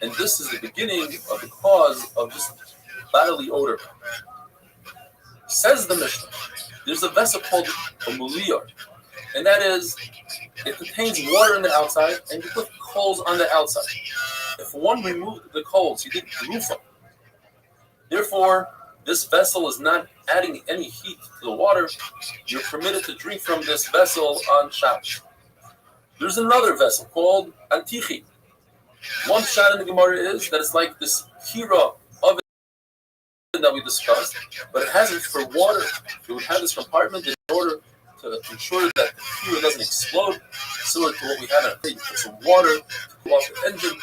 And this is the beginning of the cause of just bodily odor. Says the Mishnah, there's a vessel called a muliyar, and that is, it contains water on the outside, and you put coals on the outside. If one removed the coals, he did rufa. Therefore, this vessel is not adding any heat to the water. You're permitted to drink from this vessel on Shabbos. There's another vessel called antichi. One shot in the Gemara is that it's like this kira oven that we discussed, but it has it for water. It would have this compartment in order to ensure that the kira doesn't explode, similar to what we have in a plate. You put some water to cool off the engine.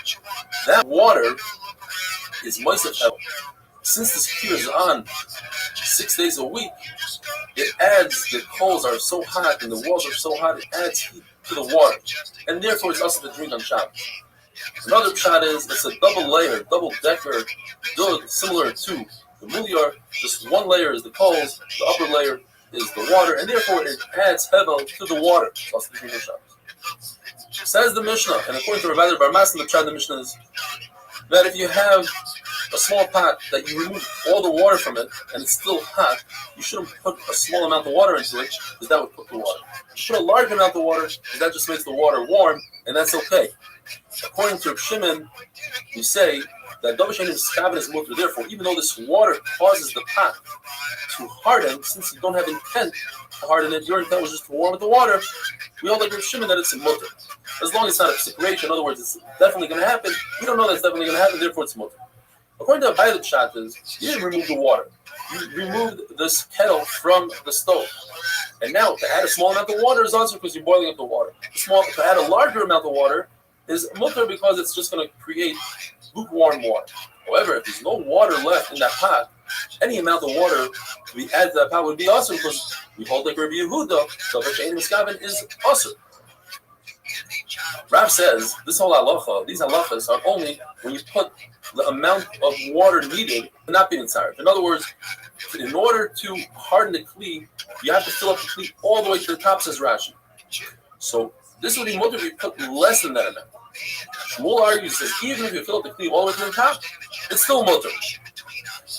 That water is moist. Since this kira is on 6 days a week, it adds, the coals are so hot and the walls are so hot, it adds heat to the water. And therefore, it's also to drink on Shabbos. Another shot is, it's a double-decker dud, similar to the muliyar. Just one layer is the coals, the upper layer is the water, and therefore it adds hevel to the water. It's also to drink on Shabbos. Says the Mishnah, and according to Rabbi Bar Mas, the pshat of the Mishnah is that if you have a small pot that you remove all the water from it and it's still hot, you shouldn't put a small amount of water into it, because that would cook the water. You put a large amount of water, because that just makes the water warm, and that's okay. According to Reb Shimon, we say that Dovashenim Skavin is mutter. Therefore, even though this water causes the pot to harden, since you don't have intent to harden it, your intent was just to warm with the water, we all like Reb Shimon that it's a mutter. As long as it's not a separation, in other words, it's definitely going to happen. We don't know that's definitely going to happen, therefore it's mutter. According to Abayit Shat is, you didn't remove the water. You removed this kettle from the stove. And now, to add a small amount of water is also because you're boiling up the water. To add a larger amount of water is mutter because it's just going to create lukewarm water. However, if there's no water left in that pot, any amount of water to be added to that pot would be awesome, because we hold like Rabbi Yehuda, so Dovashenim Skavin is awesome. Rav says this whole halacha, these halachas are only when you put the amount of water needed to not be mitzaref. In other words, in order to harden the kli, you have to fill up the kli all the way to the top, says Rashi. So this would be mutter if you put less than that amount. Shmuel argues that even if you fill up the kli all the way to the top, it's still mutter.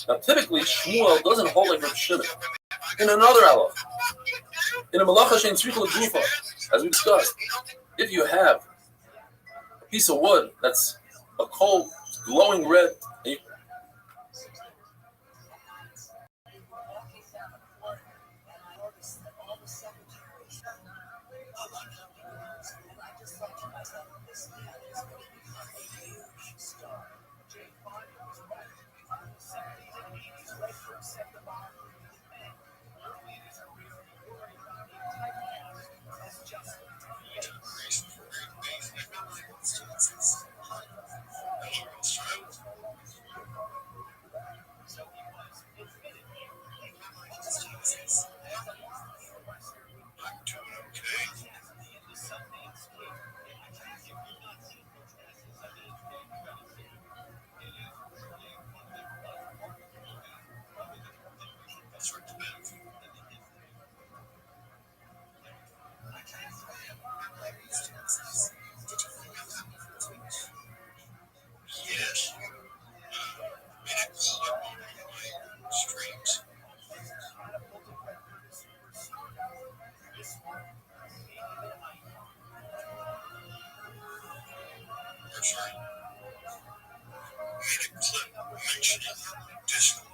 Now typically Shmuel doesn't hold like Rav Shimon. In another halacha, in a malacha shein tzricha l'gufa, as we discussed, if you have a piece of wood that's a cold, glowing red, and you Yes. Streams. That's right. Made a clip mentioning Discord.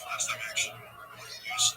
Last time actually, use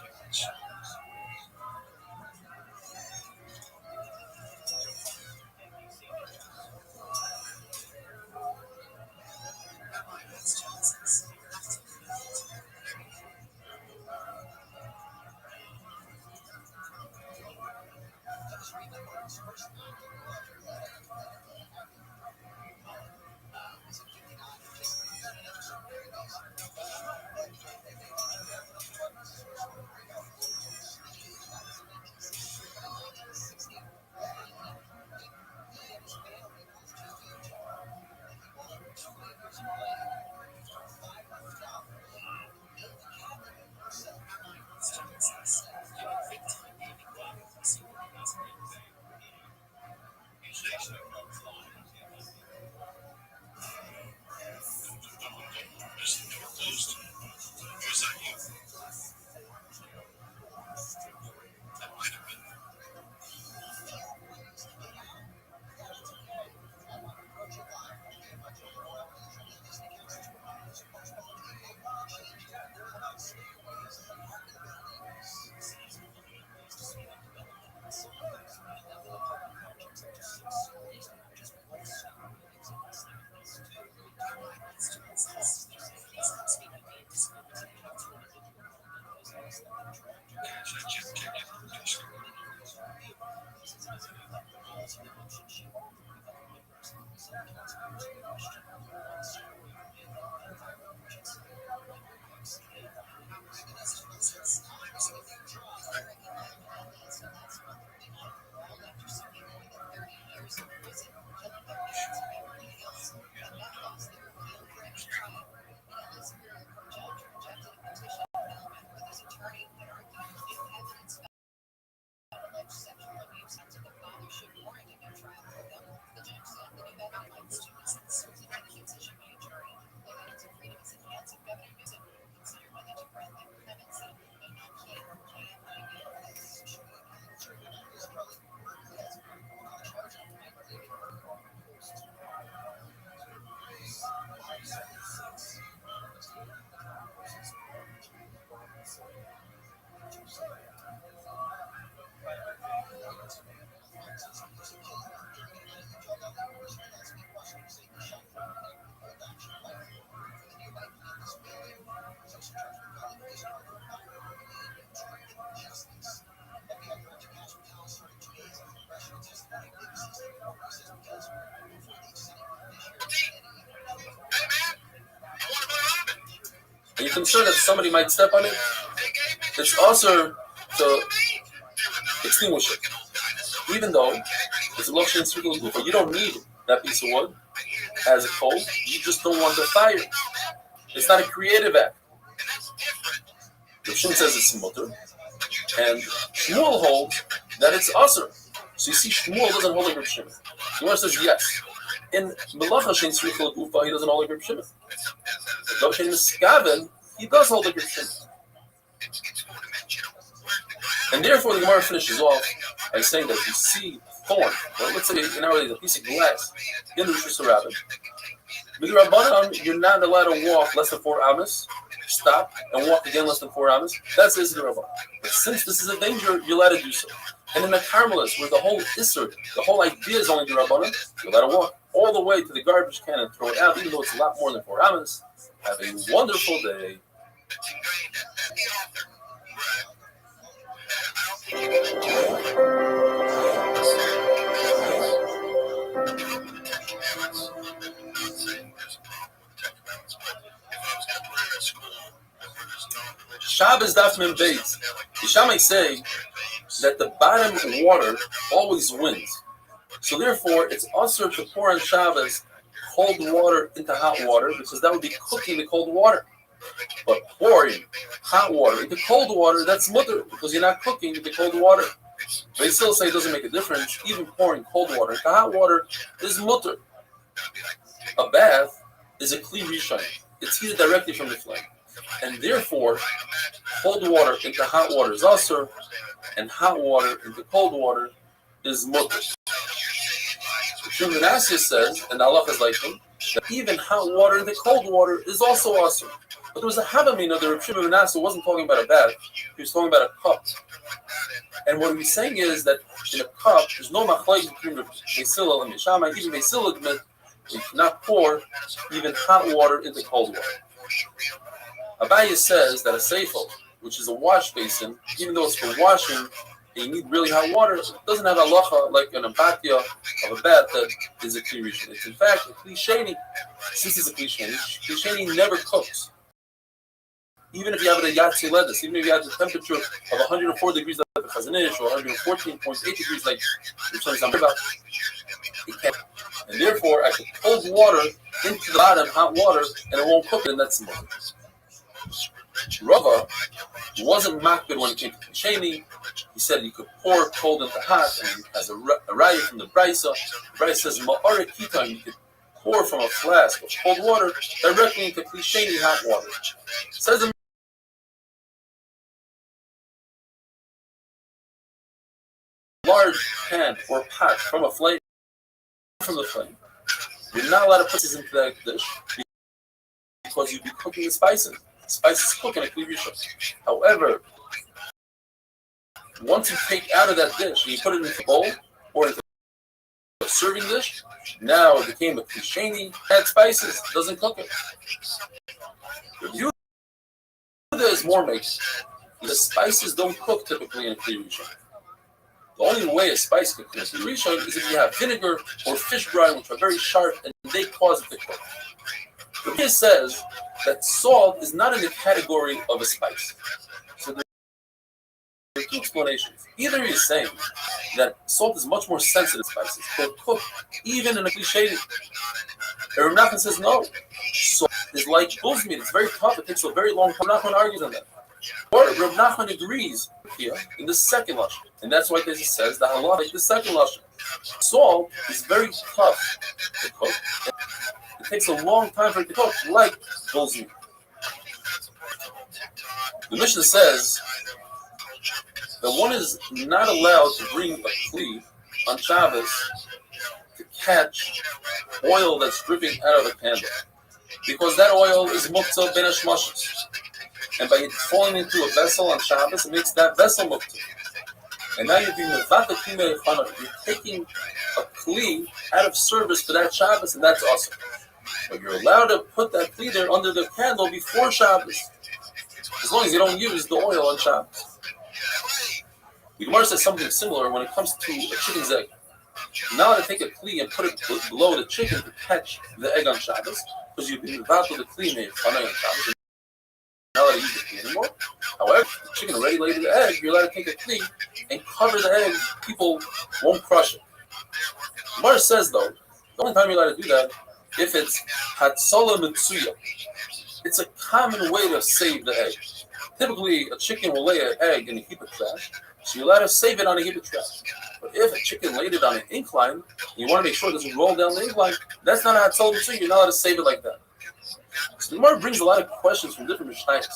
you're concerned that somebody might step on it, it's also to extinguish it. Even though it's a lotion circle of but you don't need that piece of wood as a coal, you just don't want the fire. It's not a creative act. The Shim says it's mutter, and Shmuel holds that it's usher. So you see, Shmuel doesn't hold like Reb Shimon. Gemara says yes. In Melacha Shein Tzricha L'Gufa, he doesn't hold like Reb Shimon. But Shein Miskaven, he does hold like Reb Shimon. And therefore, the Gemara finishes off by saying that if you see thorn, well, let's say nowadays a piece of glass in the Rishus Harabim, with your Rabbanan, you're not allowed to walk less than 4 amas. Stop and walk again less than 4 amas. That's the Rabbanan. But since this is a danger, you're allowed to do so. And in the Carmelists, where the whole Isser, the whole idea is only the Rabbanan, you're allowed to walk all the way to the garbage can and throw it out, even though it's a lot more than 4 amas. Have a wonderful day. Shabbos Daf Mem Beis. The Shammai say that the bottom water always wins. So therefore, it's also to pour on Shabbos cold water into hot water because that would be cooking the cold water. But pouring hot water into cold water, that's mutter because you're not cooking the cold water. They still say it doesn't make a difference. Even pouring cold water into hot water is mutter. A bath is a kli rishon. It's heated directly from the flame. And therefore, cold water into hot water is asur, and hot water into cold water is mutter. Shimon ben Asya says, and Allah is like him, that even hot water into cold water is also asur. But there was a havamina that Shimon ben Asya wasn't talking about a bath, he was talking about a cup. And what he's saying is that in a cup, there's no machlokes between Beis Hillel and Beis Shammai. Even Beis Hillel admit you cannot pour even hot water into cold water. Abaye says that a seifel, which is a wash basin, even though it's for washing, and you need really hot water, it doesn't have halacha like an abatya of a bath that is a kli rishon. It's in fact a kli sheni. Since it's a kli sheni never cooks. Even if you have it at Yatsi Ledis, even if you have the temperature of 104 degrees like the Chazanish or 114.8 degrees like the Shem's about, it can't. And therefore, I could cold water into the bottom, hot water, and it won't cook it, and that's more. Rava wasn't makbid when it came to Kisheni. He said you could pour cold into hot, and as a raya from the Brisa, the Brisa says, Ma'ara Kitan, you could pour from a flask of cold water directly into Kisheni hot water. It says in large pan or pot from a flame, from the flame. You're not allowed to put this into that dish because you'd be cooking the spices. The spices cook in a kli rishon. However, once you take out of that dish and you put it into a bowl or into a serving dish, now it became a kli sheni, had spices, doesn't cook it. The view is more makes. The spices don't cook typically in a kli rishon. The only way a spice could cook in a kli rishon is if you have vinegar or fish brine, which are very sharp and they cause it to cook. The Rebbe says that salt is not in the category of a spice. So there are two explanations. Either he's saying that salt is much more sensitive to spices, but cook even in a kli sheni. Rav Nachman says no. Salt is like bull's meat. It's very tough. It takes a very long time. Rav Nachman argues on that. Or Rav Nachman agrees here in the second lashon, and that's why this says that Allah is the second lashon. Salt is very tough to cook. It takes a long time for it to cook, like bull's meat. The Mishnah says that one is not allowed to bring a kli on Shabbos to catch oil that's dripping out of a candle, because that oil is muktzah ben hashmashos. And by it falling into a vessel on Shabbos, it makes that vessel muktzah. And now you're being you're taking a kli out of service for that Shabbos, and that's awesome. But you're allowed to put that kli there under the candle before Shabbos, as long as you don't use the oil on Shabbos. The Gemara says something similar when it comes to a chicken's egg. You're not allowed to take a kli and put it below the chicken to catch the egg on Shabbos, because you've been about to the kli made on Shabbos. kli anymore. However, if the chicken already laid the egg, you're allowed to take a kli and cover the egg. People won't crush it. Mar says though, the only time you're allowed to do that if it's hatzola mitsuya. It's a common way to save the egg. Typically, a chicken will lay an egg in a heap of trash, so you're allowed to save it on a heap of trash. But if a chicken laid it on an incline, and you want to make sure it doesn't roll down the incline, that's not a hatzola mitsuya. You're not allowed to save it like that. So the Gemara brings a lot of questions from different mishnayos.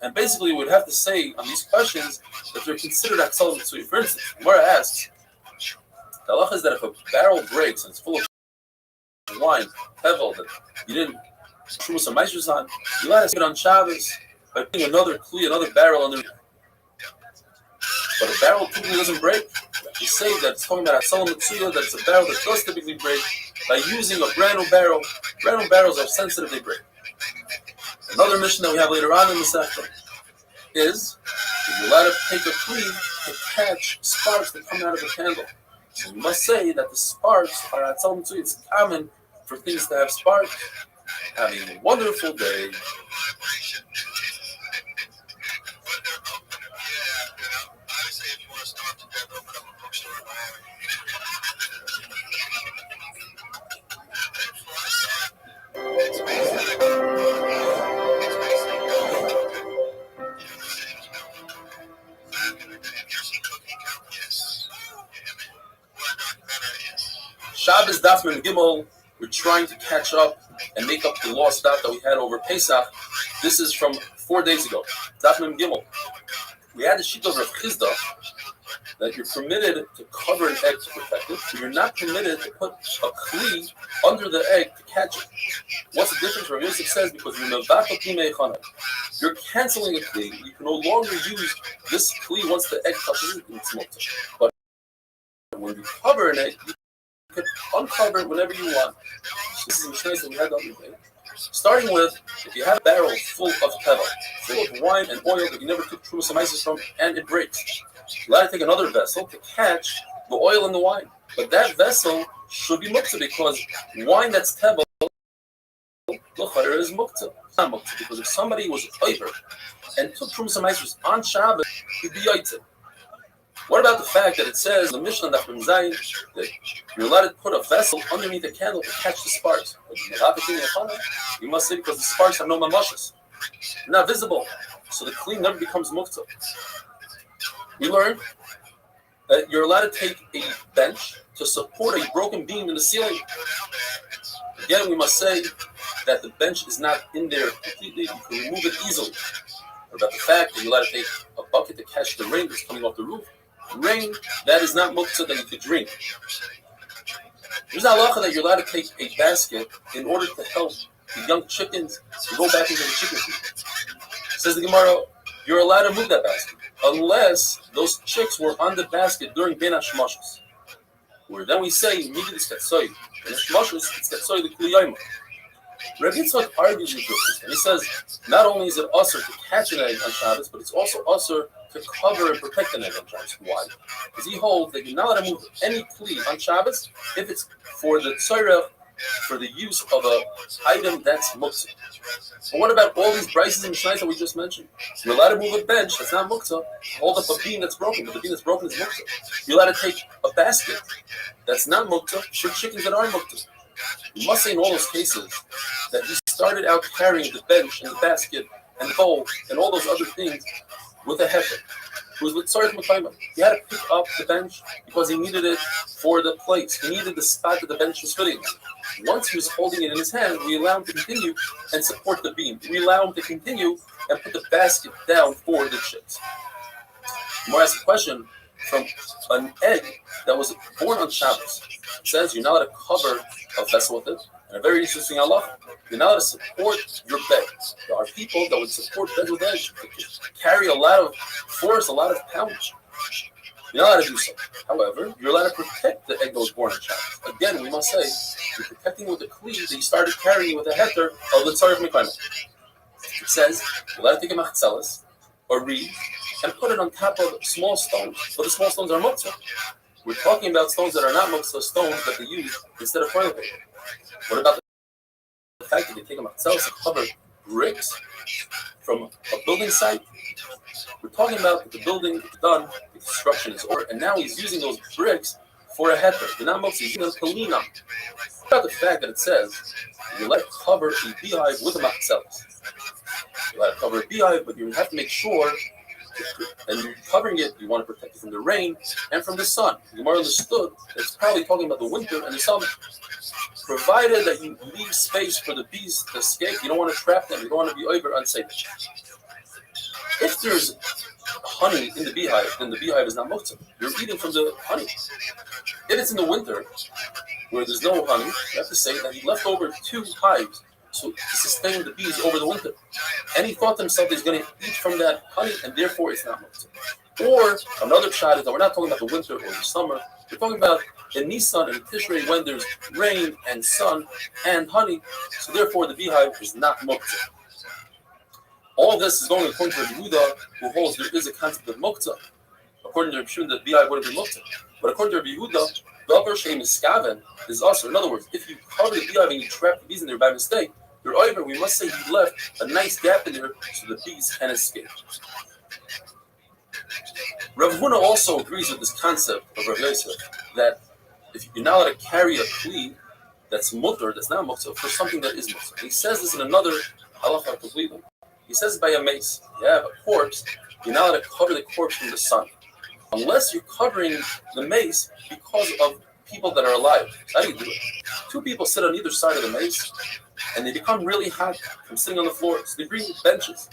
And basically, we would have to say on these questions that they're considered hatzola mitsuya. For instance, Gemara asks, the halacha is that if a barrel breaks and it's full of wine, hevel, that you didn't chew some maishus on, you let us get on Shabbos by putting another kli, another barrel under it. But a barrel typically doesn't break. You say that it's talking about hatzola mitsuya, that it's a barrel that does typically break by using a brand new barrel. Brand new barrels are sensitive, they break. Another mission that we have later on in the section is that you're allowed to take a kli to catch sparks that come out of a candle. So we must say that the sparks are hatzola mitsuya. It's common for things to have sparks. Having a wonderful day. Shabbos Daf Mem Gimel, we're trying to catch up and make up the lost daf that we had over Pesach. This is from 4 days ago. Daf Mem Gimel. We had the sheet of Rav Chizda that you're permitted to cover an egg to protect it, but you're not permitted to put a kli under the egg to catch it. What's the difference? Rav Yosef says because you're canceling a kli. You can no longer use this kli once the egg touches it and it's smoked. But when you cover an egg, you can uncover it whenever you want. This is a mishnah that we had the other day. Starting with, if you have a barrel full of tevel, full of wine and oil that you never took trumas hamaisis from, and it breaks, you're allowed to take another vessel to catch the oil and the wine. But that vessel should be muktzah because wine that's tevel is muktzah. It's not muktzah because if somebody was over and took trumas hamaisis on Shabbat, he'd be yaitz. What about the fact that it says in the Mishnah that you're allowed to put a vessel underneath a candle to catch the sparks? You must say because the sparks have no mamashas, not visible, so the kli never becomes muktzah. We learned that you're allowed to take a bench to support a broken beam in the ceiling. Again, we must say that the bench is not in there completely. You can remove it easily. What about the fact that you're allowed to take a bucket to catch the rain that's coming off the roof? Rain, that is not muktzah that you could drink. There's a halacha that you're allowed to take a basket in order to help the young chickens to go back into the chicken coop. Says the Gemara, you're allowed to move that basket unless those chicks were on the basket during Ben HaShmashos. Where then we say, maybe this katsoy. Ben HaShmashos, it's katsoy the kuliyayma. Rabbi Yitzchak argues with this, and he says, not only is it usher to catch an egg on Shabbos, but it's also usher to cover and protect an egg on Shabbos. Why? Because he holds that you're not allowed to move any kli on Shabbos if it's for the tzorech, for the use of an item that's muktzah. But what about all these brises and mishnayos that we just mentioned? You're allowed to move a bench that's not muktzah, hold up a beam that's broken, but the beam that's broken is muktzah. You're allowed to take a basket that's not muktzah, shoot chickens that are muktzah. You must say in all those cases that he started out carrying the bench and the basket and the bowl and all those other things with a heifer. It was with Tzarech Mekayma. He had to pick up the bench because he needed it for the place. He needed the spot that the bench was fitting. Once he was holding it in his hand, we allow him to continue and support the beam. We allow him to continue and put the basket down for the chicks. More ask a question from an egg that was born on Shabbos. It says you're not allowed to cover a vessel with it. And a very interesting halacha. You're not allowed to support your bed. There are people that would support beds with eggs. They carry a lot of force, a lot of poundage. You're not allowed to do so. However, you're allowed to protect the egg that was born on Shabbos. Again, we must say, you're protecting with the kli that you started carrying with the heter of the tzarech mekayma. It says, you're allowed to take a machzelis, or reed, and put it on top of small stones. But the small stones are muktzah. We're talking about stones that are not muktzah, stones that they use instead of toilet paper. What about the fact that they take a machzelis and cover bricks from a building site, we're talking about the building is done, the construction is over, and now he's using those bricks for a heter. The not he's using them to lean on. What about the fact that it says you let cover a beehive with a machzelis? You let it cover a beehive, but you have to make sure, and you're covering it, you want to protect it from the rain and from the sun. The Gemara understood that it's probably talking about the winter and the summer. Provided that you leave space for the bees to escape, you don't want to trap them, you don't want to be over unsafe. If there's honey in the beehive, then the beehive is not muktzah. You're eating from the honey. If it's in the winter, where there's no honey, you have to say that he left over 2 hives to sustain the bees over the winter. And he thought to himself he's going to eat from that honey, and therefore it's not muktzah. Or another shot is that we're not talking about the winter or the summer. We're talking about in Nisan and Tishrei when there's rain and sun and honey. So therefore the beehive is not muktzah. All this is going according to Rabbi Yehuda, who holds there is a concept of muktzah. According to Rabbi Shimon, the beehive wouldn't be muktzah. But according to Rabbi Yehuda, davar she'im iskaven is also. In other words, if you cover the beehive and you trap the bees in there by mistake, you're over. We must say you left a nice gap in there so the bees can escape. Rav Huna also agrees with this concept of Rav Yosef that if you're not allowed to carry a kli that's mutter, that's not muktzah, for something that is muktzah. He says this in another halacha completely. He says by a mace, you have a corpse, you're not allowed to cover the corpse from the sun, unless you're covering the mace because of people that are alive. So how do you do it? 2 people sit on either side of the mace, and they become really hot from sitting on the floor. So they bring benches.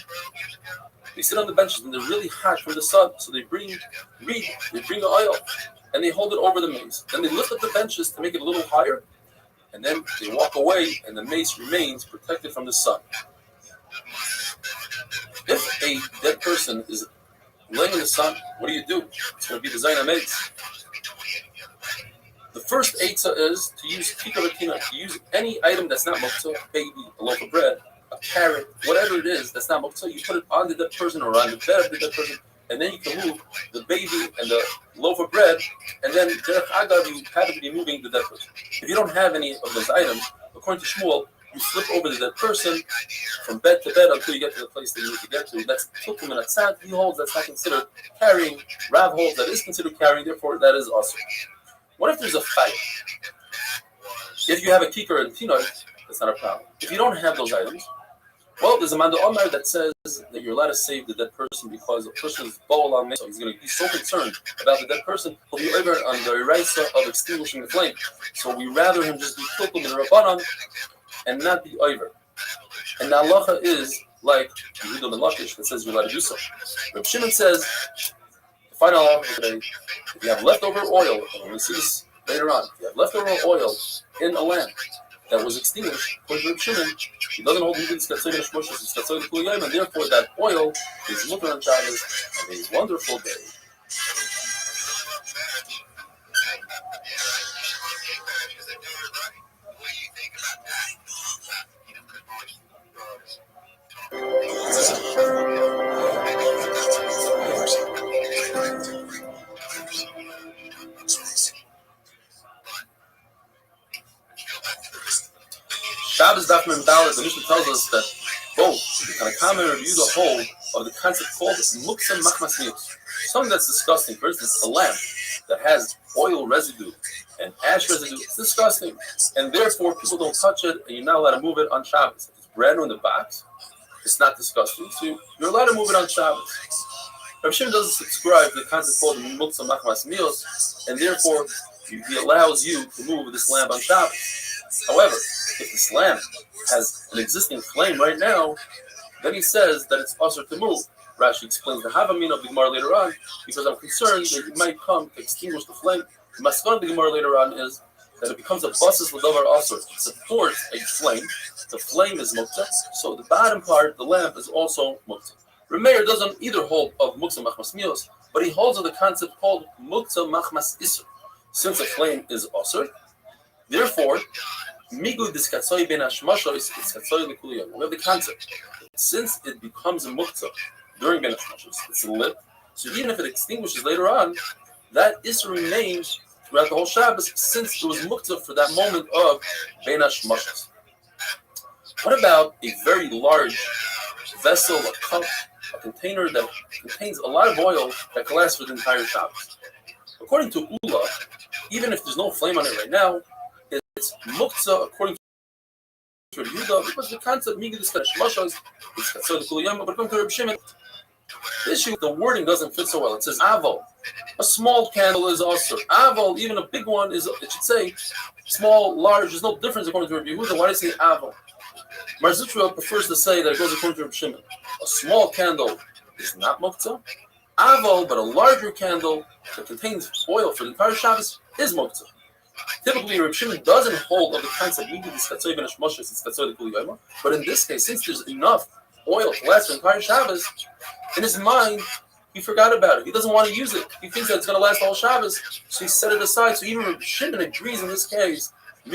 They sit on the benches, and they're really hot from the sun. So they bring reed, they bring the oil, and they hold it over the mace. Then they lift up the benches to make it a little higher, and then they walk away, and the mace remains protected from the sun. If a dead person is laying in the sun, what do? It's going to be the Zayin HaMeitz. The first eitzah is to use kikar v'tina, to use any item that's not muktzah, baby, a loaf of bread, a carrot, whatever it is that's not muktzah, you put it on the dead person or on the bed of the dead person, and then you can move the baby and the loaf of bread, and then derech agav, you have to be moving the dead person. If you don't have any of those items, according to Shmuel, you flip over the dead person from bed to bed until you get to the place that you need to get to. That's Tukum and Atzat. He holds that's not considered carrying. Rav holds that is considered carrying, therefore that is also. What if there's a fight? If you have a kikar and peanut, that's not a problem. If you don't have those items, well, there's a Manda Omar that says that you're allowed to save the dead person because the person's bowl on me, so he's going to be so concerned about the dead person, he'll be over on the eraisa of extinguishing the flame. So we rather him just be Tukum and Rabbanan and not be over. And the halacha is like Yehuda ben Lakish that says you're allowed to do so. Reb Shimon says, the final halacha today, if you have leftover oil, and we'll see this later on, if you have leftover oil in a lamp that was extinguished, according to Reb Shimon, he doesn't hold Yidin Skatzoy Neshmoshes, he's Skatzoy L'Kuliyayim, and therefore that oil is mutter on Shabbos, and a wonderful day. Shabbos Daf Mem Daled, the Mishnah tells us that both the Tanakama review the whole of the concept called Muktzah Machmas Mios. Something that's disgusting. For instance, a lamp that has oil residue and ash residue is disgusting, and therefore people don't touch it, and you're not allowed to move it on Shabbos. If it's brand new in the box, it's not disgusting, so you're allowed to move it on Shabbos. Rav Shimon doesn't subscribe to the concept called Muktzah Machmas Mios, and therefore he allows you to move this lamp on Shabbos. However, if this lamp has an existing flame right now, then he says that it's usher to move. Rashi explains the Havamin of the Gemara later on, because I'm concerned that you might come to extinguish the flame. The Maskon of the Gemara later on is that it becomes a basis l'davar usher. It supports a flame. The flame is muktzah, so the bottom part, the lamp, is also muktzah. Remeir doesn't either hold of muktzah machmas mios, but he holds of the concept called muktzah machmas isur. Since a flame is usher, therefore, migu diskatzoy ben hashmasha is diskatzoy l'kuliyah. We have the concept. Since it becomes a muktzah during ben hashmasha, it's lit. So even if it extinguishes later on, that isur remains throughout the whole Shabbos, since it was muktzah for that moment of ben hashmasha. What about a very large vessel, a cup, a container that contains a lot of oil that can last for the entire Shabbos? According to Ula, even if there's no flame on it right now, it's muktzah according to Yehuda, because the concept migdis kashmashos is katzod kuliyama, but according to Reb Shimon, the issue, the wording doesn't fit so well. It says avol. A small candle is also avol. Even a big one is. It should say small, large. There's no difference according to Reb Yehuda. Why does it say avol? Mar Zutra prefers to say that it goes according to Reb Shimon. A small candle is not muktzah. Avol, but a larger candle that contains oil for the entire Shabbos is muktzah. Typically, Reb Shimon doesn't hold of the concept but in this case, since there's enough oil to last for the entire Shabbos, in his mind, he forgot about it. He doesn't want to use it. He thinks that it's going to last all Shabbos, so he set it aside. So even Reb Shimon agrees in this case. It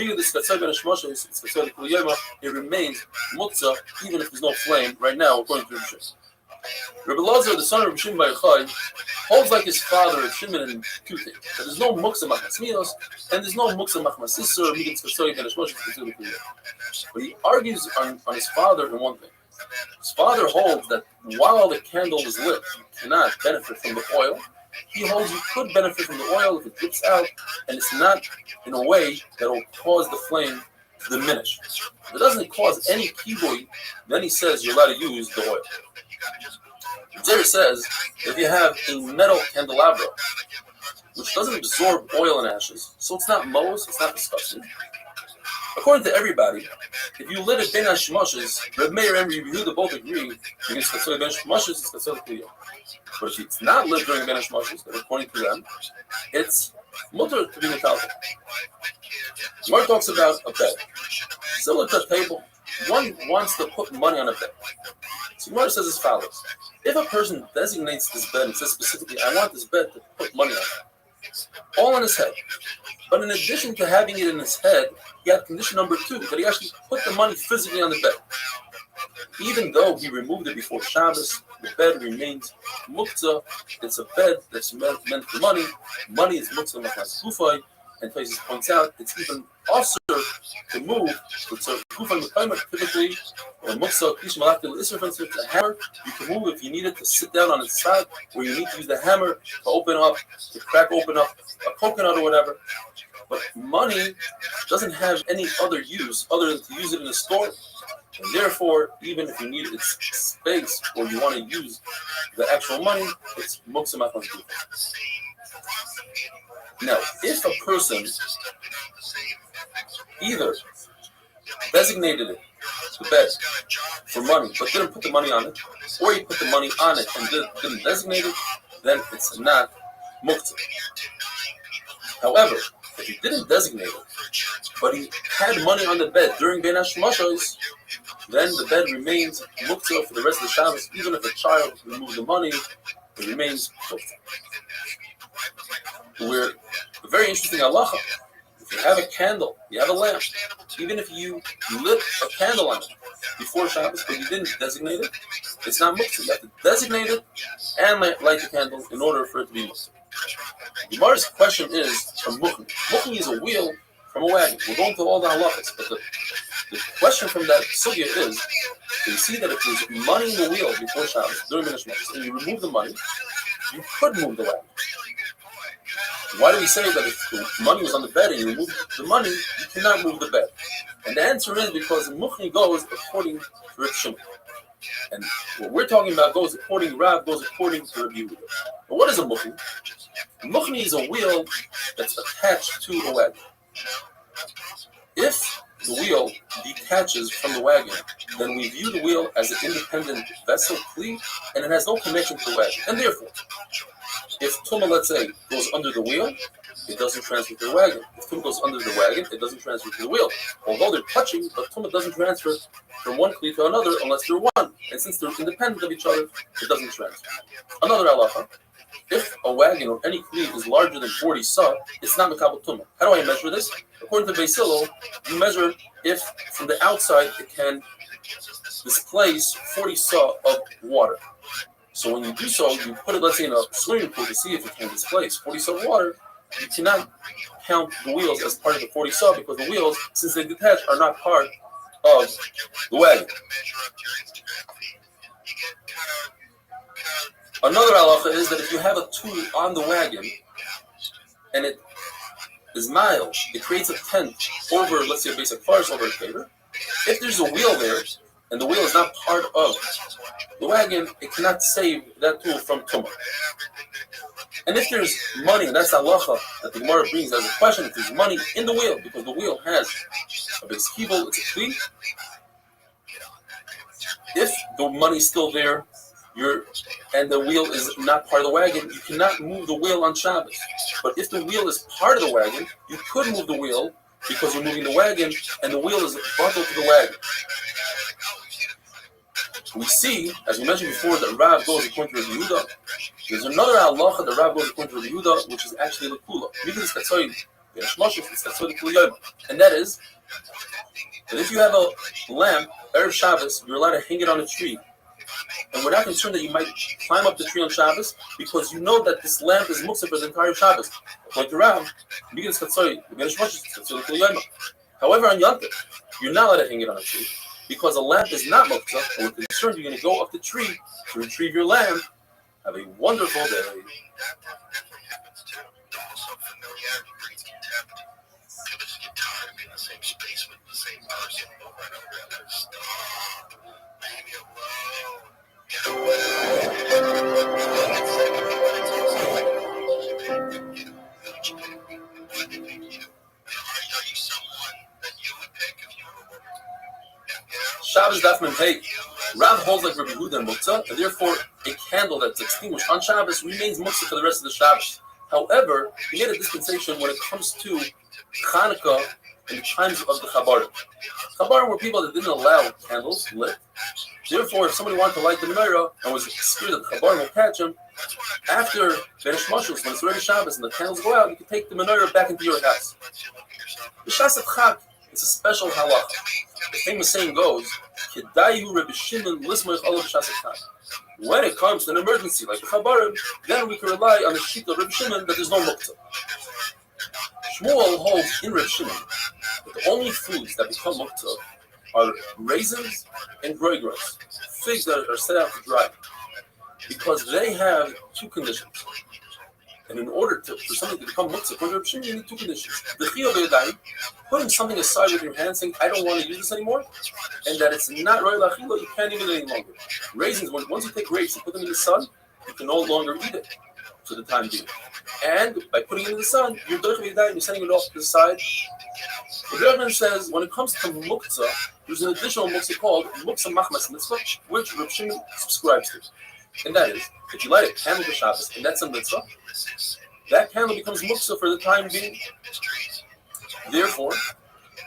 remains muktzah even if there's no flame right now, according to Reb Shimon. Rabbi Lazar, the son of Reb Shimon Bar Yochai, holds like his father, Reb Shimon, in two things. That there's no muktzah machmas mios, and there's no muktzah machmas isur, but he argues on his father in one thing. His father holds that while the candle is lit, you cannot benefit from the oil. He holds you could benefit from the oil if it drips out, and it's not in a way that will cause the flame to diminish. If it doesn't cause any kiboy, then he says you're allowed to use the oil. Zera says if you have a metal candelabra which doesn't absorb oil and ashes, so it's not mohos, it's not disgusting. According to everybody, if you lit it ben hashmoshes, Reb Meir and Reb Yehuda both agree you can katzor ben hashmoshes, it's katzor kuyo. But if it's not lit during ben hashmoshes, then according to them, it's mutter to be metallic. Gemara talks about a bed. Similar to a table, one wants to put money on a bed. So Gemara says as follows: if a person designates this bed and says specifically, I want this bed to put money on it, all on his head. But in addition to having it in his head, he had condition number 2, that he actually put the money physically on the bed. Even though he removed it before Shabbos, the bed remains muktzah. It's a bed that's meant for money. Money is muktzah machas gufay, and Taisus points out it's even also to move. It's a gufay mekaymer typically, or muktzah kish malachil isser, for instance, a hammer. You can move if you need it to sit down on its side, or you need to use the hammer to open up, to crack open up a coconut or whatever. But money doesn't have any other use other than to use it in a store. And therefore, even if you need its space or you want to use the actual money, it's muktzah machmas gufay. Now, if a person either designated it, the bed, for money, but didn't put the money on it, or he put the money on it and didn't designate it, then it's not muktzah. However, if he didn't designate it, but he had money on the bed during Ben Hashmashos, then the bed remains muktzah for the rest of the Shabbos. Even if a child removes the money, it remains muktzah. We're a very interesting halacha. If you have a candle, you have a lamp, even if you lit a candle on it before Shabbos, but you didn't designate it, it's not muktzah. You have to designate it and light the candle in order for it to be muktzah. Gemara's question is from Muchni. Muchni is a wheel from a wagon. We're going to all the halachas, but the question from that sugya is, you see that if there's money in the wheel before Shabbos, during the Nishmas, and you remove the money, you could move the wagon. Why do we say that if the money was on the bed and you remove the money, you cannot move the bed? And the answer is because Muchni goes according to Reb Shimon. And what we're talking about goes according to Rav, goes according to Reb Yehuda. But what is a Muchni? A Muchni is a wheel that's attached to a wagon. If the wheel detaches from the wagon, then we view the wheel as an independent vessel, kli, and it has no connection to the wagon. And therefore, if Tumah, let's say, goes under the wheel, it doesn't transfer to the wagon. If Tumah goes under the wagon, it doesn't transfer to the wheel. Although they're touching, but Tumah doesn't transfer from one kli to another unless they're one. And since they're independent of each other, it doesn't transfer. Another halacha: if a wagon or any kli is larger than 40 sa, it's not mekabel Tumah. How do I measure this? According to Beis Hillel, you measure if from the outside it can displace 40 sa of water. So when you do so, you put it, let's say, in a swimming pool to see if it can displace 40 sa of water. You cannot count the wheels as part of the 40 sa because the wheels, since they detach, are not part of the wagon. Another halacha is that if you have a tool on the wagon and it is mild, it creates a tent over, let's say, a basic forest over a paver. If there's a wheel there and the wheel is not part of the wagon, it cannot save that tool from tumah. And if there's money, and that's the halacha that the Gemara brings as a question, if there's money in the wheel, because the wheel has a base kibble, it's a kli. If the money's still there, and the wheel is not part of the wagon, you cannot move the wheel on Shabbos. But if the wheel is part of the wagon, you could move the wheel because you're moving the wagon, and the wheel is bundled to the wagon. We see, as we mentioned before, that Rav goes according to Rabbi Yehuda. There's another halacha that Rav goes according to Rabbi Yehuda, which is actually the kula. And that is that if you have a lamp, Erev Shabbos, you're allowed to hang it on a tree. And we're not concerned that you might climb up the tree on Shabbos because you know that this lamp is muktzah for the entire Shabbos. According to Rav, however, on Yom Tov, you're not allowed to hang it on a tree because a lamp is not muktzah, and we're concerned you're going to go up the tree to retrieve your lamp. Have a wonderful day. Shabbos daf mem hey. Rav holds like Rabbi Yehuda and Muktzah, and therefore a candle that's extinguished on Shabbos remains Muktzah for the rest of the Shabbos. However, he made a dispensation when it comes to Chanukah in the times of the Chabarim. Chabarim were people that didn't allow candles lit. Therefore, if somebody wanted to light the menorah and was scared that the Chabarim will catch him, after Beresh Mashos, when it's already Shabbos and the candles go out, you can take the menorah back into your house. The Shas Chag is a special halacha. The famous saying goes, when it comes to an emergency like the Chabarim, then we can rely on the sheet of Rabbi Shimon that there's no muktzah. Shmuel holds in Rabbi Shimon that the only foods that become muktzah are raisins and groigros, figs that are set out to dry, because they have two conditions. And in order for something to become muktzah, according to Rabbi Shimon, you need two conditions. The chiyuv b'yadayim, putting something aside with your hand, saying, I don't want to use this anymore, and that it's not roy lachila, you can't eat it any longer. Raisins, once you take grapes and put them in the sun, you can no longer eat it for the time being. And by putting it in the sun, you're sending it off to the side. The Rebbe says, when it comes to muktzah, there's an additional muktzah called muktzah machmas mitzvah, which Rabbi Shimon subscribes to. And that is, if you light a candle for Shabbos, and that's a mitzvah, that candle becomes muktzah for the time being. Therefore,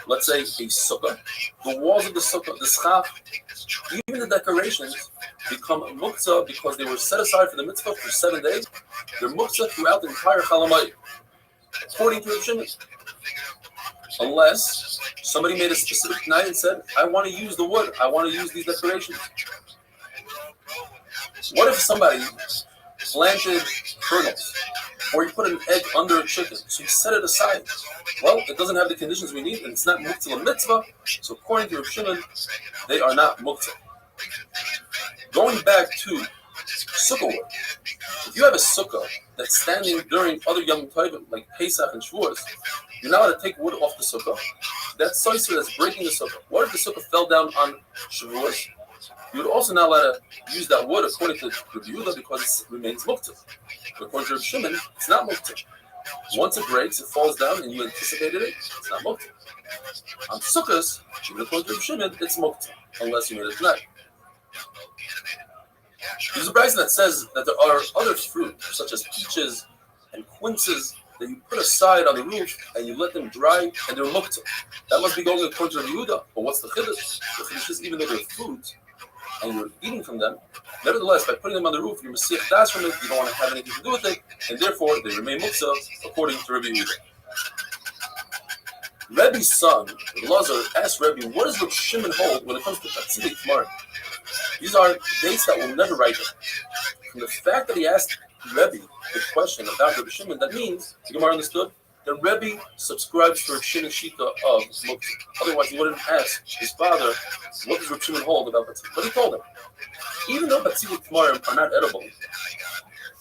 let's say a sukkah, the walls of the sukkah, the schach, even the decorations become muktzah because they were set aside for the mitzvah for 7 days. They're muktzah throughout the entire Chalamayim, according to Rav Shimon. Unless somebody made a specific night and said, I want to use the wood, I want to use these decorations. What if somebody planted kernels, or you put an egg under a chicken, so you set it aside? Well, it doesn't have the conditions we need, and it's not muktzah mitzvah, so according to Rav Shimon, they are not muktzah. Going back to sukkah wood, if you have a sukkah that's standing during other Yom Tovim, like Pesach and Shavuos, you're not allowed to take wood off the sukkah. That's soiser that's breaking the sukkah. What if the sukkah fell down on Shavuos? You would also not allowed to use that wood according to Rabbi Yehuda because it remains muktzah. But according to Rabbi Shimon, it's not muktzah. Once it breaks, it falls down, and you anticipated it, it's not muktzah. On sukkahs, even according to Rabbi Shimon, it's muktzah, unless you made it tonight. There's a brayso that says that there are other fruits, such as peaches and quinces, that you put aside on the roof and you let them dry, and they're muktzah. That must be going according to Rabbi Yehuda. But what's the chiddush? The chiddush is even though they're foods and you're eating from them, nevertheless, by putting them on the roof, you're masiach das from it, you don't want to have anything to do with it, and therefore they remain muktzah according to Rabbi Yehuda. Rebbe's son, Lazar, asked Rebbe, what does Rabbi Shimon hold when it comes to Chatzidei K'mar? These are dates that will never ripen. From the fact that he asked Rebbe the question about Rabbi Shimon, that means, the Gemara understood, the Rebbe subscribes to Reb Shimon's shita of muktzah. Otherwise, he wouldn't ask his father, what does Reb Shimon hold about batzil? But he told him, even though batzil and tamarim are not edible,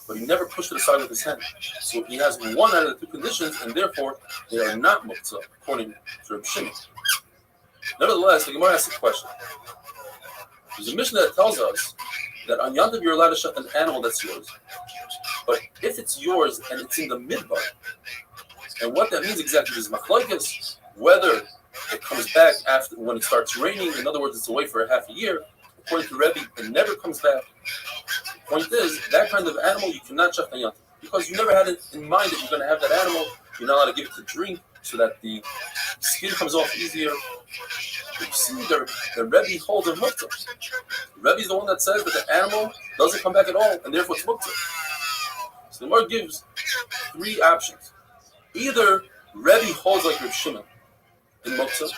but he never pushed it aside with his hand. So he has one out of the two conditions, and therefore they are not muktzah, according to Reb Shimon. Nevertheless, the Gemara asks a question. There's a mission that tells us that on Yom Tov you're allowed to shut an animal that's yours. But if it's yours and it's in the midbar, and what that means exactly is machlokes, whether it comes back after when it starts raining, in other words, it's away for a half a year. According to Rebbe, it never comes back. The point is, that kind of animal you cannot shut on Yom Tov, because you never had it in mind that you're going to have that animal. You're not allowed to give it to drink so that the skin comes off easier. You see, the Rebbe holds a muktzah. The Rebbe is the one that says that the animal doesn't come back at all, and therefore it's muktzah. So the Gemara gives three options. Either Rebbe holds like Reb Shimon in muktzah,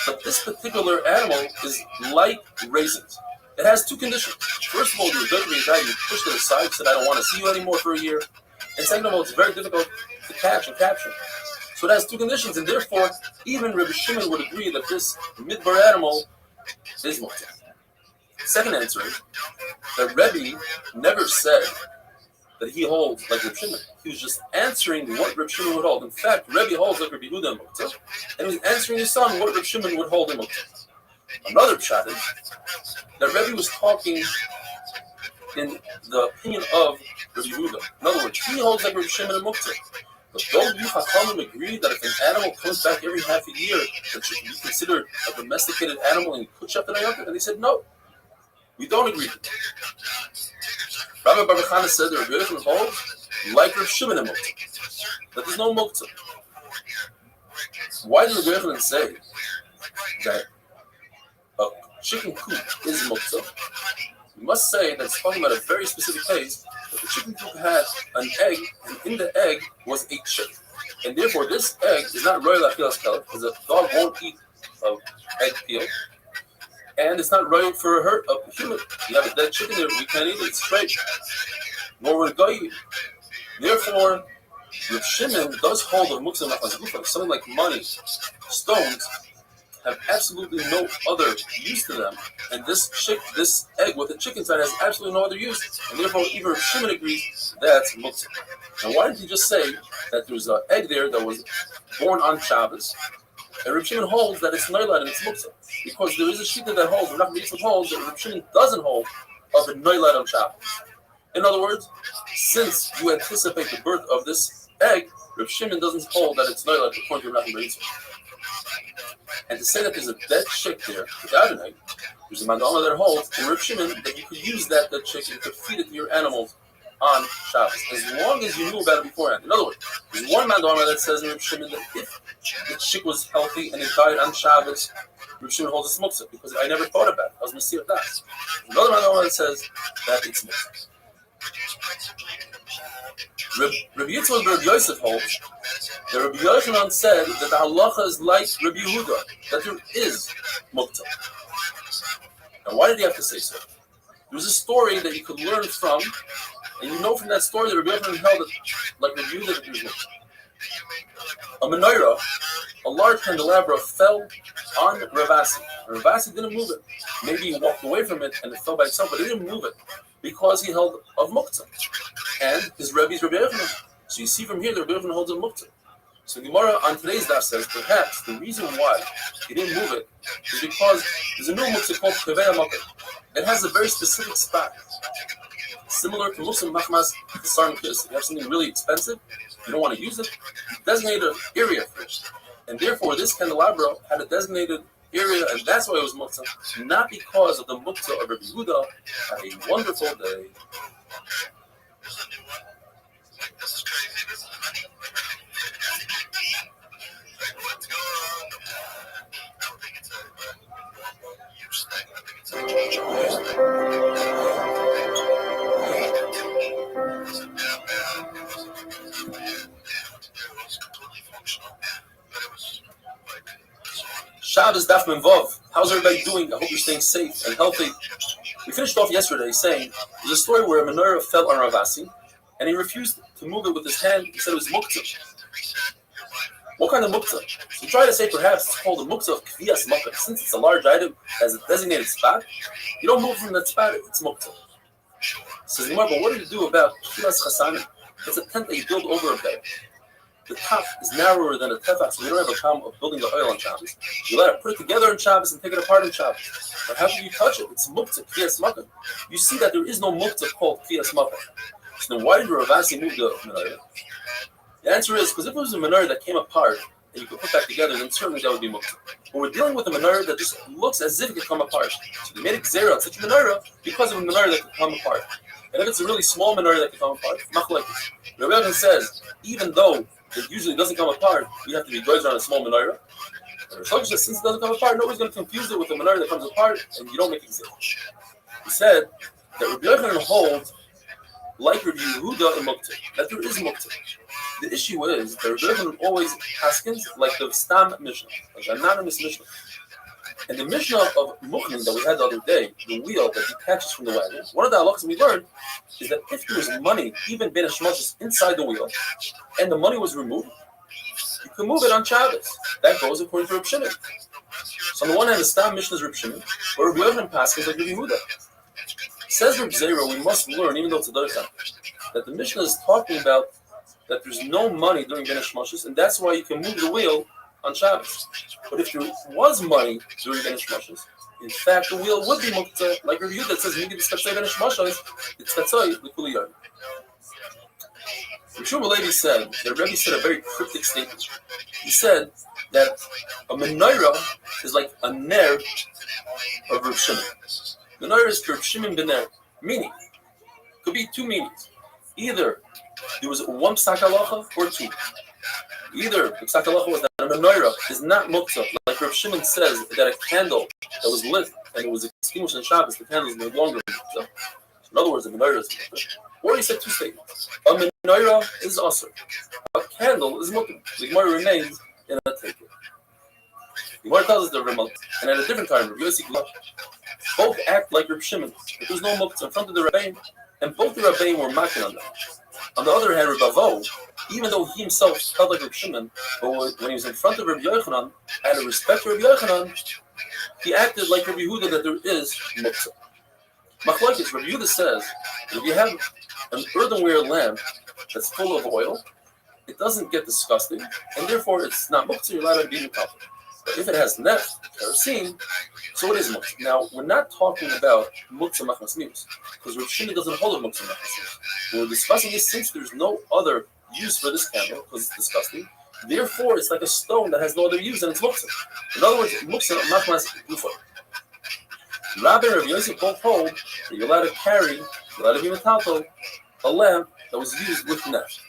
but this particular animal is like raisins. It has two conditions. First of all, you're going to be a guy, you push it aside, said I don't want to see you anymore for a year. And second of all, it's very difficult to catch and capture. So it has two conditions, and therefore, even Reb Shimon would agree that this midbar animal is muktzah. Second answer is that Rebbe never said that he holds like Reb Shimon. He was just answering what Reb Shimon would hold. In fact, Rebbe holds like Reb Yehuda in muktzah, and he was answering his son what Reb Shimon would hold in muktzah. Another pshat is that Rebbe was talking in the opinion of Reb Yehuda. In other words, he holds like Reb Shimon in muktzah. But don't you Chachamim agree that if an animal comes back every half a year, that should be considered a domesticated animal and you could shut the night? And they said, no, we don't agree. Rabbi Baruch Hana said that Rabbi Yochanan holds like Reb Shimon in muktzah, that there's no muktzah. Why did Rabbi Yochanan say that a chicken coop is muktzah? We must say that it's talking about a very specific case. That the chicken coop had an egg, and in the egg was a chick. And therefore, this egg is not royal achilas kelef, because a dog won't eat egg peel. And it's not royal for a human. You have a dead chicken there, we can't eat it, it's straight. Nor would a guy eat it. Therefore, Reb Shimon does hold a muktzah machmas gufa. Something like money, stones, have absolutely no other use to them, and this egg with the chicken inside has absolutely no other use, and therefore even Reb Shimon agrees that's muktzah. Now, why did he just say that there's an egg there that was born on Shabbos, and Reb Shimon holds that it's noilad and it's muktzah? Because there is a shita that holds, Rav Nachman holds that Reb Shimon doesn't hold of a noilad on Shabbos. In other words, since you anticipate the birth of this egg, Reb Shimon doesn't hold that it's noilad according to Rav Nachman. And to say that there's a dead chick there without an egg, there's a mandama that holds in Reb Shimon that you could use that dead chick and you could feed it to your animals on Shabbos, as long as you knew about it beforehand. In other words, there's one mandama that says in Reb Shimon that if the chick was healthy and it died on Shabbos, Reb Shimon holds a muktzah, because I never thought about it. I was missing that. Another mandama that says that it's muktzah. Rabbi Yitzchak and Rabbi Yosef holds that Rabbi Yochanan said that the halacha is like Rabbi Yehuda, that there is muktzah. Now, why did he have to say so? There was a story that you could learn from, and you know from that story that Rabbi Yochanan held it like Rabbi Yehuda that there is muktzah. A menorah, a large candelabra, fell on Ravasi. Ravasi didn't move it. Maybe he walked away from it and it fell by itself, but he didn't move it because he held of muktzah. And his Rebbe is Rabbi Yochanan. So you see from here that Rabbi Yochanan holds a muktzah. So Gemara on today's daf says perhaps the reason why he didn't move it is because there's a new muktzah called Kaveh HaMakom. It has a very specific spot. Similar to Muslim Machmas Sarnkis. You have something really expensive, you don't want to use it, designate an area for it. And therefore this candelabra had a designated area, and that's why it was muktzah, not because of the muktzah of Rabbi Yehuda. Have a wonderful day. This is crazy. This is honey. What's going on? I don't think it's a huge thing. I think it's a huge thing. It was completely functional, but it was like Shabbos Daf Mem Vav. How's everybody doing? I hope you're staying safe and healthy. We finished off yesterday saying there's a story where a menorah fell on Ravasi, and he refused to move it with his hand. He said it was muktzah. What kind of muktzah? So you try to say perhaps it's called a muktzah of kviyas makkah. Since it's a large item, has a designated spot, you don't move from that spot, it's muktzah. Says Gemara, but what do you do about kviyas chasanim? It's a tent that you build over a bed. The top is narrower than a tefach, so we don't have a problem of building the oil on Shabbos. You let it put it together on Shabbos and take it apart on Shabbos. But how can you touch it? It's muktzah, kviyas makkah. You see that there is no muktzah called kviyas makkah. So then why did Rav Asi move the menorah? The answer is because if it was a menorah that came apart and you could put back together, then certainly that would be muktzah. But we're dealing with a menorah that just looks as if it could come apart. So they made a gzera on such a menorah because of a menorah that could come apart. And if it's a really small menorah that could come apart, machlokes. Rabbi Yochanan says, even though it usually doesn't come apart, we have to be goyzer on a small menorah. And Rishon says, since it doesn't come apart, nobody's going to confuse it with a menorah that comes apart, and you don't make it zero. He said that Rabbi Yochanan holds, like Rabbi Yehuda and Muktzah, that there is Muktzah. The issue is that Rabbi Yochanan always haskins like the Stam Mishnah, like the anonymous Mishnah. And the Mishnah of Muchnin that we had the other day, the wheel that detaches from the wagon, one of the halachas we learned is that if there was money, even ben hashmashos, inside the wheel, and the money was removed, you can move it on Shabbos. That goes according to Reb Shimon. So on the one hand, the Stam Mishnah is Reb Shimon, but Rabbi Yochanan passes like Rabbi Yehuda. Says Reb Zera, we must learn, even though it's a Dorsam, that the Mishnah is talking about that there's no money during ben hashmashos, and that's why you can move the wheel on Shabbos. But if there was money during ben hashmashos, in fact, the wheel would be muktzah, like Rabbi Yehuda that says, "Migi b'skatzay ben hashmashos, it's katzay l'kuli yard." Rishon Levi said that Rebbe said a very cryptic statement. He said that a menorah is like a ner of Reb Shimon. Menorah is Reb Shimon ben ner, meaning could be two meanings. Either there was one psak halacha or two. Either the psak halacha was that a menorah is not muktzah, like Reb Shimon says that a candle that was lit and it was extinguished on Shabbos, the candle is no longer muktzah. In other words, the menorah is muktzah. Or he said two statements. A menorah is asur. A candle is muktzah. The Gemara remains in a taker. The Gemara tells us the Ramah, and at a different time, Rabbi Yossi both act like Reb Shimon. There was no muktzah in front of the Rabbein, and both the Rabbein were mocking on them. On the other hand, Rabbi Avo, even though he himself felt like Reb Shimon, but when he was in front of Rabbi Yochanan, out of respect to Rabbi Yochanan, he acted like Rabbi Yehuda that there is muktzah. Machlokes, Rabbi Yehuda says, if you have an earthenware lamp that's full of oil, it doesn't get disgusting, and therefore it's not muktzah, you're allowed to be muktzah. But if it has neft, kerosene, so it is muktzah. Now, we're not talking about muktzah machmas mius, because Rav Shimon doesn't hold a muktzah machmas mius. We're discussing this since there's no other use for this candle, because it's disgusting. Therefore, it's like a stone that has no other use, and it's muktzah. In other words, muktzah machmas gufa. Rabbi and Rabbi Yosef both hold that you're allowed to carry, you're allowed to be metaltal, a lamp that was used with neft.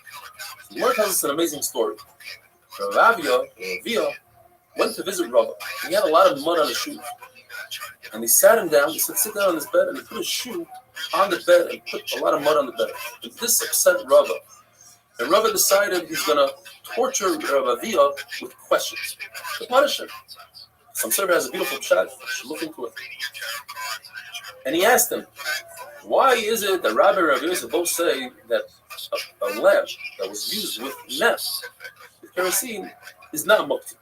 The Gemara tells us an amazing story. Ravia went to visit Rabbah. He had a lot of mud on his shoes. And they sat him down, he said, sit down on his bed, and he put his shoe on the bed and put a lot of mud on the bed. And this upset Rabbah. And Rabbah decided he's going to torture Ravia with questions to punish him. Some server has a beautiful chat, you should look into it. And he asked him, why is it that Rabbi and Rabbi Yosef both say that a lamp that was used with neft, with kerosene, is not muktzah?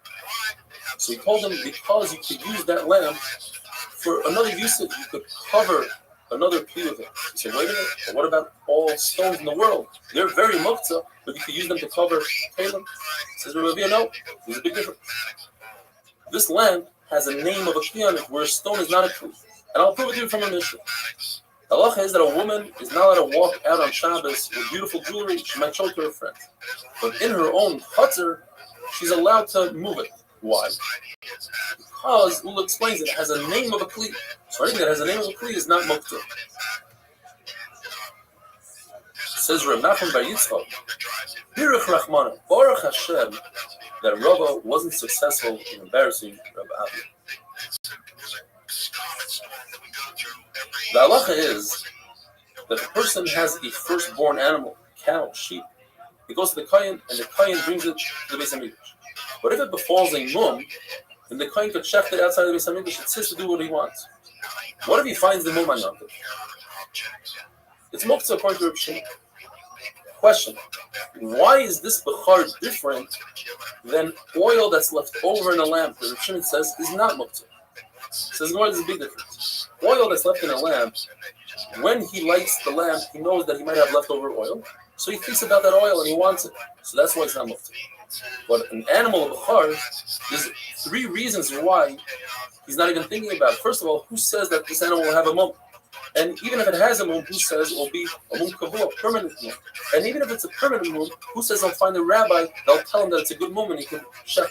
So he told him, because you could use that lamp for another usage, you could cover another kli with it. He said, wait a minute, but what about all stones in the world? They're very muktzah, but you could use them to cover kalim. Says Rabbi, no, there's a big difference. This lamp has a name of a kli on it, where a stone is not a kli. And I'll prove it to you from a Mishnah. The halacha is that a woman is not allowed to walk out on Shabbos with beautiful jewelry. She might show it to her friends. But in her own chutzner, she's allowed to move it. Why? Because Ula explains it has a name of a kli. So anything that has a name of a kli is not muktzah. Says Reb Nachman Bar Yitzchak, Biruch Rachmana, Baruch Hashem, that Rabbah wasn't successful in embarrassing Rabbi Abba. The halacha is that if a person has a firstborn animal, cow, sheep, he goes to the kohen, and the kohen brings it to the Beis Hamikdash. But if it befalls a mum, then the kohen could check it outside the Beis Hamikdash and says to do what he wants. What if he finds the mum on Yom Tov? It's muktzah according to Reb Shimon. Question: why is this bechar different than oil that's left over in a lamp that Reb Shimon says is not muktzah? Says no, there's a big difference. Oil that's left in a lamp, when he lights the lamp, he knows that he might have leftover oil, so he thinks about that oil and he wants it. So that's why it's not muktzah. But an animal of bechar, there's 3 reasons why he's not even thinking about it. First of all, who says that this animal will have a mum? And even if it has a mum, who says it will be a mum kavua, a permanent mum? And even if it's a permanent mum, who says they'll find a rabbi, they'll tell him that it's a good mum and he can check.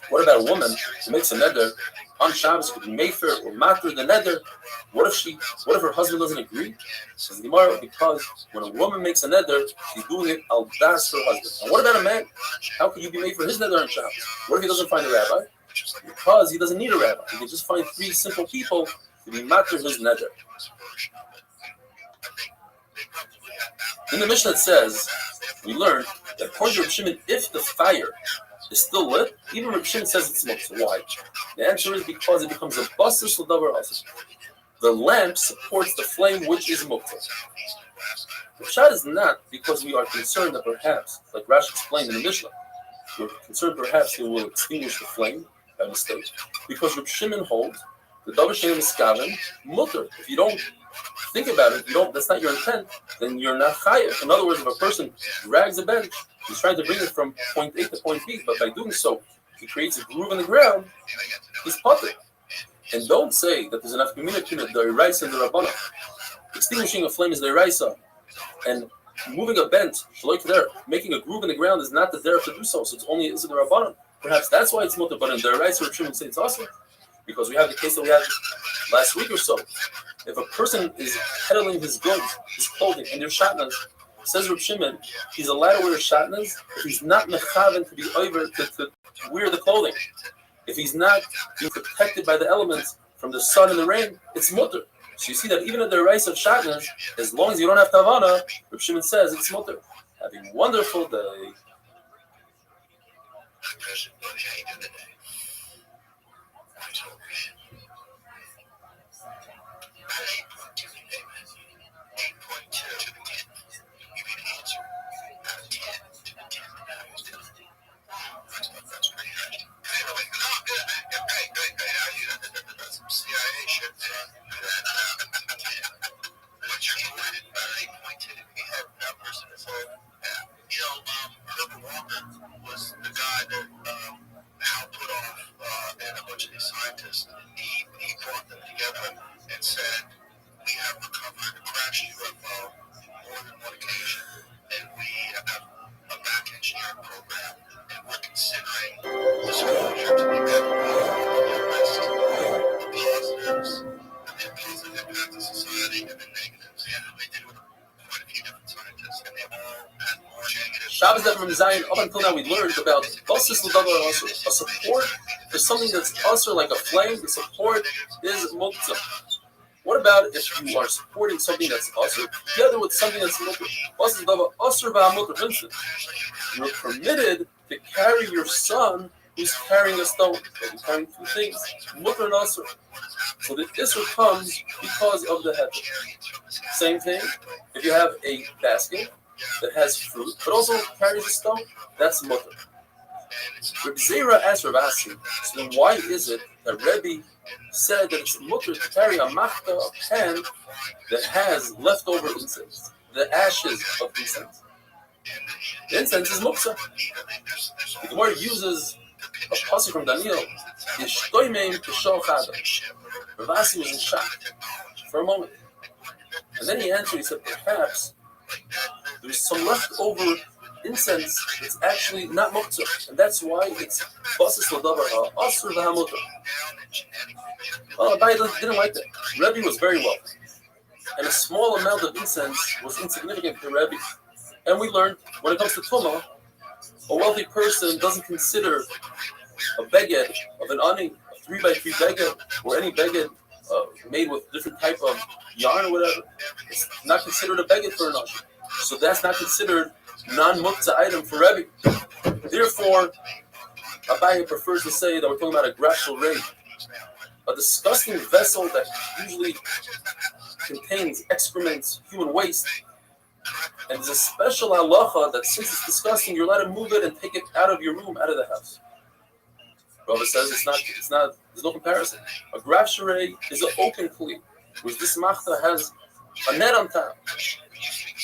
What about a woman who makes a neder on Shabbos, could be mefer or matter the neder? What if her husband doesn't agree? Says Gemara, because when a woman makes a neder, she's doing it al das for her husband. And what about a man? How could you be made for his neder on Shabbos? What if he doesn't find a rabbi? Because he doesn't need a rabbi. He can just find 3 simple people to be matter his neder. In the Mishnah it says, we learned that according to Reb Shimon, if the fire is still lit, even Reb Shimon says it's muktzah. Why? The answer is because it becomes a basis l'davar asur. The lamp supports the flame, which is muktzah. The shot is not because we are concerned that perhaps, like Rashi explained in the Mishnah, we're concerned perhaps it will extinguish the flame by mistake, because Reb Shimon holds the davar she'ein miskaven mutter. If you don't think about it, that's not your intent, then you're not chayav. In other words, if a person drags a bench, he's trying to bring it from point A to point B, but by doing so, he creates a groove in the ground, he's potter. And don't say that there's enough community in the Iraisa and the Rabbana. Extinguishing a flame is the Iraisa, and moving a bench, making a groove in the ground is not the derech to do so, so it's only the Rabbana. Perhaps that's why it's mutter, but in the Iraisa, Reb Shimon say it's awesome. Because we have the case that we had last week or so. If a person is peddling his goods, his clothing, and their shatnas, says Reb Shimon, he's allowed to wear shatnas if he's not mechaven to be over to wear the clothing. If he's not being protected by the elements from the sun and the rain, it's mutter. So you see that even at the rice of shatnas, as long as you don't have tavana, Reb Shimon says it's mutter. Have a wonderful day. Was the guy that Al put off and a bunch of these scientists. He brought them together and said, we have recovered a crashed UFO more than one occasion, and we have a back engineering program, and we're considering disclosure to be list the positives and the positive impact to society and the negatives. And they did it with quite a few different scientists, and they all had more negatives. Shabbos that from Zion, up until now we learned about basis l'davar asur, a support for something that's asur like a flame. The support is muktzah. What about if you are supporting something that's asur together with something that's muktzah? Basis l'davar asur v'hamuktzah. For instance, you're permitted to carry your son who's carrying a stone. So he's carrying 2 things, muktzah and asur. So the isur comes because of the head. Same thing, if you have a basket that has fruit, but also carries a stone, that's mutter. Reb Zera asked Rav Asi, so then why is it that Rebbe said that it's mutter to carry a machta, a pan that has leftover incense, the ashes of incense? The incense is muktzah. The Gemara uses a pasuk from Daniel, Yishtoimeim kishol chada. Rav Asi was in shock for a moment. And then he answered, he said, perhaps there's some leftover incense that's actually not muktzah, and that's why it's basis l'davar asur v'hamuktzah. Well, Abai didn't like that. Rebbe was very wealthy, and a small amount of incense was insignificant to Rebbe. And we learned when it comes to tumah, a wealthy person doesn't consider a beged of an ani, a 3x3 beged, or any beged made with different type of yarn or whatever. It's not considered a beged for an ani. So that's not considered non-muktzah item for Rebbe. Therefore, Abaye prefers to say that we're talking about a grashal ray, a disgusting vessel that usually contains excrements, human waste. And there's a special halacha that since it's disgusting, you're allowed to move it and take it out of your room, out of the house. Rava says it's not, there's no comparison. A graf sharei is an open kli, whereas this machta has a net on top.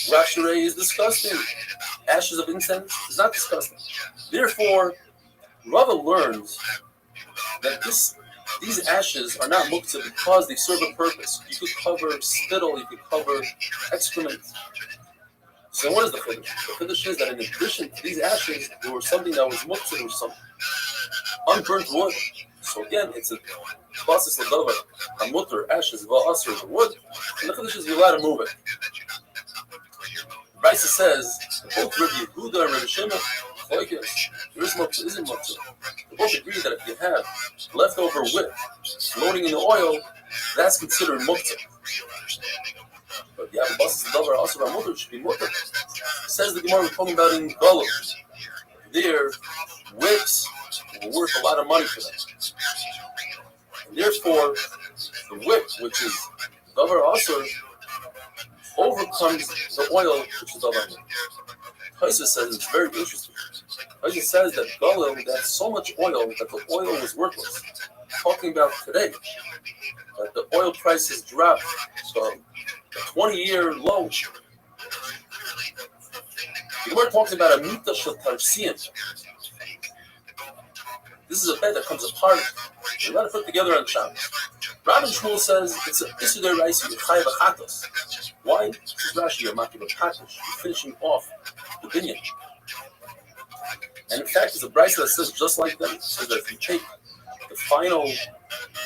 Graf sharei is disgusting. Ashes of incense is not disgusting. Therefore, Rava learns that these ashes are not muktzah because they serve a purpose. You could cover spittle, you could cover excrement. So what is the chiddush? The chiddush is that in addition to these ashes, there was something that was muktzah, there was some unburnt wood. So again, it's a basis l'davar, a mutter, ashes, va'asr, the wood, and the chiddush is you're allowed to move it. Raisa says, both Rabbi Yehuda and Rabbi Shimon, there is muktzah, isn't muktzah. They both agree that if you have leftover whip floating in the oil, that's considered muktzah. But if you have a basis l'davar, also about mutter, it should be mutter. Says the Gemara we're talking about in Golem. Their whips were worth a lot of money for them. And therefore, the whip, which is davar also, overcomes the oil, which is davar. Taisa says it's very interesting. Taisa says that Golem had so much oil that the oil was worthless. Talking about today, that the oil prices dropped to a 20-year low. The Gemara talks about a mita shel tarsian. This is a bed that comes apart. You're allowed to put together on Shabbos. Rabbi Shmuel says it's a isuder raisi v'chayav achatos. Why? Says Rashi, you're making a package. You're finishing off the binyan. And in fact, there's a brayso that says just like that. It says that if you take the final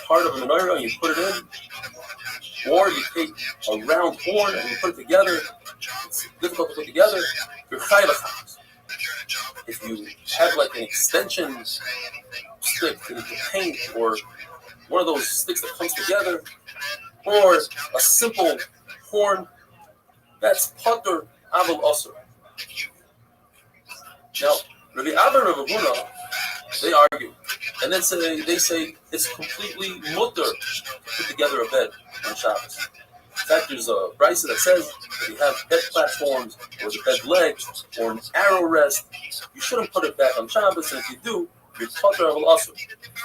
part of a menorah and you put it in, or you take a round horn and you put it together, it's difficult to put together, you're chayav achatos. If you have like an extension stick that you can paint, or one of those sticks that comes together, or a simple horn, that's pater aval osur. Now, Rabbi Abba and Rabbi Huna, they argue, and then they say it's completely mutter to put together a bed on Shabbos. In fact, there's a brayso that says if you have bed platforms, or the bed legs, or an arrow rest, you shouldn't put it back on Shabbos, and if you do, you're pater aval osur.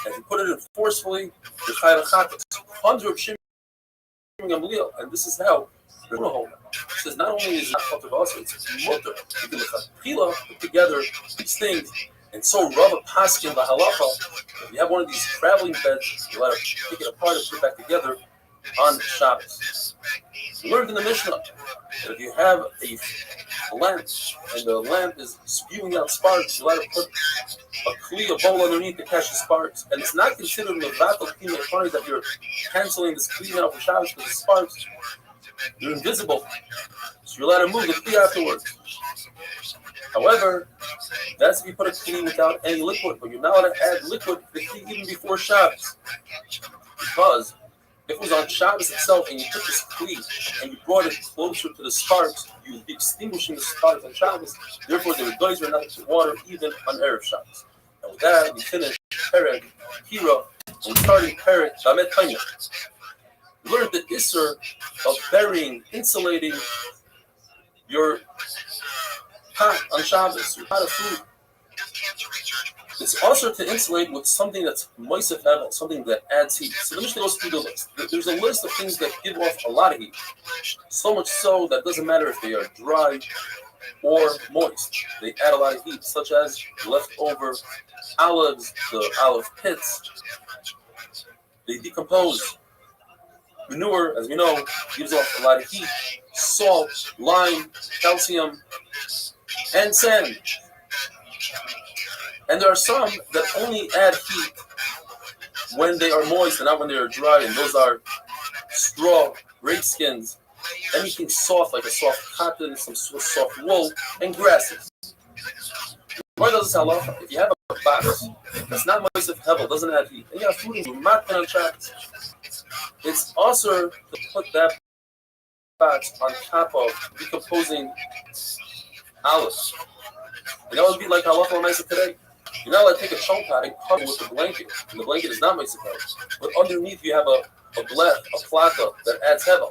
And if you put it in forcefully, you're chayav achatos. Under of Shimon Gamliel, and this is how the Runa says not only is it not pater aval osur, it's mutter. You can put together these things, and so Rava Paskin the halacha. If you have one of these traveling beds, you let it take it apart and put it back together on Shabbos. We learned in the Mishnah that if you have a lamp and the lamp is spewing out sparks, you let it put a kli, a bowl underneath to catch the sparks, and it's not considered mevatel kli that you're canceling this kli now for Shabbos because the sparks, they're invisible, so you're allowed to move the kli afterwards. However, that's if you put a kli without any liquid, but you're not allowed to add liquid to the kli even before Shabbos, because if it was on Shabbos itself and you took this kli and you brought it closer to the sparks, you would be extinguishing the sparks on Shabbos. Therefore, the guys are not to water even on Erev Shabbos. And with that, we finish Perek Hira and we're starting Perek Bamet Tanya. We learned the Isser of burying, insulating your pot on Shabbos, your pot of food. It's also to insulate with something that's moisef hevel, something that adds heat. So the Mishnah goes through the list. There's a list of things that give off a lot of heat. So much so that it doesn't matter if they are dry or moist. They add a lot of heat, such as leftover olives, the olive pits. They decompose. Manure, as we know, gives off a lot of heat. Salt, lime, calcium, and sand. And there are some that only add heat when they are moist and not when they are dry, and those are straw, grape skins, anything soft like a soft cotton, some soft wool, and grasses. Why does this halacha? If you have a box that's not moist of hevel, doesn't add heat, and you have food in your mouth on traps, it's also to put that box on top of decomposing olives. And that would be like halacha l'maisa today. You're not allowed to take a chunk pot and cover it with the blanket, and the blanket is not moist. But underneath you have a blech, a plata that adds hevel.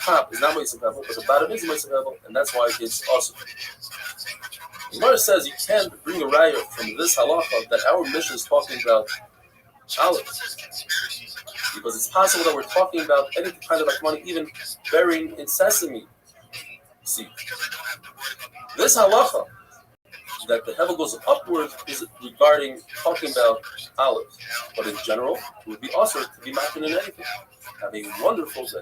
top is not Moshe Hevel, but the bottom is Moshe Hevel, and that's why it's awesome. The Gemara says you can't bring a raya from this halacha that our mission is talking about olives, because it's possible that we're talking about any kind of money, even burying in sesame seed. This halacha that the hevel goes upward is regarding talking about olives, but in general, it would be also to be matching in anything. Have a wonderful day.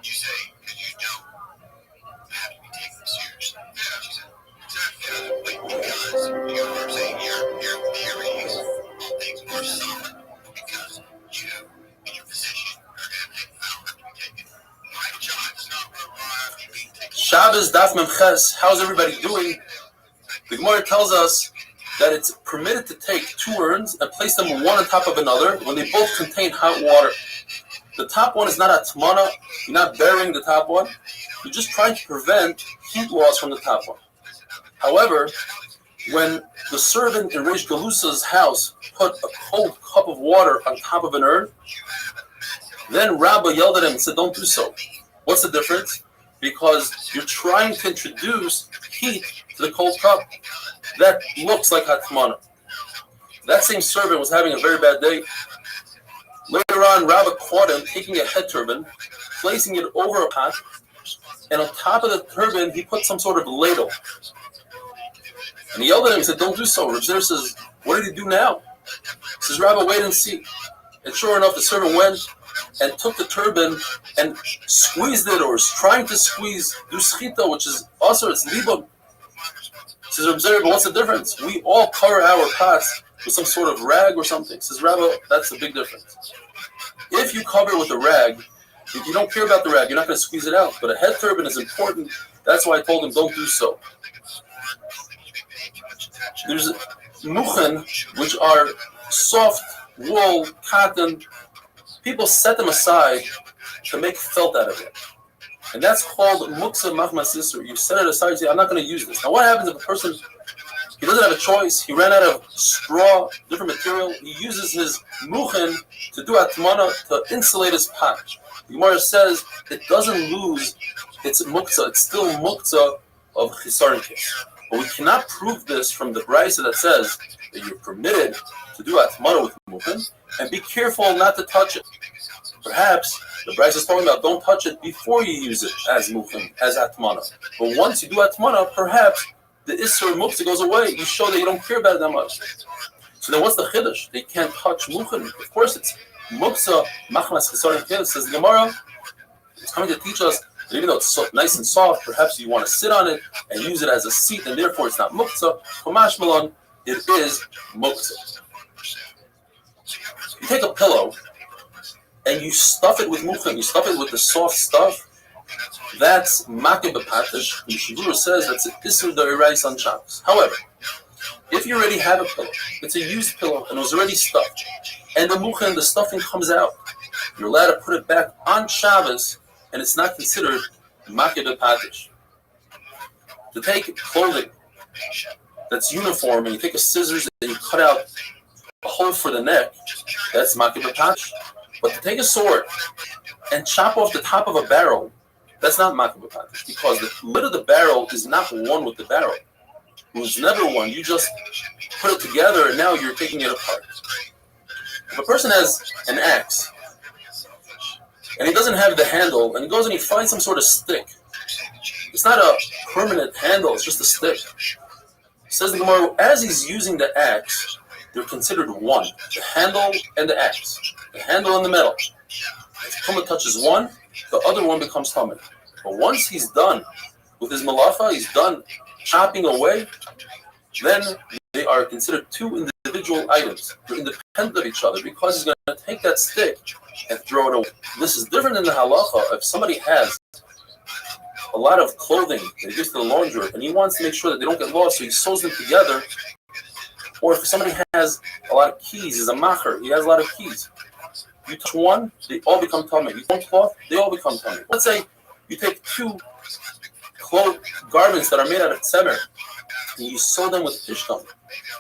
You say, because you don't have to be taken seriously. Because you are saying your theories, all things are solid, because you and your position are going to take found to be taken. My job is not rely on you being taken. Shabbos Daf Memches. How's everybody doing? The Gemara tells us that it's permitted to take two urns and place them one on top of another when they both contain hot water. The top one is not a tmana. You're not burying the top one. You're just trying to prevent heat loss from the top one. However, when the servant in Reish Galusa's house put a cold cup of water on top of an urn, then Rabbah yelled at him and said, "Don't do so." What's the difference? Because you're trying to introduce heat to the cold cup. That looks like hatmana. That same servant was having a very bad day. Later on, Rabbah caught him taking a head turban, placing it over a pot, and on top of the turban, he put some sort of ladle. And he yelled at him and said, "Don't do so." Reb Zer says, "What did he do now?" He says, "Rabbah, wait and see." And sure enough, the servant went and took the turban and squeezed it, or is trying to squeeze, do schita, which is also its libum. Says Reb Zer, "But what's the difference? We all cover our pots with some sort of rag or something." Says Rabbah, "That's the big difference. If you cover it with a rag, if you don't care about the rag, you're not going to squeeze it out. But a head turban is important. That's why I told him, don't do so." There's muchen, which are soft wool, cotton. People set them aside to make felt out of it. And that's called muksa machmas isur. You set it aside, you say, "I'm not going to use this." Now what happens if a person, he doesn't have a choice, he ran out of straw, different material, he uses his muchen to do atmana, to insulate his pot. The Gemara says it doesn't lose its muksa, it's still muksa of chisaron kish. But we cannot prove this from the brisa that says that you're permitted to do atmana with muchen, and be careful not to touch it. Perhaps the brisa is talking about don't touch it before you use it as muchen, as atmana. But once you do atmana, perhaps the isur muksa goes away. You show that you don't care about it that much. So then what's the chiddush? They can't touch muchen. Of course it's muksa machmas chisaron kish. Says the Gemara, it's coming to teach us that even though it's so nice and soft, perhaps you want to sit on it and use it as a seat, and therefore it's not muksa. Chumash malon, it is muksa. You take a pillow and you stuff it with muchen, you stuff it with the soft stuff, that's makeh b'patish. The Shivura says that's an isur d'oraisa on Shabbos. However, if you already have a pillow, it's a used pillow and it was already stuffed, and the muchen, the stuffing comes out, you're allowed to put it back on Shabbos, and it's not considered makeh b'patish. To take clothing that's uniform and you take a scissors and you cut out a hole for the neck, that's makeh b'patish. But to take a sword and chop off the top of a barrel, that's not makeh b'patish, because the lid of the barrel is not one with the barrel. It was never one. You just put it together and now you're taking it apart. If a person has an axe and he doesn't have the handle, and he goes and he finds some sort of stick, it's not a permanent handle, it's just a stick. Says the Gemara, as he's using the axe, they're considered one, the handle and the axe, the handle and the metal. If Tumah touches one, the other one becomes Tumah. But once he's done with his malacha, he's done chopping away, then they are considered two individual items. They're independent of each other, because he's going to take that stick and throw it away. This is different than the halacha. If somebody has a lot of clothing that he gives to the launderer and he wants to make sure that they don't get lost, so he sews them together. Or if somebody has a lot of keys, he's a macher, he has a lot of keys. You touch one, they all become tummy. You touch cloth, they all become tummy. Let's say you take two garments that are made out of tzemer and you sew them with fishbone.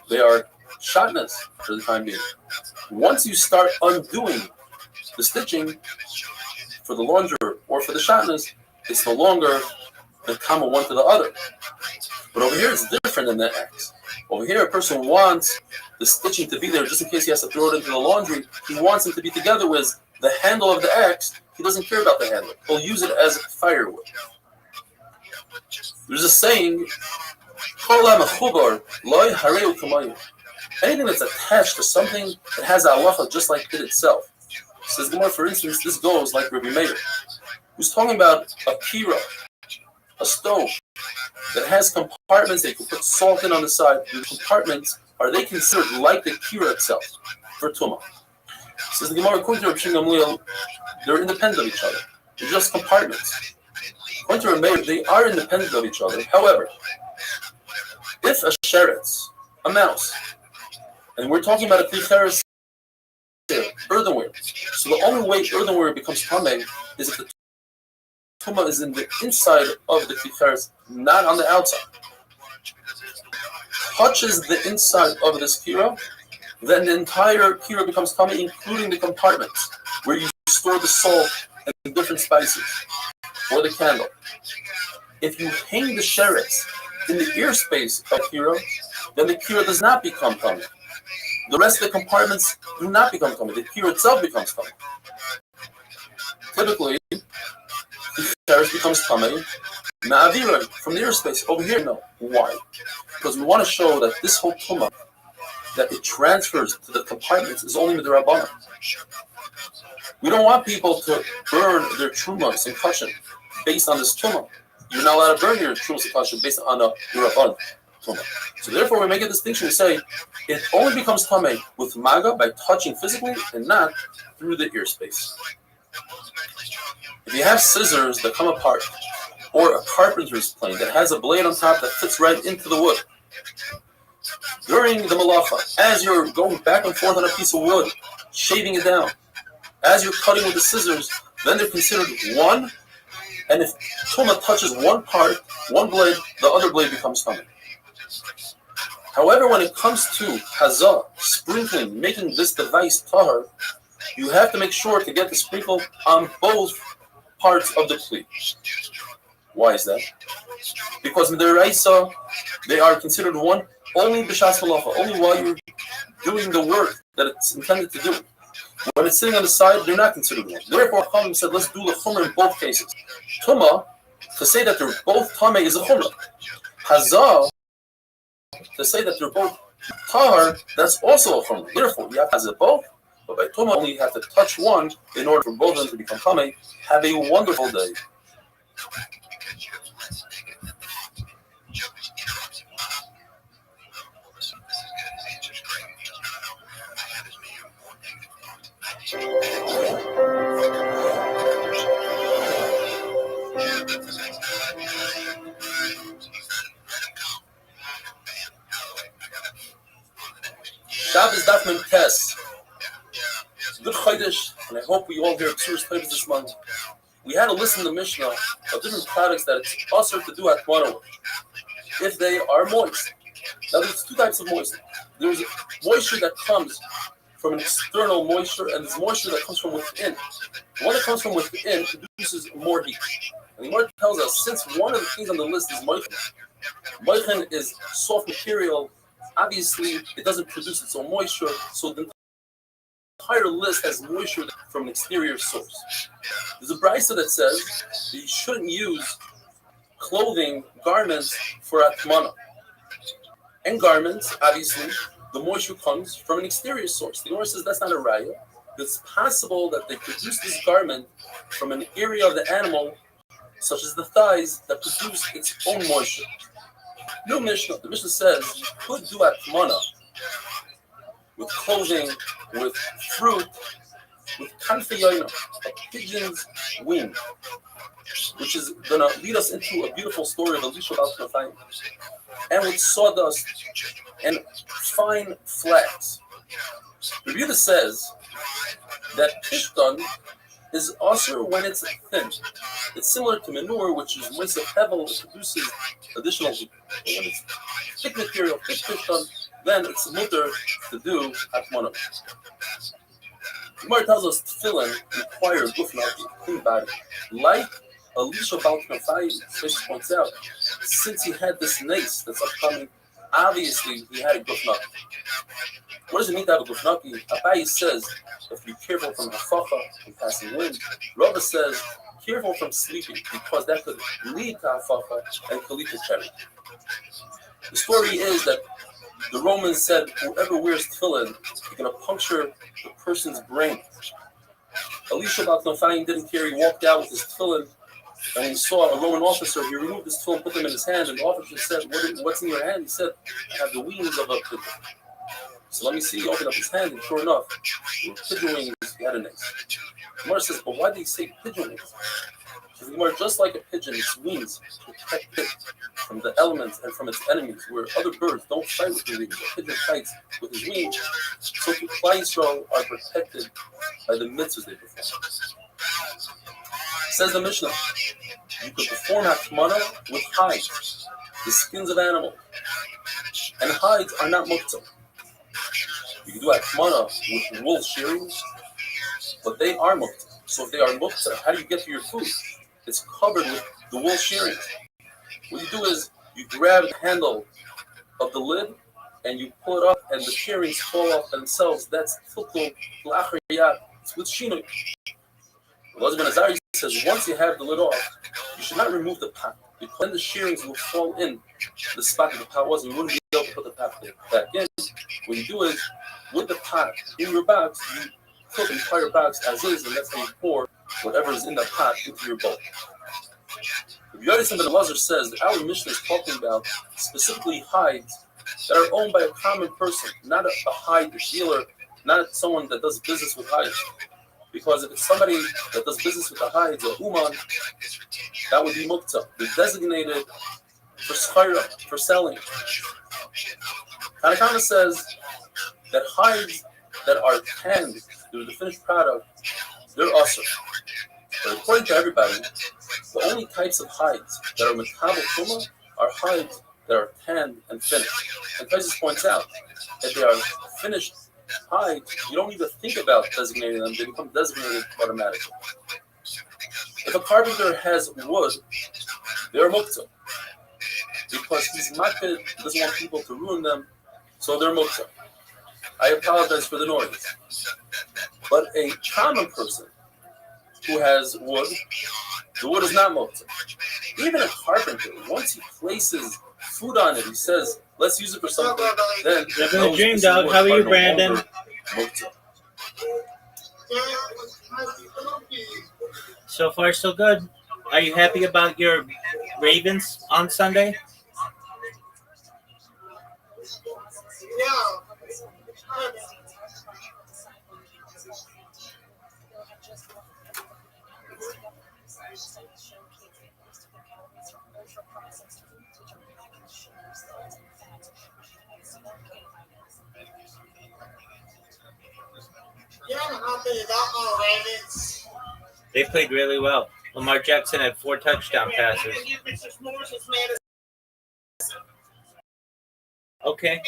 They are shatnez for the time being. Once you start undoing the stitching for the laundry or for the shatnez, it's no longer the comma one to the other. But over here, it's different than that X. Over here, a person wants the stitching to be there just in case he has to throw it into the laundry. He wants them to be together with the handle of the X. He doesn't care about the handle. He'll use it as firewood. There's a saying, anything that's attached to something that has a halacha just like it itself. Says Gemara, for instance, this goes like Rabbi Meir, who's talking about a kira, a stove that has compartments that you can put salt in on the side. The compartments, are they considered like the kira itself for tumah? Says the Gemara, according to Rabbi Shimon Gamliel, they're independent of each other. They're just compartments. According to Rabbi Meir, they are independent of each other. However, if a sheretz, a mouse, and we're talking about a klicheres, earthenware, so the only way earthenware becomes tamei is if the tumah is in the inside of the klicheres, not on the outside. Touches the inside of this kira, then the entire kira becomes tamei, including the compartments where you store the salt and different spices, or the candle. If you hang the sheretz in the ear space of kira, then the kira does not become tamei. The rest of the compartments do not become tamei. The kira itself becomes tamei. Typically, the sheretz becomes tamei ma'avira, from the ear space. Over here, no. Why? Because we want to show that this whole tumah, that it transfers to the compartments, is only midrabanan. We don't want people to burn their trumas and kashin based on this tumah. You're not allowed to burn your trumas and kashin based on a rabban tumah. So therefore, we make a distinction. We say it only becomes tamei with maga by touching physically and not through the ear space. If you have scissors that come apart, or a carpenter's plane that has a blade on top that fits right into the wood, during the malacha, as you're going back and forth on a piece of wood, shaving it down, as you're cutting with the scissors, then they're considered one, and if tumah touches one part, one blade, the other blade becomes tamei. However, when it comes to hazah, sprinkling, making this device tahar, you have to make sure to get the sprinkle on both parts of the kli. Why is that? Because in the Raisa, they are considered one only b'shas malacha, only while you're doing the work that it's intended to do. When it's sitting on the side, they're not considered one. Therefore, Chachamim said, let's do the chumrah in both cases. Tumah, to say that they're both tamei is a chumrah. Hazah, to say that they're both tahar, that's also a chumrah. Therefore, you have hazah both, but by tumah, only you have to touch one in order for both of them to become tamei. Have a wonderful day. Shabbos Daf Mem Tes. It's a good chodesh, and I hope we all hear Tzuras Toivos this month. We had a list in the Mishnah of different products that it's also to do at Atmana if they are moist. Now, there's two types of moisture. There's moisture that comes from an external moisture, and there's moisture that comes from within. The one that comes from within produces more heat. And the Gemara tells us, since one of the things on the list is moichin, moichin is soft material. Obviously, it doesn't produce its own moisture, so the entire list has moisture from an exterior source. There's a brisa that says that you shouldn't use clothing, garments for atmana. And garments, obviously, the moisture comes from an exterior source. The Gemara says that's not a raya. It's possible that they produce this garment from an area of the animal, such as the thighs, that produce its own moisture. No Mishnah. The Mishnah says you could do atmana with clothing, with fruit, with kanfeyayna, a pigeon's wing, which is going to lead us into a beautiful story of Elisha Bal Knafayim, and with sawdust and fine flax. The Rebbe says that pishtan is also when it's thin. It's similar to manure, which is moist of hevel, it produces additional heat. But when it's thick material, thick pishtan, then it's mutter to do hakmana. Gemara tells us tefillin requires gufnaki, clean body. Like Elisha Bal Knafayim, Fish points out, since he had this nace that's upcoming, obviously he had a gufnaki. What does it mean to have a gufnaki? Abayi says, if you're careful from hafacha and passing wind. Rava says, careful from sleeping, because that could lead to hafacha and kalita cherry. The story is that the Romans said, whoever wears tefillin, you're going to puncture the person's brain. Elisha Bal Knafayim didn't care. He walked out with his tefillin, and when he saw a Roman officer, he removed his tefillin, put them in his hand, and the officer said, what's in your hand? He said, I have the wings of a pigeon. So let me see. He opened up his hand, and sure enough, pigeon wings, he had a nest. Gemara says, but why did he say pigeon wings? Because Gemara, just like a pigeon, its wings protect it from the elements and from its enemies, where other birds don't fight with their wings. A pigeon fights with his wings, so Klal Yisrael are protected by the mitzvahs they perform. Says the Mishnah, you could perform hakmana with hides, the skins of animals, and hides are not muktzah. You can do hakmana with wool shearings, but they are muktzah. So if they are muktzah, how do you get to your food? It's covered with the wool shearings. What you do is you grab the handle of the lid and you pull it up, and the shearings fall off themselves. That's tukul l'achriyat. It's with shinui. Elazar ben Azari says once you have the lid off, you should not remove the pot, because then the shearings will fall in the spot that the pot was, and you wouldn't be able to put the pot back in. What you do is, with the pot in your box, you fill the entire box as is, and that's how you pour whatever is in the pot into your bowl. Yodis ben Elazar says that our Mishnah is talking about specifically hides that are owned by a common person, not a hide dealer, not someone that does business with hides. Because if it's somebody that does business with the hides, or uman, that would be muktzah. They're designated for schayra, for selling. Tanakama says that hides that are tanned through the finished product, they're usher. But according to everybody, the only types of hides that are metabel tuma are hides that are tanned and finished. And Tysus points out that they are finished hides, you don't even think about designating them, they become designated automatically. If a carpenter has wood, they're muktzah. Because he's maked, he doesn't want people to ruin them, so they're muktzah. I apologize for the noise. But a common person who has wood, the wood is not muktzah. Even a carpenter, once he places food on it, he says, let's use it for something. Then living the dream, dog. How are you, Brandon? So far, so good. Are you happy about your Ravens on Sunday? They played really well. Lamar Jackson had 4 touchdown passes. Okay.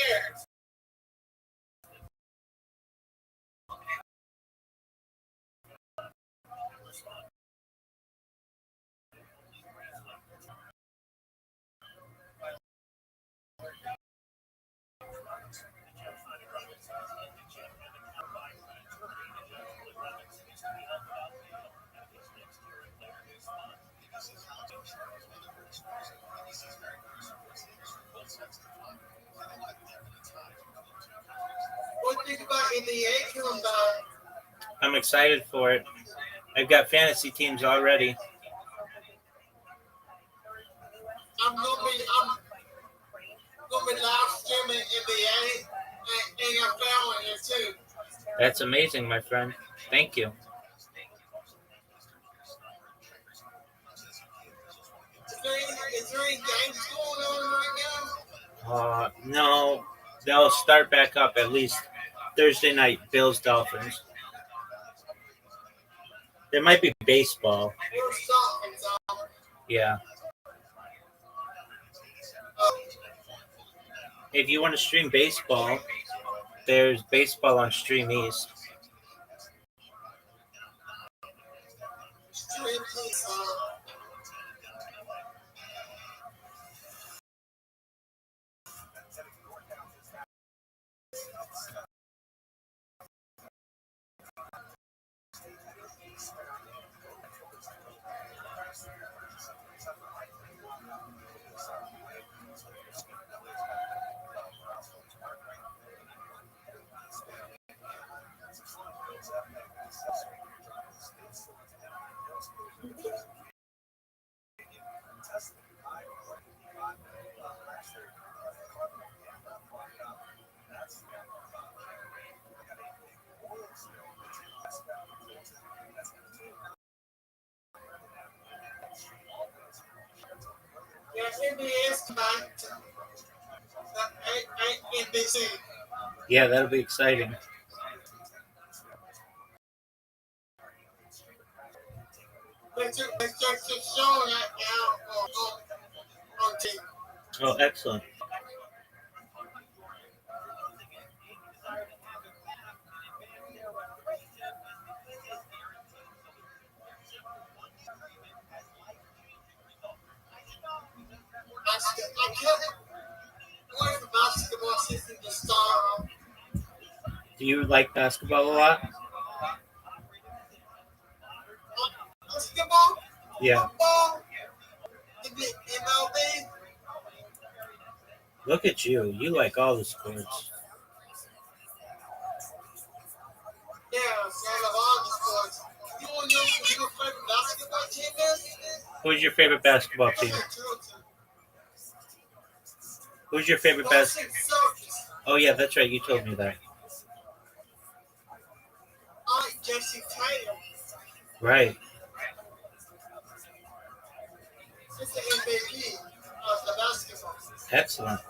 What do you think about NBA coming back? I'm excited for it. I've got fantasy teams already. I'm gonna be live streaming NBA and NFL in here too. That's amazing, my friend. Thank you. Is there any games going on right now? No, they'll start back up at least Thursday night. Bills Dolphins. There might be baseball. Yeah. If you want to stream baseball, there's baseball on Stream East. Stream baseball. Yeah, NBS tonight. NBC. Yeah, that'll be exciting. They just showing that now on TV. Oh, excellent. I kept going for basketball season to start. Do you like basketball a lot? Basketball, Yeah. football, MLB. Look at you. You like all the sports. Yeah, so I love all the sports. You want to know who your favorite basketball team is? Who's your favorite basketball team? Who's your favorite basketball? Boston Celtics. Oh, yeah, that's right. You told me that. I like Jesse Tatum. Right. He's the MVP of the basketball. Excellent.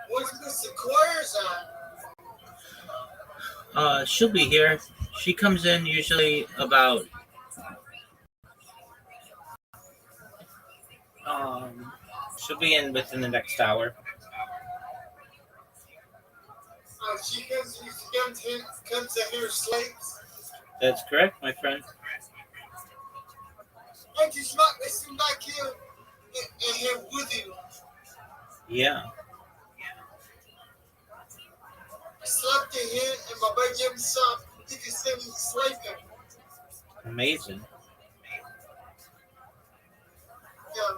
What's Miss Sequoia's on? She'll be here. She comes in usually about she'll be in within the next hour. She comes to hear slates. That's correct, my friend. And she's not listening back here and here with you. Yeah. I slept in here and my bedroom soft. You can see me sleeping. Amazing. Yeah.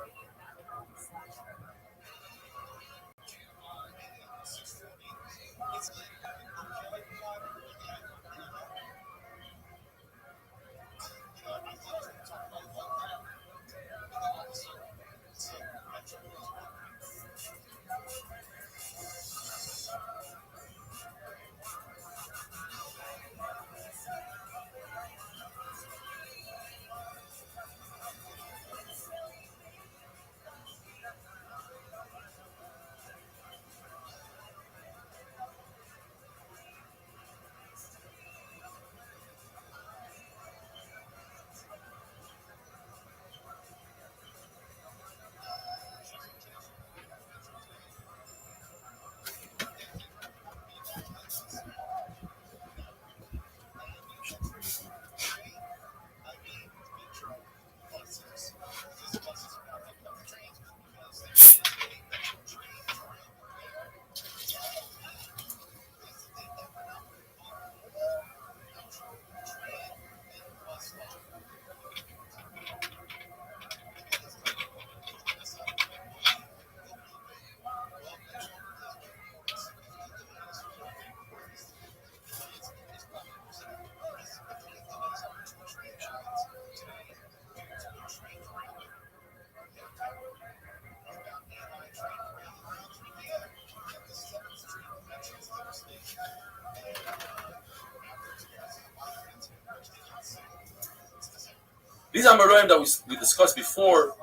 These Amoraim that we discussed before,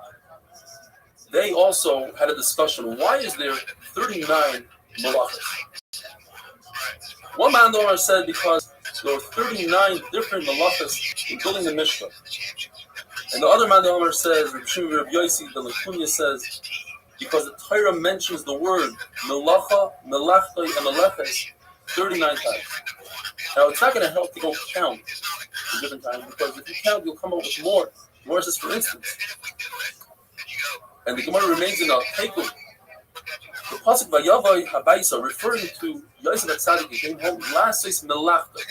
they also had a discussion. Why is there 39 malachas? One man Omar said because there were 39 different malachas in building the Mishkan. And the other man Omar says, Restream Rabbi Yossi, the Lakunya says, because the Torah mentions the word melacha, melachtai, and meleches 39 times. Now, it's not going to help to go count the different times, because if you count, you'll come up with more. More says, for instance, and the Gemara remains in a Heikum. The pasuk Vayavai Habaisa, referring to Yosef Atzadik, he came home. Last says melachtai.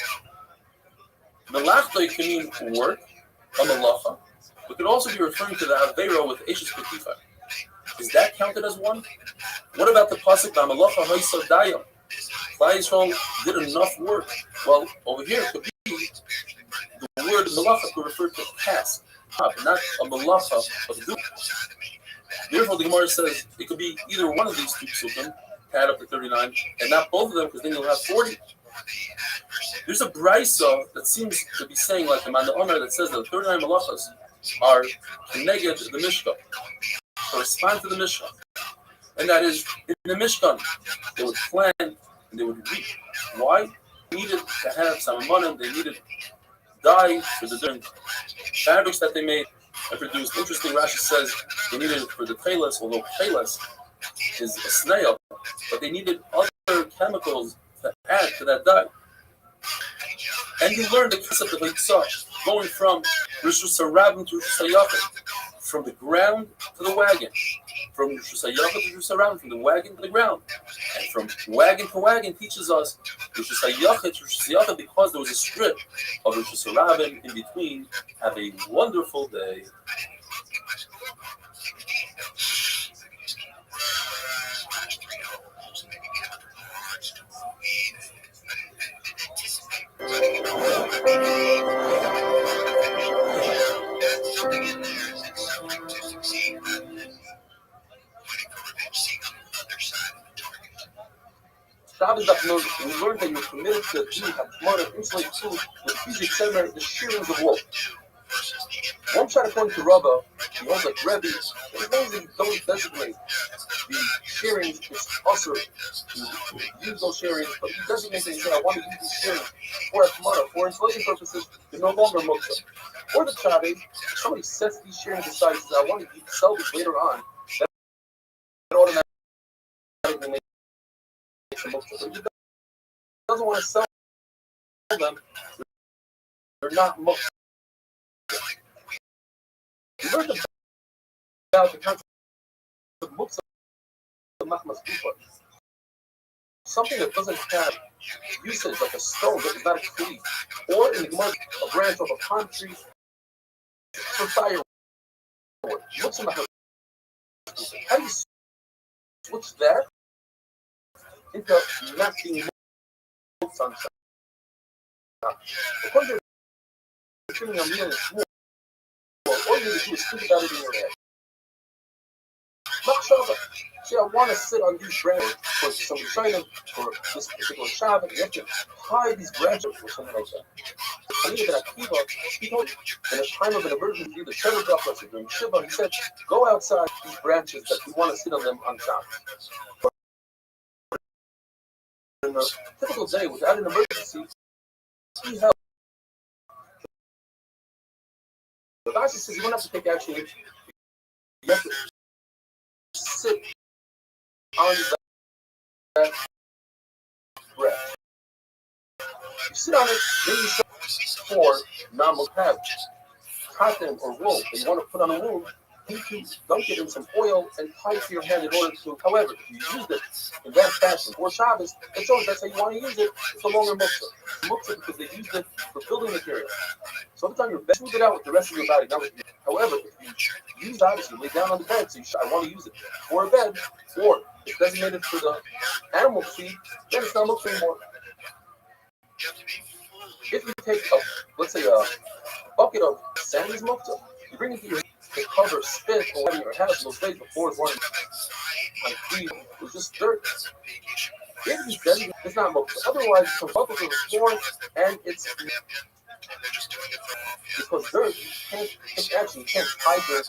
Melachtai can mean work, a melacha, but could also be referring to the Aveira with Eshes Ketifa. Is that counted as one? What about the pasuk V'Melacha Haisa Dayam? Klal Yisrael did enough work. Well, over here it could be the word melacha could refer to task, not a melacha of doing. Therefore, the Gemara says it could be either one of these two psukim, add up to 39, and not both of them, because then you'll have 40. There's a brisa that seems to be saying, like the Manda Omer, that says that 39 malachas are connected to the Mishkan, correspond to the Mishkan. And that is, in the Mishkan, they would plant and they would reap. Why? They needed to have some money, they needed dye for the different fabrics that they made and produced. Interesting, Rashi says they needed it for the telas, although telas is a snail, but they needed other chemicals to add to that dye. And you learn the concept of Hitzah, going from Rishus HaRabim to Rishus HaYachid, from the ground to the wagon, from Rishus HaYachid to Rishus HaRabim, from the wagon to the ground, and from wagon to wagon teaches us Rishus HaYachid to Rishus HaYachid, because there was a strip of Rishus HaRabim in between. Have a wonderful day. Shabbos afternoon, we learned that you're permitted to do Hamara insulate food with Fizik Semer, the shearings of wool. One shot according to Rabbah, he holds like Rebbe, as long as you don't designate the shearings, it's also to use those shearings, but you designate that you say, I want to use these shearings for Hamara, for insulation purposes, they're no longer Moksa. Or the Shabbos, somebody sets these shearings aside and says, I want to sell this later on, that automatically makes but he doesn't want to sell them. They're not muktzah. We learned about the concept of muktzah machmas kufa. Something that doesn't have usage, like a stone that is not a tree, or in the Gemara, a branch of a palm tree for firewood. Muktzah machmas kufa. How do you switch that into not being sunshine? According to the treating a meal in small, all you need to do is think about it in your head. See, I want to sit on these branches for some China for this particular Shabbat. You have to tie these branches or something like that. I needed that Akiva. He told me in a time of an emergency, the Sheva Brachas during Shiva, he said, go outside these branches that you want to sit on them on Shabbat. In a typical day, without an emergency, he helped. The Rashi says you don't have to take action. You have to sit on that breath. You sit on it, then you sit for non-mokab, cotton or wool that you want to put on a wound. You can dunk it in some oil and tie it to your hand in order to, however, if you use it in that fashion for Shabbos, it shows that's how you want to use it. It's no longer muktzah. Muktzah because they used it for building material. So every time you're smooth it out with the rest of your body, not with you. However, if you use obviously lay down on the bed, so I want to use it for a bed, or it's designated for the animal feed, then it's not muktzah anymore. If you take let's say a bucket of sand is muktzah, you bring it to your to cover spit or whatever your house those days before it was like it was just dirt. If you then it's not muktzah. Otherwise, it's a bucket of the floor and it's Because dirt, you can't take action, you can't hide dirt,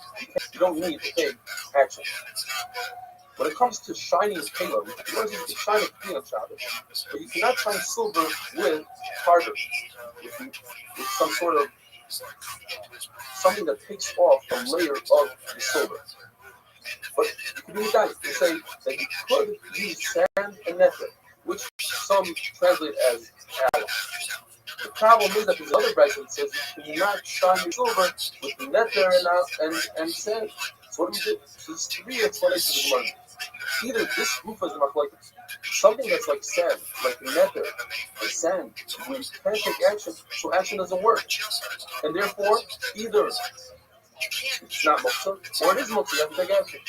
you don't need to take action. When it comes to shining Caleb, you want to shine a peanut chowder, but you cannot shine silver with tartar, with some sort of something that takes off the layer of the silver. But you can do that. You say that you could use sand and nether, which some translate as alum. The problem is that there's another version that says you cannot shine your silver with nether and sand. So what do we do? So there's three explanations of money. Either this roof is like something that's like sand, like nether or sand, we can't take action, so action doesn't work. And therefore, either it's not muktzah, or it is muktzah, you have to take action.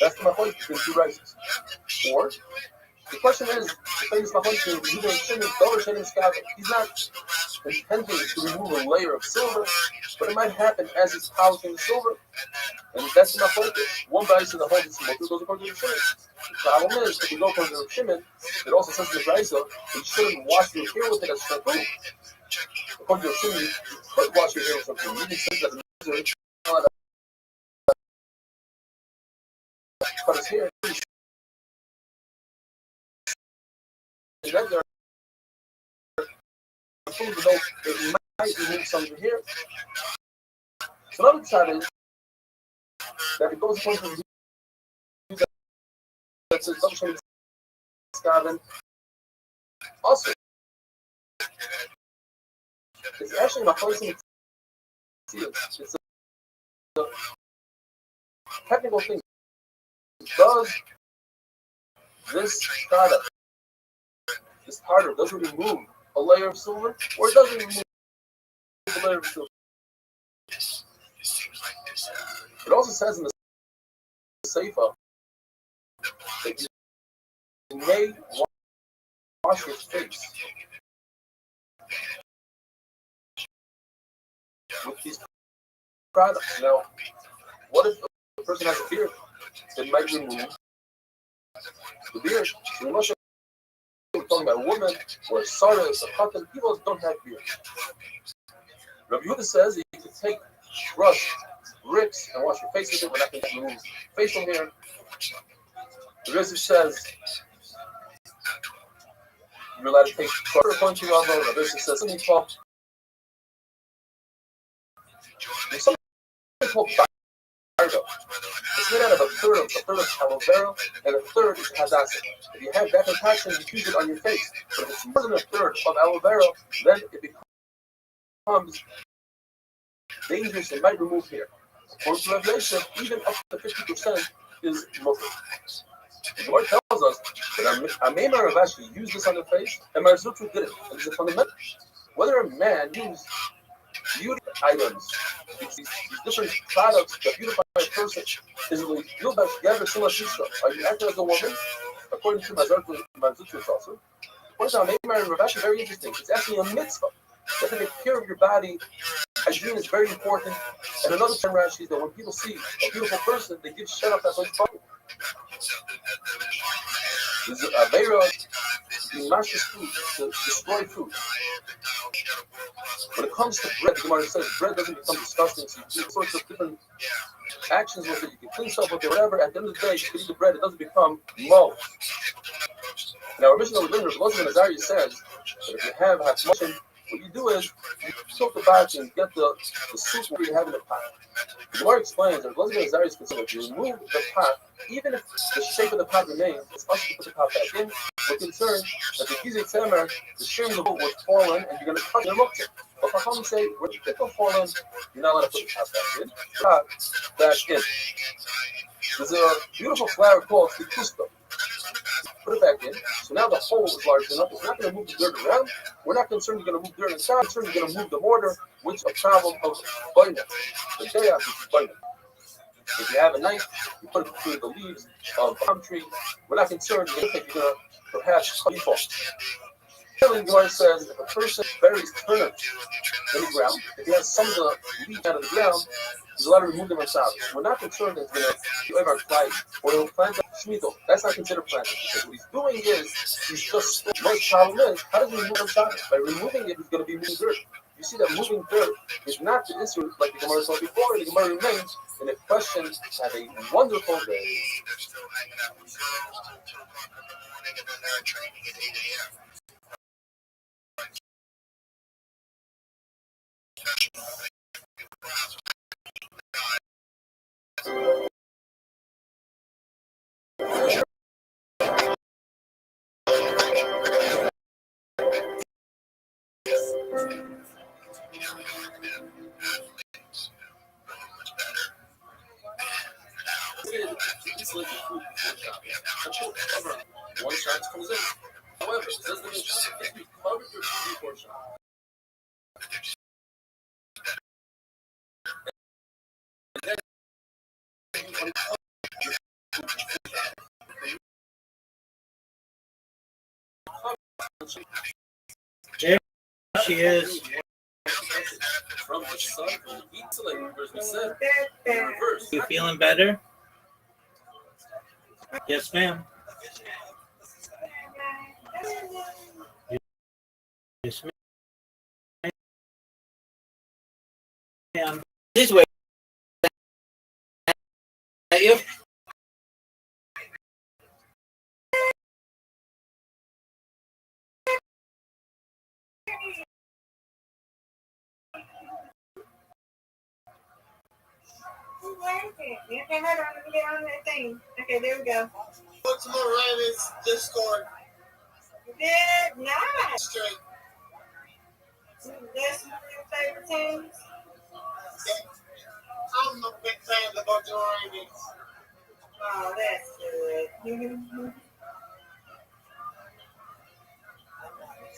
That's the machlokes between two races. Or the question is, the famous machlokes is either Shimon or Shimon Skavin. He's not intending to remove a layer of silver, but it might happen as he's polishing the silver. And that's the machlokes. One brayso in the whole is muktzah goes according to the Shimon. The problem is, if you go according to the Shimon, it also says in the brayso that you shouldn't wash your hair with it as shampoo. According to the Shimon, you could wash your hair with shampoo. You can say that the cut his hair. And then there are things that it might remove some of your hair. So another side is that it goes according to the that says Shimon Skavin. Also, it's actually my place in it's a technical thing. Does this product, this tartar, does it remove a layer of silver, or does it remove a layer of silver? It also says in the Sefer that you may wash your face with these products. Now, what if the person has a beard? It might remove the beard. We're talking about a woman or a sarah, a cotton. People don't have beard. Rabbi Yehuda says that you can take brush, rips, and wash your face with it. We're not going to remove facial hair. The Rizvi says you're allowed to take butter punching on them. The Rizvi says something called there's something called bargo. It's made out of a third of aloe vera and a third is hadassah. If you have that concoction, you use it on your face. But if it's more than a third of aloe vera, then it becomes dangerous and might remove hair. According to Revelation, even up to 50% is muktzah. The Gemara tells us that Amema Rav Ashi used this on the face, and Mar Zutra did it. And it's a fundamental. Whether a man used beauty items, these different products that beautify a person, is it you are you acting as a woman? According to Mar Zutra also. According to Amema and Rav Ashi, very interesting. It's actually a mitzvah. You have to take care of your body. Hygiene is very important. And another term Rashi is that when people see a beautiful person, they give shut up that place body. There's a Beira in Mash's food to destroy food. When it comes to bread, the Gemara says bread doesn't become disgusting, so you do all sorts of different actions with it. You can clean stuff with it, whatever. At the end of the day, you can eat the bread, it doesn't become mold. Now, our Mishnah Rabbi Elazar Azariah says that if you have hashmashim, what you do is you soak the back and get the soup where you have in the pot. The Gemara explains that Elazar Azariah is concerned if you remove the pot, even if the shape of the pot remains, it's us to put the pot back in. We're concerned that the Gizei Tzemer, the shame of the boot was fallen, and you're going to cut your muktzah. But Chacham say, when the pickle fallen, you're not allowed to put the pot back in. Pot back in. There's a beautiful flower called Fikusta. Put it back in. So now the hole is large enough. It's not going to move the dirt around. We're not concerned you're going to move dirt inside. We're concerned you're going to move the mortar, which is a problem of binding. The chaos is binding. If you have a knife, you put it between the leaves of a palm tree. We're not concerned you're going to perhaps cut off. Clearly, Gemara says if a person buries turnips in the ground, if he has some of the leaves out of the ground, he's allowed to remove them on Shabbos. We're not concerned that it's going to be over flight or he'll plant Shemitah. That's not considered planting. Because what he's doing is he's just the most problem is how does he remove on Shabbos? By removing it, he's going to be moving dirt. You see that moving dirt is not the issue like the Gemara saw before. The Gemara remains in a question. Have a wonderful day. They're still hanging out with girls till 2 o'clock in the morning, and then they're training at 8 a.m. One shot comes in. However, it doesn't mean if you cover your 3-4 shot. There she is. From the sun, from the heat, so like we said, That in reverse. You feeling better? Yes, ma'am. Yes, ma'am. This way. You. You came out on get on that thing. Okay, there we go. What's Miranda's Discord? Did not. Straight. That's one of your favorite teams. I'm a big fan of the Bulgarians. Oh, that's good.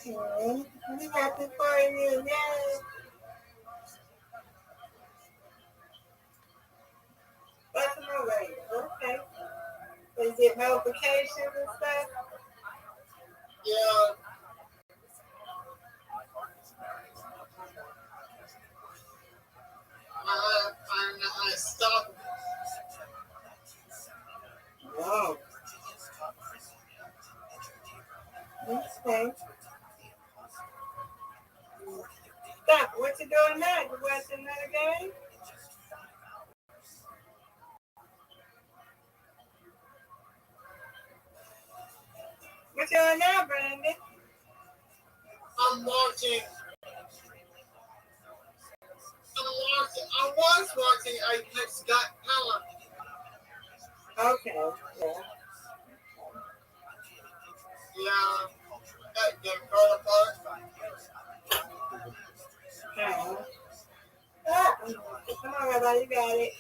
I'm happy for you. Yay. What's my way? Okay. Is it notifications and stuff? Yeah. I stopped. Wow. Okay. Stop. What you doing now? You watching another game? What you doing now, Brandon? I'm watching. I was watching Apex Got Talent. Okay. Yeah. Yeah. That game fell apart. Come on, Rabbi, you got it.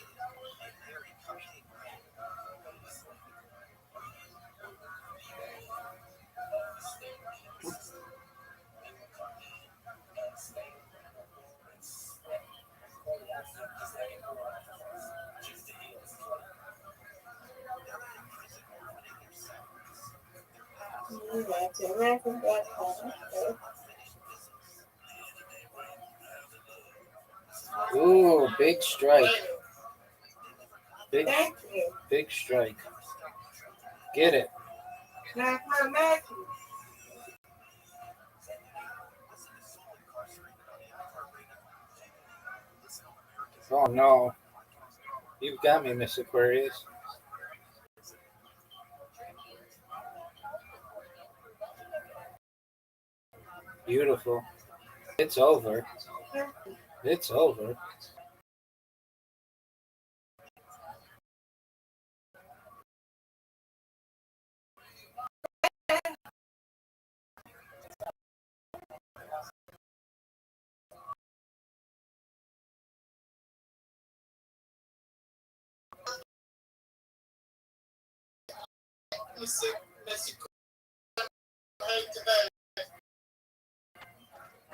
You got your record, Ooh, big strike. Thank you. Big strike. Get it. Now, come back. Oh no. You've got me, Miss Aquarius. Beautiful. It's over. It's over.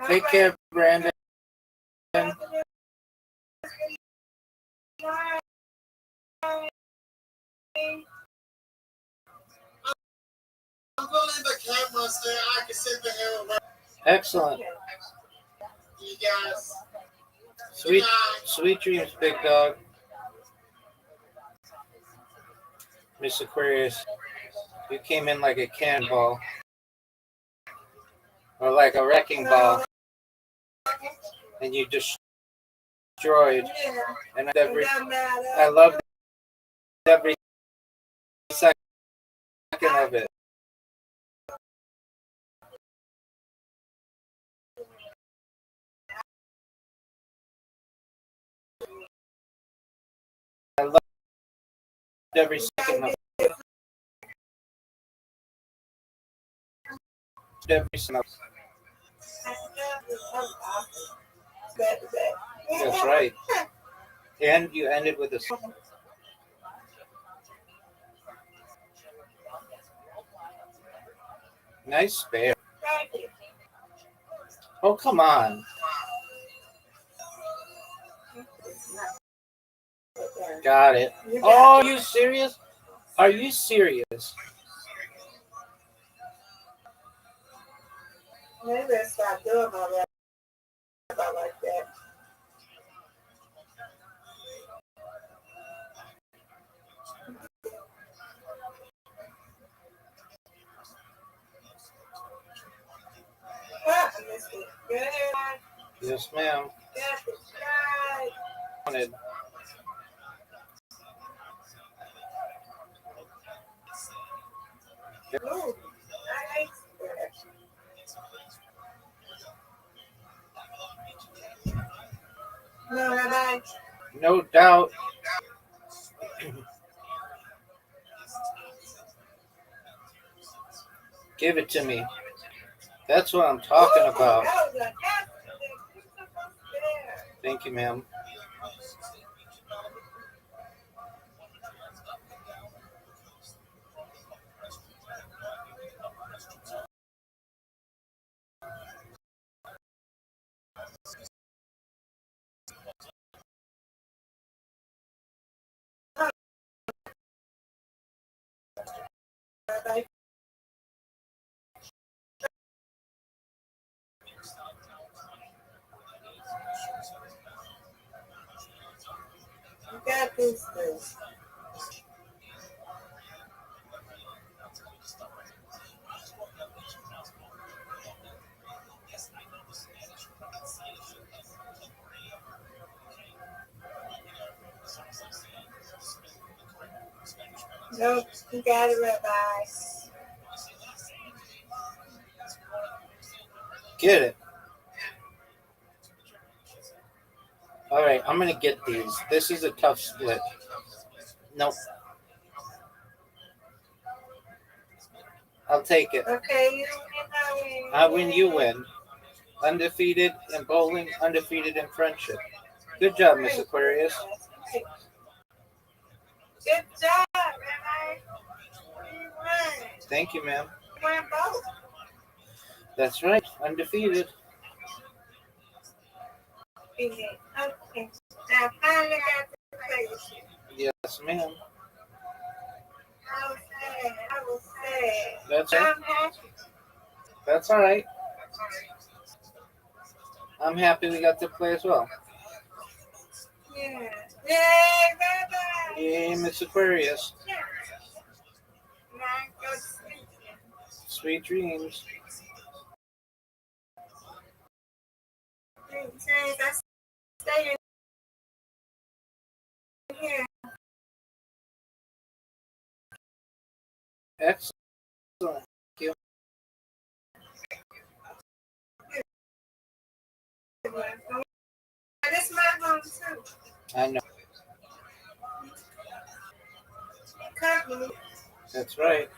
Take care, Brandon. pulling the camera so I can sit here and work. Excellent. You guys. Sweet dreams, big dog. Miss Aquarius, you came in like a cannonball. Or like a wrecking ball. And you destroyed. And I loved every second of it. I loved every second of it. Every second of it. That's right. And you ended with a nice spare. Oh, come on. Got it. Oh, are you serious? Are you serious? Maybe I start doing all that like that. Yes, ma'am. Wanted. Ooh, I hate no, I No doubt. Give it to me. That's what I'm talking about. Thank you, ma'am. You got this thing. Nope, you got it, Rabbi. Get it. All right, I'm going to get these. This is a tough split. Nope. I'll take it. Okay, you win. I win, you win. Undefeated in bowling, undefeated in friendship. Good job, Miss Aquarius. Good job, Rabbi. You won. Thank you, ma'am. You won both. That's right, undefeated. Okay. Now, finally got to play with you. Yes, ma'am. I was sad. I was sad. That's right. I'm happy. That's all right. I'm happy we got to play as well. Yeah. Yay, Rabbi. Yay, Miss Aquarius. Yeah. Now I go to sleep. Sweet dreams. James, I stay in here. Excellent. Thank you. This is my home too. I know. Come on. That's right.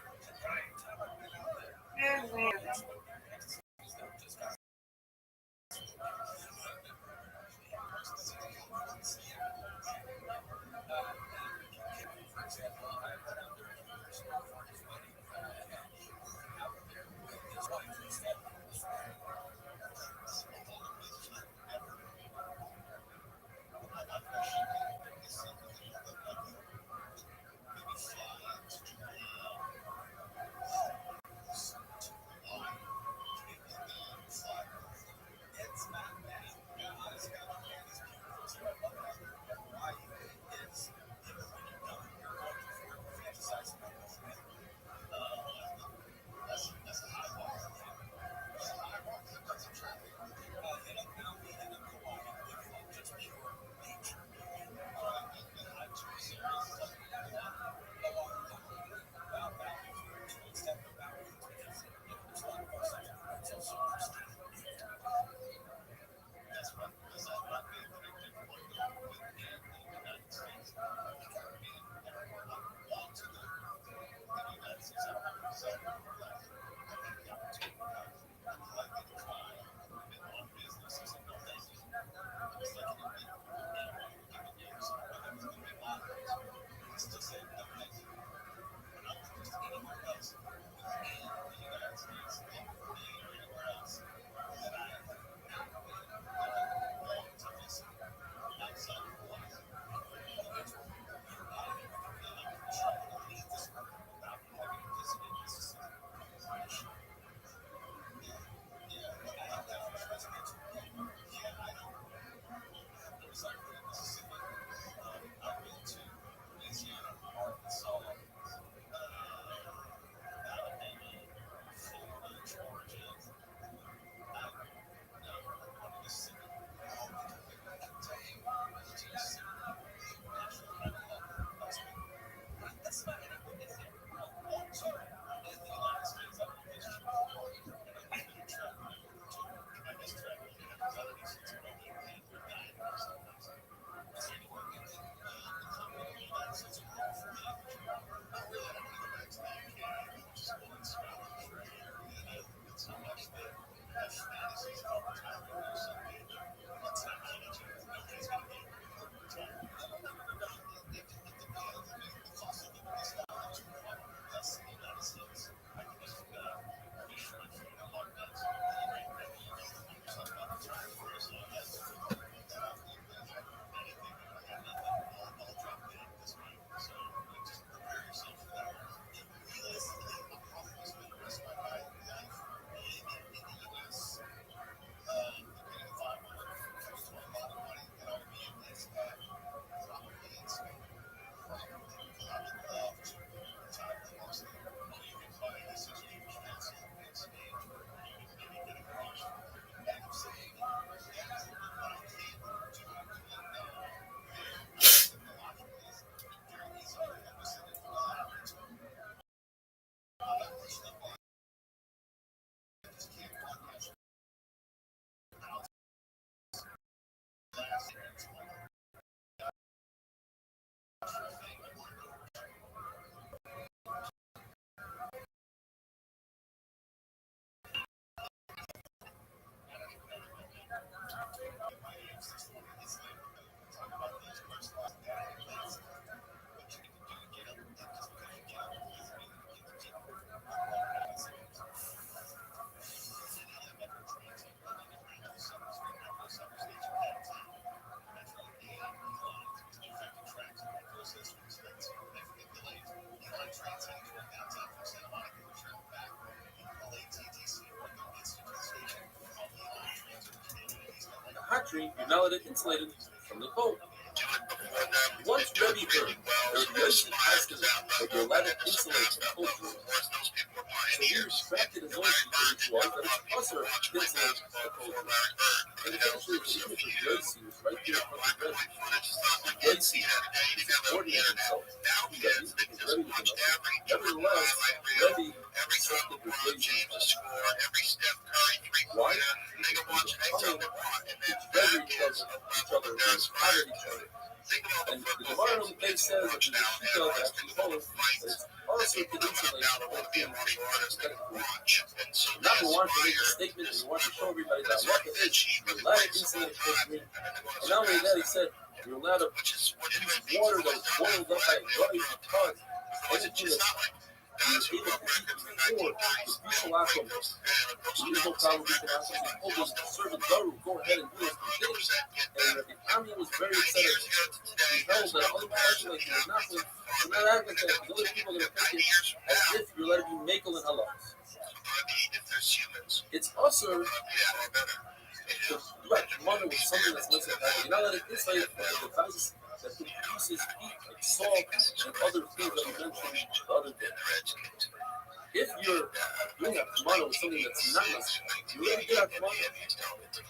A hot drink, you're now insulated from the cold. Once Rebbe heard that Yosef asked him that you're allowed to insulate from cold drink, so he retracted his own ritual that it's also to insulate the cold drink. And eventually, the signature of Yosef was right there in front of Rebbe. Yosef subordinated himself to Rebbe because Rebbe was enough. Nevertheless, Rebbe accepted with Yosef. Why? Because he was coming to treasure each other and honor each other. And the Gemara on the page says that there's a shita that actually holds that it's also to insulate the whole thing. Number one, to make a statement and you want to show everybody that halacha is you're allowed to insulate the whole thing. And not only that, he said you're allowed to use water that is boiled up by dry because anything that's you're able to eat before the bishalakum. There's no problem with bishalakum. He told his servant Daru, go ahead and do this thing. And Rabbi Ami was very upset. He held that other people like he was not going to not act like that. The other people are going to take it as if you're letting you makel and halal. It's also to wreck money with something that's mixed with that. You're not letting insulate the device that produces heat like salt and other things that we mentioned the other day. If you're doing a kamana with something that's not nice, you already did a kamana.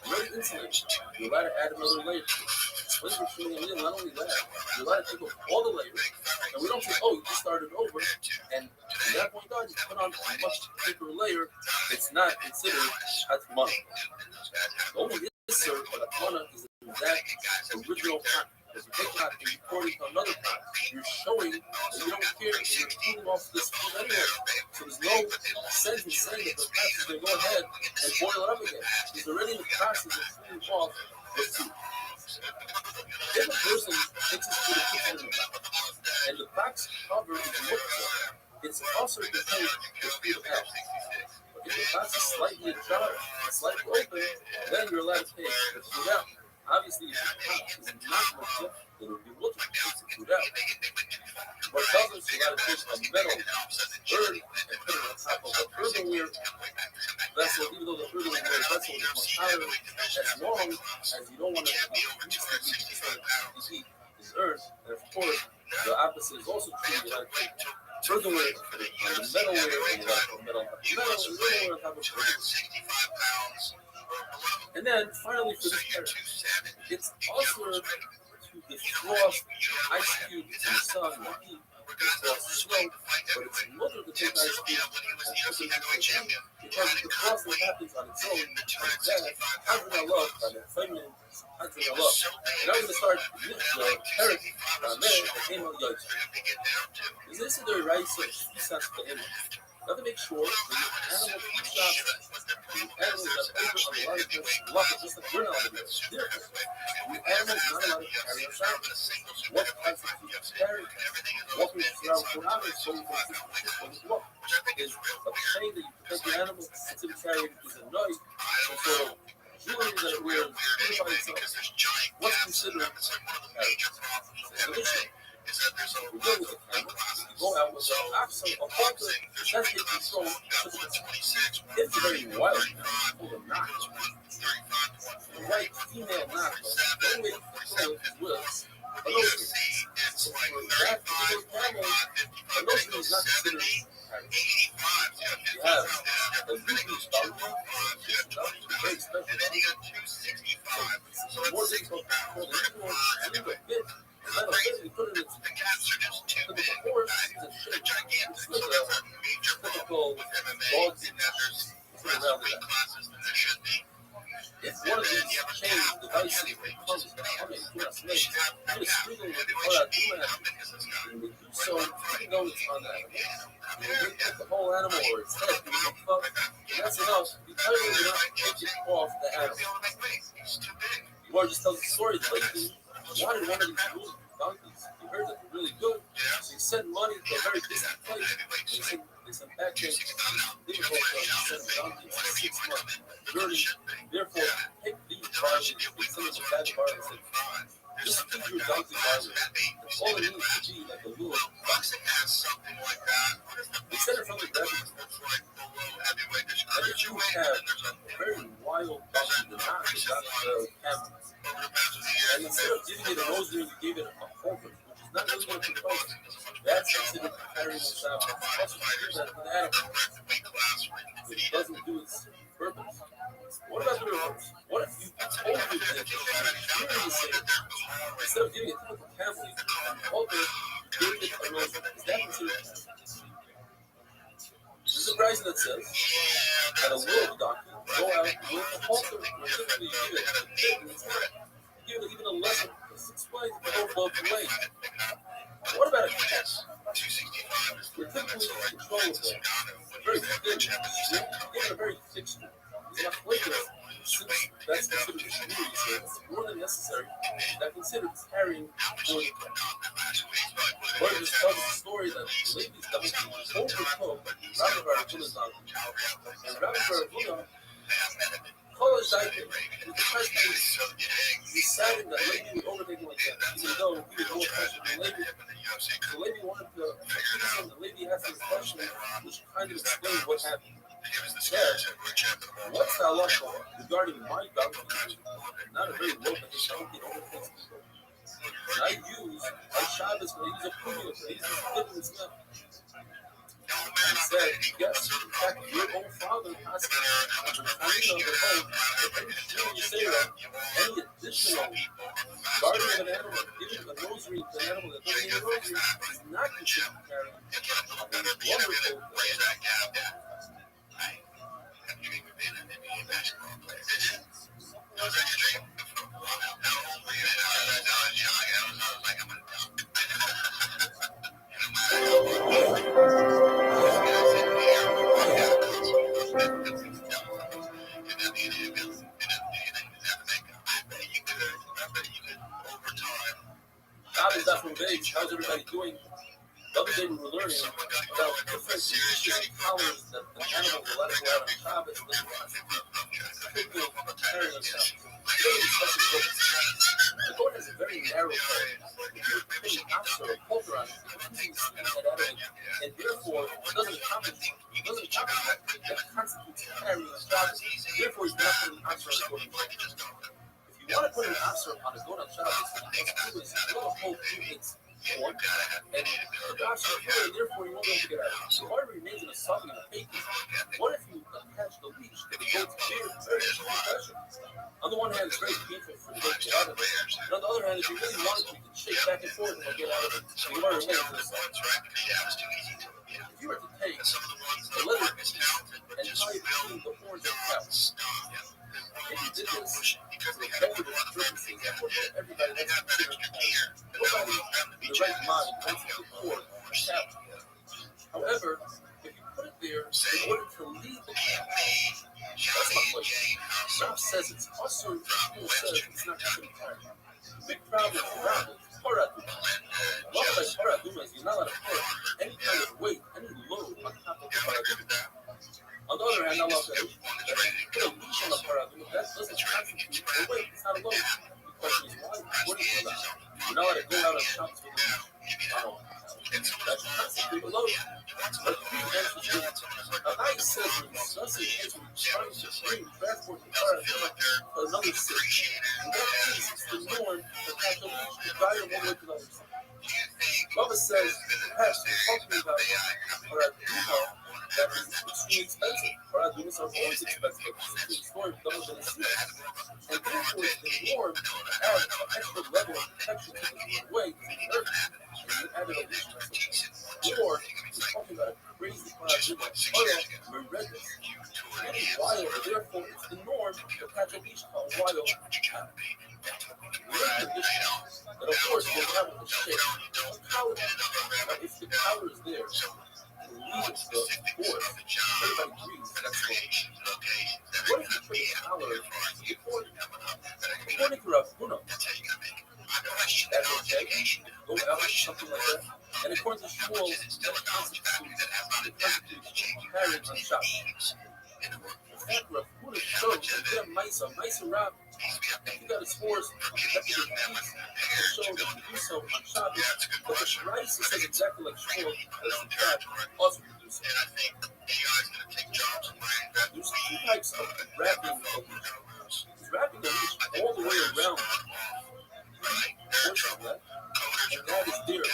You're already insulated. You're allowed to add another layer to it. Explain for shooting a meal, not only that, you're allowed to take off all the layers. And we don't say, oh, you just started over, and from that point on, you put on a much thicker layer. It's not considered a kamana. The only insert for the kamana is that original pot. As you take pot and you pour it into another pot, you're showing that you don't care and you're cooling off this food anyway. So there's no sense in saying that the pot is going to go ahead and boil it up again. He's already in the process of cooling off the food. If a person takes his food and puts it in the pot, and the box cover is looked for, it's also to take the food out. But if the box is slightly ajar, slightly open, then you're allowed to take the food out. Obviously, if the pot is not looked, it will be looking to take the food out. What tells us you got to take a metal bird and put it on top of an earthenware vessel, even though the earthenware vessel is much higher, as long as you don't want to use the heat is earth. And of course, the opposite is also true. You got to take earthenware on the metalware, and you got to put metal on top of earthenware. And then finally for this part, it's also to defrost ice cubes in the sun and heat, defrost snow, but it's another to take ice cubes and put them into the heat, because the frosting happens on its own, like that, having a love, and the feminine having a love. And I'm going to start with the parrot, the Hema Yosef. This is the rice of Isas the Hema. You have to make sure that the animal keeps up, the animal that over on the line of love, just like we're not allowed to do. The animal is not allowed to carry a sound. What constitutes carry? Walking around for hours, so you can see what is a chain that you protect the animal, consider carrying is a noise, and so jewelry that it wears by itself, what's considered carry? So the mission. We go with the camera, we go out with the oxen, a halter, that's the control. It's very wild, full of knocks. The white female knocks, the only way to control it is with a notion. So for that particular camel, a notion is not considered carry. You have a usually stallion, very special. So more things about control, a little bit. And then we put it in the horse, it's like a typical dog around the if one of these chain devices comes to a snake, you're sprinkling with Oraduma, and when you do so, even though it's on the animal, you take the whole animal or its head, you become fucked, and that's enough. You tell you not to take it off the animal. The Gemara just tells the story that lately, wanted one of these rules donkeys. He heard that they're really good. So he sent money to a very distant place. They sent back there difficult sent donkeys for 6 months. Learning, therefore, pick these barley. They sent him a bag of barley and said, just feed your donkey barley. That's all it needs to be like a little. They sent it from the Rebbe. And if you have a very wild donkey, the not the camel. And instead of giving it a rosary, you gave it a halter, which is not really going to compose. That's considered carrying the Sabbath. Also, you do that with an animal, which doesn't do its purpose. What about the reverse? What if you told your kid, you're the same? Instead of giving it to the family, and halter, you gave it a rosary. Is that considered carrying? There's a price that says that a little donkey go out with a halter, or typically you give it a kid, and give it even a lesson. This explains the whole above the way. What about a cat? We're typically controllable, very thin, given a very thick string. It's not flaky, since that's considered a community service, more than necessary, that considered carrying for the cat. But it just tells the story that ladies donkey overtook Rabbi Baruch's donkey, and Rabbi Baruch college diaper, and the president decided that lady would overtake him like that, even though he was more pressure than lady. The lady wanted to accuse him, the lady asked him a question, which kind of explained what happened. Said, what's the halacha regarding my donkey? Not a very well-behaved donkey, overtakes people. And I use, on Shabbos, when I use a pumio, I use a flipping smell. He said, yes, in fact, your own father asked me, you say that any additional guarding of an animal, giving a rosary to an animal that doesn't need a rosary, is not considered carrying. Wonderful. Have you ever been an NBA basketball player? Was that your dream? No, I was young. I was like, I'm gonna dunk. How's everybody doing? The other day we were learning about different specific colors that the animals will let go out on Shabbos that constitute carrying themselves. Today we discuss the goat has a very narrow color. If you're putting after a halter on it, and therefore it doesn't accomplish that constitutes carrying a Shabbos. Therefore he's not putting after on a goat. If you want to put an after on a goat on Shabbos, what you must do is you want to hold its fork, and the after is therefore you won't be able to get out. So whatever remains in a socket in a paper, what if you attach the leash to the goat's beard? Very easy question. On the one hand, it's very painful for the goat to get out of it. And on the other hand, if you really wanted to, you could shake back and forth and get out of it. So you want to remain in the socket. If you were to take the leather piece and tie it between the horns of the cow, if you did this for decorative purposes, everybody that's considered nobody in the right mind wants to support a cow. However, if you put it there in order to lead the cow, that's my question. Ralph says it's also, people says it's not considered carrying. Big problem for Ralph is paraduma. One of the paraduma is you're not allowed to put any kind of weight, any load on top of the paraduma. On the other hand, Allah says, put a leash on the paraduma, that doesn't constitute a weight, it's not a load. The question is, why? What is it about? You're not allowed to go out on shops with a leash. That's constitute a load. But three answers to it. Allah says, when discussing answers, trying to bring transport the paraduma to another city. In that case, it's the norm to catch a leash to guide them one way to the other side. Baba says, perhaps we're talking about paraduma that is extremely expensive. Paradumas are always expensive. The story of double than a seal. And therefore, it's the norm to add an extra level of protection to the way to the earth. And you add it a leash message. Or, we're talking about a crazy paraduma, or meredith. Any wild, therefore, it's the norm to catch a leash called wild cow. But of course, we'll have the shape. If the collar is there, leaves the force, everybody agrees that's what if you put a collar according to Rav Huna, like go out or something like that. And according to Shmuel, that constitutes carrying on Shabbos. In fact, Rav Huda shows that he did a Maisa Rab. He got his horse on the back of the piece to show that he do so on Shabbos. But the Shrais says exactly like Shmuel, that in fact also to do so. There's two types of wrapping a leash. He's wrapping the leash all the way around the portion of that. And that is there,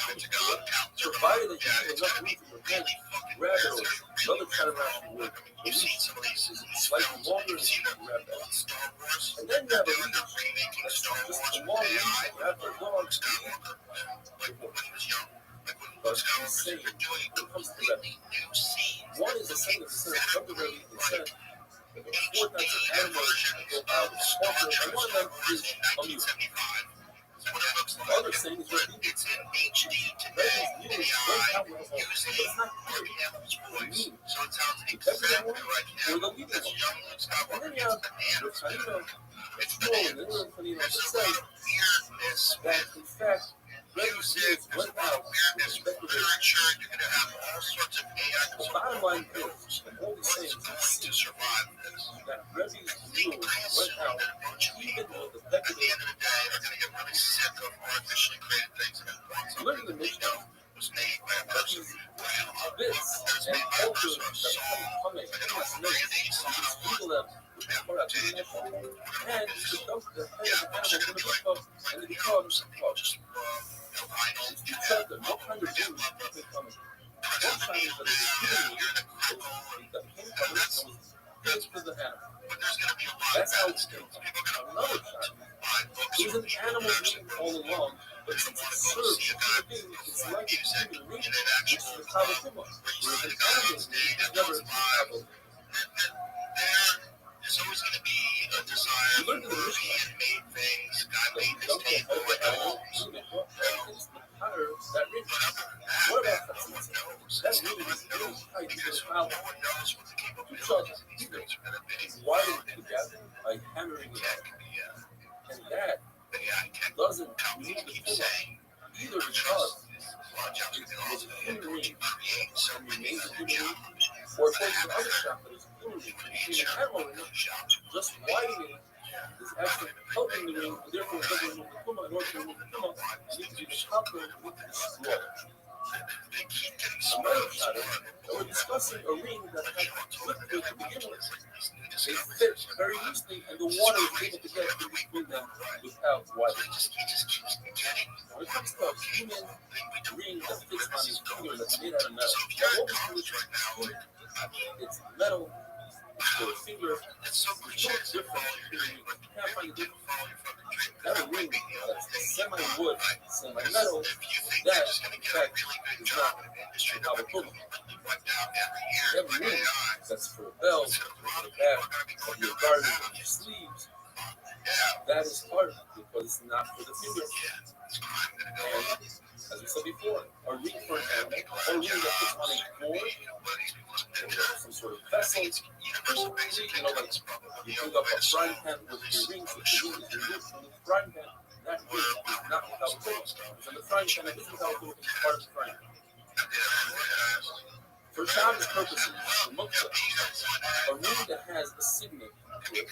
provided that you have enough room for your hand to grab it, or another kind of wrap you would. The leash is slightly longer and you can grab that. And then you have a leash that's just a long leash that you have for a dog to lead the horse. But he's saying, when it comes to wrapping, one is a saying of the Rebbe, it said that there are 4 types of animals that go out with the culture, and one of them is a mule. The other saying is what he did. Rebbe's mule went out with a horse, but it's not clear the mule, the deputy one, or the leading one. And then you have the Tanina, it's more than the Tanina that says that, in fact, Rebbe's mules went out with respect to their the bottom line is, and all these sayings we see, that Rebbe's mule went out even with the deputy. So learning the Mishnah, Rebbe's bits and culture that come coming, he must know, he sprinkle them with the Torah, and he becomes the head of the animal in the mikvah, and it becomes you tell them what kind of food is coming. One Chinese that is human that came from it and was fed to the animal. That's how it's came from. Another Chinese, it was an animal being all along, but since it served a human being, it's like a human being, which is the Kavakuma. Whereas an animal being is never a Kavakuma. There's always going to be a desire for handmade things. God made this table with all that rich. What about that? That's really tight to the power. Two charges. Why did it together by hammering it out? And that doesn't mean the thing either because it was a human being and remains a human being, or according to the other shop that is a human being. Being an animal ring, just widening is actually helping the ring, and therefore it doesn't remove the kuma. In order to remove the kuma, it needs to be the copper with the straw. Another shadow, that we're discussing a ring that had liquid to begin with. They fit very loosely, and the water is able to get in between them without widening. When it comes to a human ring that fits on his finger that's made out of metal, it's metal, it's for a finger, it's no different. You can't find a difference. That a ring that's semi-wood, semi-metal, that, in fact, is not a Kavakuma. You have a ring that's for a belt, for the back of your garment, of your sleeves. That is hard because it's not for the finger. And as we said before, a ring for an animal, or a ring that fits on a board, or some sort of vessel, you know, like you bring up a frying pan with your rings, with the ring is removed from the frying pan, that ring is not without a Because on the frying pan, it is without a it's part of the frying pan. For Shabbos purposes, the muktzah, a ring that has a signet to it.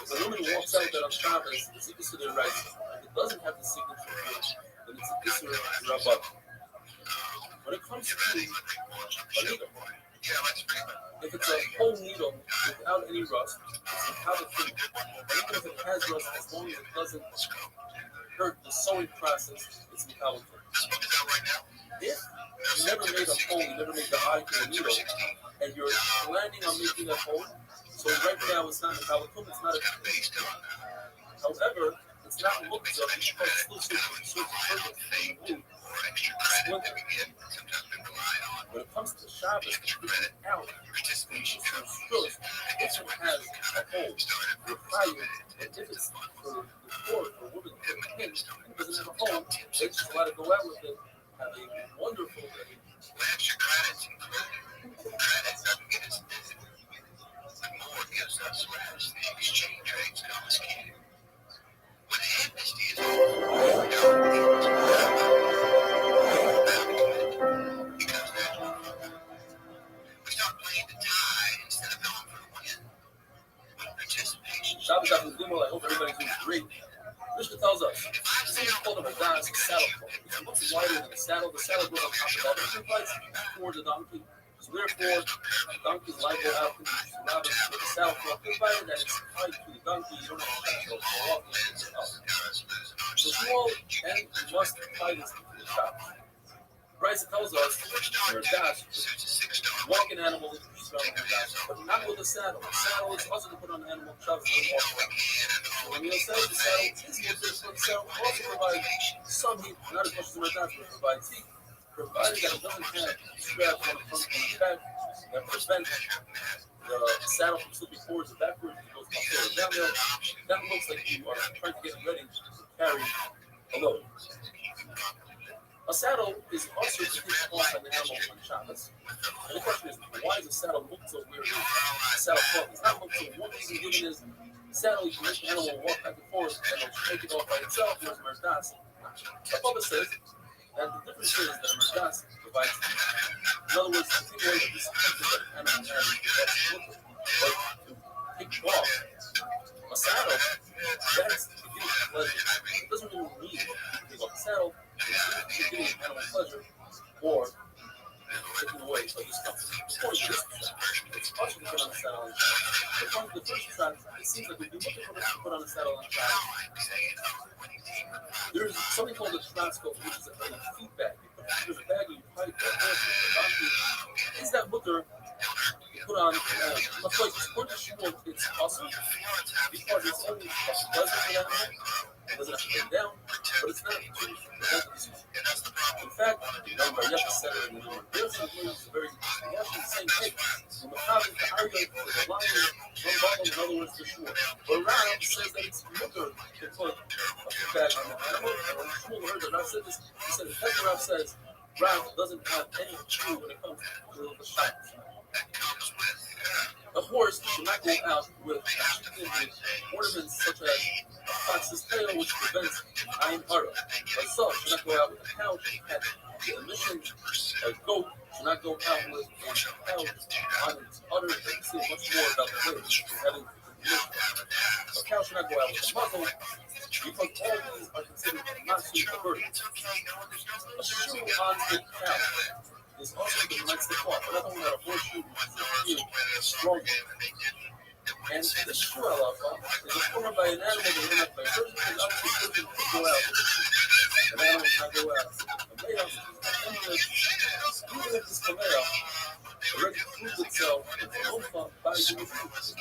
If a woman walks out that on Shabbos, it's a Isser right. If it doesn't have the signature to it, then it's an Isser Rabbah. When it comes to a needle, if it's a whole needle without any rust, it's a Kavakuma. And even if it has rust, as long as it doesn't hurt the sewing process, it's a Kavakuma. If you never made a hole, you never made the eye to the needle, and you're planning on making that hole, so right now it's not a Kavakuma, it's not a Kavakuma. However, it's not muktzah because it still serves the purpose of the wood. When it comes to Shabbos, it's out and it's from strokes. If it has a hole, required, and if it's for the floor, for a woman to put in, and doesn't have a hole, they just let it go out with it. Have a wonderful day. Extra credits included. Credits doesn't get us more gives us less. The exchange rate's confiscated. When amnesty is over, saddle. The saddle goes on top of that. It provides for the donkey. So therefore, the donkey's liable out to allow them to the saddle cloth, provided that it's tied to the donkey. You don't have to shackle for walking it up. So small and you must tie this to the shop. Bryce tells us, or dash, walk an animal is but not with a saddle. The saddle is also to put on the animal travels and walk around. So when you say the saddle is mutter, so the saddle also provides some heat, not as much as the dash, but provides heat, provided that it doesn't have straps on the front and the back that prevent the saddle from slipping forwards and backwards. It goes uphill or downhill. That looks like you are trying to get ready to carry a load. A saddle is also to keep off an animal on Shabbos. And the question is, why does a saddle look so weird? A saddle cloth does not look so. One reason given is the saddle, you can make the animal walk back and forth and it'll take it off by itself, whereas merdas. The Papa says that the difference is that a merdas provides. In other words, the thing is, this is that an animal has that's looking. But to take off a saddle, that's to give it pleasure. It doesn't really mean to take off a saddle. It's giving an animal pleasure or taking away a discomfort. Of course, this it's also to put on a saddle and shine. But from the first track, it seems like we'd be looking for this to put on a saddle and shine. There's something called a transcoat, which is a feedback. There's a bag you pipe that horse with a donkey. Is that mutter you put on much like according to Shmuel, it's awesome because it's only a pleasure for that animal. It doesn't have to bend down, but it's not to prevent the disease. In fact, the number Yapa said it in the number there's a very interesting. Actually, the same thing. When the Machaber, the Aryeh, the lion, one bottle, in other words, the shul. But Rav says that it's mutter to put a feedback on the animal. And when Shmuel heard that Rav said this, he said, as Rav says, Rav doesn't have any clue when it comes to the Shabbos. A horse should not go out with ornaments such as a fox's tail, which prevents ayin hara. A sow should not go out with a cow which had the emission. A goat should not go out with a cow on its udder. You see much more about the way having the mission. A cow should not go out with a muzzle, because all these are considered not suitable burdens. A shoe on a cow is also the nice to cloth, but I don't know a horseshoe is stronger. And the shoe alafa is a form by an animal that is by a person because obviously a person can go out with a shoe. An animal cannot go out. A male even if this kamea already proves itself in the alpha by the shoe. This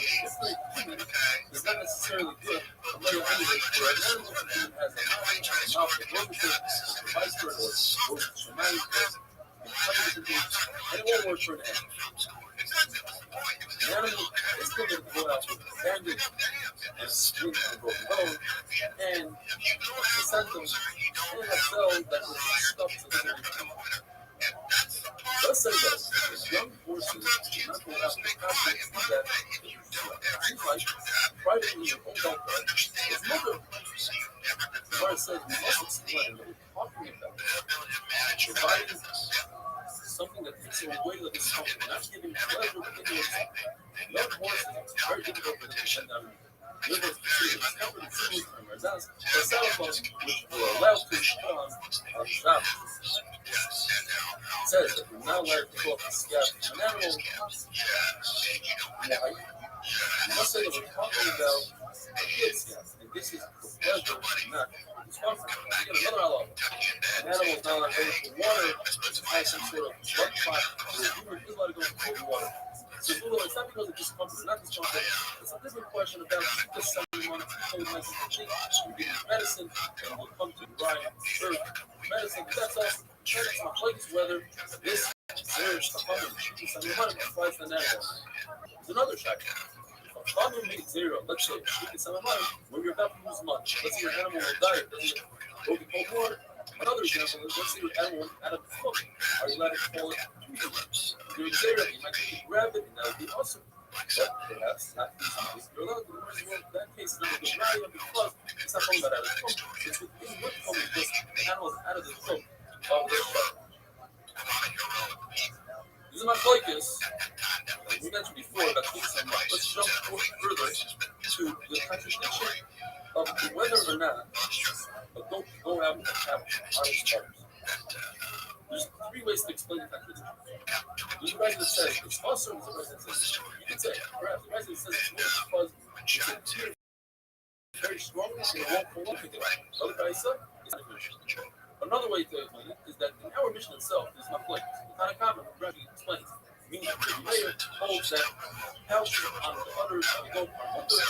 is not necessarily good. A male anyway, for an animal that has a mouth that works with the vice versa, or shemai. And it won't work for an animal. An animal is still going to go out with a bandage and a splint on a broken bone and the symptoms and a cell that was stuffed to the animal. Let's say that if young horses do not go out with confidence that it seems like privately in old outlet is mother. The Gemara says we must explain what we're talking about. Providing something that takes away the discomfort, not giving pleasure but giving it. Young horses, it's very difficult for them to send down live with discomfort and food from Razaz, the saddlebags which were allowed to put on Shabbos. It says that we're not allowed to go off the scab an animal. Why? You must say that we're talking about a kid scab, and this is for pleasure and not discomfort. You get another Allah. An animal is not allowed to go into water to find some sort of blood clot, or a human is allowed to go into cold water. So it's not because of discomfort, it's not discomfort. It's a different question about just someone told nice and cheap. You give medicine, and we'll come to Brian, sure, medicine, but that's all. It's not like it's whether this there's a hundred, and the money applies to an animal. There's another check. If a hundred means zero, let's say, you can sell money when you're about to lose money. Let's say your animal will die, doesn't go to cold water. Another example is, let's say your animal out of the foot. Are you allowed to call it doing zero? You might have to grab it, and that would be awesome. But perhaps not easy. You're allowed to do in that case, it's not a good value because it's not talking about out of the foot. It's what talking because the animal is out of the foot of their foot. This is my focus. We mentioned before about things. Let's jump further to the contradiction of whether or not a goat go out with a cow on its udders. There's three ways to explain the contradiction. There's a writer that says it's also, and there's a writer that says you can say perhaps the writer that says it's because it's a very strong and it won't fall off again. Another way to explain it is that in our mission itself, there's no place. It's not a common, Rashi explains. Meaning that the mayor holds that house on the others of the goat are under.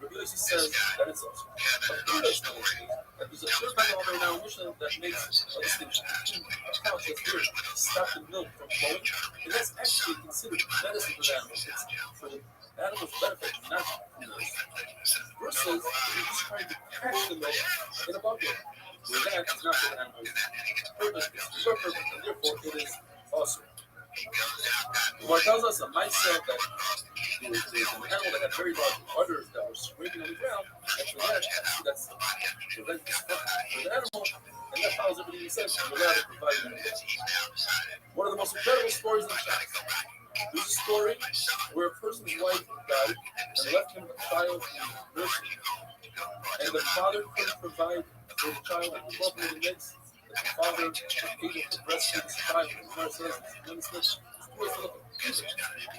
Rabbi Yossi says that it's also. A third explanation is that there's a third element in our mission that makes a distinction between a cow that's here to stop the milk from flowing, and that's actually considered medicine for the animals. It's for the animal's benefit, not for theirs. Versus you're just trying to catch the milk in a bucket, where that is not for the animal's purpose, it's for your purpose, and therefore it is also. What tells us a mindset that there was an animal that had very large udders that were scraping on the ground, and for that, that's prevent destruction for the animal, and that follows everything he says, and allowed to provide an animal. One of the most incredible stories in Shas. There's a story where a person's wife died and left him a child in nursery, and the father couldn't provide for the child and grew up in the midst. The father was able to breastfeed his child, and the mother says,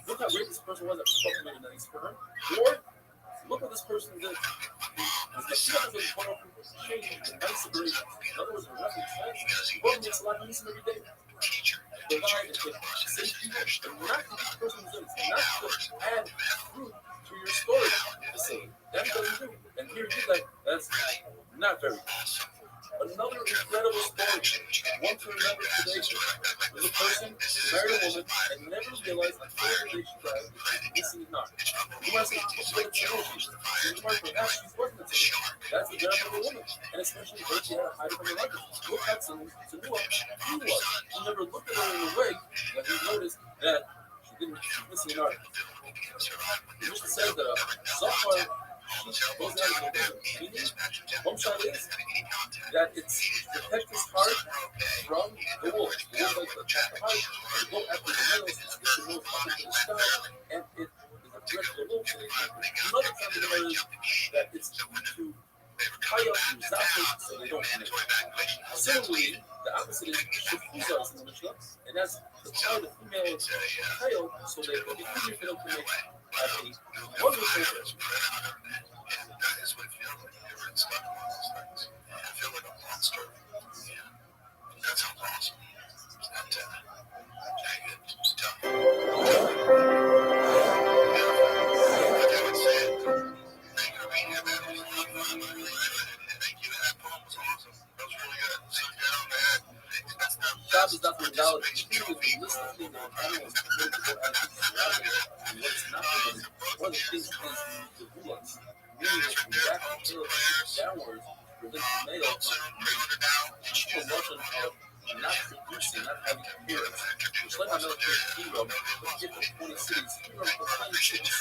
look how great this person was at spoken and nice for her. Or look what this person did. It's like he was one of changing the nice separations. In other words, the reference says, God makes a lot of use every day. Provide and save people, and not to this person's doing. It's not to add fruit to your story facility. That doesn't do. And here you that. That's not very good. Another incredible story, one to remember today, was a person who married a woman and never realized until the day she died that she was missing an arm. You might say, what's the technology? You might perhaps she wasn't a technology. That's the job of a woman, and especially if she had to hide it from her husband. Look at someone to know what he was. He never looked at her in a way that he noticed that she didn't missing an arm. The Mishnah says that Zohar goes out of the meaning. One shot is that it's protect his heart from the wolf. The wolf likes to attack the heart, and go after the nose, to stick the nose up into the sky, and it is a threat to the wolf. Another time is that it's to tie up your zappers so they don't connect. Similarly, the opposite is shufuzas in the Mishnah, and that's to tie the female tail so that it will be easier for them to make a wonderful fish. That is what feels like you're in stuck on those things. I feel like a monster. Yeah. That sounds awesome. That, it's tough. I would say thank you for being here, man. Thank you. That poem was awesome. That was really good. So down, man. God is not the knowledge. He is the list of things that animals committed to go after surrounding and what's not for them. One of the things is the bullets. Meaning that from back downwards prevent the male from promotion of not producing, not having appearance. Which like my military hero, but different 20 cities, hero complains cities,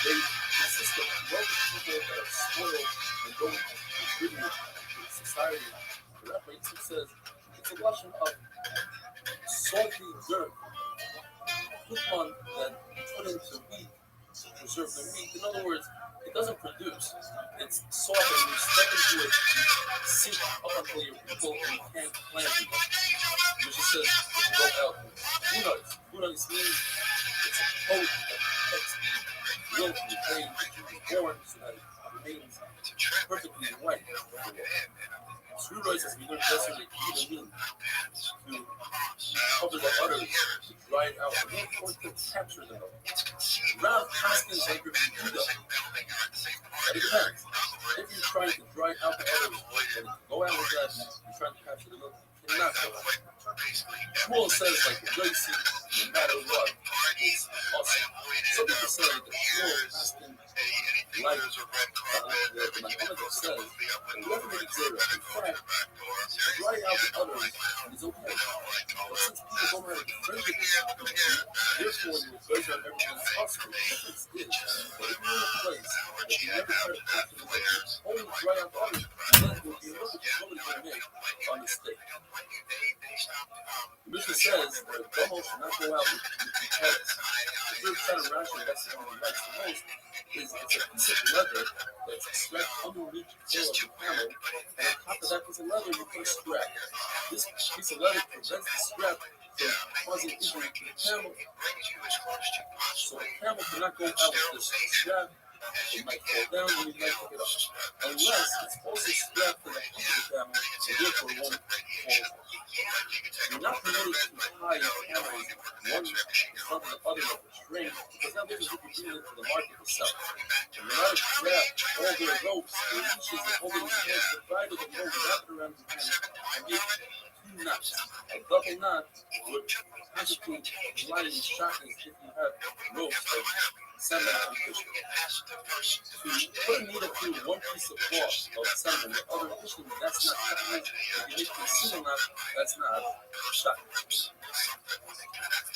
they consist of wealthy people that are spoiled and going to good society. The reference says it's a lesson of salty dirt, coupon that put into wheat to preserve the wheat. In other words, it doesn't produce. It's soft and you step into it, you sink up until your people and you can't plant it. Which it says go out. Bunas means it's a coat that protects the milk and the grain that you be born so that it remains perfectly white. Screw as we learned yesterday, even mean to cover the udders, to dry it out, and then or to capture the milk. Round constant like your Buddha. That it depends. If you're trying to dry out the udders and go out with that, you're trying to capture the milk, you cannot go out. Shmuel says like the grace, no matter what, is awesome. Some people say that Shmuel fasting like the Muhammad says, whoever makes zero, in fact, dry out the udders is okay. But since people don't have a friendship with you, therefore you will break out everyone's possible. The difference is, but if you're in a place that you never try to capture the milk, only dry out the udders, then there will be a milk that nobody can make on the stick. The Mishnah says that a bumble should not go out with two pellets. The third kind of ration that's the one he likes the most is it's a piece of leather that's strapped underneath the tail of the camel, and on top of After that piece of leather, you put a strap. This piece of leather prevents the strap from causing injury to the camel. So the camel cannot go out with this strap. It might fall down and you might pick it up. Unless it's also strapped to the hump of the camel, so therefore it won't fall apart. You're not permitted to tie your camels one in front of the other of the string, because that looks as if you're bringing it to the market to sell. And you're not to grab all their ropes, their leashes, and holding his hands to try to get the rope wrapped around his hands and make two knots. A double knot would constitute lining shackles if you have ropes like salmon and fish. To put a needle through one piece of cloth of salmon with other fishing, that's not shocking. If you make a single knot, that's not shocking.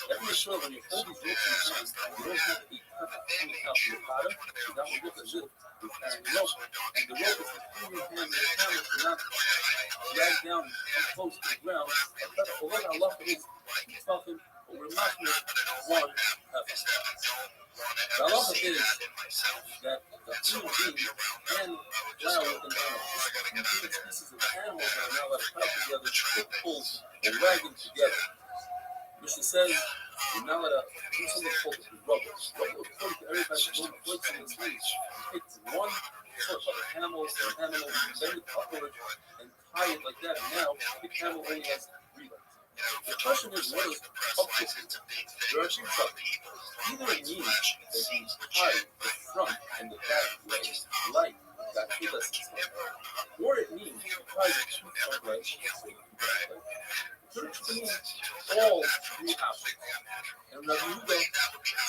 Let me make sure when you hold these ropes in your hands, you don't have to be cut coming out from the bottom. You don't look as if you're carrying the rope. And the rope is between your hand and your camel to not drag down and close to the ground. Although Allah is talking, but we're not here one heaven. The halacha is that the human being can plow with an animal. Just two pieces of animals that are now left tied together to pull a wagon together. Mishnah says you're not allowed to do something called rubber. Rubber, according to everybody's own foot in his knees. You take one foot of a camel or an animal, you bend it upward and tie it like that, and now the camel only has 3 legs. The question is, what is upward? There are 2 choices. Either it means that you tie the front and the back legs like that, or it means you tie the 2 front legs, which means all 3 options. And Rabbi Yehuda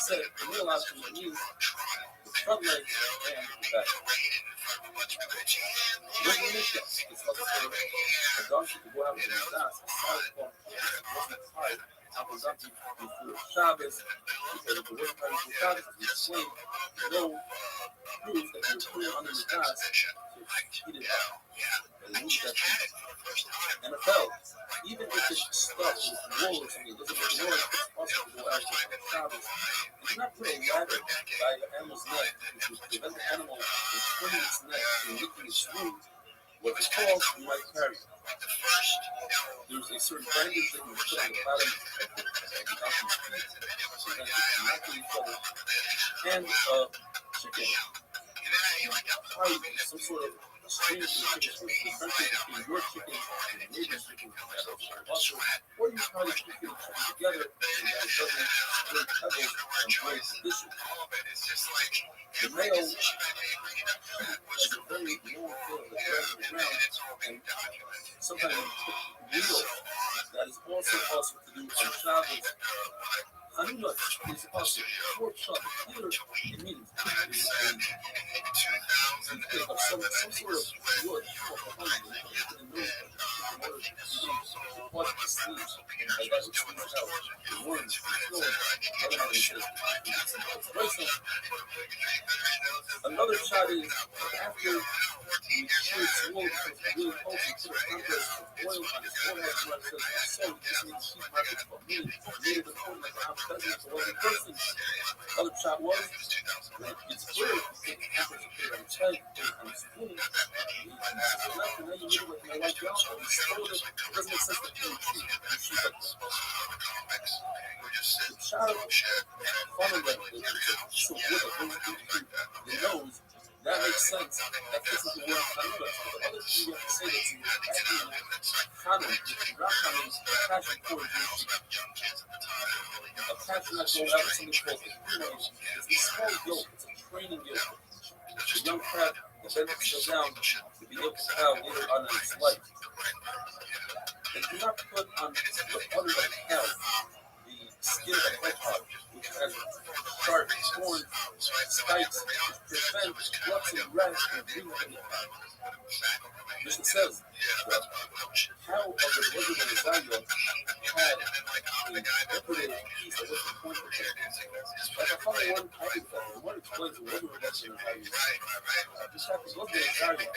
said the middle option means the front leg and the back. When the Mishnah is about to say a donkey to go out with his das, a solid part wasn't tied out of donkey before Shabbos, because of the worst part of Shabbos, as we explained, no proof that you were putting under the das to heat it up. And lose that heat. And a belt, even if it's stuck with wool or something, it doesn't make noise, it's possible to go out with Shabbos. And do not put a ladder by the animal's neck, which would prevent the animal from turning its neck and licking its wound. What is called, you might carry. There's a certain bandage that you put on the bottom of the donkey's feet, so that it's not to each other. And chicken. Tie some sort of string to the chicken, between your chicken and the neighbor's chicken, or you tie the chicken together so that it doesn't spray pebbles and break the dishes. The male has a very long tail that drags the ground, and sometimes you put needle that is also possible to do on Shabbos. Hanula is also short shot. Either it means some sort of wood or honey in the order to watch the sleeves and that it squeezes out the worms, the another shot is after you chew its wool because it's really cold, you put a compress of oil on its forehead where it says so this means sheep markets for me. Made it according to how present for one person. Other shot was when it's clear, you take the compress and put it on its head, put it on its spoon. And then you move it with my white belt, and you fold it. It doesn't make sense to kill a sheep. You shoot like this. The shot of funnel that so wood that goes into the nose, that makes sense. That fits into the word Chanukah. The other thing you have to say that you Chanukah, Rachanim, attaching towards your sheep. Attaching that go out with something called the female. It's a small yoke. It's a training yoke. The young crab that bends itself down to be able to plow later on in its life. And do not put on the other of the cow the skin of a hedgehog, which has sharp thorns, spikes, which prevent flux of rats from breathing in the cow. Mishnah says that how of the Wizard of Isaiah had a decorated piece that was the point of it. Like I found one copy of it, one explains the Wizard of Isaiah. This happens one day in Isaiah,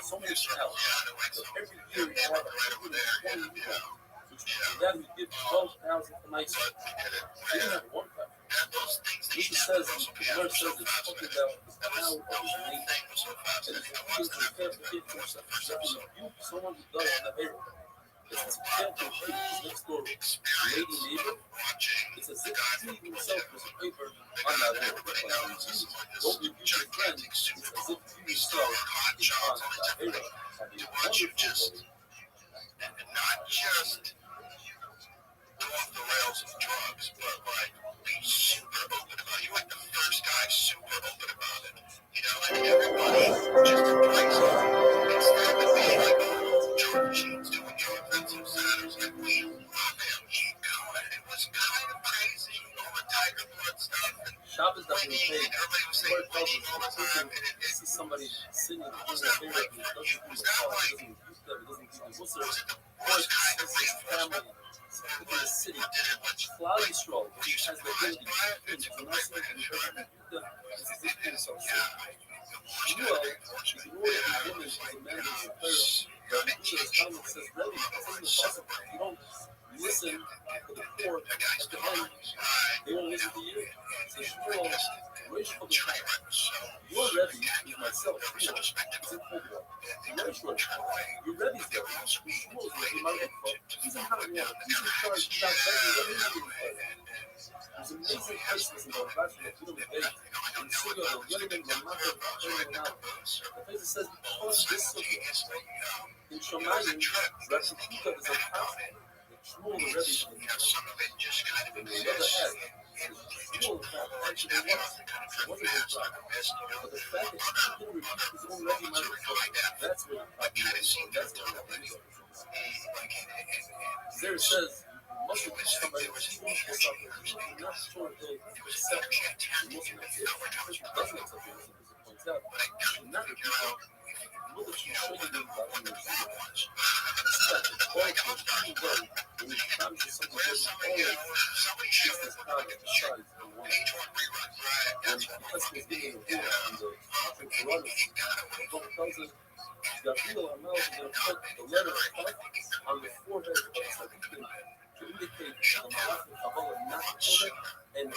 so many cows, that every year you have 120 people. That would give 12,000 mice. They didn't have one cow. those things that This you says, also the have. verse says it's talking about the That power was of the his whole name. thing was so And fascinating. it's I appeals watched to the that fact video. that I watched the first you episode. rebuke someone who does the Avera. It's a fact that his next door lady neighbor. It's as if he himself was a paper on that Avera. But when you don't rebuke your friend, it's as if you yourself is on the Avera. Have a wonderful day. And not just go off the rails of drugs, but like be super open about it. You're like the first guy super open about it. You know, and everybody just embraces it. Instead of it being like, oh, drug machines doing drugs on some Saturdays, like we love him. It was kind of crazy, all the Tiger Blood stuff and Shabbos doesn't winning, pay. and everybody was saying winning all the time. And This is somebody singing the was Avera. that like It doesn't you? give Was him a that call. It like, doesn't use them. It doesn't give him was what's it the worst kind of reinforcement? family. People in the city. Cloud Yisrael. He has the ability to change. The Nasa and he doesn't rebuke them. It's as if he himself said. Shmuel is in order to be women is a man that is a prayer. The Buddha's Talmud says, Rebbe, it's in the Pasuk, you don't listen to the poor at the end. They won't listen to you. So Shmuel, Reish Chodeshai, your Rebbe is myself, Shmuel. It's in February. Reish Chodeshai, your Rebbe's Rebbe. Shmuel's Rebbe, my Rebbe. He's in hot water. He's in charge. He's not begging. What is he doing? There's amazing places in the Rashi that you don't make. In Syria, the Yemen, the Mecca, the place says, because this in Shomayim, Rashi Pika is a pastor. Shmuel, the Rebbe, is in the and the other ad, Shmuel, in fact, actually wasn't his job. But the fact that he didn't repeat his own Rebbe, that's where the problem is. That's where the problem is. There it says, most of somebody was doing something, not sure if they accept most of the person doesn't accept it, as it points out, should not repeat it. Mother should show you them about the respect, the quality of even though when it comes to something that always takes this power besides the one. And because he's getting a deal on the prerogative, the book tells us Gabriel Hamel is going to put the letter on the forehead of the Tzaddikim to indicate the Malach of Kabbalah not to kill them, and a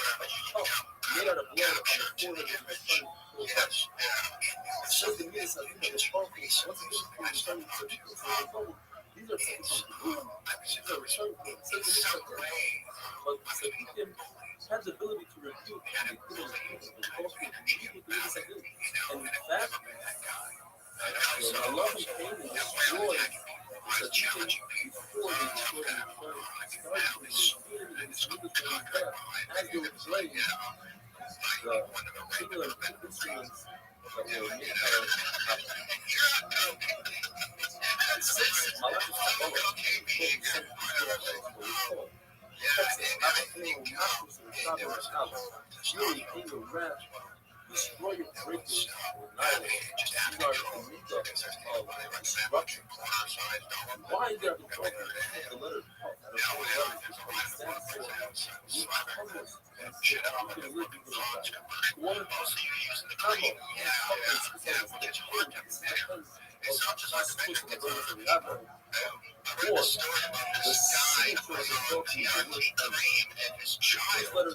cup made out of blood on the forehead of the son who was dead. It says the Midas Hadin that is powerful. Once again, from the son of Tzaddikim, so they told these are Tzaddikim. These are return for them. It says the Midas Hadin. But Tzaddikim had the ability to rebuke, and they couldn't rebuke it. They both would rebuke with the Midas Hadin. And in fact, Allah came and destroyed the Tzaddikim before they destroyed the Mishparim. Started from the beginning of this movement from the death, as they were playing the particular instruments that were made out of the six Malachim Kabbalah, fury, anger, wrath, destroy your breakers, or annihilate. These are the makeup of destruction. Why they are the trouble? The letter out of all letters is what it stands for. You harmless. You can live with it. One combo. It's not just like the picture of the letter. Or the signature of the book he cream and his child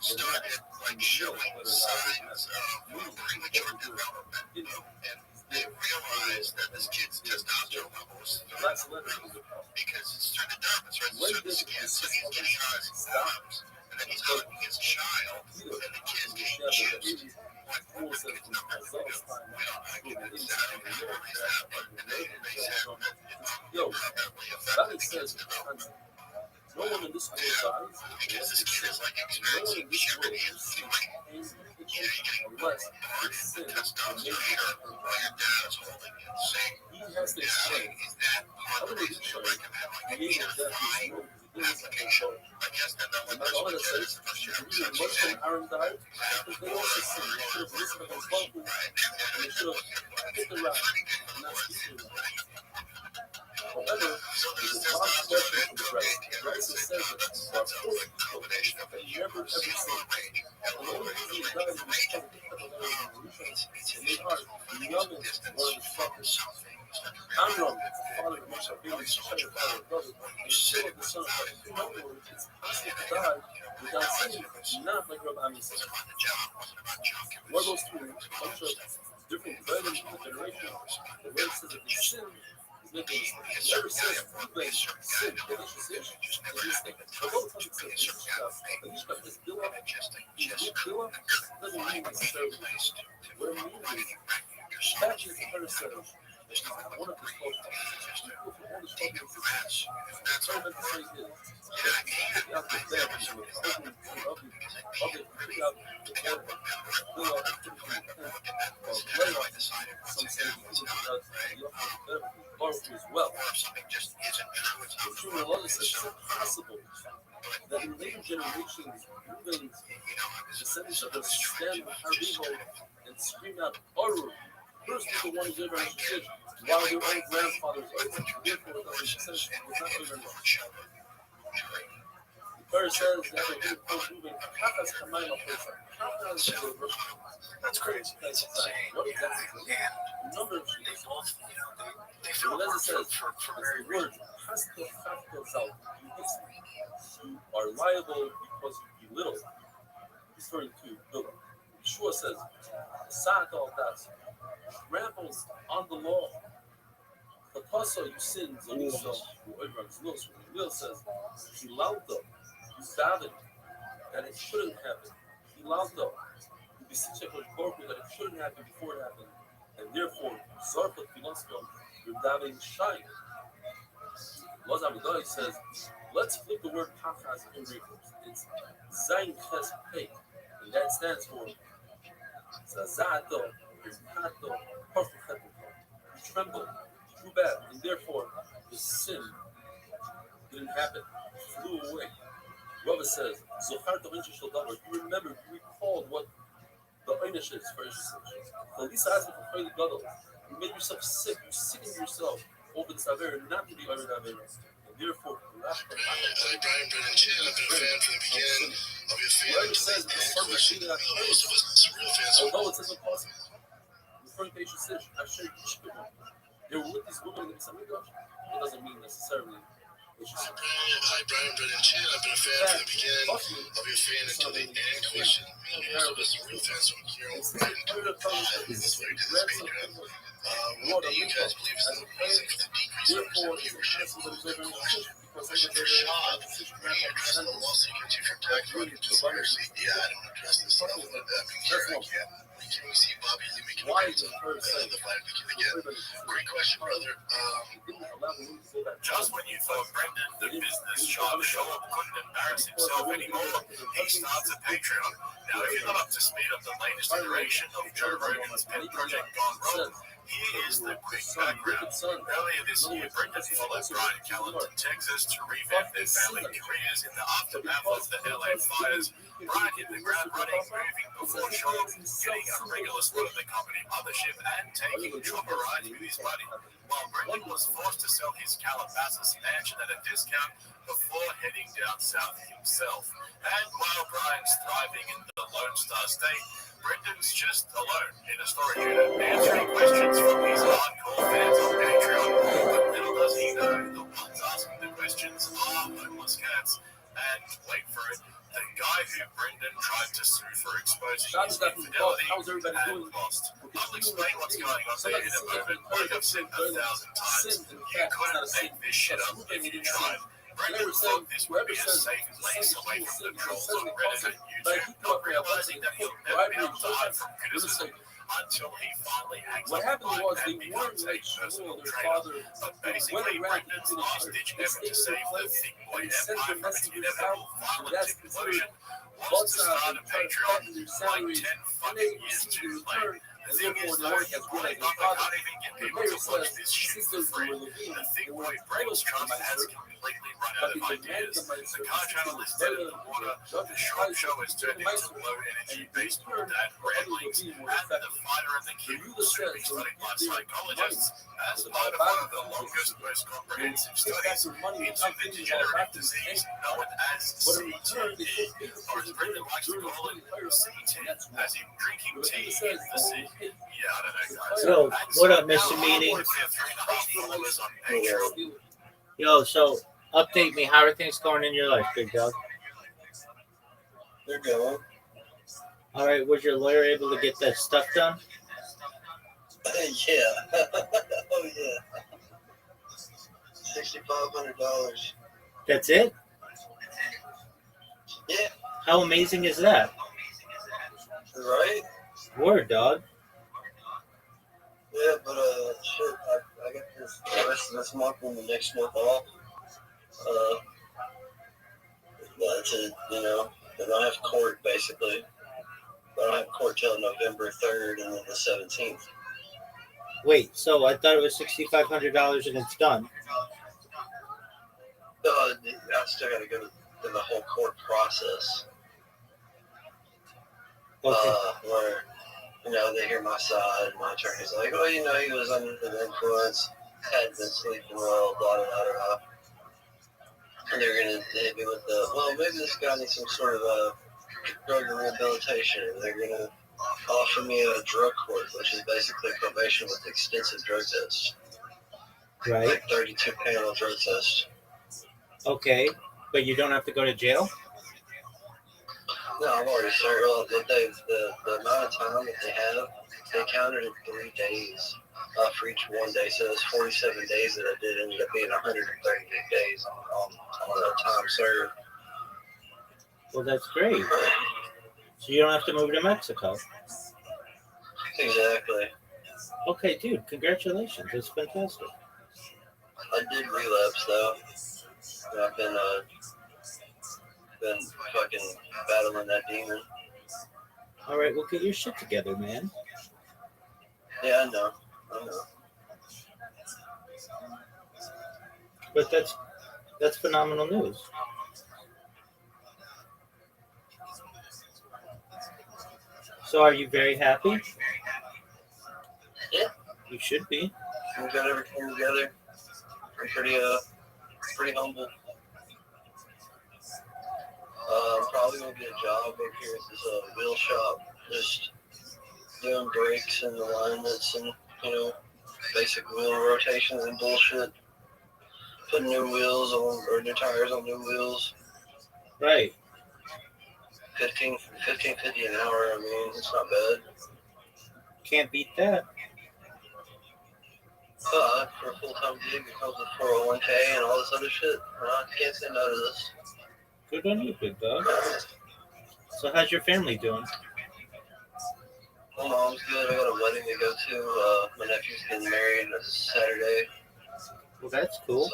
started like showing signs of premature development, and they realized that this kid's testosterone levels are because it's through the dermis, right? It's through the skin, so he's getting on his arms, and then he's hugging his child, and the kid's getting chips. Like all says from Kazakhstan, we don't know exactly where he's at, but they said, Yo, that says no one in this world dies because this kid is like experiencing puberty and unless it's sin testosterone while your dad is holding you and saying, he has to explain. is that part of the reason you recommend like a child application? I guess that the And that's all it says. The Muslim Aaron died because they also sinned. They should have listened to his vocal and they should have hit the rap and not speak to him. However, there's a lot of questions from the right. Right says that there are 4 people that never ever sinned. And the only reason he died is because of the revolution. And they are the youngest one of his brothers. Amram, the father of Moshe Rabbeinu, the father of brother, is still the son of God. In other words, it's possible to die without sinning, not like Rabbi Ami said. What goes through a bunch of different versions of the generation, the word says that they sin is making a mistake. Whoever says they sin, that they should sin, is a mistake. But all the time it says Ishkaf is Bilah, Bilah doesn't mean necessarily what it means is that is the Torah says one of the 12 people from all the 12 existence. The Torah meant to say is that out the bed is with ugly, pick out the bed, fill out, put it in the tent, or lay off. Some say he put it out the bed, Baruch as well. The true Lord says it's impossible that in later generations, Reuben's descendants of us stand with Haribo and scream out, Baruch. First people wanted to live in while their own grandfathers owned, therefore the descendants was not living the Torah says that they didn't post moving Kafas Kamayim Aposa. That's crazy. That's insane. What exactly? The number of sheets. They feel It says, for very the word Hasto Fakto Zal. You are liable because you belittle. Referring to Billah. Yeshua says, Sa'at al Das. Tramples on the law. The Paso you sin, Zoniso, who everyone's knows. Will says, Hilaldo, you davened that it shouldn't happen. Hilaldo, you beseech a Baruch that it shouldn't happen before it happened. And therefore, Zarpa Filasco, your davening shine. Lazar Midai says, let's flip the word Pachas in reverse. It's Zayin Ches Pei, and that stands for Zazato. You trembled, you grew bad, and therefore the sin didn't happen, flew away. Rava says, you remembered, you recalled what the Einish is for Israel. You made yourself sick, you sickened yourself over this Aver, not to be Aver Aver. And therefore, Brian Brennan Chan, I've been a fan from the beginning of your fan. Whoever says the son of Shina, Most of us are real fans. although it says impossible. Referring to Yeshua, they were with these women in the Midrash. It doesn't mean necessarily Yeshua. Hi, Brian Brennan Chan. I've been a fan from the beginning of your fan until the end question. Most of us are real fans from here on Brian. This is what he did this Patreon. What do you guys believe is the reason for the decrease in viewership? Question for Sean. When you address the lawsuit against you for tax fraud and conspiracy? Yeah, I don't address this stuff, but I'm sure I can. Can we see Bobby Lee making appearance on the Five Weekend again? Great question, brother. Just when you thought Brendan, the business sharp shop, couldn't embarrass himself anymore, he starts a Patreon. Now, if you're not up to speed on the latest iteration of Joe Rogan's pet project gone wrong, here is the quick background. Earlier this year, Brendan followed Brian Callen to Texas to revamp their family careers in the aftermath of the LA fires. Brian hit the ground running, moving before shore, getting a regular spot at the company mothership, and taking chopper rides with his buddy. While Brendan was forced to sell his Calabasas mansion at a discount before heading down south himself. And while Brian's thriving in the Lone Star State, Brendan's just alone in a storage unit answering questions from his hardcore fans on Patreon. But little does he know, the ones asking the questions are homeless cats. And wait for it, the guy who Brendan tried to sue for exposing his infidelity and lost. I'll explain what's going on there in a moment. Like I've said 1,000 times, you couldn't make this shit up if you tried. Brendan thought this would be a safe place away from the trolls on Reddit and YouTube, not realizing that he'll never be able to hide from criticism until he finally hangs up the mic and becomes a personal trainer. But basically, Brendan's last-ditch effort to save the thick boy empire from its inevitable violent conclusion was to start a Patreon like 10 fucking years too late. The thing is, though, you really can't even get people to watch this shit for free. The thick boy Brendan's trust has completely run out of ideas. The car channel is dead in the water. The short show has turned into low-energy baseball dad ramblings, and the fighter and the kid soon be studied by psychologists as part of one of the longest, most comprehensive studies into the degenerative disease known as CTE, or as Brendan likes to call it, CT, as in drinking tea in the sea. Yeah, I don't know, guys. Yo, what up, Mr. Meaning? Yo, so update me. How are things going in your life, big dog? They're going. All right, was your lawyer able to get that stuff done? Yeah. Oh yeah. $6,500. That's it? Yeah. How amazing is that? Right? Word, dog. Yeah, but shit, I got this the rest of this month and the next month off. To then I have court basically. But I don't have court till November 3rd and then the 17th. Wait, so I thought it was $6,500 and it's done. I still got to go through the whole court process. Okay. Where they hear my side. My attorney's like, well, he was under the influence, hadn't been sleeping well, blah, blah, blah, blah. And they're going to hit me with maybe this guy needs some sort of drug rehabilitation. They're going to offer me a drug court, which is basically probation with extensive drug tests. Right. Like 32 panel drug tests. Okay, but you don't have to go to jail? No, I've already served. Well, the amount of time that they counted it 3 days for each one day. So it's 47 days that I did ended up being 138 days on the time served. Well, that's great. So you don't have to move to Mexico. Exactly. Okay, dude, congratulations. That's fantastic. I did relapse though. I've been fucking battling that demon. All right, well, get your shit together, man. Yeah, I know. But that's phenomenal news. So are you very happy? Yeah. You should be. We got everything together. I'm pretty humble. I'm probably gonna get a job over here at this wheel shop, just doing brakes and alignments and basic wheel rotations and bullshit. Putting new wheels on or new tires on new wheels. Right. $15.50 an hour. I mean, it's not bad. Can't beat that. For a full-time gig, it comes with 401k and all this other shit. I can't say no to this. Good on you, big dog. So how's your family doing? My mom's good. I got a wedding to go to. My nephew's getting married this Saturday. Well, that's cool.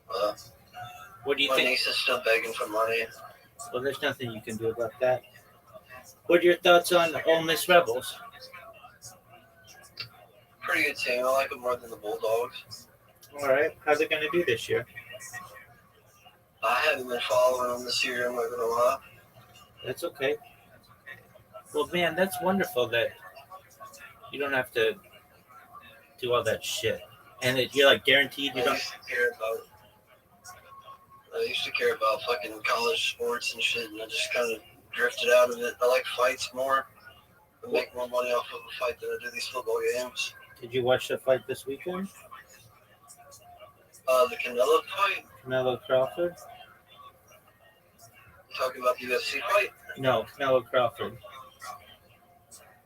So, what do you my think? niece is still begging for money. Well, there's nothing you can do about that. What are your thoughts on Ole Miss Rebels? Pretty good team. I like them more than the Bulldogs. All right. How's it going to do this year? I haven't been following them this year, I'm not going to lie. That's okay. Well, man, that's wonderful that you don't have to do all that shit. And you're like guaranteed you don't. I used to care about fucking college sports and shit, and I just kind of drifted out of it. I like fights more. I make more money off of a fight than I do these football games. Did you watch the fight this weekend? The Canelo fight? Canelo Crawford? Talking about the UFC fight? No, Canelo Crawford.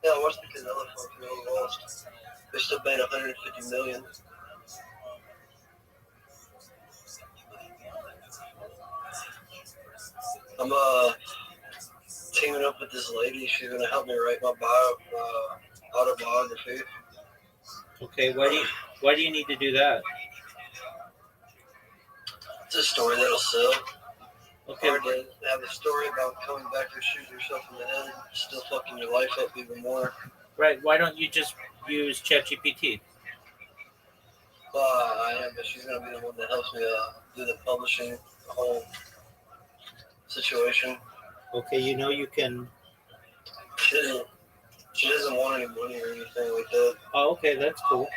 Yeah, I watched the Canelo fight. Canelo lost. They still made $150 million. I'm teaming up with this lady. She's gonna help me write my autobiography. Okay, why do you need to do that? It's a story that'll sell. Okay. Hard to have a story about coming back and shooting yourself in the head and still fucking your life up even more. Right. Why don't you just use ChatGPT? I am, but she's gonna be the one that helps me do the publishing, the whole situation. Okay, you can. She doesn't want any money or anything like that. Oh, okay, that's cool.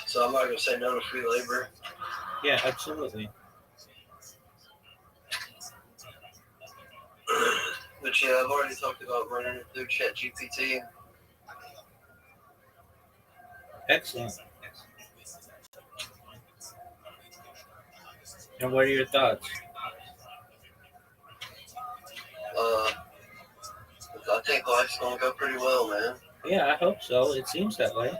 So I'm not gonna say no to free labor. Yeah, absolutely. But yeah, I've already talked about running it through ChatGPT. Excellent. And what are your thoughts? I think life's gonna go pretty well, man. Yeah, I hope so. It seems that way.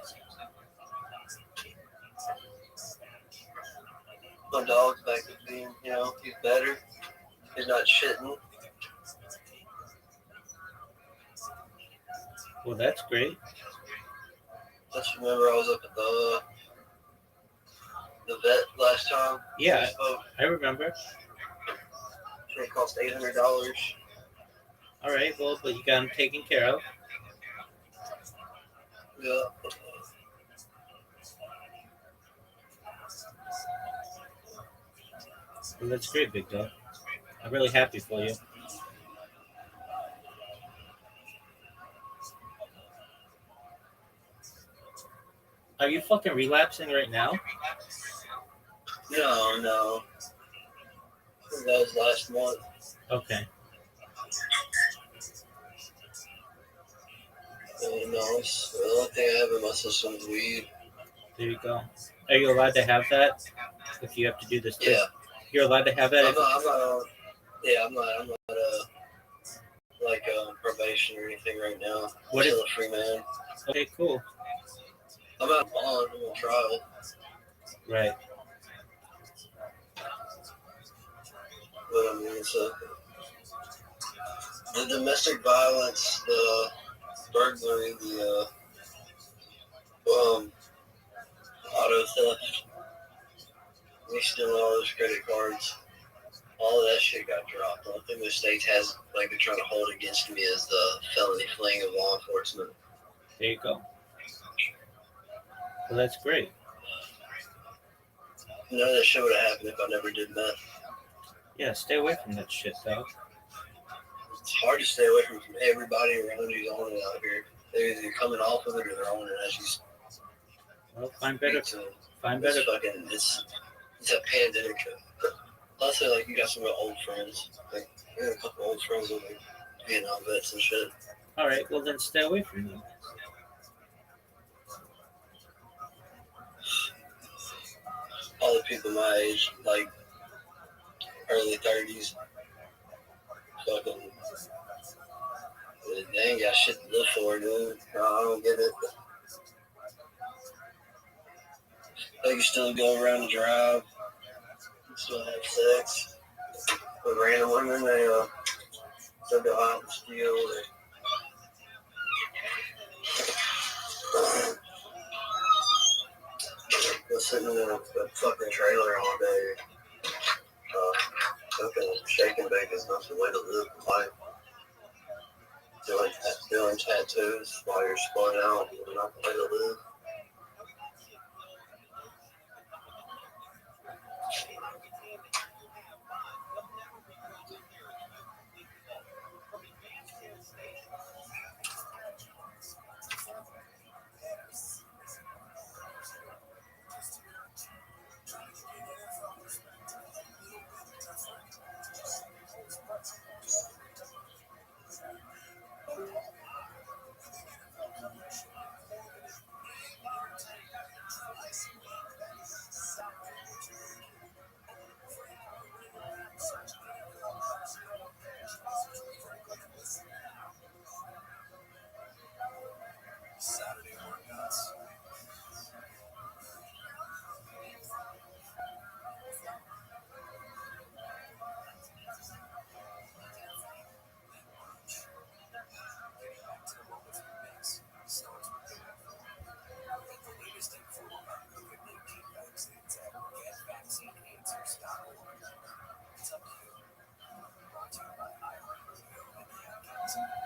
My dog's back to being, he's better. He's not shitting. Well, that's great. Just remember I was up at the vet last time. Yeah, We spoke. I remember. It cost $800. All right, well, but you got him taken care of. Yeah. Well, that's great, big dog. I'm really happy for you. Are you fucking relapsing right now? No. That was last month. Okay. No, it's the only thing I have in my system is weed. There you go. Are you allowed to have that if you have to do this test? Yeah. You're allowed to have that. I'm not on. Yeah, I'm not like probation or anything right now. What I'm is- still a free man. Okay, cool. I'm out on. I'm on trial. Right. But I mean, it's the domestic violence, the burglary, the auto theft, me stealing all those credit cards, all of that shit got dropped. The only thing the state has, like, they're trying to hold against me is the felony fleeing of law enforcement. There you go. Well, that's great. None of that shit would have happened if I never did meth. Yeah, stay away from that shit, dog. It's hard to stay away from everybody around who's on it out here. They're either coming off of it or they're on it as you speak. Well, find better. Find It's better. fucking, it's a pandemic. I'll say, like, you got some real old friends. Like, I got a couple old friends with, like, Vietnam vets and shit. All right. Well, then stay away from them. All the people my age, like, early 30s, fucking, they ain't got shit to live for, dude. I don't get it. They can still go around and drive, still have sex with random women. They still go out and steal. They're sitting in a fucking trailer all day. Fucking shake and bake is not the way to live life. Doing tattoos while you're spun out is not the way to live. Saturday workouts.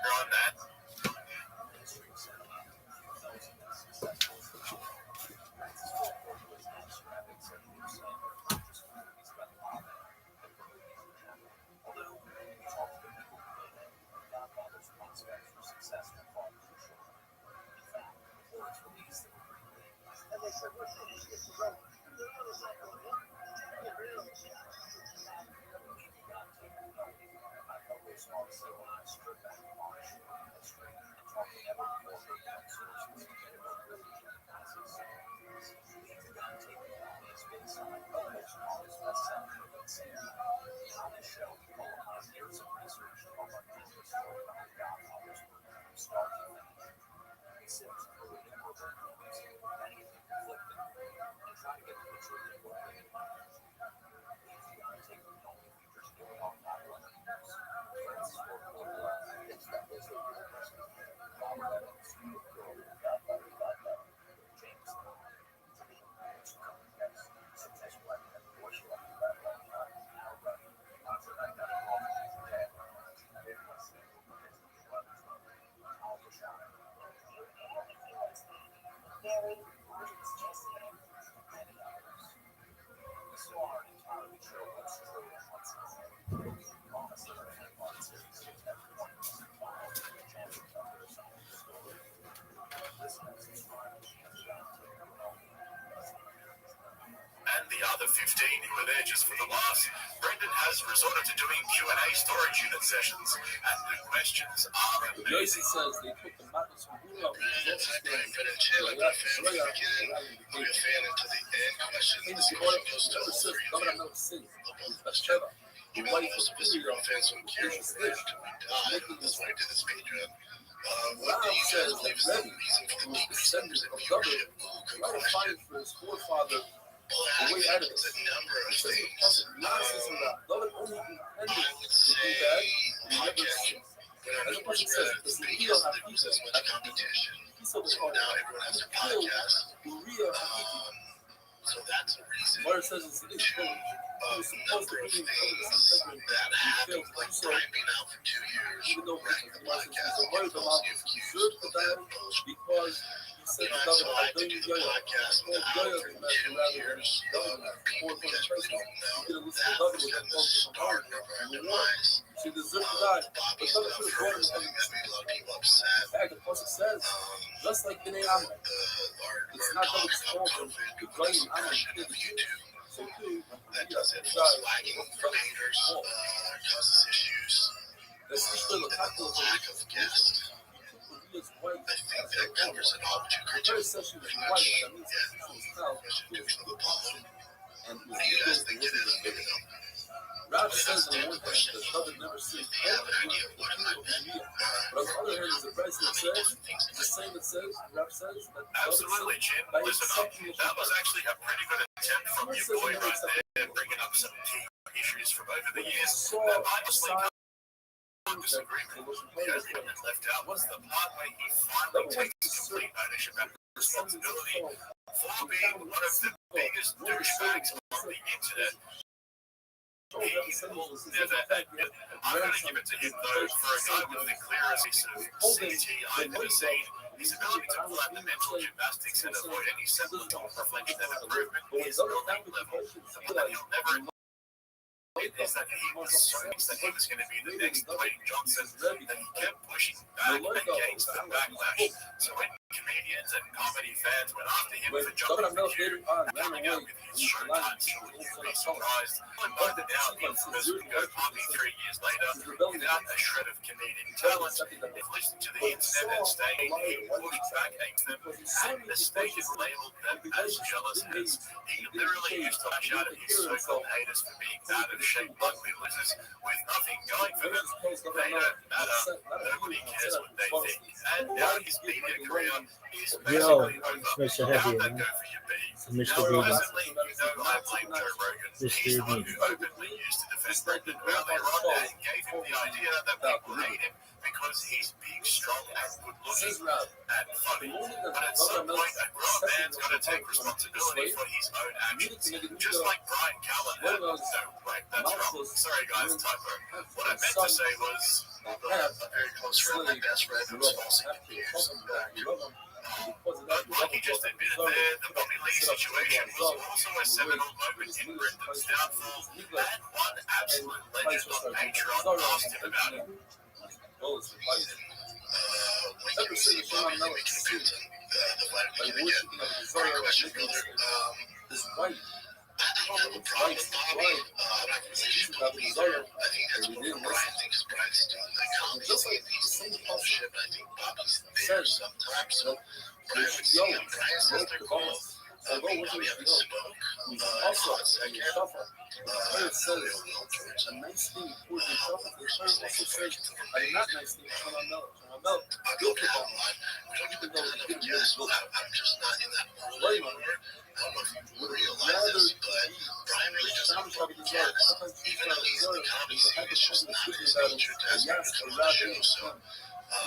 On that. And the other 15 who were there just for the laughs, Brendan has resorted to doing Q&A storage unit sessions, and the questions are Yossi amazing. says they took the matters from Hula with And I put in chat, I'm a fan from the beginning. I'm a fan until the end. Question. This question goes to all three of you. Even though most of us are real fans don't care what we're after we die. That's why I did this Patreon. What do you guys believe is the reason for the decrease in viewership? Good question. for his forefather. Well, I think it's a number of things. I would say podcasting. Whenever sports got the biggest, there was as much competition. So now everyone has a podcast. So that's a reason. Two, number of things that happened, like Brian being out for 2 years, running the podcast, and posting a few views of that post. Because You know, so I had to do the podcast out for 2 years. People you guys really don't know that was kind of the start of our demise. The Bobby stuff hurt us. I think that made a lot of people upset. just like B'nai Our Am, it's not talk that it's about fault COVID, to Google's blame Am suppression and of YouTube. so too, That does it for flagging from haters, causes issues, that's still a capital lack of guests. I think that covers it all. Would you agree to very it? session Pretty is much. white, that means Yeah. it's now, Question two from Apollo. and What do you guys think it is? Let me know. Rap says on one hand that David never seen If you have an idea of what it might be, but on the other hand, there's a verse that says, the same that says, Rap says that Absolutely, Jim. Listen up. That was actually a pretty good attempt from your boy right there, bringing up some key issues from over the years that honestly come to disagreement. The only one that left out was the part where he finally takes complete ownership and responsibility for being one of the biggest douchebags on the internet. He will never admit. I'm going to give it to him, though, for a guy with the clearest piece of CT I've ever seen. His ability to pull out the mental gymnastics and avoid any semblance of reflection and improvement is elite level. The one that he'll never admit is that he was so convinced that he was going to be the next Dwayne Johnson that he kept pushing back against the backlash. So when comedians and comedy fans went after him for jumping the queue, coming out with his Showtime show, you'd be surprised. By the now infamous GoFundMe 3 years later, without a shred of comedic talent, if listening to the internet and staying, he pushed back against them, and the stages labeled them as jealous heads. He literally used to lash out at his so-called haters for being out of shape, ugly losers with nothing going for them. They don't matter. Nobody cares what they think. And now his media career is basically over. Mr. How'd Heavy, that man. go for you, B? Mr. Now, Bean. personally, you know I blame Joe Rogan. This He's the dude one needs- who openly used to defend Brendan earlier on and gave him the idea that people hate him because he's big, strong, and good-looking and funny. But at some point, a grown man's got to take responsibility for his own actions. Just like Brian Callen had. No, wait, that's wrong. Sorry, guys, typo. What I meant to say was A very close friend, my best friend, who was falsely accused of actor. But like he just admitted there, the Bobby Lee situation was also a seminal moment in Brendan's downfall, and one absolute legend on Patreon asked him about it. When you see Bobby Lee making appearance on the Vladimir Kim again, great question, brother. I don't have a problem with Bobby. I have a relationship with him either. I think that's more what Brian thinks. Brian's doing the comedy thing. He's doing the shit. I think Bobby's there sometimes. So Brian would see him. Brian says they're cool. Me and Bobby haven't spoke. Also, hot second. a nice thing for the shuffle. The third also says a not nice thing for Mel. I'll go down the line. We don't give a ton of guests. I'm just not in that world anymore. I don't know if you realize this, but Brian really doesn't fuck with guests. Even though he's in the comedy scene, it's just not his nature to ask him to come on the show. So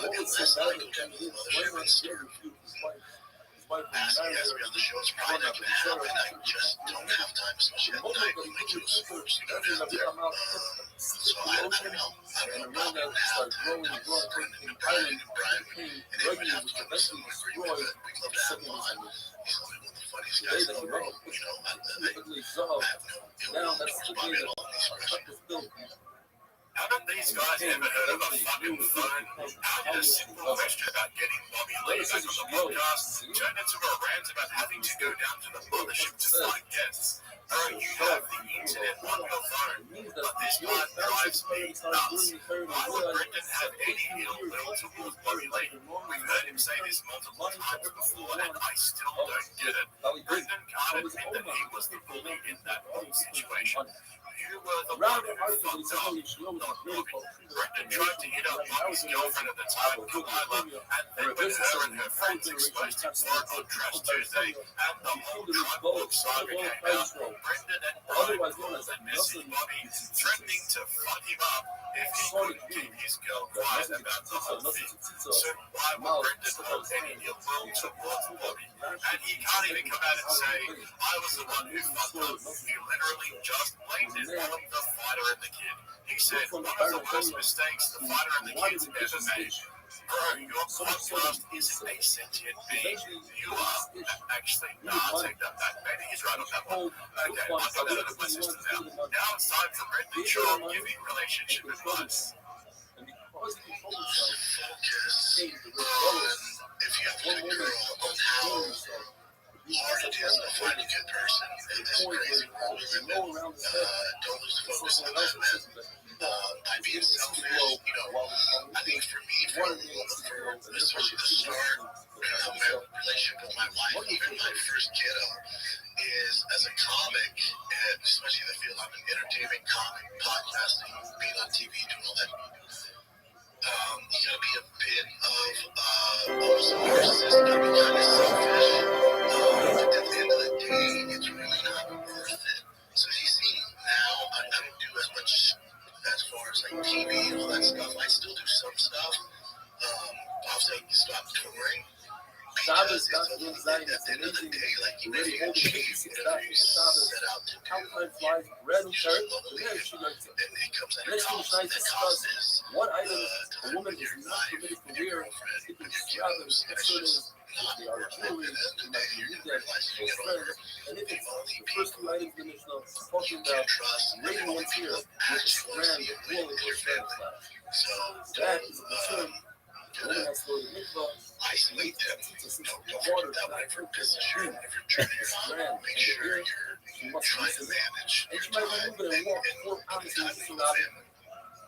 unless I go down with other shows, ask me on the show. It's probably not going to happen. I just don't have time, especially at night when my kid was supposed to go down there. So I don't know. I don't know. Probably don't have time. Talk with Brendan and Brian. And they might have time to some degree with it. We'd love to have him on. He's one of the funniest guys in the world. You know, I have no ill will towards Bobby at all. He's great. Haven't these guys ever heard of a fucking phone? How did a simple question about getting Bobby Lee back on the podcast turn into a rant about having to go down to the mothership to find guests? Bro, you have the internet on your phone, but this part drives me nuts. Why would Brendan have any ill will towards Bobby Lee? We've heard him say this multiple times before, and I still don't get it. Brendan can't admit that he was the bully in that whole situation. You were the one who fucked up, not Bobby. Brendan tried to hit up Bobby's girlfriend at the time, Kalila, and then when her and her friends exposed him for it on Trash Tuesday, and the whole drug book saga came out, Brendan and Brian called and messaged Bobby, threatening to fuck him up if he couldn't keep his girl quiet about the whole thing. So why would Brendan hold any ill will towards Bobby? And he can't even come out and say, I was the one who fucked up. He literally just blamed it on the fighter and the kid. He said, one of the worst mistakes the fighter and the kids ever made. Bro, your podcast isn't a sentient being. You are. Actually, no, I'll take that back. Maybe he's right on that one. Okay, I've got that out of my system now. Now it's time for Brendan Shaw giving relationship advice. Focus on if you have a girl on how hard it is to find a good person in this crazy world we live in. Don't lose focus on that, man. By being selfish, you know, I think for me, for especially the start of my relationship with my wife, even my first kiddo, is as a comic, and especially in the field, I'm an entertainment comic, podcasting, being on TV, doing all that. You gotta be a bit of almost a narcissist, gotta be kind of selfish. But at the end of the day, it's really not worth it. So you see, now I don't do as much as far as like TV and all that stuff. I still do some stuff. Obviously, I stopped touring. Because at the end of the day, like you really achieve whatever you set out to do. You should love it, and it comes at a cost. That cost is time with your life, with your girlfriend, with your kiddos, and it's just not worth it. At the end of the day, you're gonna realize you get older, people need people you can trust, and the only people that actually want to see you win is your family. So don't isolate them. Don't forget that whenever business you're in, whenever you're trying to make sure you're trying to manage your time and time with your family.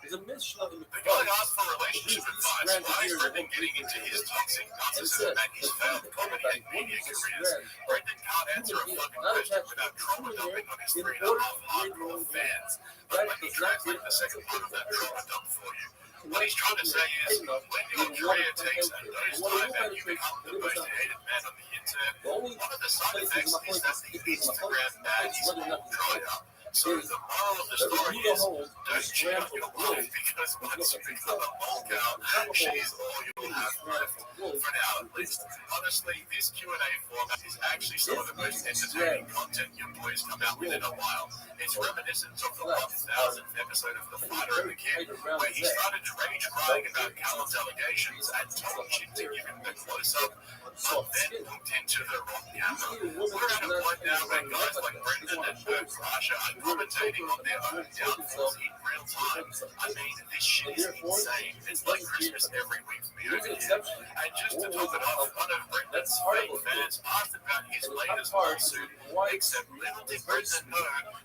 The guy asked for relationship advice. Why is Brendan getting into his toxic narcissism and his failed comedy and media careers? Brendan can't answer a fucking question without trauma dumping on his 3.5 hardcore fans. But let me translate the second part of that trauma dump for you. What he's trying to say is, when your career takes a nosedive and you become the most hated man on the internet, one of the side effects is that the Instagram ads will dry up. So the moral of the story is, don't cheat on your wife, because once you become a mole cow, she's all you'll have left. For now, at least. Honestly, this Q&A format is actually some of the most entertaining content your boys come out with in a while. It's reminiscent of the 1000th episode of The Fighter and the Kid, where he started rage crying about Callum's allegations and told Jim to give him the close-up, but then looked into the wrong camera. We're at a point now where guys like Brendan and Bert Crusher are commentating on their own downfalls in real time. I mean, this shit is insane. It's like Christmas every week for me over here. And just to top it off, one of Brendan's fake fans asked about his latest lawsuit, except little did Brendan know,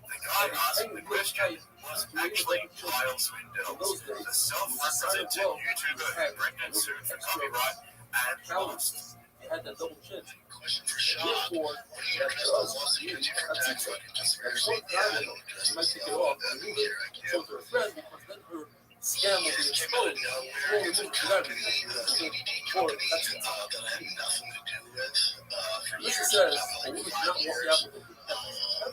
the guy asking the question was actually Kyle Swindell, the self-represented YouTuber who Brendan sued for copyright and lost. Had that double chin. Question for Sean. When you address the lawsuit for tax conspiracy, I don't address She might take it all off of and that. move it. Show to her friend because then her scam will be Came out of exposed. nowhere. It's a company, a DVD company that I had nothing to do with for Lisa years. says, About a woman like cannot 5 walk years. out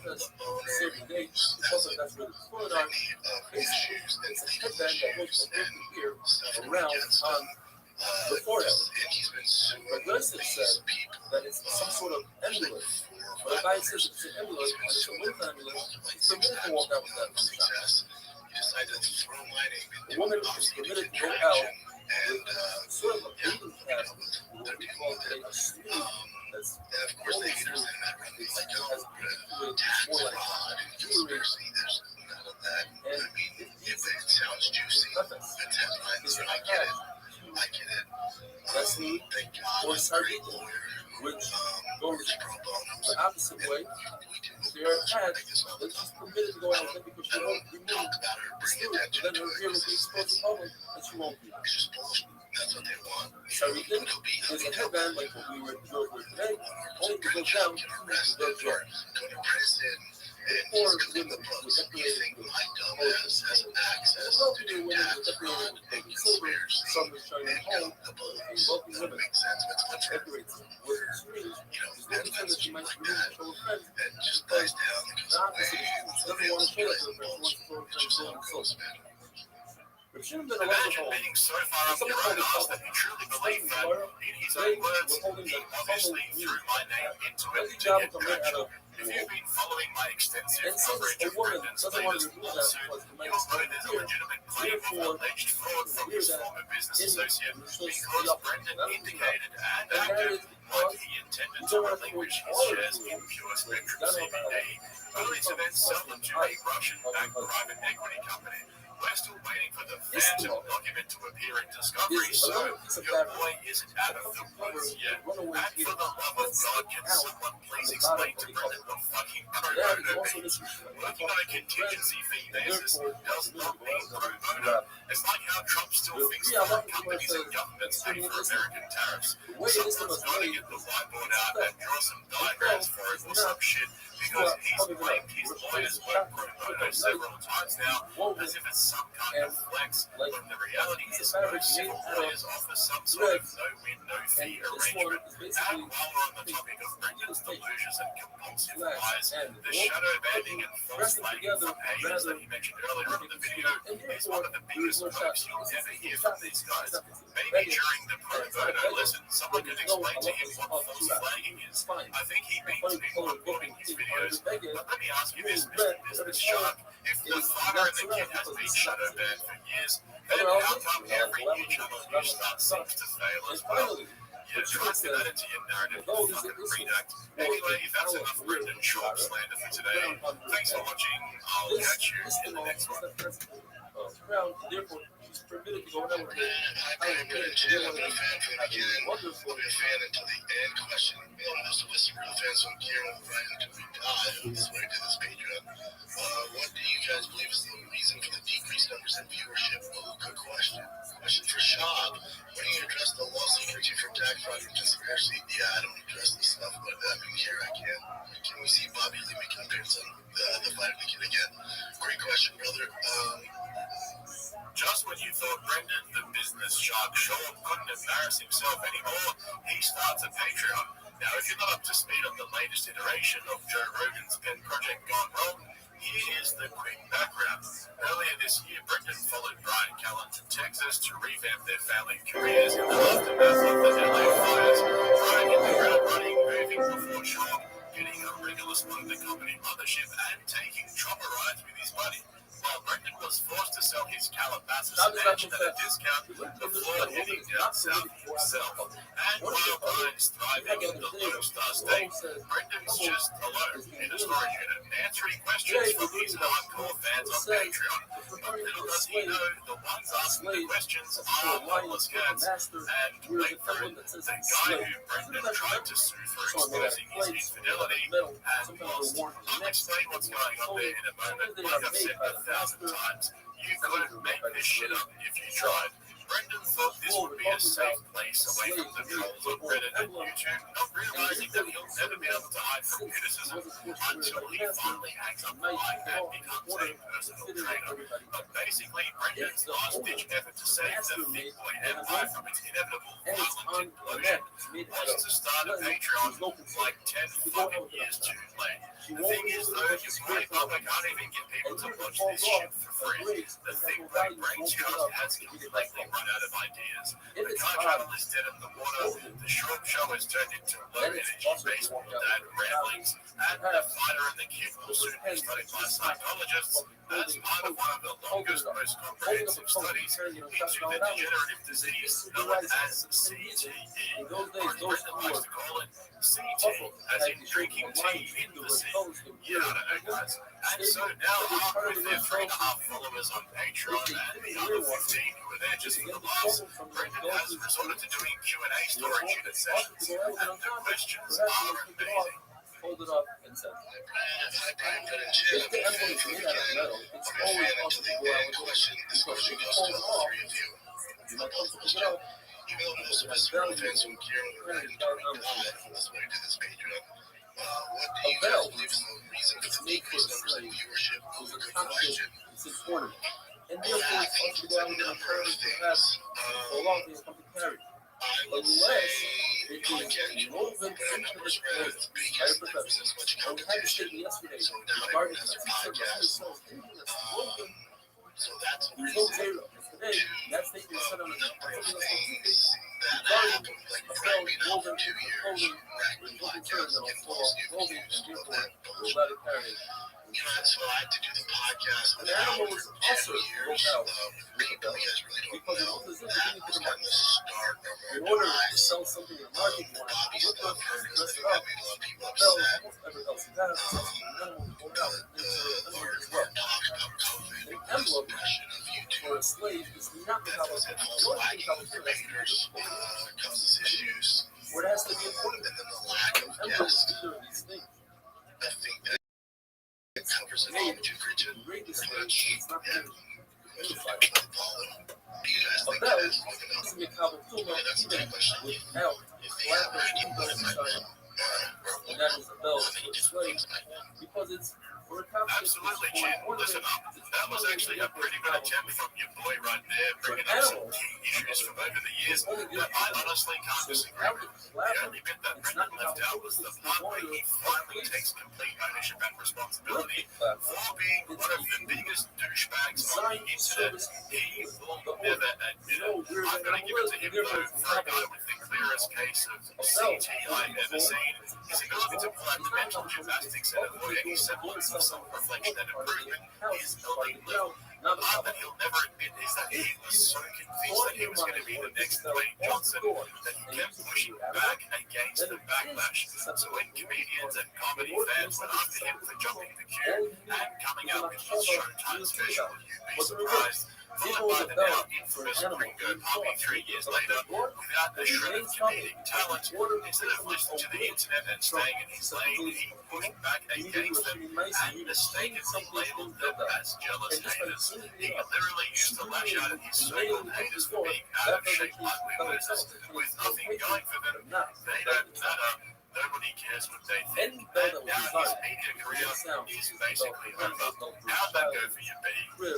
with a save the date because of that's really going on. Many issues and It's a headband that goes issues from and here stuff around against on him. the forehead. And he's been suing But Lisa these said, people that it's some sort of amulet. But a guy says it's an amulet, and it's a wind amulet, he's permitted to walk out with that from the shop. The woman is permitted to go out with sort of a bathing cap, what we call a sleeve, that's only sleeve. It has it's more like jewelry, and it sounds juicy. It's a hat. That's me, or sarita, which goes the opposite way. There are hats that she's permitted to go out with because she won't remove the sleeve. Then her hair will be exposed to public, and she won't be. Sarita is a headband like what we were drilled with today, only to go down to the jar. Or women with decorated with well-to-do women with decorated with silver, some is shining home, a wealthy woman decorates with strings. The only time that she might remove to show her friends because the opposite is true. She doesn't want to show that to her friends, she wants to show her friends so and so. There shouldn't have been a lot of home. Being so far up your own ass that you truly believe that, in his own words, he obviously threw my name into it to get traction. If you've been following my extensive coverage of Brendan's latest lawsuit, you'll know there's a legitimate claim of alleged fraud from his former business associate because Brendan indicated and acted like he intended to relinquish his shares in Pure Spectrum CBD, only to then sell them to a Russian-backed private equity company. We're still waiting for the phantom document to appear in Discovery, so your boy isn't out of the woods yet. And for the love of God, can someone please explain to Brendan what fucking pro bono means? Working on a contingency fee basis does not mean pro bono. It's like how Trump still thinks foreign companies and governments pay for American tariffs. Someone's got to get the whiteboard out and draw some diagrams for it or some shit, because he's claimed his lawyers work pro bono several times now, as if it's some kind of flex, when the reality is most civil lawyers offer some sort of no-win, no-fee arrangement. And while we're on the topic of Brendan's delusions and compulsive lies, the shadow banning and false flagging from haters that he mentioned earlier in the video is one of the biggest hoax you'll ever hear from these guys. Maybe during the pro bono lesson, someone could explain to him what false flagging is. I think he means people recording his videos. But let me ask you this, Mr. Business Shark. If the father and the kid has been shadow banned for years, then how come every new channel you start seems to fail as well? You try to fit that into your narrative, you fucking redact. Anyway, that's enough Brendan Sharp slander for today. Thanks for watching. I'll catch you in the next one. Therefore, she's permitted to go out with it. I've been a fan from the beginning. I've been a fan until the end. Question. Most of us are real fans from here on right until we die. That's why I did this Patreon. What do you guys believe is the reason for the decreased numbers in viewership? Oh, good question. Question for Shab. When do you address the lawsuit against you for tax fraud and conspiracy? Yeah, I don't address this stuff, but I mean, here I can. Can we see Bobby Lee making appearance on the Fight of the Kid again? Great question, brother. Just when you thought Brendan, the business shark Sean, couldn't embarrass himself anymore, he starts a Patreon. Now, if you're not up to speed on the latest iteration of Joe Rogan's Pen Project Gone Wrong, here is the quick background. Earlier this year, Brendan followed Brian Callen to Texas to revamp their family careers in the aftermath of the LA fires. Brian hit the ground running, moving before Sean, getting a regular spot in the company mothership and taking chopper rides with his buddy. While Brendan was forced to sell his Calabasas mansion at a discount before heading down south himself. And while Brian's thriving in the Lone Star State, Brendan's just alone in a storage unit, answering questions from his hardcore fans on Patreon. But little does he know, the ones asking the questions are homeless cats. And wait for it, the guy who Brendan tried to sue for exposing his infidelity and lost. I'll explain what's going on there in a moment. Like I've said 1,000 times, you couldn't make this shit up if you tried. Brendan thought this would be a safe place away from the trolls on Reddit and YouTube, not realizing that he'll never be able to hide from criticism until he finally hangs up the mic and becomes a personal trainer. But basically, Brendan's last-ditch effort to save the big boy empire from its inevitable violent implosion was to start a Patreon like 10 fucking years too late. The thing is, though, your boy Papa can't even get people to watch this shit for free. The thing that brains trust has completely run out of ideas. The car channel is dead in the water. The short show has turned into low energy baseball dad ramblings, and the fighter and the kid will soon be studied by psychologists as part of one of the longest, most comprehensive studies into the degenerative disease known as CTE, or as Brendan likes to call it, CT, as in drinking tea in the sea. You know what I know, guys. And so now, armed with their 3.5 followers on Patreon and the other 15 who are there just for the laughs, Brendan has resorted to doing Q&A storage unit sessions, and the questions are amazing. Hold it up and said, Hi, Brian. Good and chill. if the emblem is made out of metal, it's always possible to go out with Question. This question goes to all three of you. you might come to the show. Even though most of us are real fans from Kieran and live, that's why I did this Patreon. What do you guys believe is the reason for the decreased numbers of viewership? It was a competition. It's important. And therefore, it's possible to go out with a curve perhaps for a long things come to carry. Unless it is woven into the clothes by a professional. And we had to say yesterday, regarding the anything that's woven, there's no zero. Today, that statement is set on something that's regarding a belt woven into the clothing with woven terms that will fall off clothing and therefore will let it carry. So I had to do the podcast. And the animal was also broke out because because it was as if it didn't get a market. start In order to sell something in the market, you want to look up, dress it up, sell almost every else you have, and then we'll go down into as well. An emblem for a slave is not the California. One thing California has to do causes issues. where it has to be important. And then the lack of Emblems guests. do these things. I think that it covers it all too rigid. Great display, it's not finished. Do you guys A think bell that is doesn't make California that's a even good question. without If they have any flat inside. And that is a bell for a slave because it's for a competition. Absolutely, Chin. Listen up. That was actually a pretty good attempt from your boy right there, bringing up some key issues from over the years that I honestly can't disagree with. The only bit that Brendan left out was the part where he finally takes complete ownership and responsibility for being one of the biggest douchebags on the internet. He will never admit it. I'm going to give it to him, though, for a guy with the clearest case of CT I've ever seen. His ability to pull out the mental gymnastics and avoid any semblance of self-reflection and improvement is elite. The part that he'll never admit is that he was so convinced that he was going to be the next Dwayne Johnson that he kept pushing back against the backlash. So when comedians and comedy fans went after him for jumping the queue and coming out with his Showtime special, you'd be surprised. Followed by the now infamous Ringo Puppy 3 years later, without a shred of comedic talent, instead of listening to the internet and staying in his lane, he pushed back against them and mistakenly labeled them as jealous haters. He literally used to lash out at his so-called haters for being out of shape ugly losers with nothing going for them. They don't matter. Nobody cares what they think. And now his media career is basically over. How'd that go for you, B?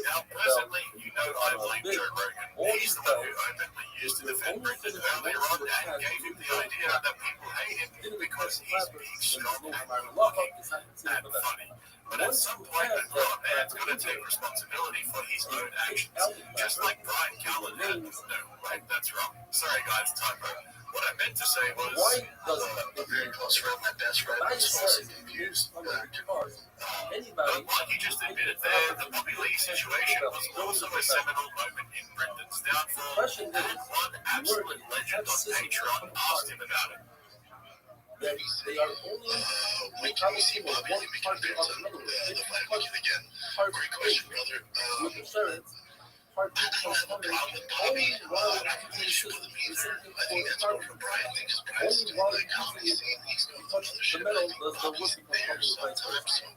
Now, personally, you know I blame Joe Rogan. He's the one who openly used to defend Brendan earlier on and gave him the idea that people hate him because he's big, strong, and good-looking and funny. But at some point, a grown man's got to take responsibility for his own actions. Just like Brian Callen had. No, wait, that's wrong. Sorry, guys, typo. What I meant to say was, a very close friend, my best friend, was falsely confused. but like he just admitted there, the Bobby Lee situation was also a seminal moment in Brendan's downfall, and one absolute legend on Patreon asked him about it. That they are only Wait, can we see Bobby Lee be compared to the Vladimir Kid again? Great question, brother. with insurance. Part I don't have a problem with Bobby. I don't have an issue with him either. I think that's more for Brian. I think because Brian's only doing while the he's comedy scene, he's going through other the shit. metal Like, does the work Bobby's because there Bobby was sometimes, so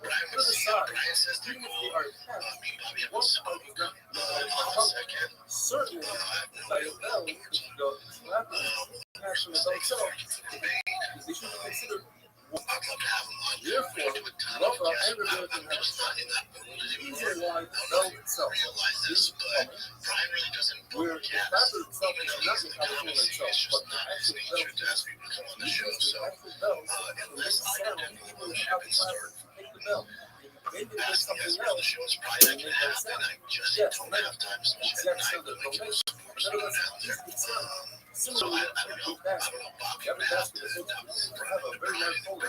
Brian to would the see it. side. Brian says they're Even if cool. they are Me and Bobby have one a part smoke. is not Hold on a second. certainly I have no like idea a bell what could go slapping passion about itself. They should be considered. I'd love to have him on. Therefore, Do a ton love of guests, and but rebellion I'm have just not in that mood the anymore. reason why the I bell don't know if itself you realize this, is but Brian really doesn't where book the guests. fabric itself Even is though not he's the in the California comedy scene, itself, it's but just the not his actual nature to bell. ask people to come on the He show. uses So the actual bell to unless make I sound. don't People know who the have ship and the start take the bell. Maybe there's asking something guys where the else. show is probably not going to happen. I just Yes, don't have time. So shit, exact and I sound that really don't just make. force it None of us out there. use the sound. So Similarly, I don't know. with that, I don't know. Bobby every would have basket to have a very large hole in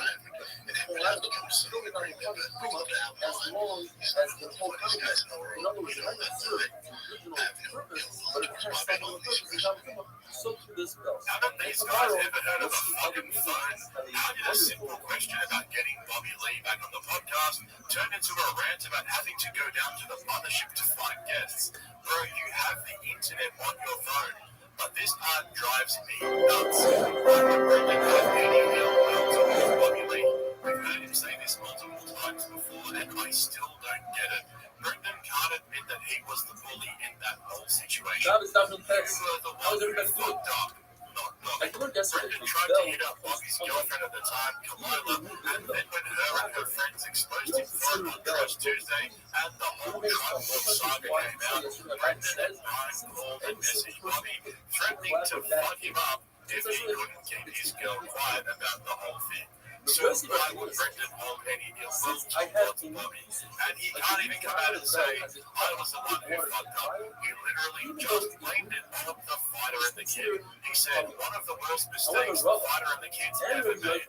the whole animal. Still without a puma as long as the whole animal. In other words, it might not serve its original purpose, but it has some other purpose. And now puma soak through this bell. Haven't these guys ever heard of a fucking phone? How did a simple question about getting Bobby Lee back on the podcast turn into a rant about having to go down to the mothership to find guests? Bro, you have the internet on your phone. But this part drives me nuts. Why would Brendan have any ill will towards Bobby Lee? We've heard him say this multiple times before, and I still don't get it. Brendan can't admit that he was the bully in that whole situation. That is definitely You text. were the How one is who everybody doing? fucked up, not Bobby. Like, look yesterday, Brendan tried to hit up Bobby's girlfriend at the time, Kalila, and then when her and her friends exposed him for it on Trust Tuesday, and the whole Tribal saga came out, Brendan and Ryan called and messaged Bobby, threatening to fuck him up if he couldn't keep his girl quiet about the whole thing. So why would Brendan hold any ill will towards Bobby? And he can't even come out and say, I was the one who fucked up. He literally just blamed it on the fighter and the kid. He said, one of the worst mistakes the fighter and the kids ever made.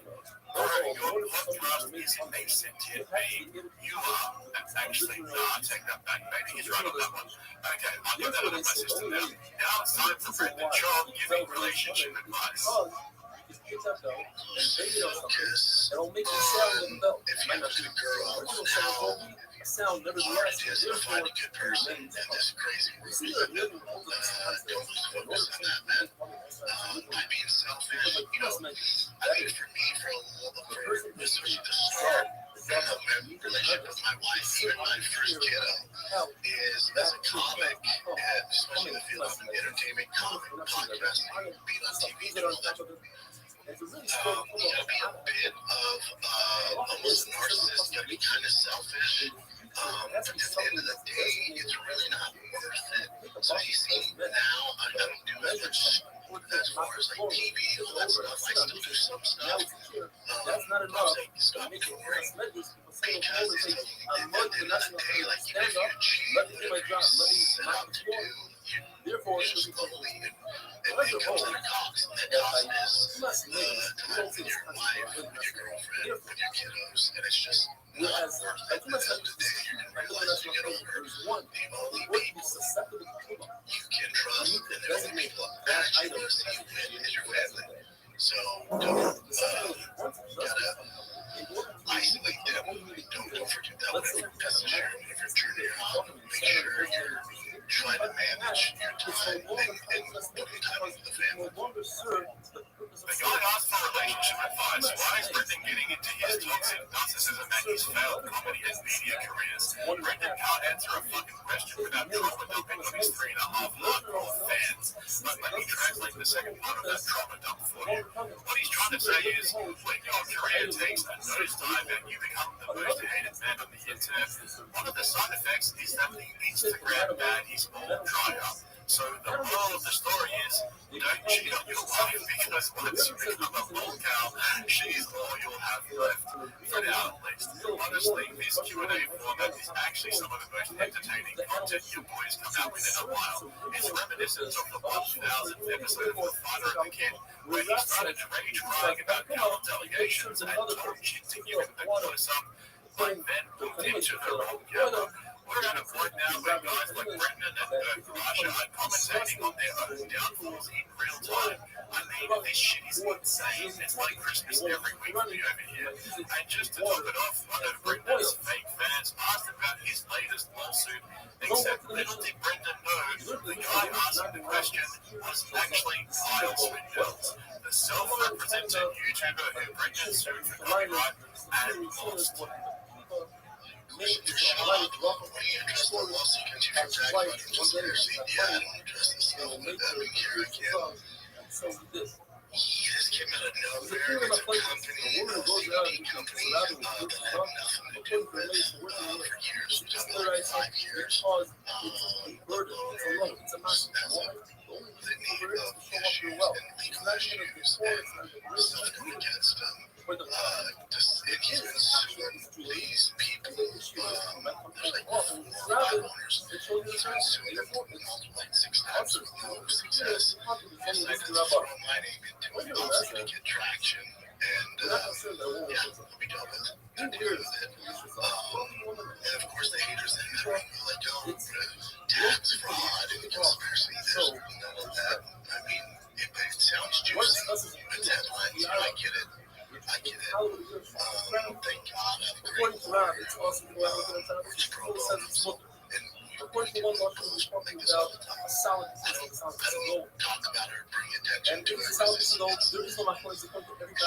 Bro, your podcast isn't a sentient being. You are. Actually, nah, take that back. Maybe he's right on that one. Okay, I'll get that out of my system now. Now it's time for Brendan Shaw giving relationship advice. It'll make you sound in the belt. If you have a good girl, now sound our ideas to find a good person in this crazy world. Don't lose focus on that, man. By being selfish, you know, I think for me, especially the start of my relationship with my wife, even my first kiddo, is as a comic, and especially in the field of entertainment, comic, podcasting, being on TV, and all that. Be a bit of almost narcissist, be kind of selfish. But at the end of the day, it's really not worth it. So you see, now I don't do as much as far as like TV, all that stuff. I still do some stuff. That's not I enough. was like, stop touring. Because at the end of the day, like, even if you achieve whatever you set out to do, you're just slowly, and it comes to the cost. And the cost is time with your wife, with your girlfriend, with your kiddos, and it's just not worth it. At the end of the day, you're going to realize as you get older, the only people you can trust and the only people actually want to see you win is your family. So don't gotta isolate them. Don't forget that whenever you're turning on, make sure you're trying to manage your time and putting time with the family. The guy asked for relationship advice. Why is Brendan getting into his toxic narcissism and his failed comedy and media careers? Brendan can't answer a fucking question without trauma dumping on his 3.5 hardcore fans. But let me translate the second part of that trauma dump for you. What he's trying to say is, when your career takes a nosedive and you become the most hated man on the internet, one of the side effects is that the Instagram baddies all dry up. So the moral of the story is, don't cheat on your wife, because once you become a bull cow, she's all you'll have left. For now, at least. Honestly, this Q&A format is actually some of the most entertaining content your boys come out with in a while. It's reminiscent of the 1000th episode of The Fighter and the Kid, where he started rage crying about Colin's allegations and told shit to give him the close-up, but then looked into the wrong camera. We're at a point now where guys like Brendan and Rasha are commentating on their own downfalls in real time. I mean, this shit is insane. It's like Christmas every week for me over here. And just to top it off, one of Brendan's fake fans asked about his latest lawsuit, except little did Brendan know, the guy asking the question was actually Kyle Swindles, the self-represented YouTuber who Brendan sued for copyright and lost. When you address the lawsuit, can you protect about conspiracy? Yeah, I don't address this stuff with them here again. This came out of nowhere. It's a company, a CBD company, that had nothing to do with for years. We've done it like 5 years. They need issues and legal issues and stuff going against them. He's been suing these people. There's like 4 owners. He's been suing them like 6 times with no success. And I just throw my name into Hopefully to get traction, and yeah, we'll be done with it. And deal with it. And of course, the haters that don't tax fraud and conspiracy. There's none of that. I mean, it sounds juicy. It's headlines. I get it. Thank God I'm grateful for pro bonos. And According to one doctor, we're talking about a solid system. I don't talk about it or bring attention And to this it. is how this is all. The reason my point is to everybody. It's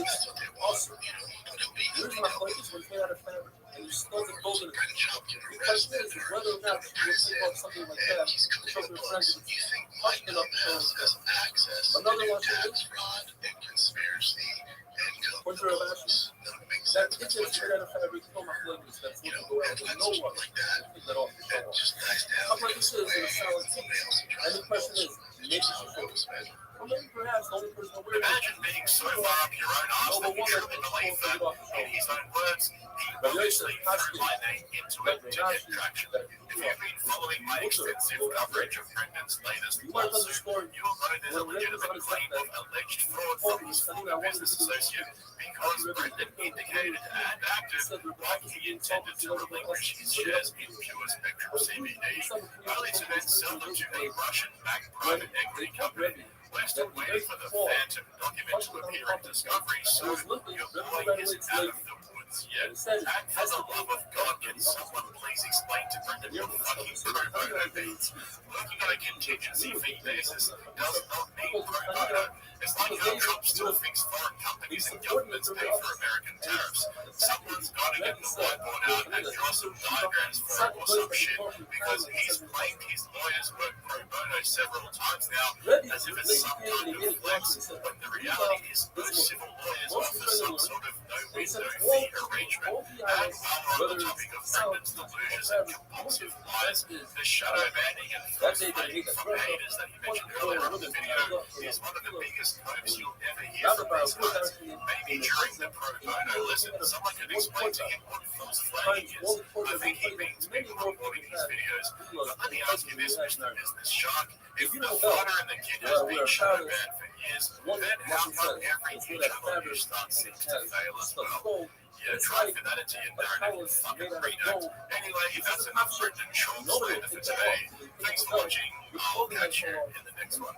That's what they want. awesome. But it'll be The reason my point is when it's made out of fabric and you start to build it. good job getting The question arrested is whether or not you will take on something like and that he's to cooking show the your friends books. You think my touched it up dumbass has access to Another do one tax fraud and conspiracy and cook the Contra books? That makes that sense. it's just made out of fabric. No, my flavors. That's what you go out with. No one Like that. take that off. That just dies down. I'm like, this is a solid team. And the question is, maybe you should focus, man. Or maybe perhaps the only person aware of Imagine being so far up your own arse that you truly believe that, in his own words, he obviously threw my name into it to get traction. If you've been following my extensive coverage of Brendan's latest lawsuit, you'll know there's a legitimate claim of alleged fraud from his former business associate because Brendan indicated and acted like he intended to relinquish his shares in Pure Spectrum CBD, only to then sell them to a Russian-backed private equity company. We're still waiting for the phantom document to appear in Discovery, so your boy isn't out of the woods yet. And for the love of God, can someone please explain to Brendan what fucking pro bono means? Working on a contingency fee basis does not mean pro bono. It's like how Trump still thinks foreign companies and governments pay for American tariffs. Someone's got to get the whiteboard out and draw some diagrams for it or some shit, because he's claimed his lawyers work pro bono several times now, as if it's some kind of flex, when the reality is most civil lawyers offer some sort of no-win, no-fee arrangement. And while we're on the topic of Brendan's delusions and compulsive lies, the shadow banning and force fighting from haters that he mentioned earlier in the video is one of the biggest hopes you'll ever hear from these guys. Maybe during the pro bono lesson, someone could explain to him what false flagging is. I think he means people recording his videos. But let me ask you this, Mr. Business Shark. If the father and the kid has been shadow banned for years, then how come every YouTuber you start seems to fail as well? Yeah, try to fit that into your narrative, you fucking redneck. Anyway, that's enough Brendan Short slander for today. Thanks for watching. I'll catch you in the next one.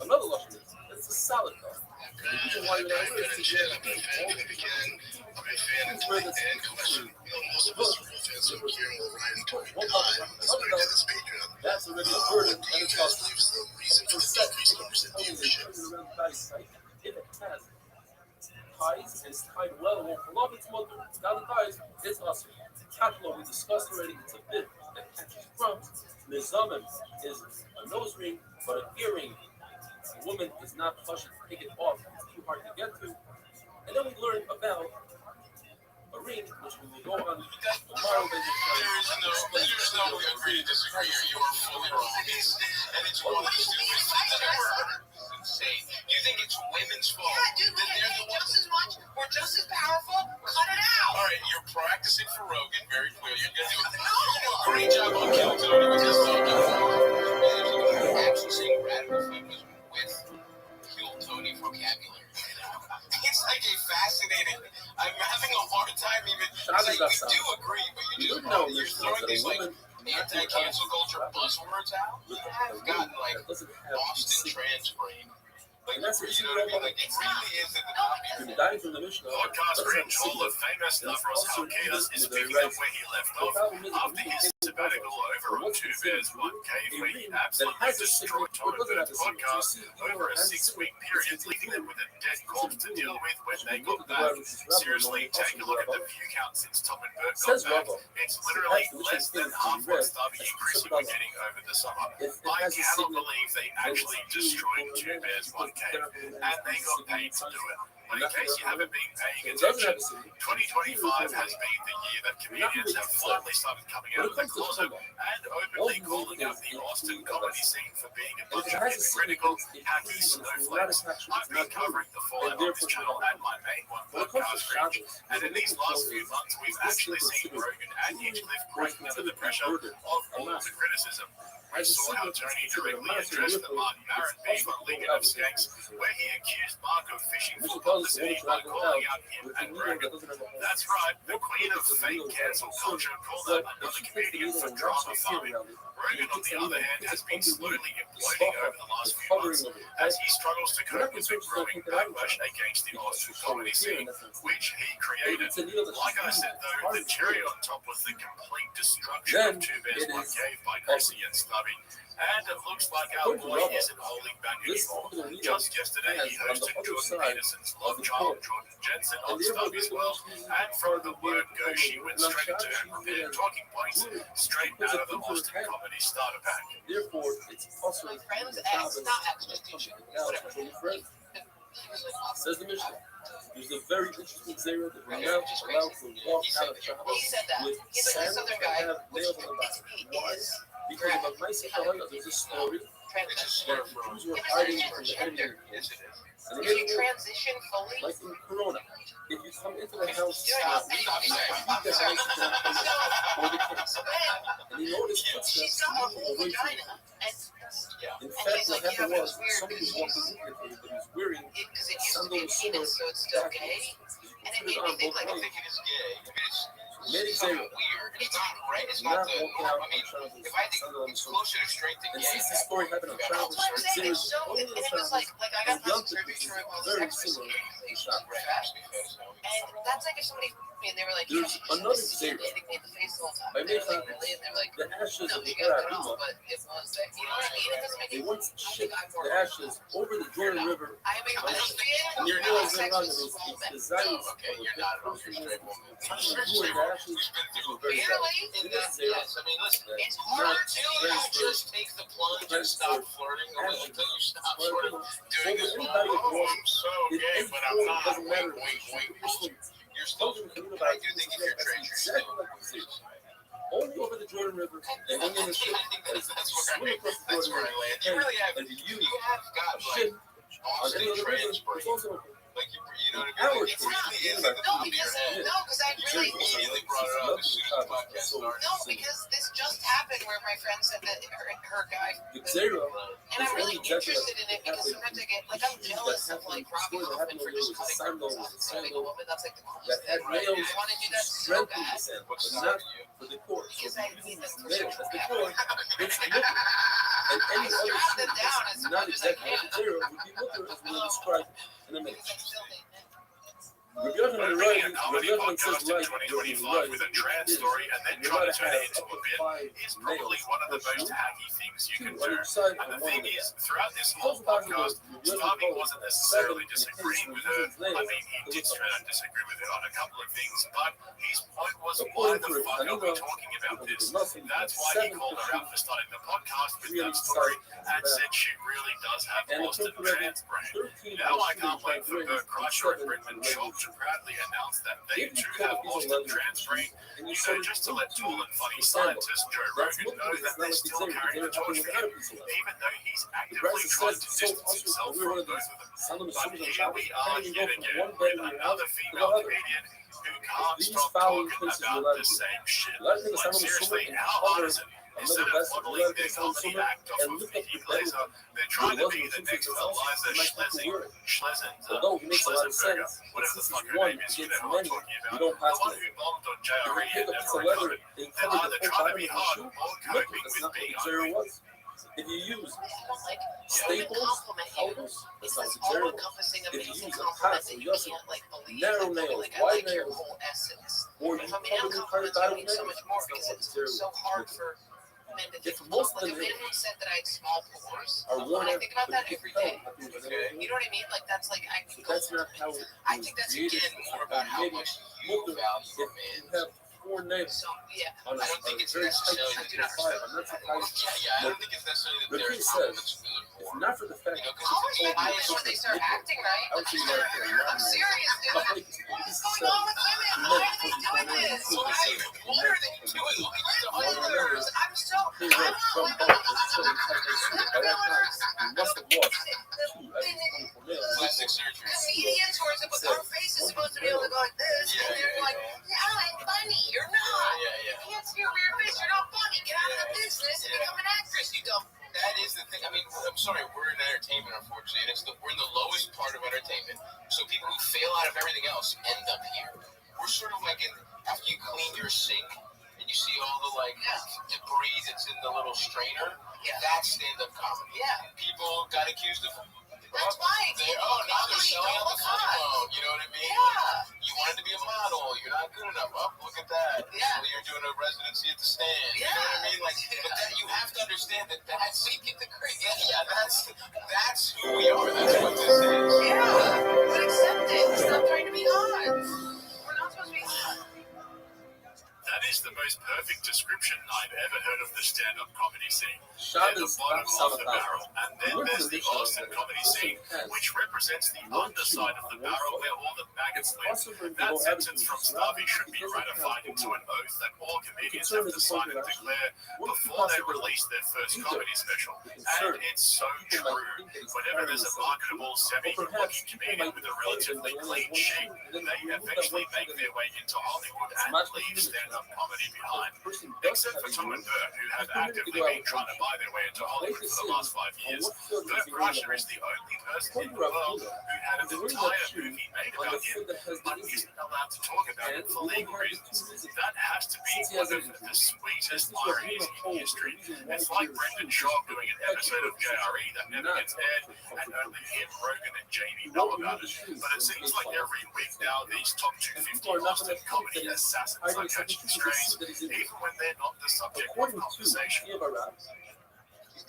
Another luxury. It's a solid car. I've been a fan of it again. I've been a fan of it and question. Most of us are real fans of Guillermo Ryan Tony God. Let's put it to this Patreon. That's already a burden. Do you guys believe is the reason for the decreased numbers in viewership? If it has ties, it's tied well with love its mother. It's got the ties, it's awesome. Catalog we discussed already, it's a bit that catches crumbs. Nizaman is a nose ring, but an earring. A woman is not plush to take it off, it's too hard to get to. And then we learned about a ring, which we will go on tomorrow. There's no agree to disagree here. You are fully wrong. And it's one of the stupidest things I've ever heard. Insane. You think it's women's fault? Yeah, dude, we Then they're the just ones. as much. We're just as powerful. Cut it out. All right, you're practicing for Rogan. Very clear. You're gonna do a great job on Kill Tony. We just don't know. You're actually saying radical feminism with Kill Tony vocabulary. It's like a fascinating. I'm having a hard time even. Like, we do agree, but you just you're throwing these like anti-cancel culture buzzwords out. You have gotten like Austin trans brain. Like, And that's you know what I mean? Like, it really is at the top here. You're dying from the mission. Podcast Range Hall of Famer Stavros Halkias is picking up where he left off after his sabbatical over on Two Bears One Cave, where he absolutely destroyed Tom and Bird's podcast over a 6-week period, leaving them with a dead corpse to deal with when they got back. Seriously, take a look at the view count since Tom and Bird got back. It's literally less than half what Starvey and Chrissy were getting over the summer. I cannot believe they actually destroyed Two Bears One Cave, and they got paid to do it. But in case you haven't been paying attention, 2025 has been the year that comedians have finally started coming out of the closet and openly calling out the Austin comedy scene for being a bunch of hypocritical, hacky snowflakes. I've been covering the fallout on this channel and my main one, Podcast Range, and in these last few months, we've actually seen Rogan and Hinchcliffe breaking under the pressure of all the criticism. we saw how Tony directly addressed the Martin Barrett beef on League of Skanks, where he accused Mark of fishing for publicity by calling out him and Rogan. That's right, the queen of fake cancel culture called out another comedian for drama farming. Rogan, on the other hand, has been slowly imploding over the last few months as he struggles to cope with the growing backlash against the Austin comedy scene, which he created. Like I said, though, the cherry on top was the complete destruction of Two Bears One Cave by Chrissy and Stubby. And it looks like our boy isn't holding back anymore. Just yesterday, he hosted Jordan Peterson's love child, Jordan Jensen, on Stubby's World, and from the word go, she went straight into her prepared talking points, straight out of the Austin Comedy Starter Pack. Therefore, it's also My friend's ex, not expectation, whatever. Says the Mishnah. There's a very interesting zera that we're not allowed to walk out of Shabbos He said that. with He's like this sandals other that guy. have nails on the back. Why? Because of a nice there's a story that Jews were hiding from the enemy. And If you transition fully, like in Corona, if you come into the house, Yeah, you leave the house for the kids. And he noticed she's footsteps got a whole moving away from vagina. him. In And fact, he's what like, happened yeah, was but it's weird somebody was because walking in with him, but he was wearing because it used to be a penis, so it's still gay. And it made me think, like, I think it is gay. I mean, it's something weird. It's not right. It's not the norm. I mean, if I think it's closer to straight to And gay. since the story happened on That's Travis, what I'm saying. It's so, only and on it was Travis, like I got young plastic people surgery for all very this similar to Shabbos. and that's like if somebody, I mean, they were like, There's yeah, another she zero. hitting me in the face the whole time. By They're Nathan, like, really? And they're like, the ashes no, of the she got cut Arima, off, but it was that. You know what I mean? It doesn't make they it. once shipped the ashes over the Jordan River. I mean, I'm just And your feeling nails sex around with it, small men. it's designed Oh, okay, you're not an person straight woman. doing the ashes was very bad. Really? It is zero. Yes, I mean, listen, That it's hard to not just take the plunge and stop flirting until you stop sort of doing this whole, Anybody who oh, wants I'm so it, gay, any but form I'm not. doesn't matter. Wink, wink, wink. You're You're still, still I do think if you're trans, you're still. only over the Jordan River and only in the ship. That's Swim where across the that's Jordan where I River. land. You really have, And you you have got a ship like on Austin any other river, trans it's brain. also open. Like you know what I Our mean? Like, it's trans not brain. easy to No, put in your head. because I You really. immediately brought it up as soon as the podcast started. No, because this just happened where my friend said that her guy. The zero And I'm really interested in it because sometimes I get like I'm jealous of like Robbie Hoffman for just cutting her clothes off and showing a woman. That's like the coolest that had thing. nails I want to do that so strengthen bad the sand, but What's not that? for the core. So because I we're need using them these for nails as the sure. core. It's liquid. And I any other strap them shoe down that's as not much as I exactly like can. the zero would be liquid as we'll describe in a minute. Because I still need them. Rabbi Yochanan But is bringing right. a comedy Rabbi Yochanan podcast says in right. 2025 with a trans story and then trying to turn it into a bit is probably one of the most hacky things you can do. And the thing is, throughout this whole podcast, Starving wasn't necessarily disagreeing with her. I mean, he did straight up disagree with her on a couple of things, but his point was, why the fuck are we talking about this? That's why he called her out for starting the podcast with that story and said she really does have Austin trans brain. Now I can't wait for Bert Kreischer and Brinkman Schultz to proudly announce that they too have Austin trans brain. You know, just to let tall and funny scientist Joe Rogan know that they're still carrying the torch for him, even though he's actively trying to distance himself from both of them. But here we are yet again with another female comedian who can't stop talking about the same shit. Like seriously, how hard is it? Instead of modeling their comedy act off of Vicky Glazer, they're trying to be the next Eliza Although it makes a lot of Schlezenberger, sense, whatever the since fuck it's her one name is, you against know who I'm many, talking you about. don't The pass one it. who bombed on If JRE you and pick up a never leather recovered. and They're cover either the whole trying to bottom be of the hard shoe, or look, coping that's with not what being the zero ugly. was. If you use I don't like staples, compliment you. powders, It's that's not like what the zero all was. encompassing If you amazing use a compliment pass, that you you also can't like believe. narrow Like, nails, like I wide like your nails, whole essence. or But you if a man cover the compliments part me, it means so nails, much more that's not because what the it's zero so hard was. for men to If think. most Like of a man them who said that I had small pores. are worn I out, think about but that you every can day. tell that You know what I mean? Like that's like I So that's not how it I was think that's created. Again, more about how Maybe much you look, value if a you man. have 4 nails so yeah. on a, I don't think on a it's very tight necessarily sheet that you're of five, I'm not surprised. I don't think it's necessarily that But there's he compliments says, to do it if for. not for the fact You know, that because How it's much a my whole eyes when they start acting right? I would say you gotta put a lot I'm more. serious, dude. But like, What's going on with women? Why are they doing this? Why are they doing like Fillers. I'm so. he I'm went not from like both the short and tight sheet. By that time, he must have lost 2 out of his 24 nails. plastic surgery? comedians who are supposed our face is supposed to be able to go like this, and they're like, no, I'm funny. You're not. Yeah. You can't see your weird face. You're not funny. Get out of the business and become an actress, you dumb everything else end up here. We're sort of like after you clean your sink and you see all the debris that's in the little strainer. Yeah. That's stand-up comedy. Yeah. People got accused of. That's why. Now they're selling on the phone. You know what I mean? Yeah. You wanted to be a model. You're not good enough. Oh, look at that. Yeah. You're doing a residency at the stand. Yeah. You know what I mean? But that you have to understand that's making the crazy. Yeah. That's who we are. That's what this is. Yeah. But accept it. Stop trying to be hot. We're not supposed to be hot. That is the most perfect description I've ever heard of the stand-up comedy scene. Shabbos the bottom of the barrel, and then Look at there's the the picture Austin of it. comedy scene, which represents the underside of the barrel where all the maggots live. That sentence from Starvey should be ratified into an oath that all comedians have to sign and declare before they release their first comedy special. And it's so true. Whenever there's a marketable, semi-good-looking comedian with a relatively clean sheet, they eventually make their way into Hollywood and leave stand-up comedy behind. Except for Tom and Bert, who have actively been trying to buy their way into Hollywood for the last 5 years. Bert Kreischer is the only person in the world who had an entire movie made about him, but isn't allowed to talk about it for legal reasons. That has to be one of the sweetest ironies in history. It's like Brendan Schaub doing an episode of JRE that never gets aired, and only him, Rogan, and Jamie know about it. But it seems like every week now, these top 250 Austin comedy assassins are catching strays, even when they're not the subject of conversation.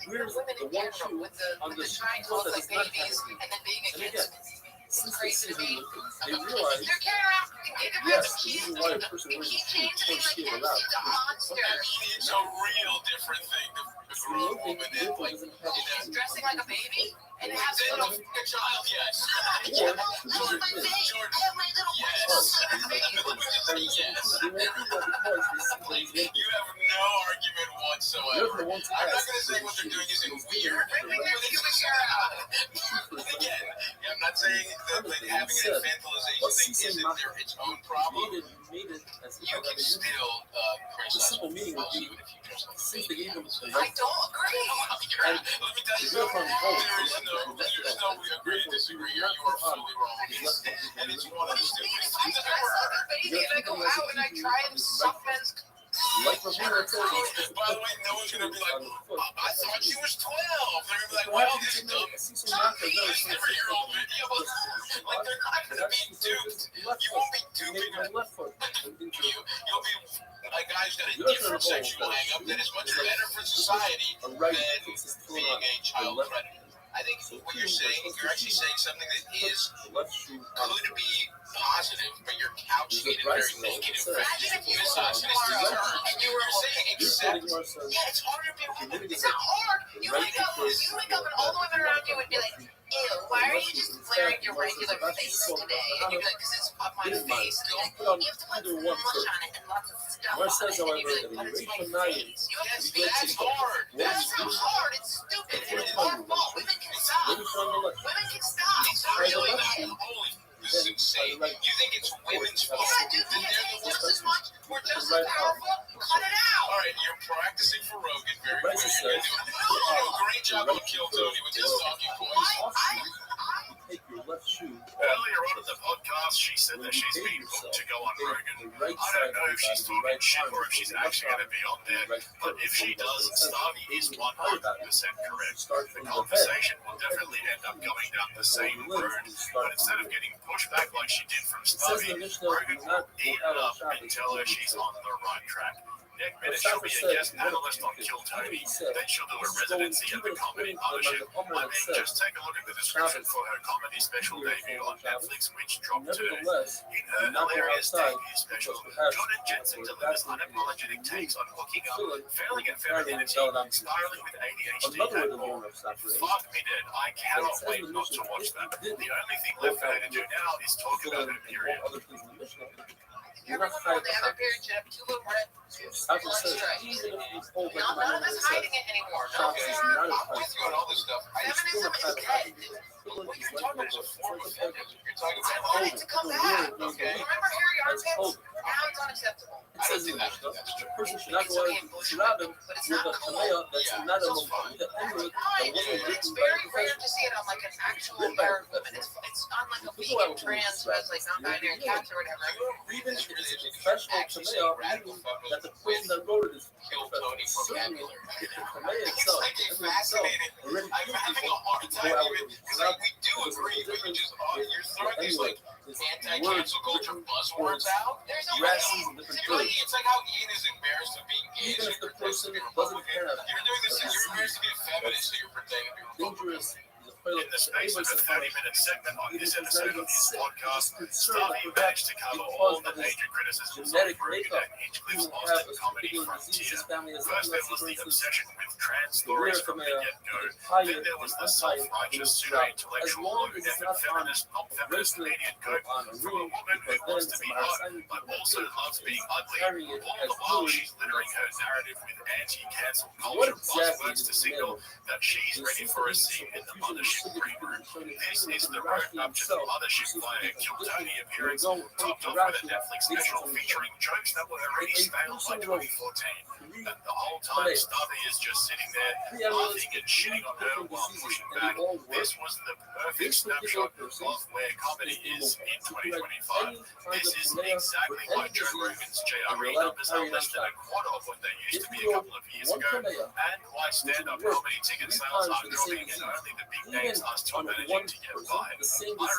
Where's Women the in one general, shoe with the trying to look like babies and then being against it's crazy to me. They realize, They're carrying around yes, the this is why a person wears a suit can't skip around. It's a real different thing to grow a woman in, dressing like a baby and have a little child, yes. Or, George, I have my little yes. You have no argument whatsoever. I'm not going to say what they're doing isn't weird. Again, I'm not saying that having an infantilization thing isn't its own problem. You can still criticize even if you dress like a baby. I don't agree. Let me tell you something. There's no agree to disagree here. You are fully wrong. And it's one of the stupidest things I've ever heard. Baby, and I go out and I try and suck men's. By the way, no one's going to be like, I thought she was 12. They're going to be like, well, this dumb 7-year-old video. Like, they're not going to be duped. You won't be duping them. You'll be a guy who's got a different sexual hang-up that is much better for society than being a child predator. I think what you're saying, you're actually saying something that could be positive, but you're couching it in very negative. Imagine if you were and you were saying accept. Yeah, it's hard to be a woman. It's not hard. You wake up and all the women around you would be like, ew, why are you just wearing your regular face today? And you'd be like, because it's up my face. And you're like, you have to put mush on it and lots of stuff on it. And you'd be like, but it's my face. You have to be, that's hard. That's not hard. It's stupid. It's our fault. Women can stop. Women can stop. It's really not. Holy, this is insane. You think it's women's fault? Yeah, dude, we think just as much. We're just as powerful. Cut it out. All right, you're practicing for Rogan very well. You're going to do a great job on Kill Tony with this talking point. Earlier on in the podcast, she said that she's been booked to go on Rogan. I don't know if she's talking shit or if she's actually going to be on there, but if she does, Starvey is 100% correct. The conversation will definitely end up going down the same road, but instead of getting pushed back like she did from Starvey, Rogan will eat it up and tell her she's on the right track. Next minute, she'll be a guest analyst on Kill Tony, then she'll do a residency at the Comedy Mothership. I mean, just take a look at the description for her comedy special debut on Netflix, which dropped today. In her hilarious debut special, Jordan Jensen delivers unapologetic takes on hooking up, failing at femininity, spiraling with ADHD, and more. Fuck me dead, I cannot wait not to watch that. The only thing left for her to do now is talk about her period. Everyone on the other period should have 2 little red stripes. None of us hiding it anymore. No, I'm with you on all this stuff. Feminism is dead. What you're talking about is a form of feminism. You're talking about I want it to come back. Okay. Remember Harry Armpits? Now it's unacceptable. It says in the Mishnah, a person should not go out to Shirabim with a kamea that's not a mumma, with an amulet that wasn't It's written by a very rare professional. to see it on like an actual married woman. It's on like a vegan trans who has like non-binary cats or whatever. Even if it's a professional kamea, meaning that the person that wrote it is professional. Certainly, if the kamea itself, already I'm having a hard time even because like, we do agree, but you just you're throwing these like anti-cancel culture buzzwords out. There's no it's like how Ian is embarrassed of being gay. Even if the person doesn't have You're doing this, you're embarrassed to be a feminist, so you're pretending to be dangerous In the space of a 30-minute segment on this episode of this podcast, Starvey managed to cover all the major criticisms of Rogan and Hinchcliffe's Austin comedy frontier. First, there was the obsession with trans stories from the get-go. Then there was the self-righteous pseudo-intellectual low-effort feminist, not-feminist comedian Coke from a woman who wants to be hot, but also loves being ugly, all the while she's littering her narrative with anti-cancel culture buzzwords to signal that she's ready for a seat in the mothership greenroom. This is the road up to the mothership via a Kiltony appearance, topped off with a Netflix special featuring jokes that were already stale by 2014. And the whole time, Starvey is just sitting there, laughing and shitting on her while pushing back. This was the perfect snapshot of where comedy is in 2025. This is exactly why Joe Rogan's JRE numbers are less than a quarter of what they used to be a couple of years ago, and why stand-up comedy ticket sales are dropping and only the big names are still managing to get by. I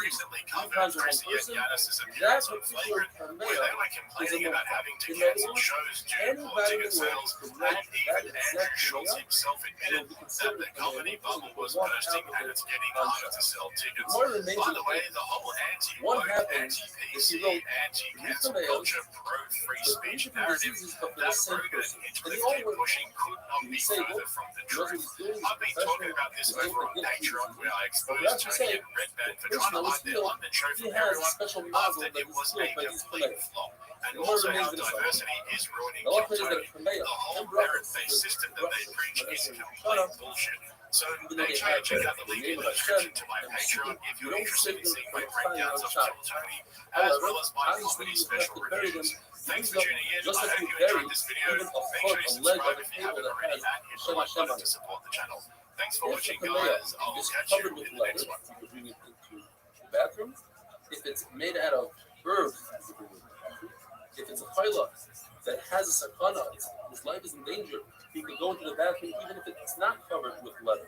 recently covered Tracy and Yanis's appearance on Flagrant, where they were complaining about having to cancel shows due to poor ticket sales, and even Andrew Schultz himself admitted that the comedy bubble was bursting and it's getting harder to sell tickets. By the way, the whole anti-woke, anti-PC, anti-cancel culture, pro-free speech narrative that Rogan and Hinchcliffe keep pushing could not be further from the truth. I've been talking about this over on Patreon, where I exposed Tony and Red Band for trying to hide their London show from everyone after it was a complete flop. And also how diversity is ruining Kiltony. The whole merit-based system that they preach is complete bullshit. So make sure you check out the link in the description to my Patreon if you're interested in seeing my breakdowns of Kiltony, as well as my comedy special reviews. Thanks for tuning in. I hope you enjoyed this video. Make sure you subscribe if you haven't already, and hit the like button to support the channel. Thanks for watching, guys. I'll catch you in the next one. You can bring it into the bathroom. If it's made out of herbs, you can bring it into the bathroom. If it's a chayla that has a sakana, his life is in danger, he can go into the bathroom even if it's not covered with leather.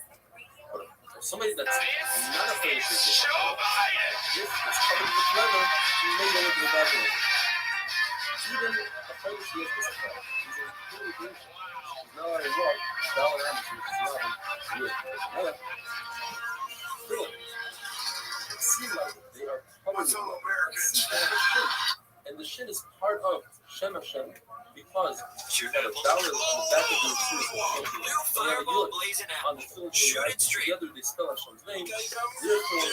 But if somebody that's not afraid of this, if it's covered with leather, he may go into the bathroom. Even a chayla she has this sakana. He's in really danger. He's not allowed to walk. Dollar Anderson is not good. Still, it seems like they are covered with leather. And the shin is part of Shem Hashem because you have a dollar on the back of your shoes and a yud on the film together they spell Hashem's name. Therefore,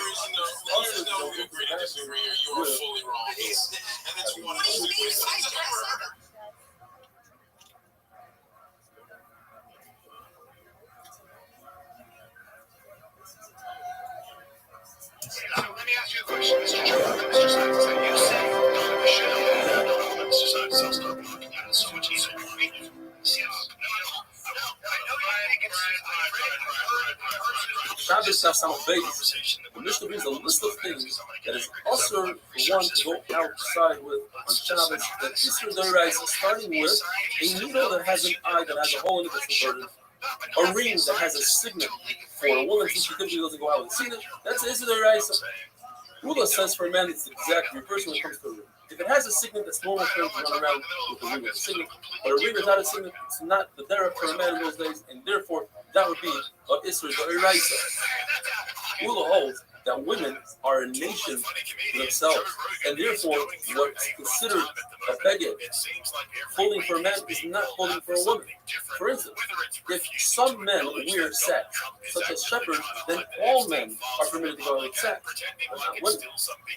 there's no agree to disagree here. You are fully wrong. And it's one of those things. Let me ask you a question, Mr. Joe. Mr. Science, you say Mr. Science sells stuff and it's so much easier, right? Yeah. Shabbos Sassam Beis. The Mishnah brings a list of things that is also for one to go outside with on Shabbos. That Isra Doraisa, starting with a needle that has an eye that has a hole in it that's converted. A ring that has a signet for a woman since she typically doesn't go out with a signet. That's Isra Doraisa. Rula says for a man it's the exact reverse when it comes to a ring. If it has a signet, that's normal for him to run around with a ring with a signet. But a ring without a signet, it's not the derech for a man in those days, and therefore that would be a Isra Doraisa. Rula holds that women are a nation to themselves, and therefore what's considered a beged, clothing for a man, is not clothing for a woman. For instance, if some men wear sack, such as shepherds, then all men are permitted to go out with sack, but not women.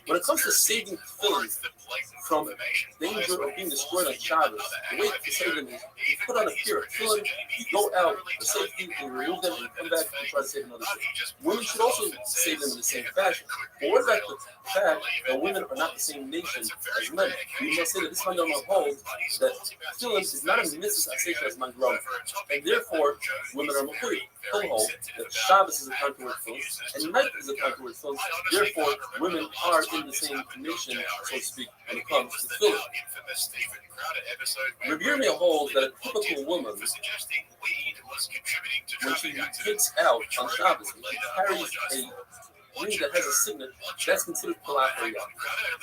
When it comes to saving tefillin from danger of being destroyed on Shabbos. The way to save them is you put on a pair of tefillin, you go out for safety, and remove them, and come back and try to save another day. Women should also save them in the same fashion. But what about the fact that women are not the same nation as men? We must say that this Mandarim holds that tefillin is not a mitzvah as Mandarim, and therefore women are mechuyev. He'll hold that Shabbos is a time to wear tefillin, and night is a time to wear tefillin. Therefore, women are in the same nation, so to speak, when it comes to tefillin. Rabbi Yirmiyah holds that a typical woman, when she takes out on Shabbos, and she carries a ring that has a signet, that's considered palafriyah.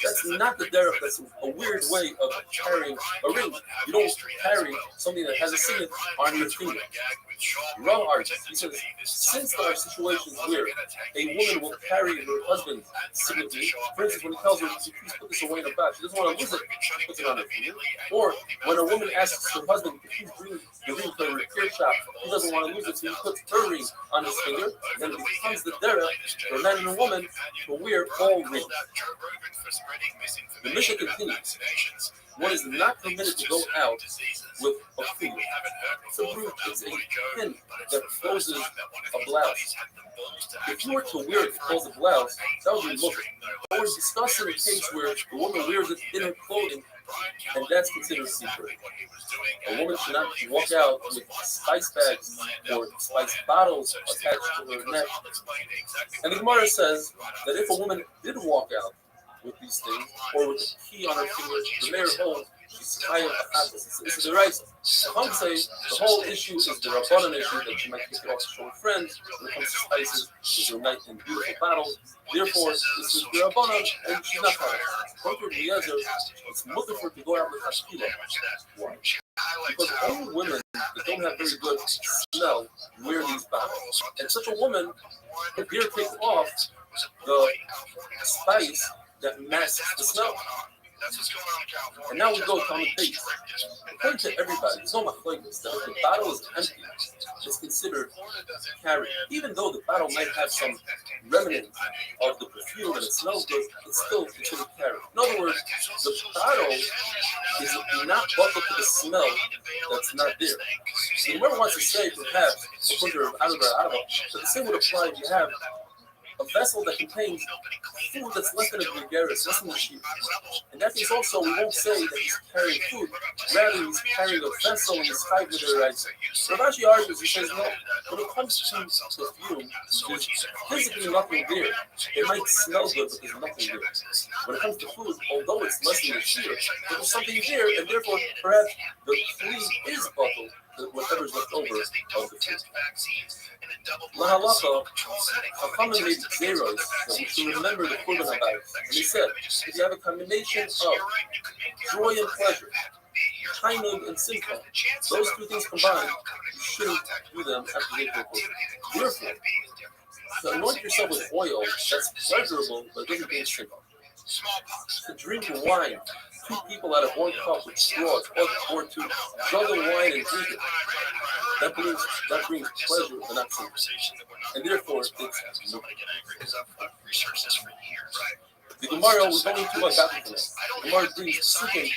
That's not the derech. That's a weird way of carrying a ring. You don't carry something that has a signet on your finger. Rav argues, he says, since there are situations where a woman will carry her husband's signet ring, for instance, when he tells her, please put this away in a box, she doesn't want to lose it, she puts it on her finger. Or when a woman asks her husband, please bring the ring to a repair shop, he doesn't want to lose it, so he puts her ring on his finger, then it becomes the derech for a man and a woman to wear all rings. The Mishnah continues, one is not permitted to go out with a finger. It's a pin that closes a blouse. If you were to wear it to close a blouse, that would be mushroom. But we're discussing a case where the woman wears it in her clothing, and that's considered secret. A woman should not walk out with spice bags or spice bottles attached to her neck. And the Gemara says that if a woman did walk out with these things, or with a key on her finger, the mayor holds she's higher a this is the right. Some say the whole issue is the Rabbanan issue that she might take it off to show her friends. When it comes to spices, she's a nice and beautiful bottles. Therefore, this is the Rabbanan, and she's not higher. According to Eliezer, it's mutter for her to go out with hashkila. Why? Because only women that don't have very good smell wear these bottles. And such a woman could dare take off the spice that masks the smell. And now we go to the page. According to everybody, there's no machlokes that if the bottle is empty, it's considered carried. Even though the bottle might have some remnant of the perfume and it smells good, it's still considered carried. In other words, the bottle is not buckled to the smell that's not there. So whoever wants to say, perhaps, according to Araba, that the same would apply if you have a vessel that contains food that's less than a gregaris, less than a sheep. In that case also, we won't say that he's carrying food, rather he's carrying a vessel and he's tied with her rights. So Rashi argues, he says, no, when it comes to perfume, there's physically nothing there. It might smell good, but there's nothing there. When it comes to food, although it's less than a sheep, there's something there, and therefore, perhaps the flea is buckled to whatever's left over of the food. Lahalacha, Chachamim made zeros that we should remember the Korban Habayis. And they said, if you have a combination of joy and pleasure, Tainug and Simcha, those two things combined, you shouldn't do them after they go Korban. Therefore, to anoint yourself with oil that's pleasurable but doesn't bring Simcha. To drink wine, two people out of one cup with straws, or to juggle wine and drink it, that brings pleasure but not Simcha. And therefore, it's no. The Gemara was only two agape for that. The Gemara brings sukim. I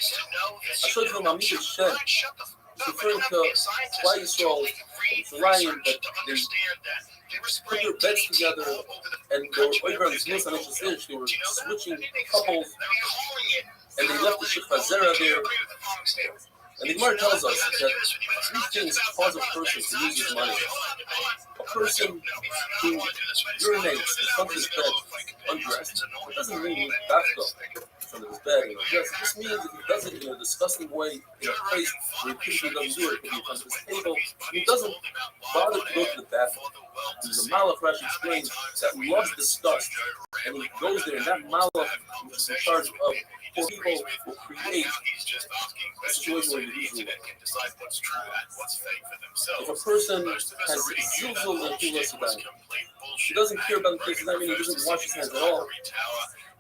showed you the Mamita Shem, referring to why Yisrael, Ryan, that they put their beds together and they were over on this news on HSH, they were switching couples and they left the Shechazera there. And the Gemara tells us that three things cause a person to lose his money. A person who urinates in front of his bed undressed, it doesn't mean he's bathtub in front of his bed and undressed. It just means that he does it in a disgusting way, in a place where he usually doesn't do it. It could be in front of his table. He doesn't bother to go to the bathroom. The Malach Rashi explains that loves disgust, and he goes there, and that Malach, which is in charge of poor people, will create a situation where you usually if a person has zilzul and he doesn't care about the cases, I mean, he doesn't wash his hands at all.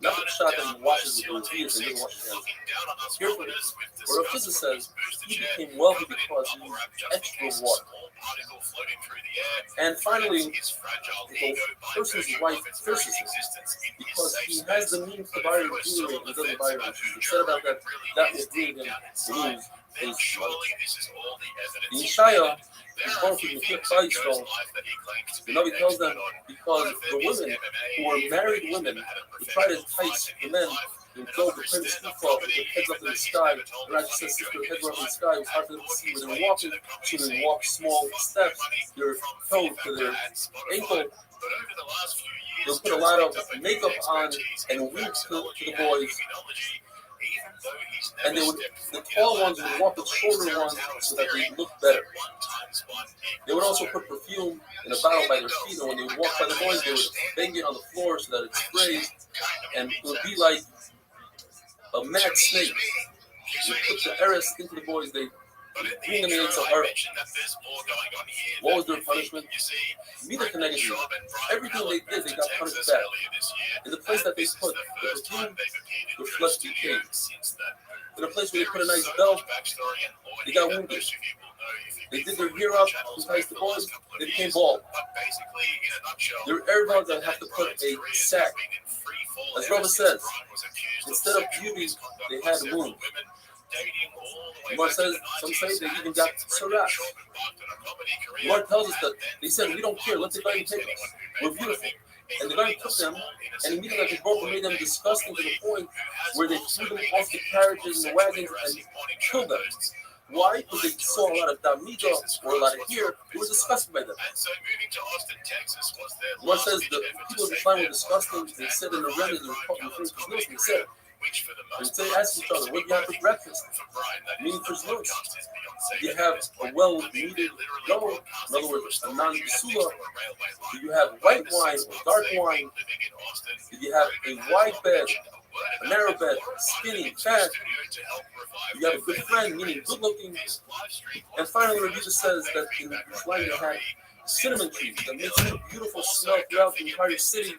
Not the shot that he washes with the revias and doesn't wash his hands. Carefully. Or Rav Chizah says he became wealthy because he used extra water. And finally, the person's wife curses him because he has the means to buy her jewelry and doesn't buy her shoes. Instead about that, that will bring him to lose his money. The Yeshaya, the Navi tells them because the women who are married women who try to entice the men who go to play the school with their heads up in the sky, and I just said since their heads were up in the sky, it was hard for them to see where they're walking, so they walk small steps, their toe to their ankle. They'll put a lot of makeup on and wigs to the boys. And the tall ones would walk with shorter ones so that they look better. They would also put perfume in a bottle by their feet, and when they would walk by the boys, they would bang it on the floor so that it sprays, and it would be like a mad snake. You put the heiress into the boys, they bring them into her. What was their punishment? Neither connected you. Everything they did, they got punished back. In the place that they put the perfume, the flesh decayed. In the place where they put a nice belt, they got wounded. They did their hair up, enticed the boys, they became bald. There are air that have to put a sack. As Rava says, instead of beauty, they had wounds. Gemara says, some say they even got sarash. Gemara tells us that they said, we don't care, let the guy take us. We're beautiful. And the guy took them, and immediately they broke and made them disgusting to the point where they threw them off the carriages and the wagons and killed them. Why? Because they saw a lot of damida or a lot of hair. It was disgusted by them. Gemara says the people of the time were disgusting. They said in the remnant, they said, they ask each other, what do you have for breakfast? Meaning for notes. Do you have a well-kneaded dough? In other words, a non-sula? Do you have white wine or dark wine? Do you have a wide bed, a narrow bed, skinny, fat? Do you have a good friend, meaning good-looking? And finally, Rabbi says that in Yerushalayim they had cinnamon trees that makes a beautiful smell throughout the entire city.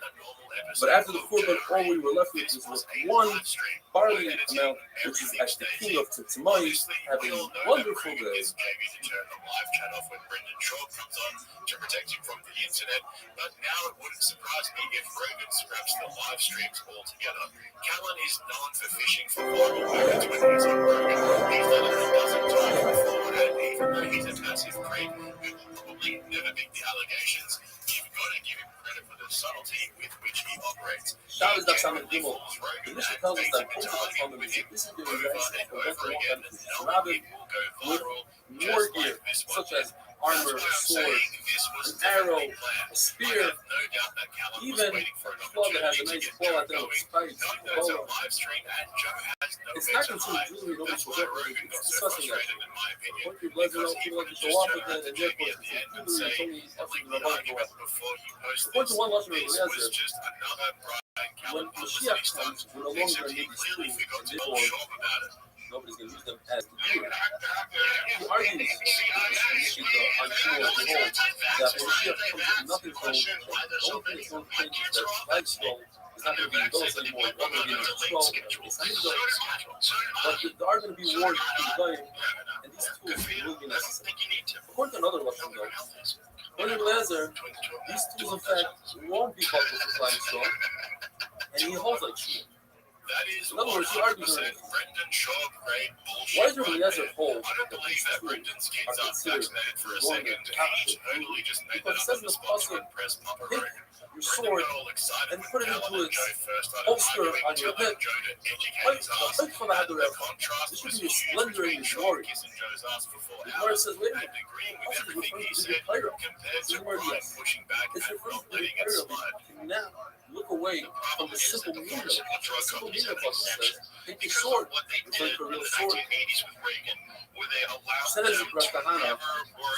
But after the korban, all we were left with was one barley amount, which is actually the king of Tzimtzimai. Have a wonderful day. To protect you from the internet, but now it wouldn't surprise me if Rogan scraps the live streams altogether. Callan is known for fishing for viral moments when he's on Rogan. He's done it a dozen times before, and even though he's a massive creep who will probably never beat the allegations, you've got to give him credit for the subtlety with which he operates. Shabbos Daf Samad Gimel. The Mishnah tells us that both of the Talmud is this is the reason for both the Rabbit with more gear, such as armor, a sword, an arrow, a spear, even a claw that has a nice claw at the end with spikes, a bow. It's not considered jewelry, nobody's forgetting. It's disgusting actually. What your blessing out, people like to show off with it, and therefore it's jewelry, it's only up to the Rabban for us. According to one lesson of Eliezer, when Mashiach comes, we're no longer going to need these tools, and therefore nobody's going to use them as the jewelry. He argues on Shmuel of the whole that when Mashiach comes with nothing gold, the only thing that's going to change is that life's gold is not going to be in those anymore. It's not going to be in 12. It's not in those. But there are going to be wars between Goyim, and these tools will be necessary. According to another lesson, though, according to Eliezer, these tools, in fact, won't be buckled for flying strong, and he holds like Shmuel. In other words, he argues on it. Why does Eliezer hold that these tools are considered going to capture? Because it says in the Pasuk, take your sword and put it into its holster on your hip. Fight for the Hadarel. This should be your splendor and your glory. The Gemara says, wait a minute. Also, it's referring to the Torah. It's referring to the Torah. You can now look away from the simple meaning of it. The simple meaning of what it says, take your sword, refer to a real sword. Said as a Brachahana,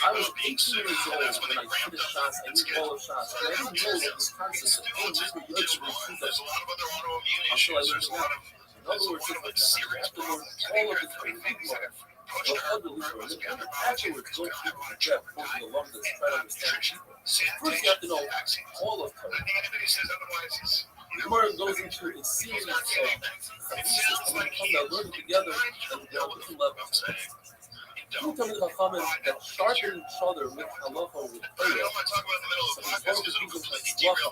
I was 18 years old when I finished shots, I knew all of shots, but I didn't know that this concept of aim was for Yotze and Tutas until I learned it now. In other words, it's like I have to learn all of the Torah, but other Torah, and then afterwards go through the depth, both the alum that's try to understand people. First, you have to know all of Torah. The Gemara goes into a series of hadiths and we come down learning together and there are different levels. You tell me the Chachamim that sharpen each other with halacha or with Torah. So it's one of the people that slacha.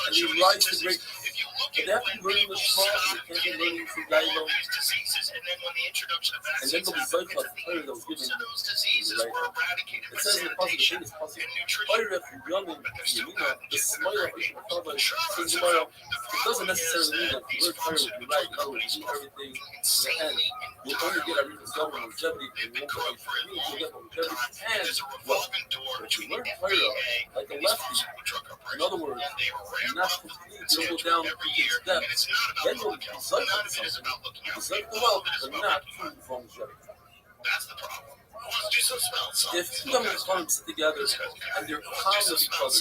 And they rise to great. But they have to be learning the Shema, they can't be learning from Dailo. And then they'll be Zoycha of Torah that was given in the right. It says in the passage, the famous passage, Torah from Yomin Yemina, the Smoila of Ishmael, says Gemara, it doesn't necessarily mean that the word Torah will be right. In other words, do everything to the end. We'll only get our reasons double longevity. And we'll get longevity and wealth. But if you learn Torah like a lefty, in other words, not completely, you don't go down into depth, then you'll be Zoycha of something. You Zoycha the wealth, but not true longevity. That's the problem. If two Chachamim sit together and they're calm with each other,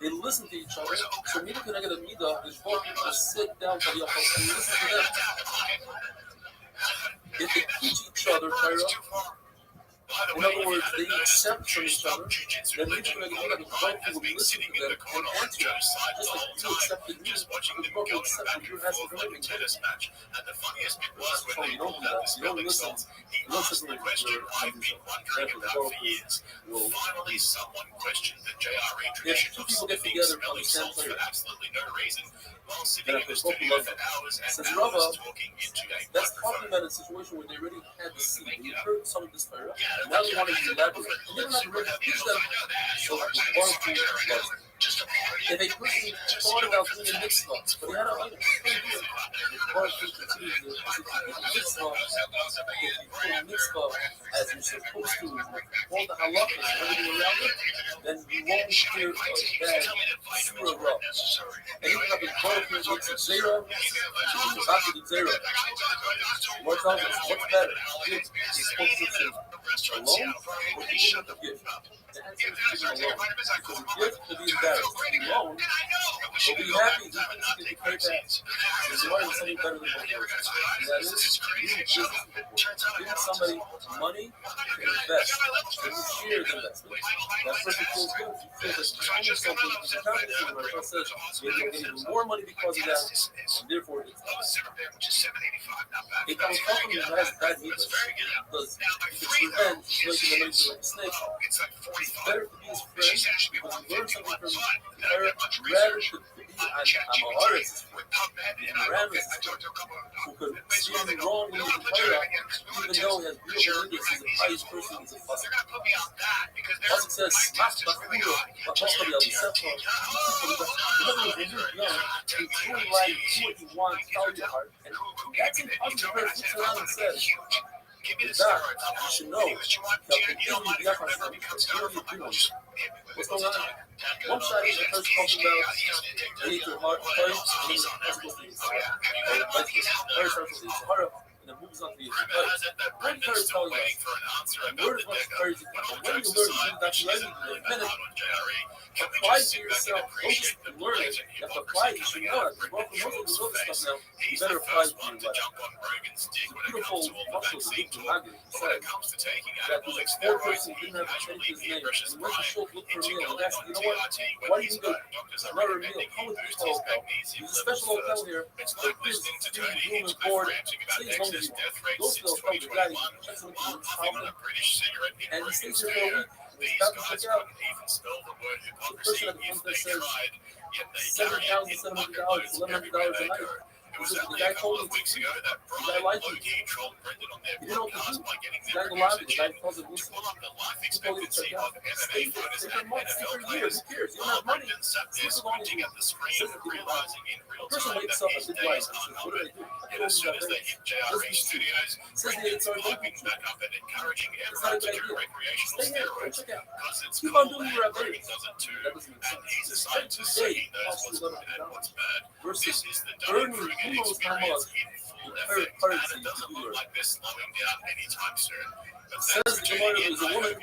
they listen to each other. So Midah can get a Midah, and both people sit down to the and listen to them. If they teach each other Torah, in other words, they accept from each other, then Midah can get a Midah, and both people will listen to them and answer them. Just like you accepted me, the both will accept what you're asking for them. So you don't do that. You don't listen. You don't listen to the question. I've been wondering about for years. Finally, someone questioned the JRE If two people get together and understand Torah, absolutely no reason. While then sitting if in the they both studio love for it. hours and Says hours Rava, talking into a that's talking microphone. about a situation where they already had the seed. You heard some of this Torah, and now they want to elaborate. And they're not ready to teach them. So the bar food was. If a person thought about doing a mitzvah, but he had a item, the bar food continues to mitzvah. If you do a mitzvah as you're supposed to, all the halachas and everything around it, then you won't hear a bad surah rub. And even if the bar food makes a zera, it's about to be zera. What tells us what's better? You're supposed to sit alone or you give a gift. The answer is to give alone. Because a gift could be embarrassed. Alone, but be happy he thinks he can pay back. There's more than something better than one person. And that is doing business with people. Giving somebody money to invest. So you share the investment. That person feels good. He feels like he's owning something. He's accounting for it. My friend says you're going to get even more money because of that. And therefore, it's it comes from you has bad needs. Because if it's revenge, it's making the money like a snake. It's better to be his friend because you learn something from him. Rather to be I'm a artist and Ramis who could see him wrong when he's a player, even though he has beautiful leaders, he's the highest person, he's a fussy. Pasuk says, Smash Bakuyo, but most of the Alisefa, remember when you're young, you truly like, do what you want, follow your heart, and that's impossible. The person looks around and says, God, you should know that what's going on? One side is the first talking about they need to heart first, and then the Sahara, and then moves on to the One third is telling us, and word is what's crazy, but when you learn that you learn in a minute, apply to yourself, don't just learn it, you have to apply it, you should know it. Well, for most of the other stuff now, you better apply it to your life. Beautiful muscles of Victor Lager said that this poor person didn't have to change his name. He went to Shul, looked for a meal, and asked, you know what, why do you need another meal? Come with the hotel. There's a special hotel here, but this room and board, stays home with you. Go to the hotel, the guy, checks him into his house, and he stays here for a week. He's about to check out. The person at the front desk says $7,700, $1,100 a night. He says, the guy told me it's free. The guy liked me. He didn't know what to do. The guy in the lobby, the guy calls him, listen, he told you to check out. Stay for a month, stay for a year, who cares? You don't have money. Stay for long as you says that people buy. A person wakes up at midnight and says, what did I do? I told you that day. Says the HR, don't be true. It's not a good idea. Stay here, go check out. Keep on doing your activities. That doesn't make sense. Every day costs you $1,100 versus earning who knows how much in currency to do your. Says the Gemara, there's a woman who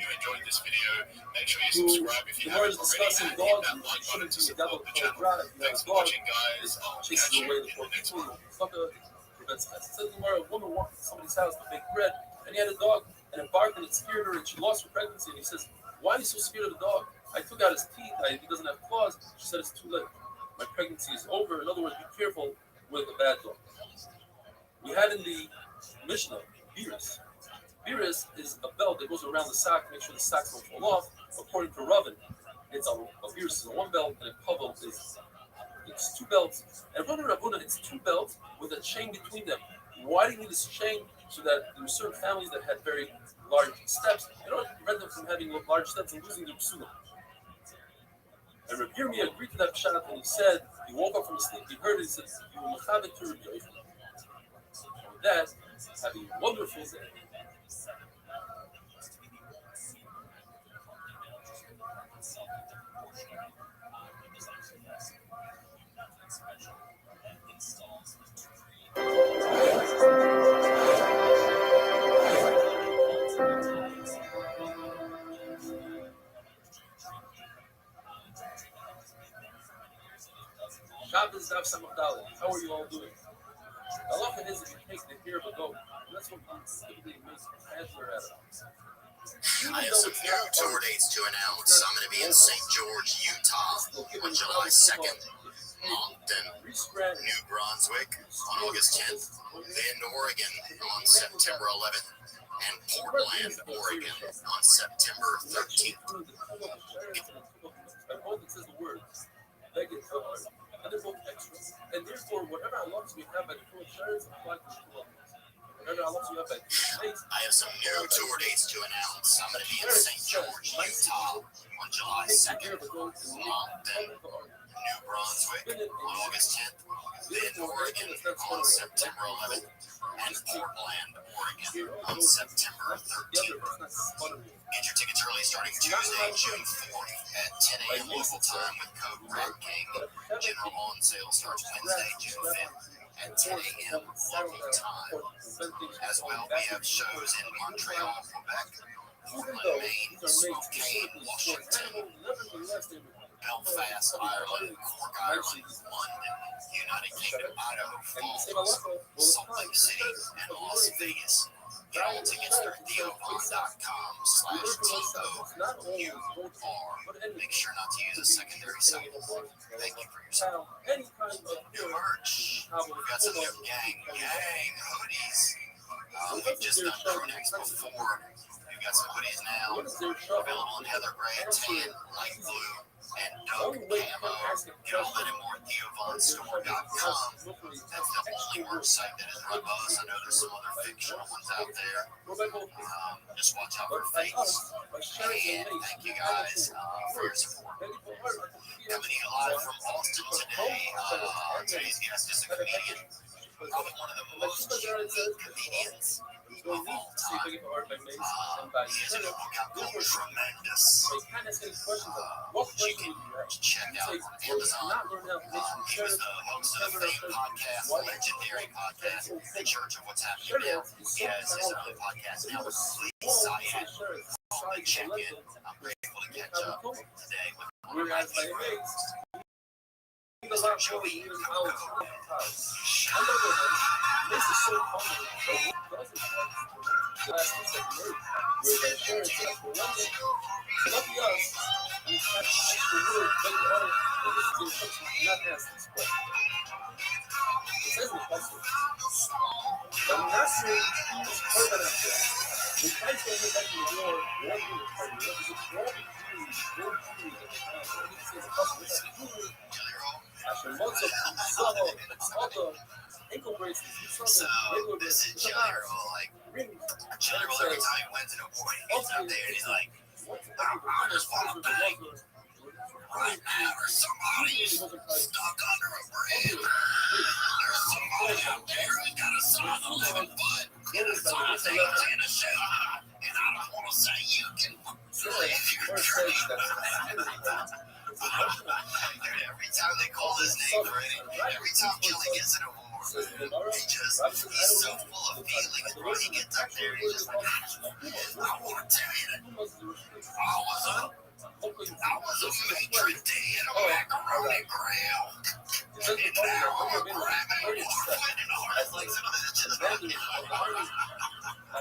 Gemara is discussing dogs and shouldn't be a devil called drive. You have a dog, it chases away the poor people. Sucker prevents that. Says the Gemara, a woman walked to somebody's house to make bread, and he had a dog, and it barked and it scared her, and she lost her pregnancy. And he says, why are you so scared of the dog? I took out his teeth, he doesn't have claws. She said, it's too late. my pregnancy is over. In other words, be careful with a bad dog. We had in the Mishnah, Biris. Biris is a belt that goes around the sock to make sure the socks don't fall off. According to Ravin, it's a Biris is a one belt and a Pavel is it's two belts. And according to Ravuna, it's two belts with a chain between them. Why do you need this chain? So that there were certain families that had very large steps. In order to prevent them from having large steps and losing their psulah. And Rabbi Yirmiyah agreed to that pshat, and he said, he woke up from his sleep, he heard it, he said, you will have it to Rabbi Yochanan. And with that, have a wonderful day. Shabbos Daf Samach Dalet. How are you all doing? The halacha is if you take the hair of a goat, and that's what typically makes transfer out of. I have some new tour dates to announce. I'm going to be in St. George, Utah on July 2nd, Moncton, New Brunswick on August 10th, Bend, Oregon on September 11th, and Portland, Oregon on September 13th. And they're both extras. And therefore, whatever halachas we have at full insurance apply to full whatever halachas we have at states. I have some new tour dates to announce. I'm going to be in St. George, Utah on July 2nd, Moncton, New Brunswick on August 10th, Bend, Oregon on September 11th, and Portland, Oregon on September 13th. Get your tickets early starting Tuesday, June 4th at 10 a.m. local time with code RAPKING. General on sale starts Wednesday, June 5th at 10 a.m. local time. As well, we have shows in Montreal, Quebec, Portland, Maine, Spokane, Washington, Belfast, Ireland, Cork, Ireland, London, United Kingdom, Idaho Falls, Salt Lake City, and Las Vegas. Get all tickets through theovon.com/TOUR. Make sure not to use a secondary site. Thank you for your support. New merch. We've got some new gang hoodies. We've just done crew necks before. We've got some hoodies now available in heather gray, tan, light blue, and Doug Camo. Get all that and more at theovonstore.com. That's the only merch site that is run by us. I know there's some other fictional ones out there. Just watch out for fakes. And thank you guys for your support. Coming to you live from Austin today. Today's guest is a comedian. Probably one of the most unique comedians of all time. He has a new book out called Tremendous, which you can check out on Amazon. He was the host of the famed podcast, legendary podcast, The Church of What's Happening Now. He has his own podcast now with Please Cyan. Check in. I'm grateful to catch up today with one of my favorites. Mr. Joey Coco. This is so funny. Lucky us, we have the word make art, and this is the instruction not ask this question. It says in the passage, but I'm not saying it's permanent after that. We tried to get back in the war, one unit party, what is it? One Jews at the time. What did it say in the passage? After months of Saba, ankle bracelets, So this is Jelly Roll. Like Jelly Roll, every time he wins an award, he gets up there and he's like, I just want to bang right now. There's somebody stuck under a bridge. There's somebody out there who's got a saw on 11 foot and a saw in a shoe. And I don't want to say you can live your dream. Every time they call his name, every time Kelly gets an award, he's so full of feelings. When he gets up there, he's just like, I want to tell you that I was a matron day at a macaroni grill. And now I'm a grabbing more foot in the hard legs and the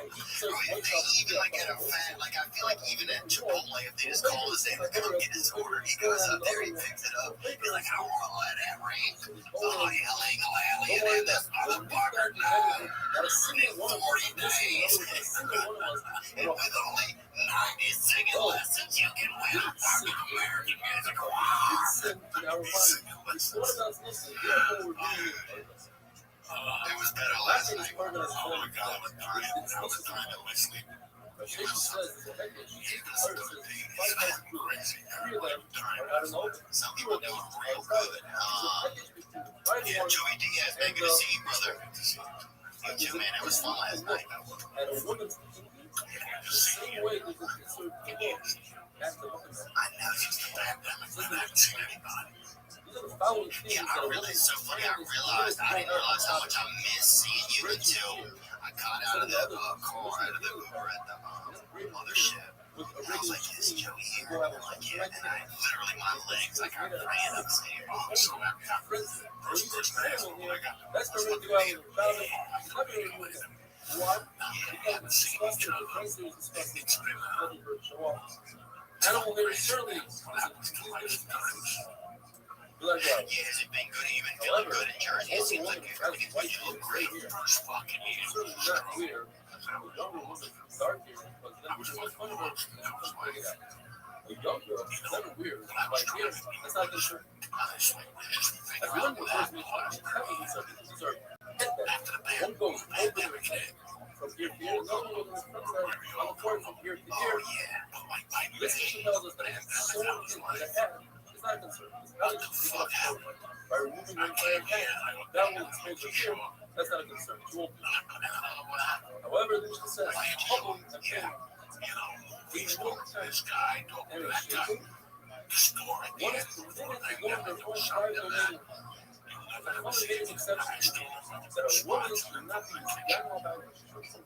Even like at a fat, like I feel like even at Chipotle, if they just call his name to come get his order, he goes up there, he picks it up. He's like, I don't want to let that ring. Oh, you illegal alien in this motherfucker. No. In 40 days. And with only 90 singing lessons, you can win a fucking American music award. It was better last night. Oh my God, I was dying in my sleep. He was crazy. Everybody was dying. Some people do it real good. Yeah, Joey Diaz, man, good to see you, brother. You too, man. It was fun last night. I know, it's just the pandemic. I haven't seen anybody. Yeah, so funny. I didn't realize how much I missed seeing you until I got out of the car, out of the Uber at the mothership. And I was like, is Joey here? And I'm like, yeah. And I literally, my legs, like, I ran upstairs. Oh, I'm so happy. First asshole when I got there. That's the one thing I was yeah, I haven't seen each other. It's been Animal Hair Shirley. Yeah, has it been good? You've been feeling good in Jersey. It seems like you look great first fucking year. I was fucking lost. That was my A young girl, never weird. Like here, that's not concerned. honestly, If you look at the first these are one goes over the head from here to here. No, on the court from here to here. This tells us that it has so much in the head. It's not concerned. It's not concerned. By removing your entire head, that will expose your here. That's not a concern. You won't be. However, this says, bubble and pain. This guy, and that guy, the store again. One of the main exceptions that a woman should not be young about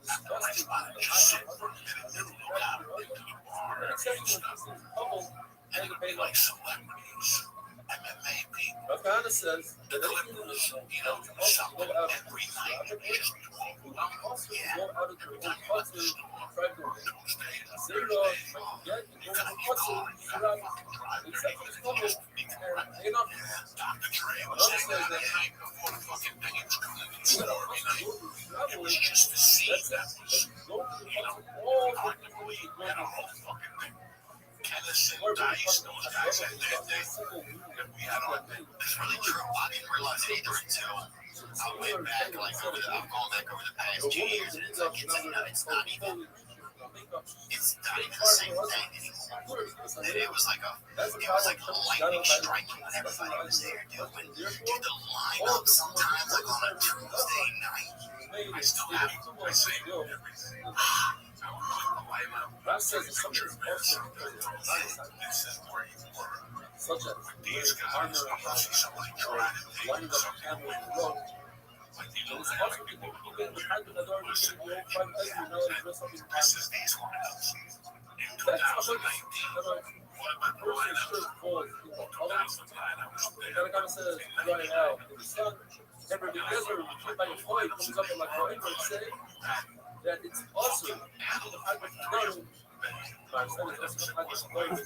disgusting an exception is couple and the pay like celebrities, MMA people. Afghana says that anything in this also go out of every night. also go out of their own hustle and try to zero get go to hustle throughout except for this couple and enough. Dr. Dre was saying that before the fucking thing was coming in the store every night. It was just to see that was, hard to believe that a whole fucking thing. Kennison, Dice, those guys had their thing that we had on. It's really true. I didn't realize it either until I went back, like, I've gone back over the past 2 years, and it's like, it's not even the same thing anymore. It was like a lightning striking when everybody was there, dude. The lineup sometimes, like on a Tuesday night, I still have it. I save everything. That says it's something else. This is where you were. Such as These guys, I'm going to see somebody trying to take lining up a camel in the road. like they And don't it's have possible it. to even the fact that they're already getting the old private equity now is dressed up in This is these lineups. In that's how 2019, much what about the person lineups? shirt falls in the colors. 2009, I was And there. it kind of says drying out in the sun. And the desert, you keep by your flight, comes up and like, oh, anybody say that it's awesome. The fact that it's done. But it's also the fact that it's done.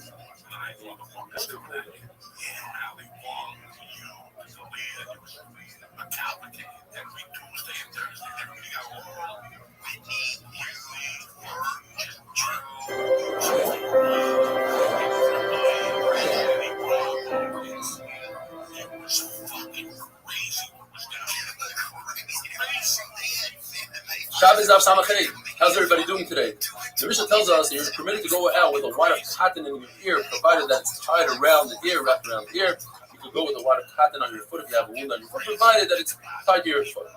Yeah, Ali Wong, you, the leader, a complicated every Tuesday and Thursday. Everybody got Whitney, it was fucking crazy what was down there. Shabbos Av Samachay. How's everybody doing today? The Mishnah tells us you're permitted to go out with a wad of cotton in your ear, provided that it's tied around the ear, wrapped around the ear. You could go with a wad of cotton on your foot if you have a wound on your foot, provided that it's tied to your foot.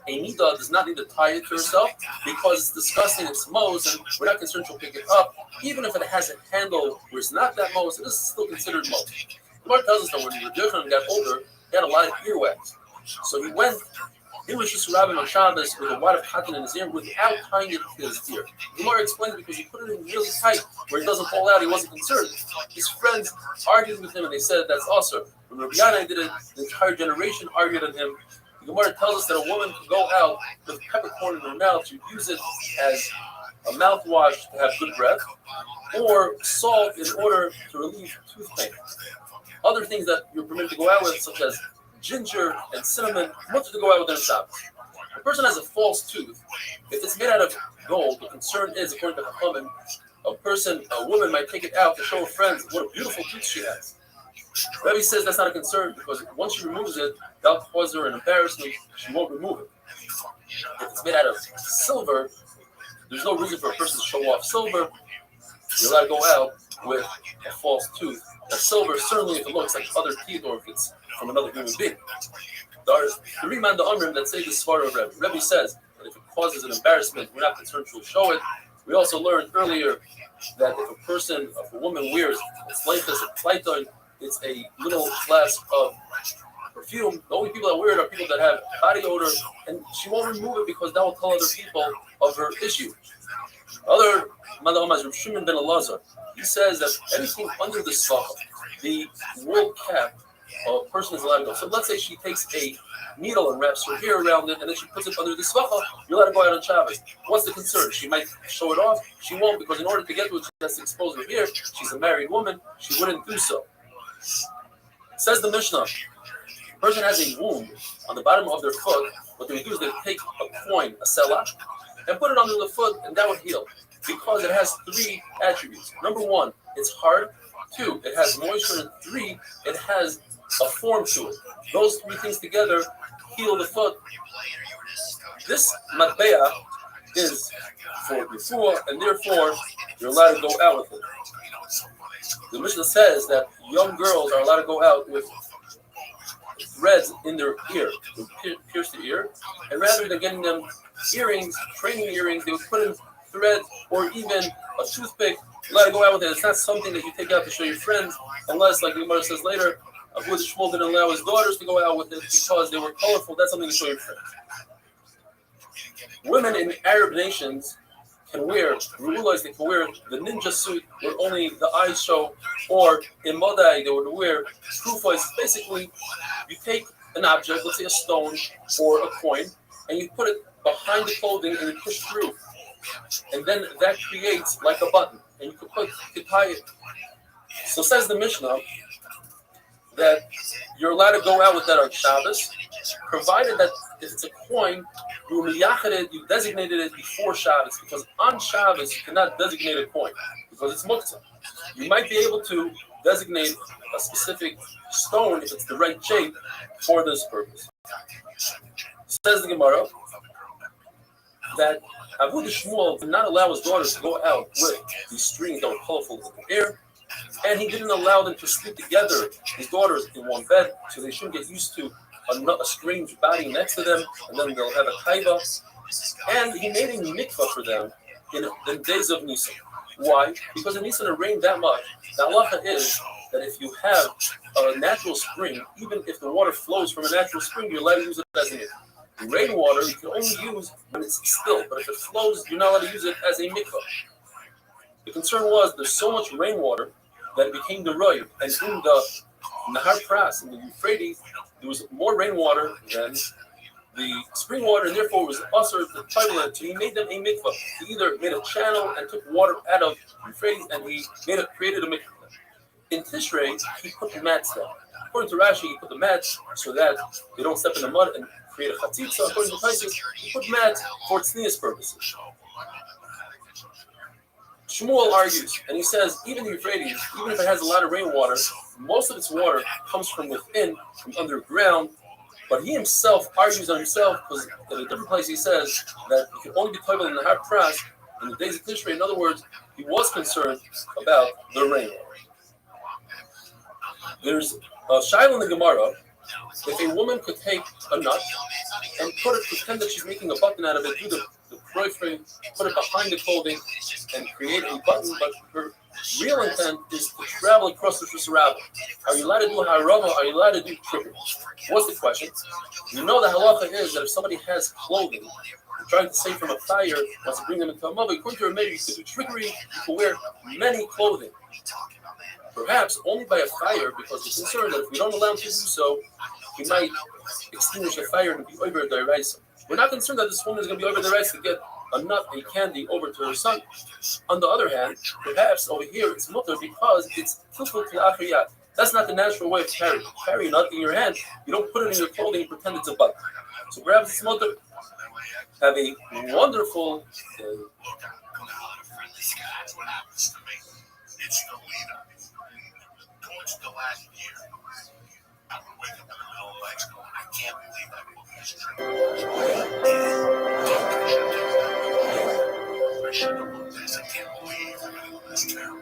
A nida does not need to tie it to herself because it's disgusting, it's Mose, and we're not concerned she'll pick it up. Even if it has a handle where it's not that Mose, it is still considered Mose. The Gemara tells us that when Rabbi Yochanan got older, he had a lot of earwax. So he was just rubbing on Shabbos with a wad of cotton in his ear without tying it to his ear. The Gemara explained it because he put it in really tight where it doesn't fall out. He wasn't concerned. His friends argued with him and they said that's also. When Rabbi Yana did it, the entire generation argued on him The Gemara tells us that a woman can go out with peppercorn in her mouth. She use it as a mouthwash to have good breath, or salt in order to relieve tooth pain. Other things that you're permitted to go out with, such as ginger and cinnamon, much to go out with their Shabbos. If a person has a false tooth, if it's made out of gold, the concern is, according to Chachamim, a woman might take it out to show her friends what a beautiful tooth she has. Rebbe says that's not a concern because once she removes it, that'll cause her an embarrassment. She won't remove it. If it's made out of silver, there's no reason for a person to show off silver. You're allowed to go out with a false tooth. Now, silver, certainly if it looks like other teeth or if it's from another human being. There's three man Amrim that say this Svara of Rebbe. Rebbe says that if it causes an embarrassment, we're not concerned she'll show it. We also learned earlier that if a woman wears a sleitas, a pleiton, it's a little glass of perfume. The only people that wear it are people that have body odor, and she won't remove it because that will tell other people of her issue. Other Madam Shimon ben Elazar, he says that anything under the svachah, the wool cap, a person is allowed to go. So let's say she takes a needle and wraps her hair around it, and then she puts it under the svachah, you're allowed to go out on Shabbos. What's the concern? She might show it off. She won't, because in order to get to it, she has to expose her hair. She's a married woman. She wouldn't do so. Says the Mishnah, a person has a wound on the bottom of their foot. What they would do is they would take a coin, a selah, and put it under the foot, and that would heal. Because it has three attributes. Number one, it's hard. Two, it has moisture. And three, it has a form to it. Those three things together heal the foot. This matbea is for refuah, and therefore you're allowed to go out with it. The Mishnah says that young girls are allowed to go out with threads in their ear, they would pierce the ear, and rather than getting them earrings, training earrings, they would put in threads or even a toothpick. You're allowed to go out with it. It's not something that you take out to show your friends, unless, like the Gemara says later, Abu Shmuel didn't allow his daughters to go out with it because they were colorful. That's something to show your friends. Women in Arab nations can wear, we realize they can wear the ninja suit where only the eyes show, or in Modai they would wear kufas. Basically, you take an object, let's say a stone or a coin, and you put it behind the clothing and you push through. And then that creates like a button, and you could tie it. So says the Mishnah that you're allowed to go out with that on Shabbos, provided that if it's a coin, you designated it before Shabbos, because on Shabbos you cannot designate a coin because it's muktzah. You might be able to designate a specific stone if it's the right shape for this purpose. Says the Gemara that Abu Shmuel did not allow his daughters to go out with these strings that were colorful in the air, and he didn't allow them to sleep together, his daughters, in one bed, so they shouldn't get used to a strange body next to them, and then they'll have a taiva. And he made a mikvah for them in the days of Nisan. Why? Because in Nisan it rained that much. The halacha is that if you have a natural spring, even if the water flows from a natural spring, you're allowed to use it as a rainwater. You can only use when it's still, but if it flows, you're not allowed to use it as a mikvah. The concern was there's so much rainwater that it became the roy, and in the Nahar Pras, in the Euphrates, there was more rainwater than the spring water, and therefore it was usher to toilet. So he made them a mikvah. He either made a channel and took water out of Euphrates, and he created a mikvah. In Tishrei, he put the mats down. According to Rashi, he put the mats so that they don't step in the mud and create a chatzitza. According to Taisus, he put mats for tznius purposes. Shmuel argues, and he says, even the Euphrates, even if it has a lot of rainwater, most of its water comes from within, from underground. But he himself argues on himself, because in a different place he says that it can only be toivel in the Har Pras in the days of Tishrei. In other words, he was concerned about the rainwater. There's a shaila in the Gemara. If a woman could take a nut and pretend that she's making a button out of it, do the frame, put it behind the clothing, and create a button, but her real intent is to travel across the Shusarabah. Are you allowed to do harama? Are you allowed to do trickery? What's the question? You know the halacha is that if somebody has clothing, trying to save from a fire, wants to bring them into a mother, according to her maybe you can do trickery, you can wear many clothing. Perhaps only by a fire, because we're concerned that if we don't allow him to do so, he might extinguish the fire and be over the rice. We're not concerned that this woman is going to be over the rice to get a nut, a candy over to her son. On the other hand, perhaps over here it's mutter because it's tilful to achiyat. That's not the natural way of carrying. Carry a nut in your hand, you don't put it in your clothing and pretend it's a bug. So perhaps it's mutter. Have a wonderful day. Look out, come out of friendly skies. What happens to me? It's the leader. Towards the last year, I would wake up in the middle of the night going, I can't believe I booked this trip. I should have booked this. I can't believe I'm going to this town.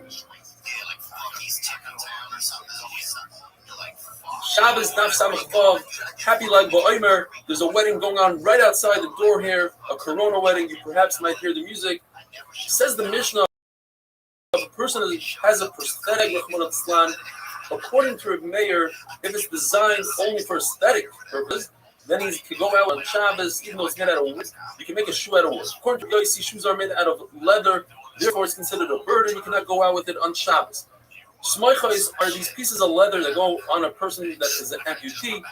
Yeah, like fuck, he's ticking town or something. There's always something. You're like, fuck. Shabbos Daf Samach Vav, happy like Ba'omer. There's a wedding going on right outside the door here, a Corona wedding. You perhaps might hear the music. Says the Mishnah, if a person has a prosthetic, according to Reb Meir, if it's designed only for aesthetic purpose, then he can go out on Shabbos, even though it's made out of wood. You can make a shoe out of wood. According to Yossi, shoes are made out of leather, therefore it's considered a burden. You cannot go out with it on Shabbos. Smoichos are these pieces of leather that go on a person that is an amputee,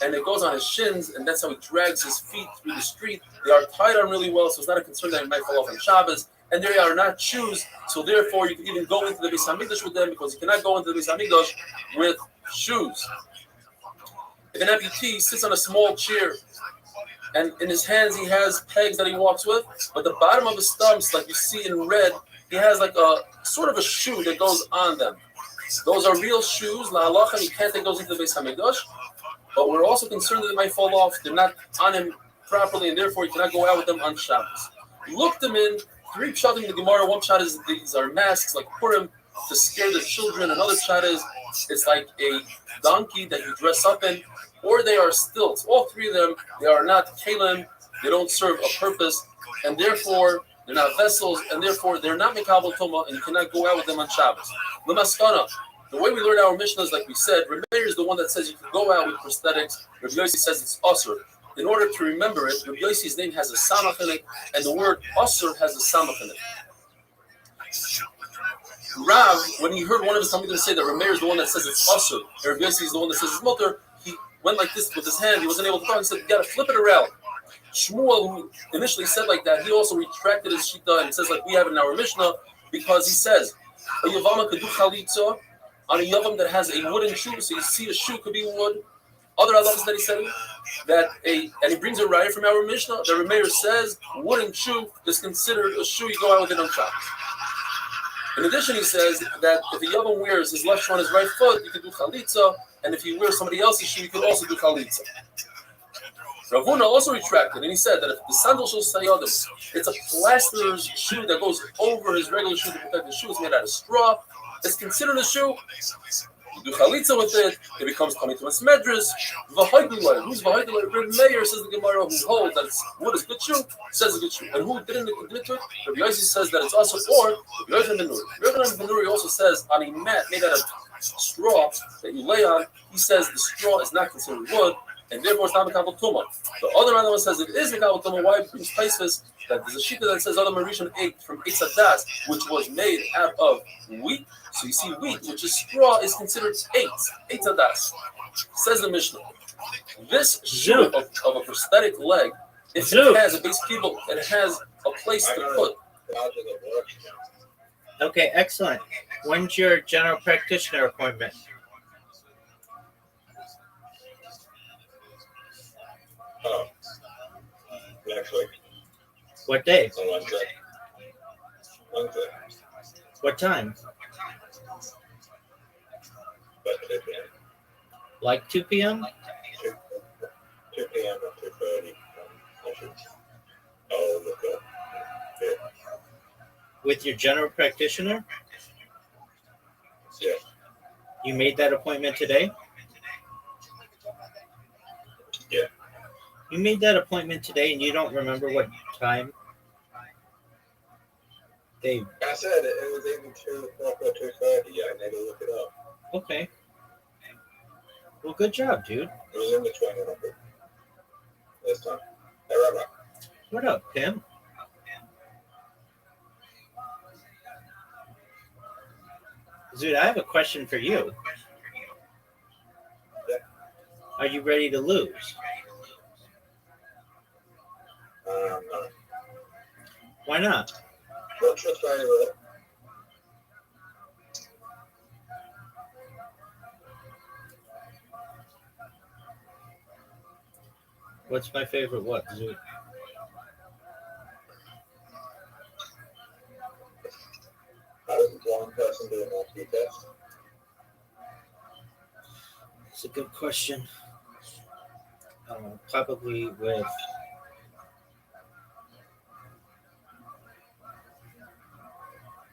and it goes on his shins, and that's how he drags his feet through the street. They are tied on really well, so it's not a concern that he might fall off on Shabbos. And they are not shoes, so therefore you can even go into the Beis Hamikdash with them because you cannot go into the Beis Hamikdash with shoes. If an amputee sits on a small chair, and in his hands he has pegs that he walks with, but the bottom of his stumps, like you see in red, he has like a sort of a shoe that goes on them. Those are real shoes, la halacha, you can't take those into the Beis Hamikdash, but we're also concerned that they might fall off. They're not on him properly, and therefore you cannot go out with them on Shabbos. Look them in. 3 pshatim in the Gemara. One pshat is these are masks like Purim to scare the children. Another pshat is it's like a donkey that you dress up in, or they are stilts. All 3 of them, they are not kalim. They don't serve a purpose, and therefore they're not vessels, and therefore they're not mekabel toma, and you cannot go out with them on Shabbos. L'maskana. The way we learn our Mishnah is like we said. Reb Meir is the one that says you can go out with prosthetics. Reb Yossi says it's usur. In order to remember it, Reb Yossi's name has a samach in it, and the word usur has a samach in it. Rav, when he heard one of his talmidim say that Reb Meir is the one that says it's usur, and Reb Yossi is the one that says it's mutter, he went like this with his hand. He wasn't able to talk. He said, "You got to flip it around." Shmuel, who initially said like that, he also retracted his shita and says like we have it in our Mishnah because he says a yavama could do chalitza on a yavam that has a wooden shoe. So you see, the shoe could be wood. Other halachas that he said that and he brings a raya from our Mishnah. The Reb Meir says wooden shoe is considered a shoe you go out with it on Shabbos. In addition, he says that if a yavam wears his left shoe on his right foot, you can do chalitza, and if he wears somebody else's shoe, you can also do chalitza. Rav Huna also retracted, and he said that if the sandal shoe sayadim, it's a plasterer's shoe that goes over his regular shoe to protect the shoe. It's made out of straw. It's considered a shoe. You do chalitza with it, it becomes coming to a smedris. V'haydulay, who's v'haydulay? Reb Meir says the Gemara who holds that wood is good shoe, says a good shoe. And who didn't admit to it? Reb Yossi says that it's also, or Reb Yochanan ben Nuri. Reb Yochanan ben Nuri also says on a mat made out of straw that you lay on, he says the straw is not considered wood, and therefore it's not mekabel tuma. The other one says it is mekabel tuma. Why it brings Taisvis that there's a shita that says Adam Rishon ate from Eitz Hadas, which was made out of wheat. So you see, wheat, which is straw, is considered Eitz Hadas. Says the Mishnah. This shoe of a prosthetic leg, if it has a base kibble, it has a place to put. Okay, excellent. When's your general practitioner appointment? Next week. What day? On Wednesday. What time? About 2 p.m. Like 2 p.m.? 2 p.m. or 2:30. I'll look up. Yeah. With your general practitioner? Yeah. You made that appointment today? Yeah. You made that appointment today and you don't remember what time? Dave. I said it was either 2 o'clock or 2:30. I need to look it up. Okay. Well, good job, dude. It was in between this time. Hey, Rabbi. What up, Pim? Dude, I have a question for you. Yeah. Are you ready to lose? No. Why not? Don't trust anybody. What's my favorite what? Zoo? How does a blind person do an IQ test? It's a good question. Probably with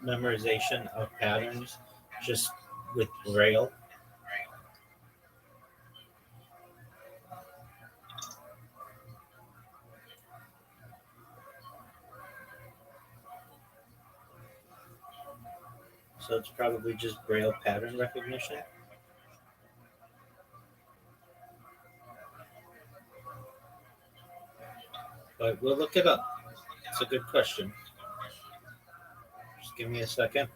memorization of patterns, just with Braille. So it's probably just Braille pattern recognition. But we'll look it up. It's a good question. Just give me a second.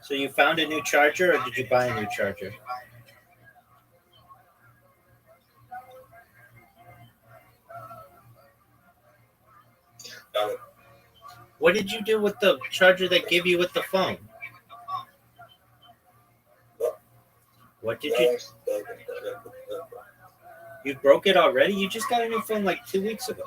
So you found a new charger, or did you buy a new charger? What did you do with the charger they give you with the phone? What did you? You broke it already? You just got a new phone like 2 weeks ago.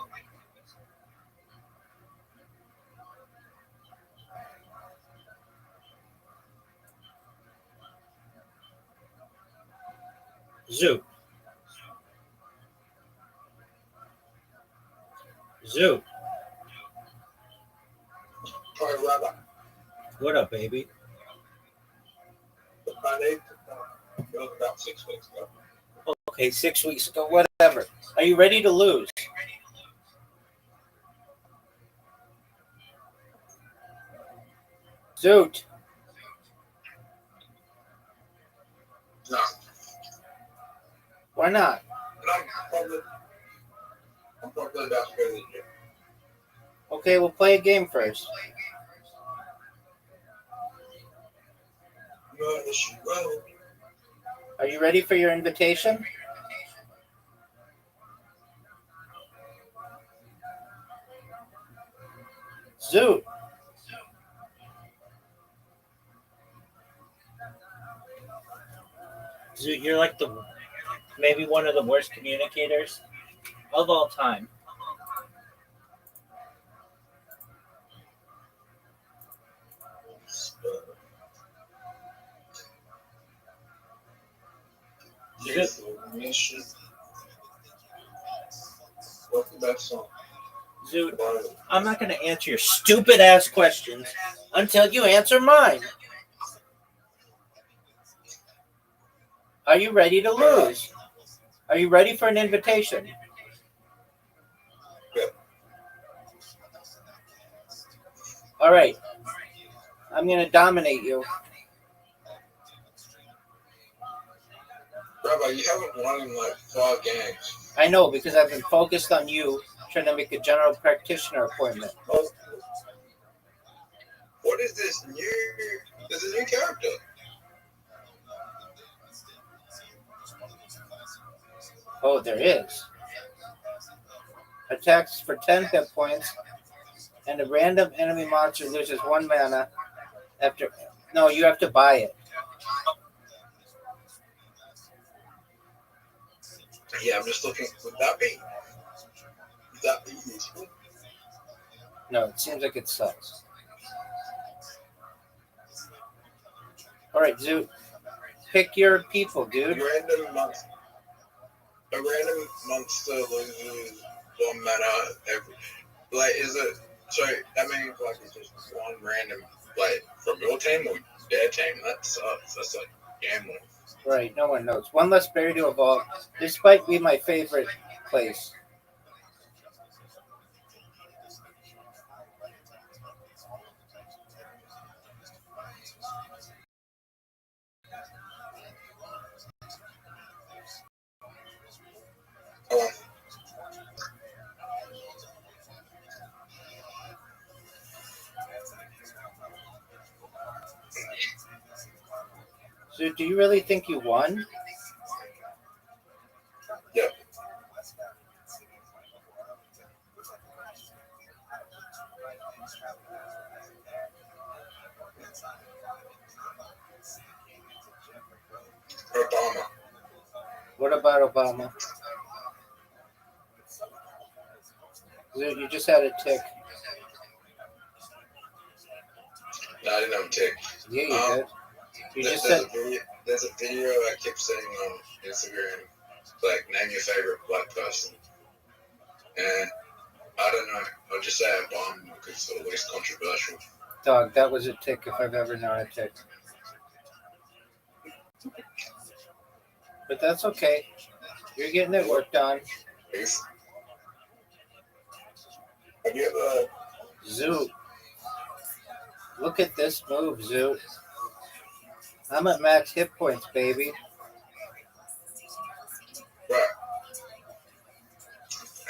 Zoo. Zoo. What up, baby? About 6 weeks ago. Okay, 6 weeks ago, whatever. Are you ready to lose? Zoot. No. Why not? I'm probably about to go to the gym. Okay, we'll play a game first. Are you ready for your invitation? Zoot. Zoot, you're like maybe one of the worst communicators of all time. What's the best song? Zoot, I'm not going to answer your stupid ass questions until you answer mine. Are you ready to lose? Are you ready for an invitation? Yeah. All right. I'm going to dominate you. Rabbi, you haven't won in like 5 games. I know, because I've been focused on you trying to make a general practitioner appointment. Oh. What is this new? This is a new character. Oh, there is. Attacks for 10 hit points, and a random enemy monster loses 1 mana after. No, you have to buy it. Yeah, I'm just looking. Would that be useful? No, it seems like it sucks. All right, Zoot. Pick your people, dude. A random monster loses 1 mana every. Like, is it? So that means like it's just one random like from your team or their team. That sucks. That's like gambling. Right, no one knows. 1 less berry to evolve, despite being my favorite place. Oh. So, do you really think you won? Obama. What about Obama? You just had a tick. No, I didn't have a tick. Yeah, you Um, did. You There- just there's said a video. There's a video I kept saying on Instagram, like name your favorite black person, and I don't know. I'll just say Obama because it's the least controversial. dog. That was a tick if I've ever known a tick. But that's okay. You're getting it worked on. If, have you ever? Zoo. Look at this move, Zoo. I'm at max hit points, baby. Right.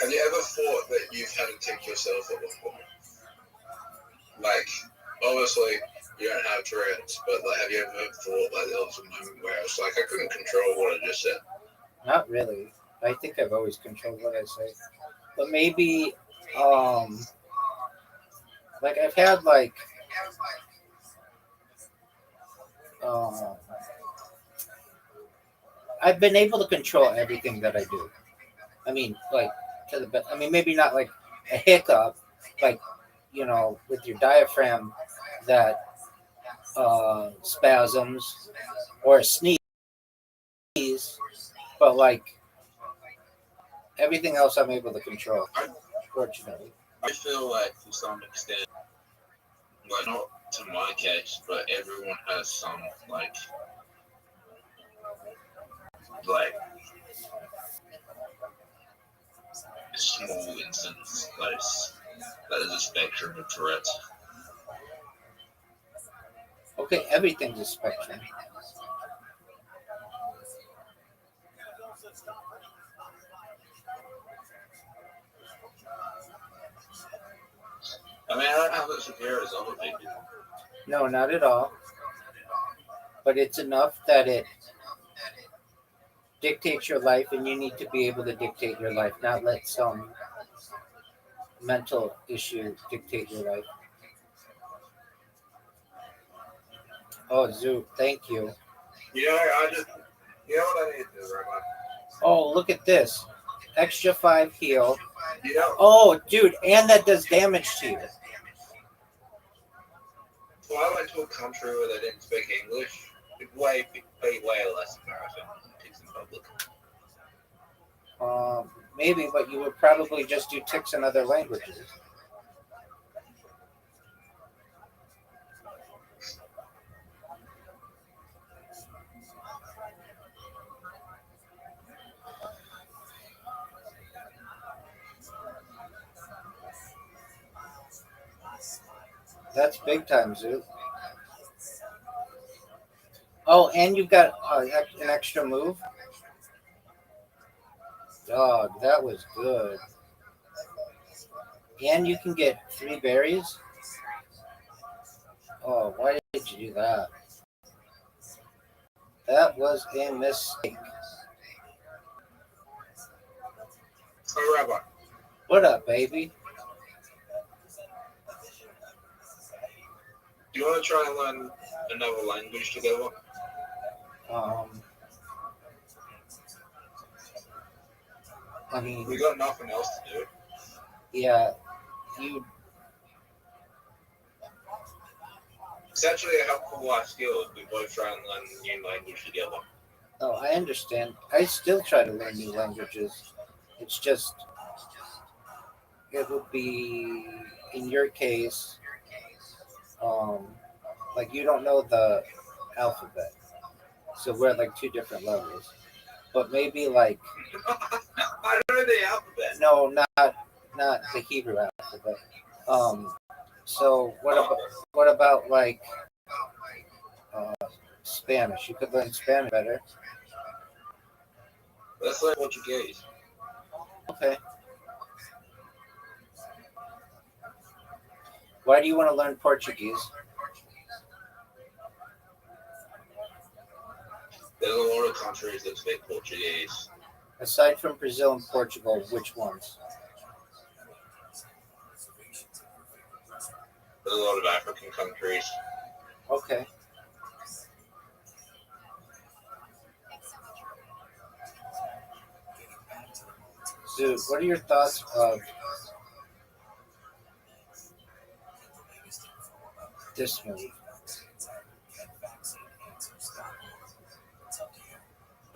Have you ever thought that you've had a tick yourself at one point? Like, obviously, you don't have Tourette's, but like, have you ever thought like there was a moment where it's like I couldn't control what I just said? Not really. I think I've always controlled what I say. But maybe, like I've had like, um, I've been able to control everything that I do. I mean, like to the best. I mean, maybe not like a hiccup, like with your diaphragm that spasms or a sneeze, but like everything else, I'm able to control. Fortunately, I feel like to some extent, like not to my case, but everyone has some like small instance that is a spectrum of Tourette's. okay, everything's a spectrum. I mean, I don't have it severe as other people. No, not at all. But it's enough that it dictates your life, and you need to be able to dictate your life, not let some mental issue dictate your life. Oh, Zoo, thank you. You know, you know what I need to do, Rabbi? Oh, look at this. Extra 5 heal. You know, Oh, dude, and that does damage to you. so I went to a country where they didn't speak English. It'd be way less embarrassing than ticks in public. Maybe, but you would probably just do ticks in other languages. That's big time, Zoo. Oh, and you've got an extra move. Dog, that was good. And you can get 3 berries. Oh, why did you do that? That was a mistake. Oh, Rabbi, What up, baby? do you want to try and learn another language together? I mean, We got nothing else to do. yeah, you. It's actually a helpful life skill if we both try and learn a new language together. Oh, I understand. I still try to learn new languages. It's just, it would be, in your case, um, like you don't know the alphabet. So we're at like 2 different levels. But maybe like, I don't know the alphabet. no, not the Hebrew alphabet. So what about like uh, Spanish? You could learn Spanish better. Let's learn Portuguese. Okay. Why do you want to learn Portuguese? There's a lot of countries that speak Portuguese. Aside from Brazil and Portugal, which ones? There's a lot of African countries. Okay. Dude, what are your thoughts of this movie?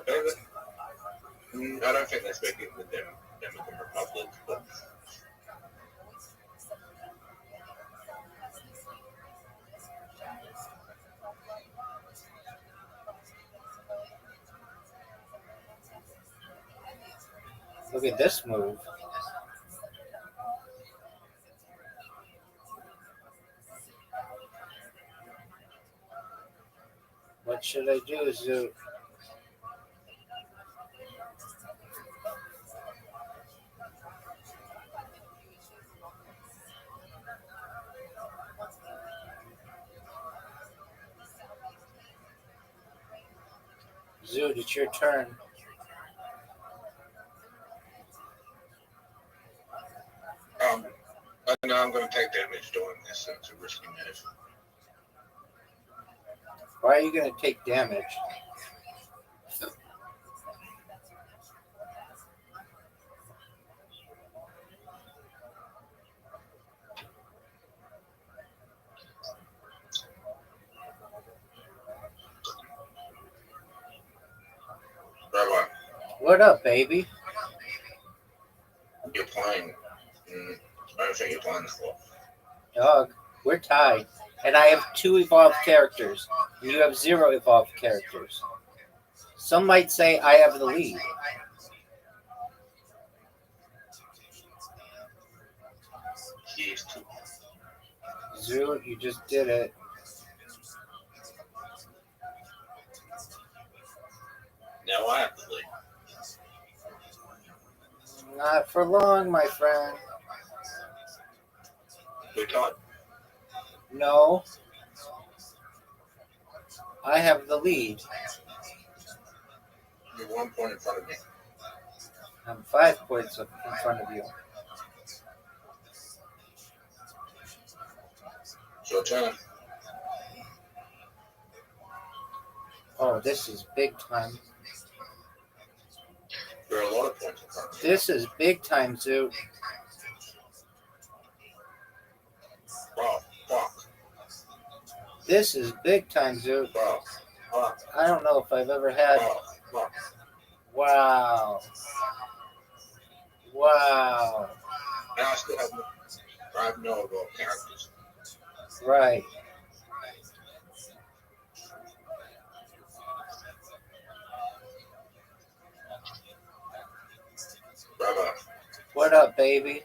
I don't think they're speaking the Dominican Republic, but Look at this move. What should I do, Zoo? Zoo, it's your turn. I know I'm going to take damage doing this, so it's a risky move. Why are you going to take damage? Rabbi, What up, baby? you're playing. I don't think you're playing this well. Dog, we're tied. And I have 2 evolved characters. And you have 0 evolved characters. Some might say I have the lead. He's too. Zoo, you just did it. Now I have the lead. Not for long, my friend. We tied. No. I have the lead. You're 1 point in front of me. I'm 5 points in front of you. It's your turn. Oh, this is big time. There are a lot of points in front of me. This is big time, Zoo. Wow, fuck. This is big time, Zoo. Wow, fuck. I don't know if I've ever had. Wow, fuck. Wow. Wow. And I still have no evolved characters. Right. Rabbi, What up, baby?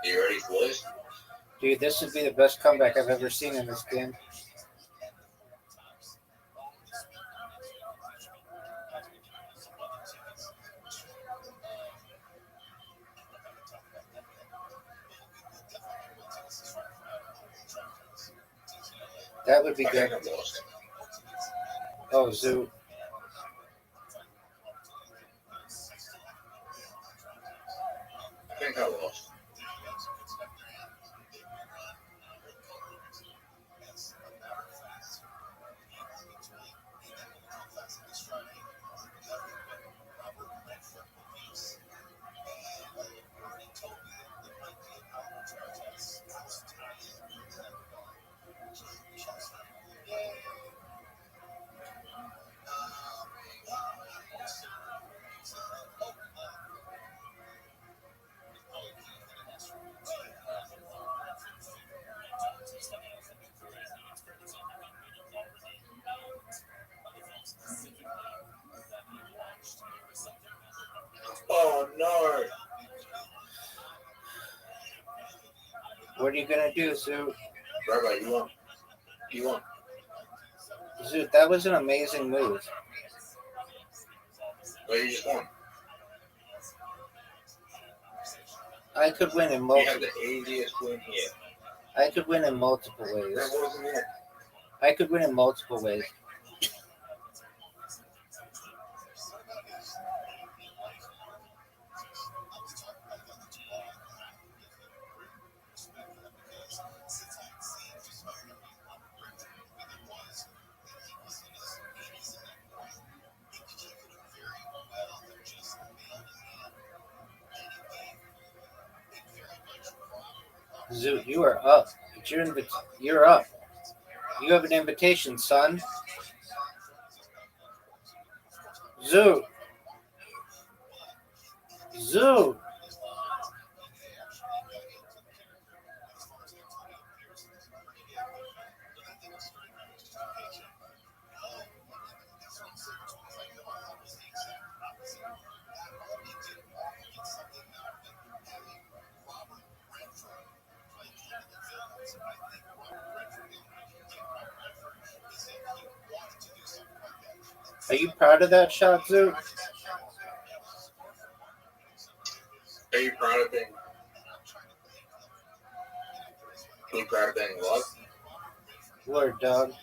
you ready for this? Dude, this would be the best comeback I've ever seen in this game. That would be I good. think I'm lost. Oh, Zoo. I think I lost. Oh no! What are you gonna do, Zoo? Rabbi, you won. You won. Zoo, that was an amazing move. Well, you just won. I could win in You multiple. had the easiest win here. I could win in multiple ways. That wasn't it. I could win in multiple ways. Zoot, you are up. It's your you're up. You have an invitation, son. Zoot. Zoot. Are you proud of that shot, Zoot? Are you proud of being? Are you proud of being what? Word, dog.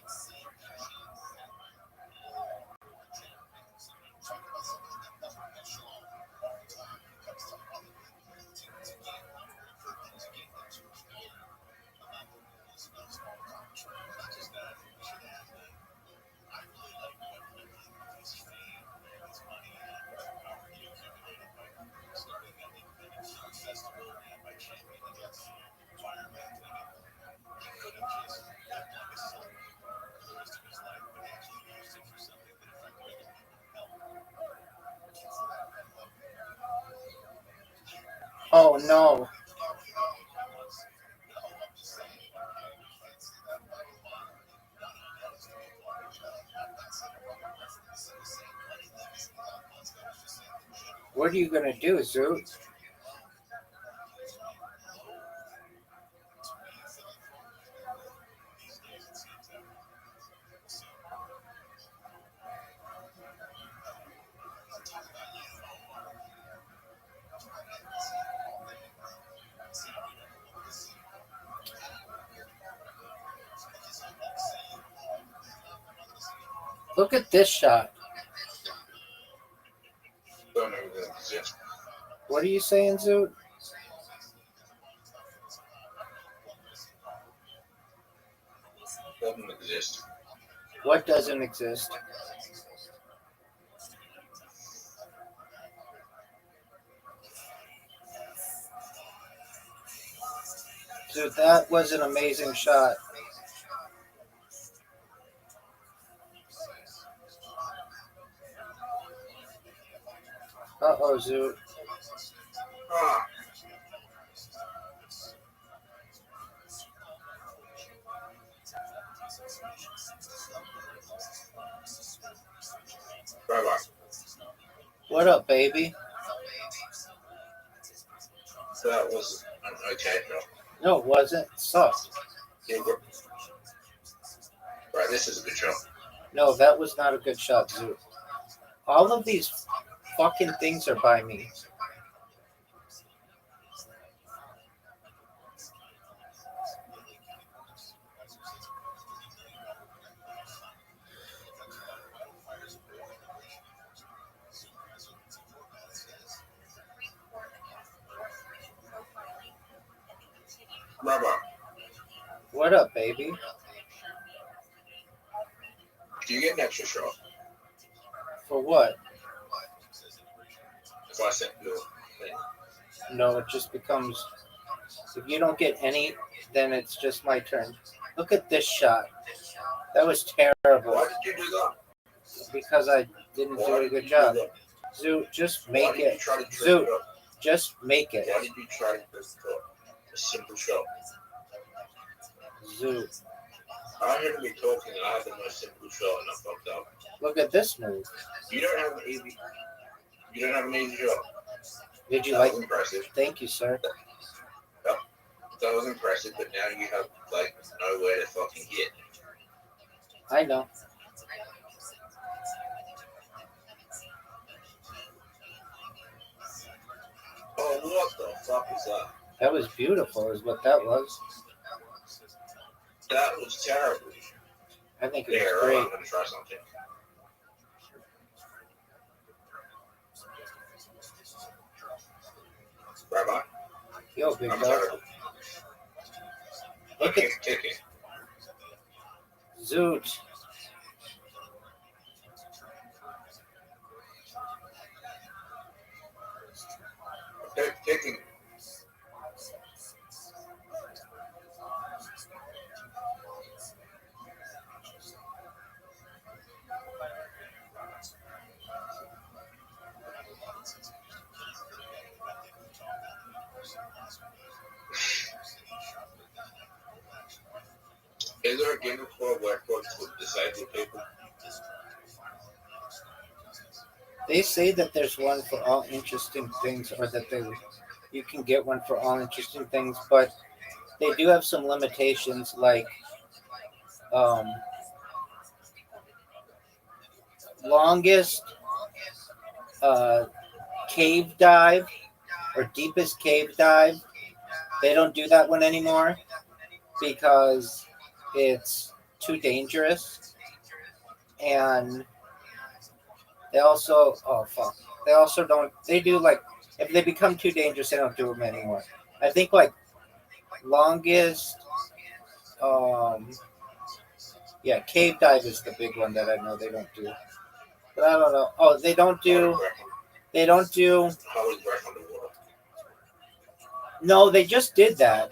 Oh no. What are you gonna do, Zoot? Look at this shot. Don't know if it exists. What are you saying, Zoot? Doesn't exist. What doesn't exist? Dude, that was an amazing shot. Uh-oh, Zoot. Ah. Bye-bye. What up, baby? That was an okay shot. No, it wasn't. It sucked. Yeah, but... Right, this is a good shot. No, that was not a good shot, Zoot. All of these fucking things are by me. Bye-bye. What up, baby? Do you get an extra shot For what? if I sent you a thing? No, it just becomes... If you don't get any, then it's just my turn. Look at this shot. That was terrible. Why did you do that? Because I didn't do a good job. Zoot, just make it. Zoot, just make it. Why did you try to do a simple shot? Zoot, I heard me talking and I had the most simple shot and I fucked up. look at this move. You don't have an easy shot. Did you That like was impressive. Thank you, sir. That was impressive, but now you have like nowhere to fucking hit. I know. Oh, what the fuck is that? That was beautiful, is what that was. That was terrible. I think it Here, was great. I'm gonna try something. Bye-bye. Yo, big I'm dog. terrible. Look at Kicking. Zoot. Kicking. Is there a Game of Thrones record for disabled people? They say that there's one for all interesting things, or that you can get one for all interesting things, but they do have some limitations, like um, longest uh, cave dive or deepest cave dive. They don't do that one anymore because it's too dangerous, and they also they also don't, they do like, if they become too dangerous they don't do them anymore. I think like longest um yeah, cave dive is the big one that I know they don't do. But I don't know. Oh, they don't do How is breath underwater? no, they just did that.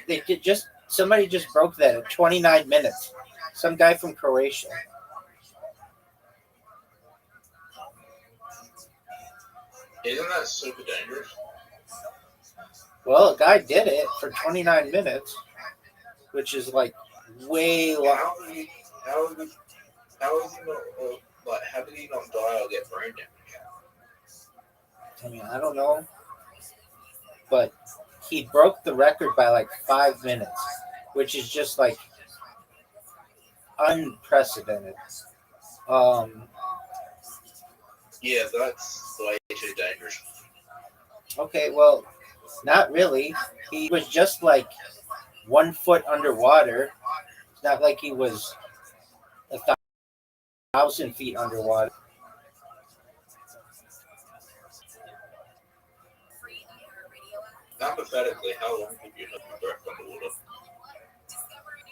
They did just somebody just broke that at 29 minutes. Some guy from Croatia. Isn't that super dangerous? Well, a guy did it for 29 minutes, which is like way long. How is he? How is he? How is he not? Like, how did he not die or get brain damage? I mean, I don't know, but he broke the record by like 5 minutes, which is just like unprecedented. Um, Yeah, that's way too dangerous. okay, well, not really. He was just like 1 foot underwater. It's not like he was 1,000 feet underwater. Hypothetically, how long could you have breath underwater?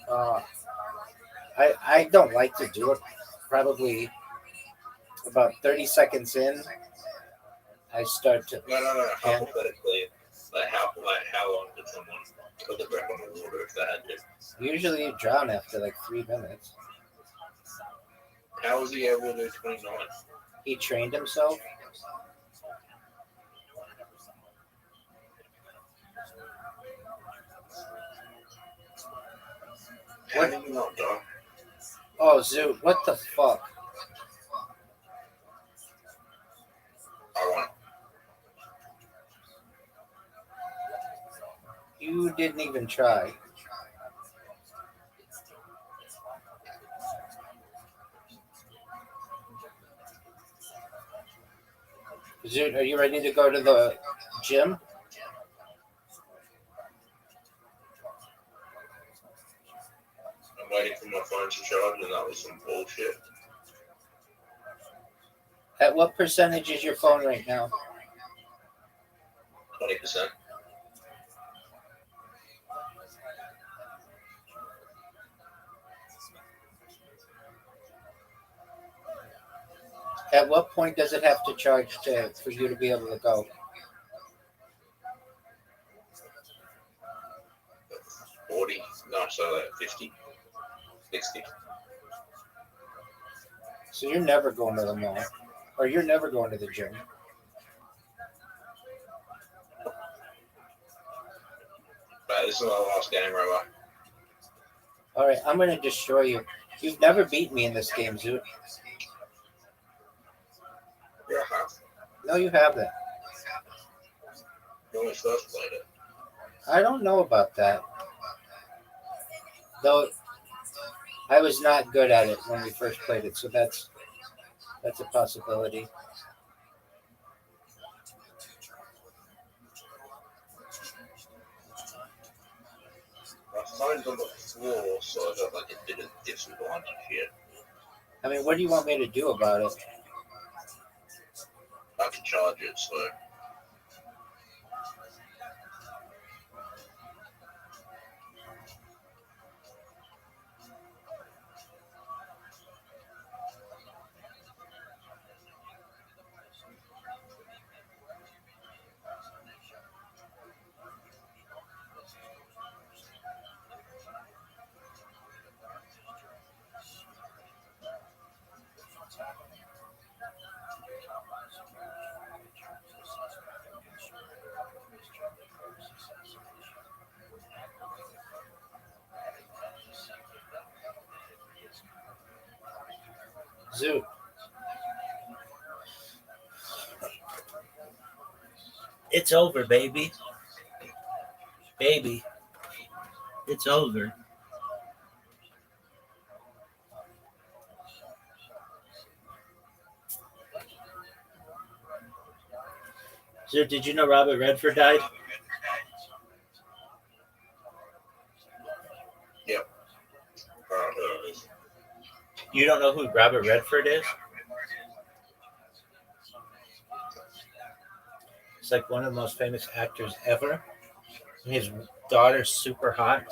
Uh, I don't like to do it. Probably about 30 seconds in, I start to No. panic. Hypothetically, how long did someone put the breath underwater if they had to? Usually you drown after like 3 minutes. How was he able to do 29? He trained himself. How did he not die? Oh, Zoot, what the fuck? I want. You didn't even try. Zoot, are you ready to go to the gym? I'm waiting for my phone to charge, and that was some bullshit. At what percentage is your phone right now? 20%. At what point does it have to charge for you to be able to go? 40. No, so 50. 60. So you're never going to the mall, or you're never going to the gym. But this is my last game, right? All right, I'm gonna destroy you. You've never beat me in this game, Zoot. Yeah, I have. No, you haven't. When we first played it. I don't know about that. Though I was not good at it when we first played it, so that's a possibility. My phone's on the floor, so I got like a bit of disadvantage here. I mean, what do you want me to do about it? I can charge it, so. Zoo. It's over, baby. Baby. It's over. Zoo, did you know Robert Redford died? Yep. You don't know who Robert Redford is? He's like one of the most famous actors ever. And his daughter's super hot.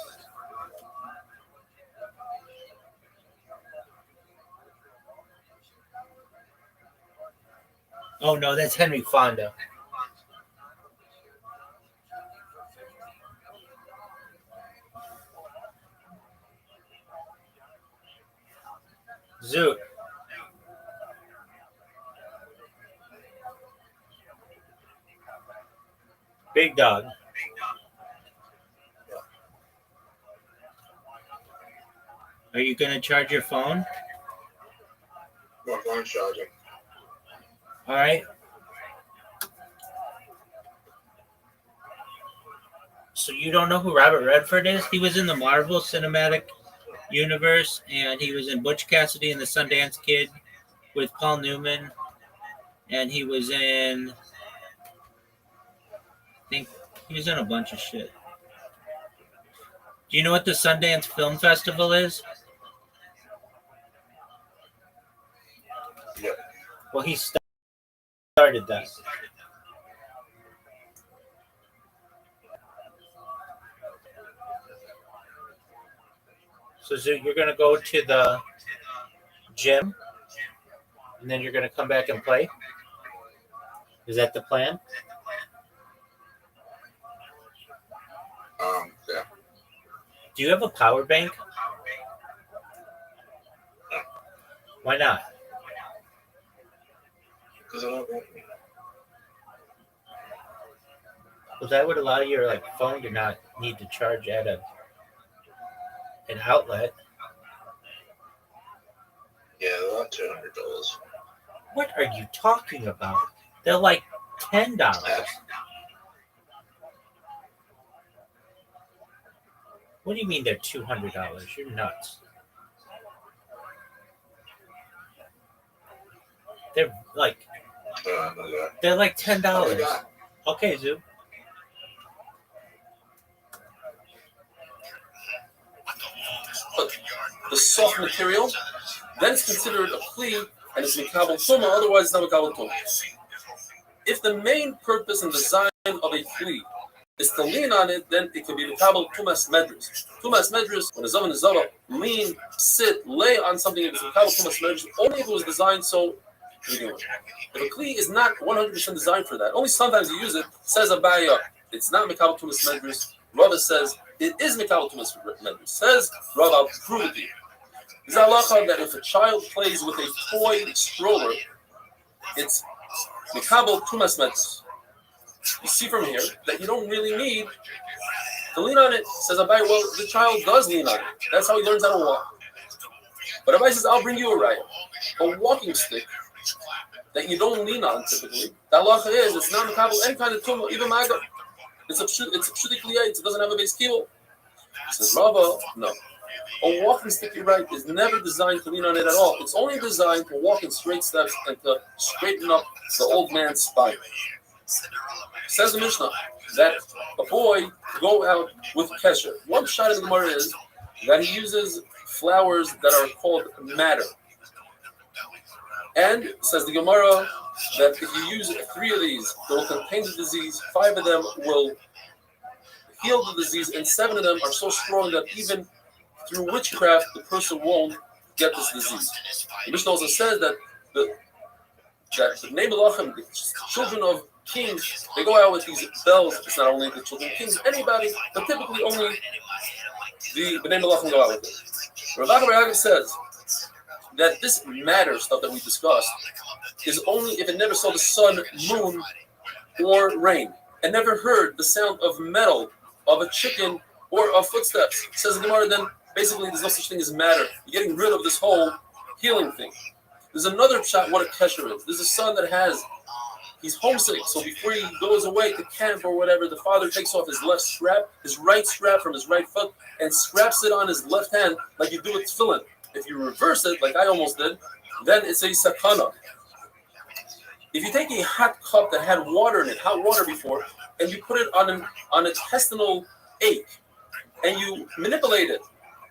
Oh no, that's Henry Fonda. Zoot. Big dog. Are you gonna charge your phone? My phone's charging. All right. So you don't know who Robert Redford is? He was in the Marvel Cinematic Universe, and he was in Butch Cassidy and the Sundance Kid with Paul Newman, and he was in, I think he was in a bunch of shit. Do you know what the Sundance Film Festival is? Yep. Well, he started that. So Zoo, you're gonna go to the gym, and then you're gonna come back and play. Is that the plan? Yeah. Do you have a power bank? No. Why not? Because I don't want Well, that would allow your phone to not need to charge at an outlet. Yeah, they're like $200. What are you talking about? They're like $10. What do you mean they're $200? You're nuts. They're like $10. Okay, Zoo. But the soft material, then it's considered a plea and it's mikabel tuma, otherwise it's not mikabel tuma. If the main purpose and design of a plea is to lean on it, then it could be mikabel tumas medris. Tumas medris, when a zav and a zava lean, sit, lay on something, it's mikabel tumas medris, only if it was designed so to begin with. If a kli is not 100% designed for that, only sometimes you use it, says Abaya, it's not mikabel tumas medris. Rava says it is mikabel tumas medris. Says Rava, I'll prove it to you. Is halacha that if a child plays with a toy stroller, it's mikabel tumas medris. You see from here that you don't really need to lean on it. Says Abai, well, the child does lean on it. That's how he learns how to walk. But Abai says, I'll bring you a raya, a walking stick that you don't lean on typically. The halacha is it's not mikabel any kind of tumah, even maga. It's a pshudik liyait. It doesn't have a base kilo. Says Rava, no. A walking stick, you're right, is never designed to lean on it at all. It's only designed to walk in straight steps and to straighten up the old man's spine. Says the Mishnah that a boy go out with kesher. One shot in the Gemara is that he uses flowers that are called madder. And says the Gemara that if you use 3 of these, they will contain the disease. 5 of them will heal the disease, and 7 of them are so strong that even through witchcraft the person won't get this disease. The Mishnah also says that the Bnei Melachim, the children of kings, they go out with these bells. It's not only the children of kings, anybody, but typically only the Bnei Melachim go out with it. Rav Acha says that this matter stuff that we discussed is only if it never saw the sun, moon, or rain, and never heard the sound of metal, of a chicken, or of footsteps. Says the Gemara, then basically there's no such thing as matter. You're getting rid of this whole healing thing. There's another shot what a kesher is. There's a son that he's homesick, so before he goes away to camp or whatever, the father takes off his right strap from his right foot, and straps it on his left hand like you do with tefillin. If you reverse it, like I almost did, then it's a sakana. If you take a hot cup that had water in it, hot water before, and you put it on an intestinal ache, and you manipulate it,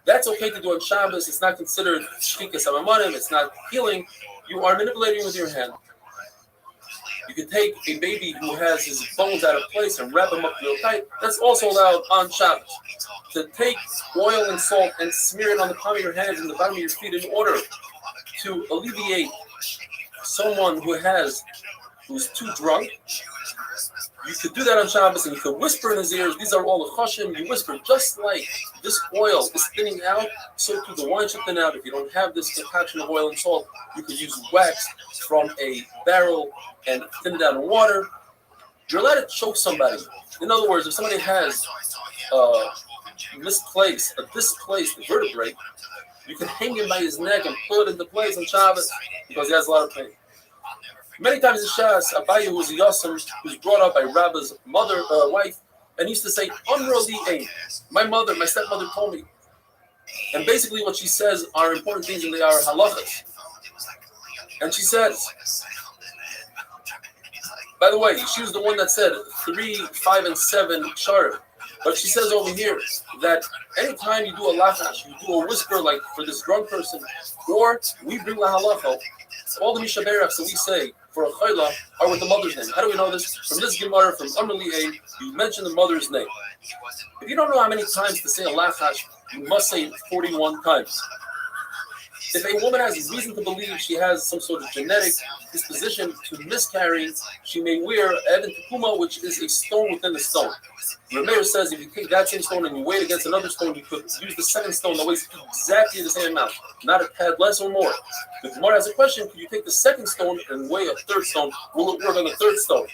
that's okay to do on Shabbos. It's not considered shtikas amamanim. It's not healing. You are manipulating with your hand. You can take a baby who has his bones out of place and wrap them up real tight. That's also allowed on Shabbos. To take oil and salt and smear it on the palm of your hands and the bottom of your feet in order to alleviate someone who's too drunk. You could do that on Shabbos, and you could whisper in his ears. These are all the chashim. You whisper, just like this oil is thinning out, so too the wine should thin out. If you don't have this concoction of oil and salt, you could use wax from a barrel and thin it down in water. You're allowed to choke somebody. In other words, if somebody has displaced vertebrae, you can hang him by his neck and pull it into place on Shabbos because he has a lot of pain. Many times in Shas, Abaye, who was a Yosem, was brought up by Rabba's wife, and used to say, my stepmother told me. And basically what she says are important things, and they are halachas. And she says, by the way, she was the one that said 3, 5, and 7 sharim. But she says over here that anytime you do a lachash, you do a whisper like for this drunk person, or we bring la halacha, all the mishaberachs that we say for a chayla are with the mother's name. How do we know this? From this Gemara, from Amrli A, you mention the mother's name. If you don't know how many times to say a lachash, you must say it 41 times. If a woman has reason to believe she has some sort of genetic disposition to miscarry, she may wear Eben Tekuma, which is a stone within a stone. Rameir says if you take that same stone and you weigh it against another stone, you could use the second stone that weighs exactly the same amount, not a tad less or more. The Gemara has a question: could you take the second stone and weigh a third stone? Will it work on the third stone?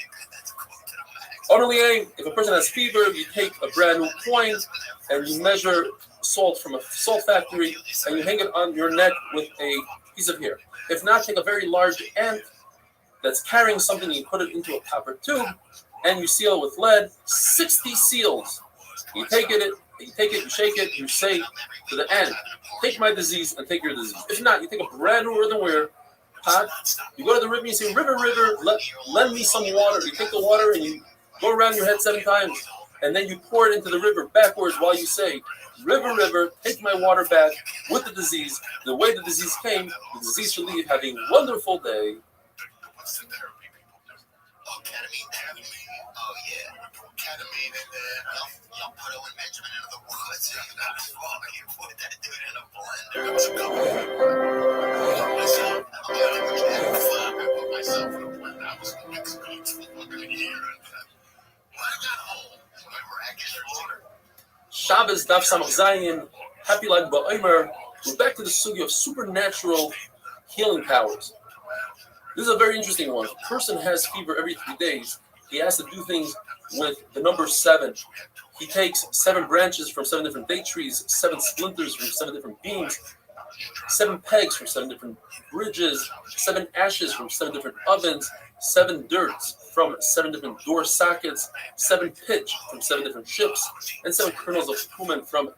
Only if a person has fever, you take a brand new coin and you measure salt from a salt factory and you hang it on your neck with a piece of hair. If not, take a very large ant that's carrying something and you put it into a copper tube and you seal it with lead. 60 seals. You take it, you shake it, you say to the ant, take my disease and take your disease. If not, you take a brand new earthenware pot, you go to the river and you say, river, lend me some water. You take the water and you go around your head 7 times, and then you pour it into the river backwards while you say, river, take my water back with the disease. The way the disease came, the disease should leave. Have a wonderful day. Shabbos Daf Samach Zayin, happy like Ba'omer. We're back to the sugya of supernatural healing powers. This is a very interesting one. If a person has fever every 3 days, he has to do things with the number 7. He takes 7 branches from 7 different date trees, 7 splinters from 7 different beams, 7 pegs from 7 different bridges, 7 ashes from 7 different ovens, 7 dirts from 7 different door sockets, 7 pitch from 7 different ships, and 7 kernels of cumin from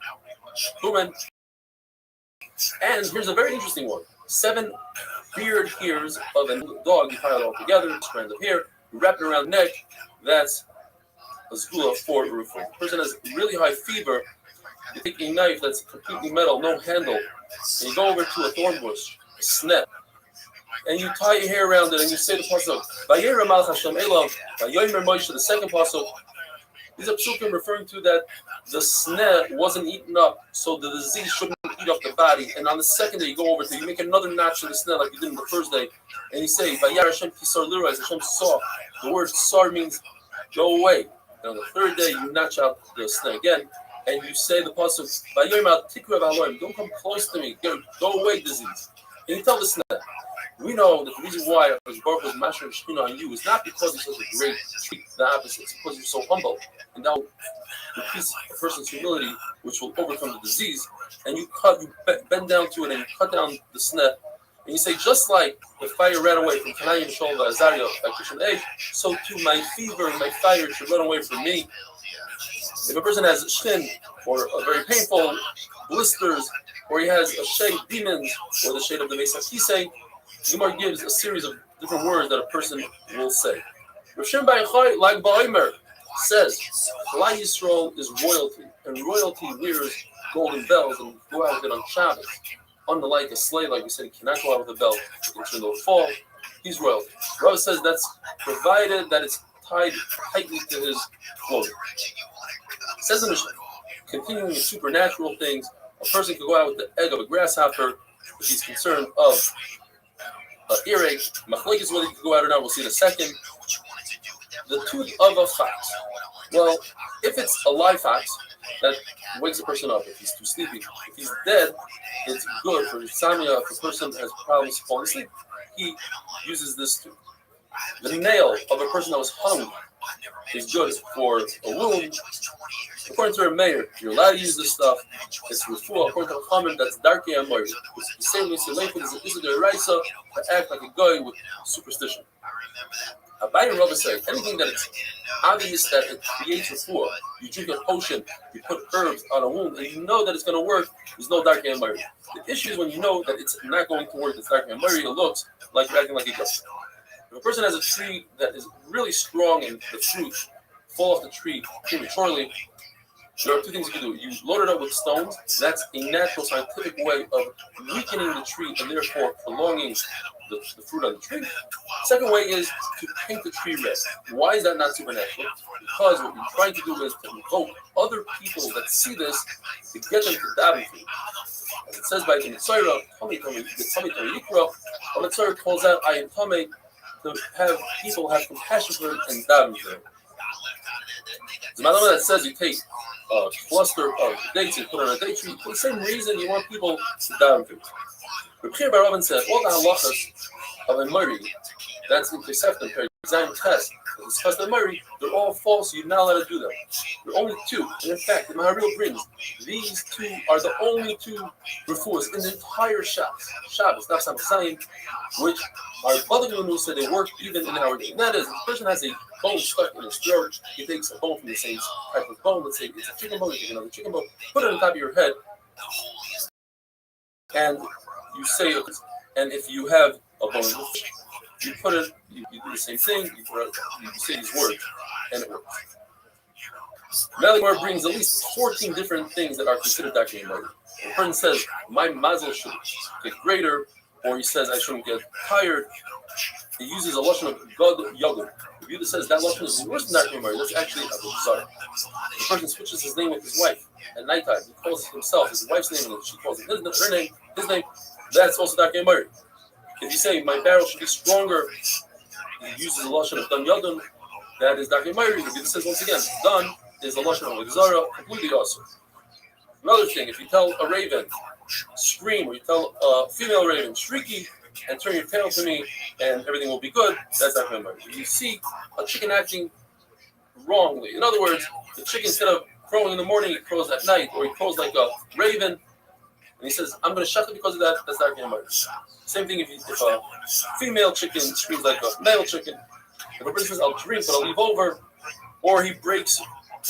cumin. And here's a very interesting one. 7 beard hairs of a dog, you pile it all together, strands of hair, you wrap it around the neck. That's a zgula for roof. If the person has really high fever, you take a knife that's completely metal, no handle, and you go over to a thorn bush, a sneh, and you tie your hair around it, and you say the pasuk, Vayera Malach Hashem Elav, Vayomer Moshe, the second pasuk. These are psukim referring to that the sneh wasn't eaten up, so the disease shouldn't eat up the body. And on the second day, you go over to, you make another notch in the sneh like you did in the first day, and you say, Vayera Hashem Kisar Lirais, Hashem saw. The word sar means go away. And on the third day, you notch out the sneh again, and you say the pasuk, Vayomer Tikra V'Aloim, don't come close to me, go away, disease. And you tell the sneh. We know that the reason why Baruch was Masher Shechina on you is not because he's such a great treat, the opposite. It's because you're so humble. And that will increase a person's humility, which will overcome the disease. And you bend down to it and you cut down the sneh, And you say, just like the fire ran away from Kanai and Shol Azariah by Christian age, so too my fever and my fire should run away from me. If a person has shin or a very painful blisters, or he has a shade demons or the shade of the Beis HaKisei, Gemara gives a series of different words that a person will say. Rav Shimon bar Yochai, like Ba'omer, says Klal Yisrael is royalty, and royalty wears golden bells and go out with it on Shabbos. Unlike a slave, like we said, he cannot go out with a bell until the fall. He's royalty. Rav says that's provided that it's tied tightly to his clothing. Says in the continuing with supernatural things, a person could go out with the egg of a grasshopper if he's concerned of earache. Machlekes whether he could go out or not, we'll see in a second. The tooth of a fox. Well, if it's a live fox, that wakes a person up if he's too sleepy. If he's dead, it's good for Samia. If a person has problems falling asleep, he uses this tooth. The nail of a person that was hung is good for a wound. According to a mayor, you're allowed to use this stuff. It's refuah. According to a comment, that's darkei amori. It's the same way Seleifen is a deraisa to act like a guy with superstition. Abaye and Rava say anything that it's obvious that it creates refuah. You drink a potion, you put herbs on a wound, and you know that it's going to work. There's no darkei amori. The issue is when you know that it's not going to work. It's darkei amori. It looks like you're acting like a guy. If a person has a tree that is really strong and the fruit fall off the tree prematurely, there are two things you can do. You load it up with stones. That's a natural scientific way of weakening the tree and therefore prolonging the fruit on the tree. Second way is to paint the tree red. Why is that not supernatural? Because what you're trying to do is to invoke other people that see this to get them to daven for you. As it says by the Mitzvah, the Mitzvah calls out, I am Tomei, to have people have compassion for him and daven for him. The Malama that says you take a cluster of dates and put on a date tree for the same reason you want people to daven for you. Reb Chia bar Rabban said all the halachas of a Murray, that's in Keseftim, Zayin Ches, discussed in Murray, they're all false. You're not allowed to do them. There are only two. And in fact, the Maharil brings these two are the only two refuahs in the entire Shabbos, not some Zayin, which our Bada Gunu said they work even in our day. And that is, if a person has a bone stuck in his throat, he takes a bone from the same type of bone. Let's say it's a chicken bone, you take another chicken bone, put it on top of your head, and you say it. And if you have a bone, you put it, you do the same thing, you say these words, and it works. Melimar brings at least 14 different things that are considered darkei amori. If a person says, my mazel should get greater, or he says, I shouldn't get tired, he uses a lashon of God Yagud. The Buddha says that lashon is worse than darkei amori. That's actually a bizarre. The person switches his name with his wife at nighttime. He calls himself his wife's name, and she calls him her name, his name. That's also darkei amori. If you say my barrel should be stronger, he uses a lashon of Dan Yadun, that is darkei amori. The Buddha says once again, Dan is a lashon of Zara, completely awesome. Another thing, if you tell a raven, scream, or you tell a female raven, shrieky, and turn your tail to me, and everything will be good, that's darkei amori. If you see a chicken acting wrongly, in other words, the chicken instead of crowing in the morning, he crows at night, or he crows like a raven, and he says, I'm going to shut it because of that, that's darkei amori. Same thing if a female chicken screams like a male chicken. If a person says, I'll drink, but I'll leave over, or he breaks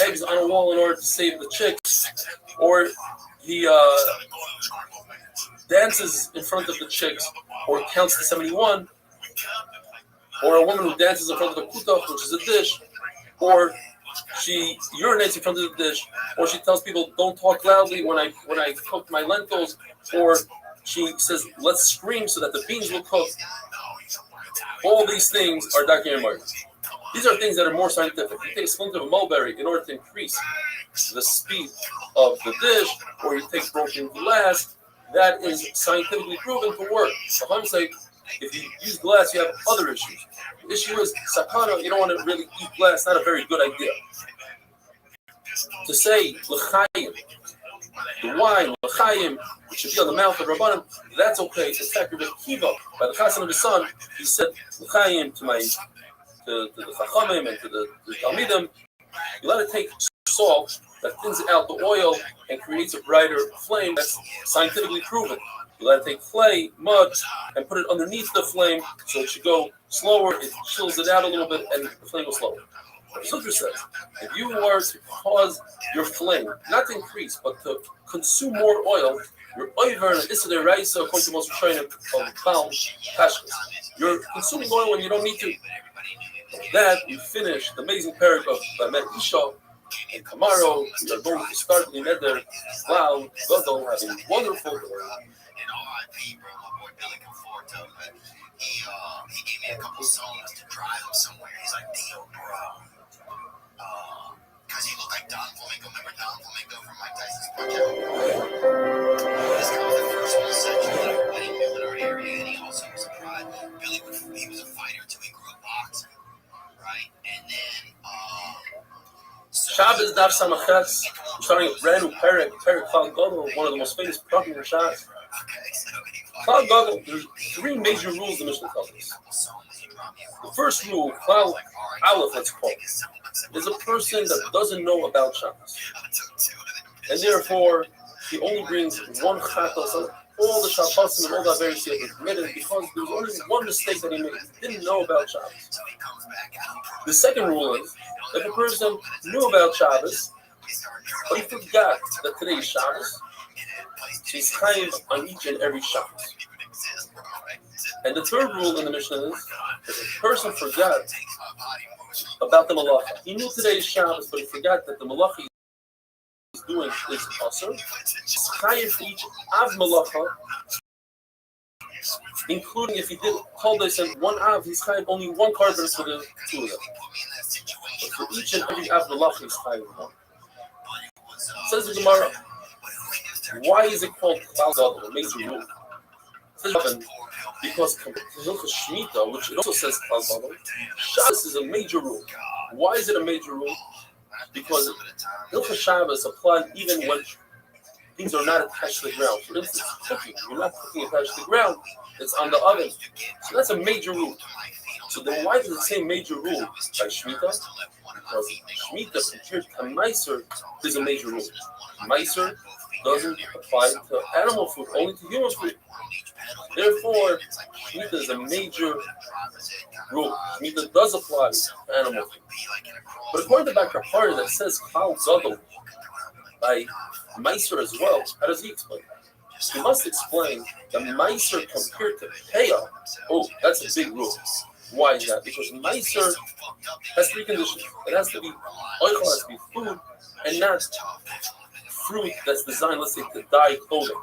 eggs on a wall in order to save the chicks, or he dances in front of the chicks, or counts to 71, or a woman who dances in front of a kutach, which is a dish, or she urinates in front of the dish, or she tells people don't talk loudly when I cook my lentils, or she says let's scream so that the beans will cook. All these things are darkei amori. These are things that are more scientific. You take a splinter of a mulberry in order to increase the speed of the dish, or you take broken glass, that is scientifically proven to work. For Ham's sake, if you use glass, you have other issues. The issue is sakana, you don't want to really eat glass, not a very good idea. To say l'chaim, the wine, l'chaim, which should be on the mouth of Rabbanim, that's okay. In fact, Rebbe Kiva, by the chassan of his son, he said l'chaim to the chachamim and to the talmidim, you let it take salt that thins out the oil and creates a brighter flame. That's scientifically proven. You let it take clay, mud, and put it underneath the flame so it should go slower. It chills it out a little bit, and the flame goes slower. Zucker says, if you were to cause your flame not to increase, but to consume more oil, you're over an Issa Raisa, according to most Rishonim of Kal Tashkis. You're consuming oil when you don't need to. That we finish the amazing parak of Bamet Isha, and tomorrow we are going to start the Neder Wow, Gadol, having wonderful. And RIP, bro, my boy Billy Conforto, man. He gave me a couple songs to drive him somewhere. He's like, "Deal, bro." Because he looked like Don Flamingo. Remember Don Flamingo from Mike Tyson's project? This guy was the first one essentially that everybody knew in our area, and he also was a pride. Billy he was a fighter until he grew up boxing, right? And then Shabbos Daf Samachetz, starting a brand new parak Klal Gadol, one of the most famous parakim in Shabbos. Klal Gadol, there's three major rules the Mishnah tells us. The first rule, Klal Aleph, let's call it, is a person that doesn't know about Shabbos, and therefore he only brings one chatos on all the Shabbosim and all the various things are permitted because there's only one mistake that he made. He didn't know about Shabbos. The second rule is that the person knew about Shabbos, but he forgot that today is Shabbos. He's chayiv on each and every Shabbos. And the third rule in the Mishnah is that the person forgot about the malacha. He knew today is Shabbos, but he forgot that the malacha he's doing is asur. He's chayiv for each av malacha, including if he did hold this in one av, he's chayiv only one carbon for the two of them. But for each and every av malacha, he's chayiv one. Says the Gemara, why is it called Klal Gadol, a major rule? Says because Hilchos Shemitah, which it also says Klal Gadol, Shabbos is a major rule. Why is it a major rule? Because Hilchos Shabbos applies even when things are not attached to the ground. For instance, cooking, you're not cooking attached to the ground, it's on the oven. So that's a major rule. So then why does it say major rule by Shemitah? Because Shemitah compared to Meiser is a major rule. Meiser doesn't apply to animal food, only to human food. Therefore, Shemitah is a major rule. Shemitah does apply to animal food. But according to Bakar Party that says Klal Gadol by Meiser as well, how does he explain? He must explain that Meiser compared to Peah, that's a big rule. Why is that? Because Meiser has three conditions. It has to be oichel, has to be food, and not fruit that's designed, let's say, to dye clothing.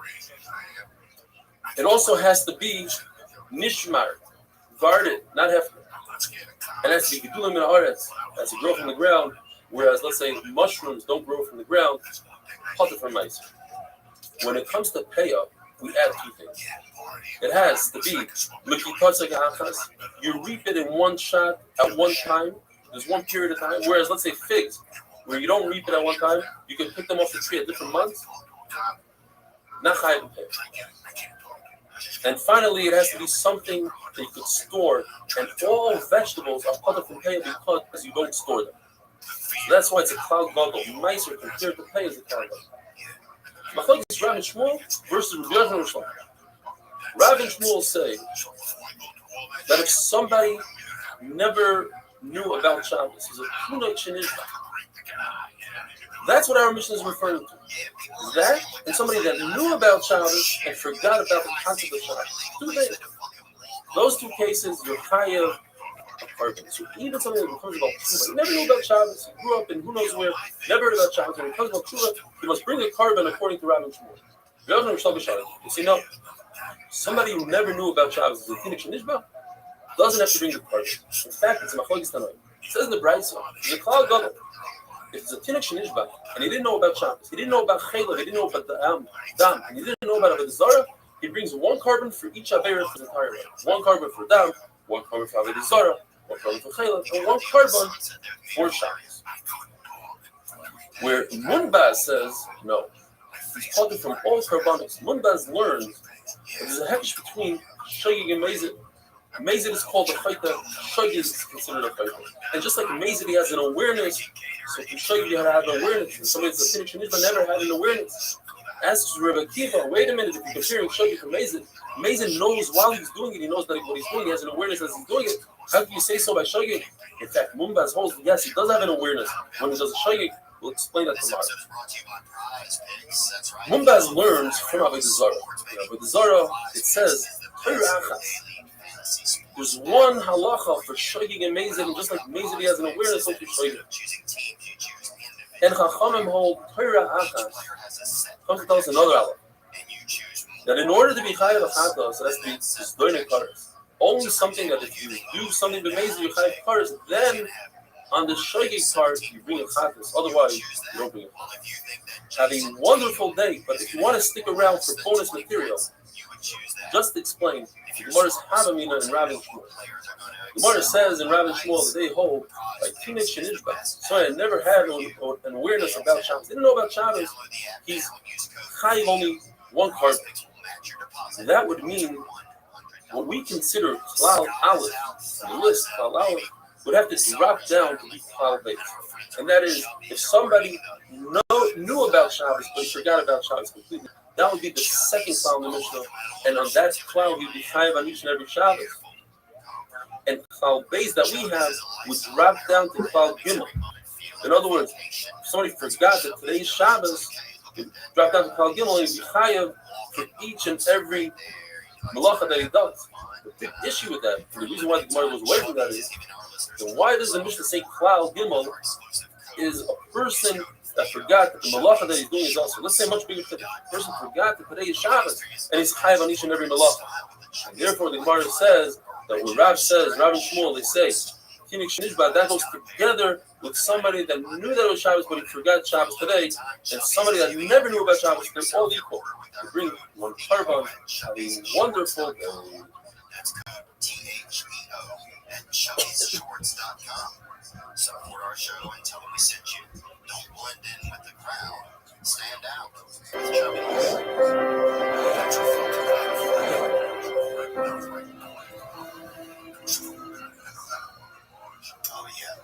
It also has to be nishmar, guarded, not hefker. And it has to be gedulim min haaretz, has to grow from the ground, whereas, let's say, mushrooms don't grow from the ground, potter from Meiser. When it comes to Peah, we add two things. It has to be you reap it in one shot at one time. There's one period of time. Whereas, let's say figs, where you don't reap it at one time, you can pick them off the tree at different months. Not chayav and pay. And finally, it has to be something that you could store. And all vegetables are cut from pay because you don't store them. So that's why it's a Klal Gadol. Meiser compared to pay is a Klal Gadol. Machlokes Rav and Shmuel versus Rabbi Yochanan and Shlomo. Rav and Shmuel say that if somebody never knew about Shabbos, he's a Kunot Shenishba. That's what our mission is referring to. That and somebody that knew about Shabbos and forgot about the concept of Shabbos. Two things. Those two cases, you're chayav a carbon. So even something that becomes about Tshuva, he never knew about Shabbos, he grew up in who knows where, never heard about Shabbos. When it comes about Tshuva, he must bring a carbon according to Rav and Shmuel. You see, no, somebody who never knew about Shabbos is a Tinnik Shenishba, doesn't have to bring the carbon. In fact, it's a Machlokes Tanoim. It says in the Brayso, it's a Klal Gadol. If it's a Tinnik Shenishba, and he didn't know about Shabbos, he didn't know about Chayla, he didn't know about the Dam, and he didn't know about Avodah Zarah, he brings one carbon for each Aveirah for his entire life. One carbon for Dam, one carbon for Avodah Zarah, one carbon for Chayla, and one carbon for Shabbos. Where Munbaz says, no, he's talking from all carbonates. Munbaz learns that there's a hekesh between Shogig and Mezid. Mezid is called a chayta, Shogig is considered a chayta. And just like Mezid, he has an awareness, so from Shogig you have to have an awareness. And somebody that's a Tinnik Shenishba never had an awareness. Asks Rebbe Akiva, wait a minute, if you're comparing Shogeg to Mazin, Mazin knows while he's doing it, he knows that what he's doing, he has an awareness as he's doing it. How can you say so by Shogeg? In fact, Mumbaz holds, yes, he does have an awareness when he does a Shogeg. We'll explain that tomorrow. Mumbaz learns from Avodah Zarah. Avodah Zarah, it says, there's one halacha for Shogeg and Mazin, and just like Mazin he has an awareness, so for Shogeg. And Chachamim hold Torah Achas. Comes to tell us another halacha. That in order to be chayav achata, so that's the doinei kares. Only something that if you do something b'mezid you chayav kares, then on the shogeg part you bring a chatas. Otherwise, you don't bring a chatas. Have a wonderful day, but if you want to stick around for bonus material, just explain. The Gemara's Havamina and Rav and Shmuel. The Gemara says in Rav and Shmuel that they hold like teenage Shenishba. So I never had an awareness about Shabbos. Didn't know about Shabbos. He's chayav only one carbon. So that would mean what we consider Klal Aleph, the list Klal Aleph, would have to drop down to be Klal Beis. And that is, if somebody knew about Shabbos but he forgot about Shabbos completely, that would be the second Klal in the Mishnah. And on that Klal, he'd be chayav on each and every Shabbos. And Klal Beis that we have would drop down to Klal Gimel. In other words, if somebody forgot that today's Shabbos, he'd drop down to Klal Gimel and he'd be chayav for each and every malacha that he does. The big issue with that, and the reason why the Gemara goes away from that is, then why does the Mishnah say Klal Gimel is a person that forgot that the malacha that he's doing is also, let's say much bigger thing. The person forgot that today is Shabbos and he's chayav on each and every malacha. And therefore the Gemara says that when Rav says, Rav and Shmuel, they say, that goes together with somebody that knew that it was Shabbos but he forgot Shabbos today, and somebody that never knew about Shabbos. They're all equal. They bring one carbon, have a wonderful day. That's code THEO at showsshorts.com. Support our show and tell them we sent you. Don't blend in with the crowd. Stand out. Oh yeah.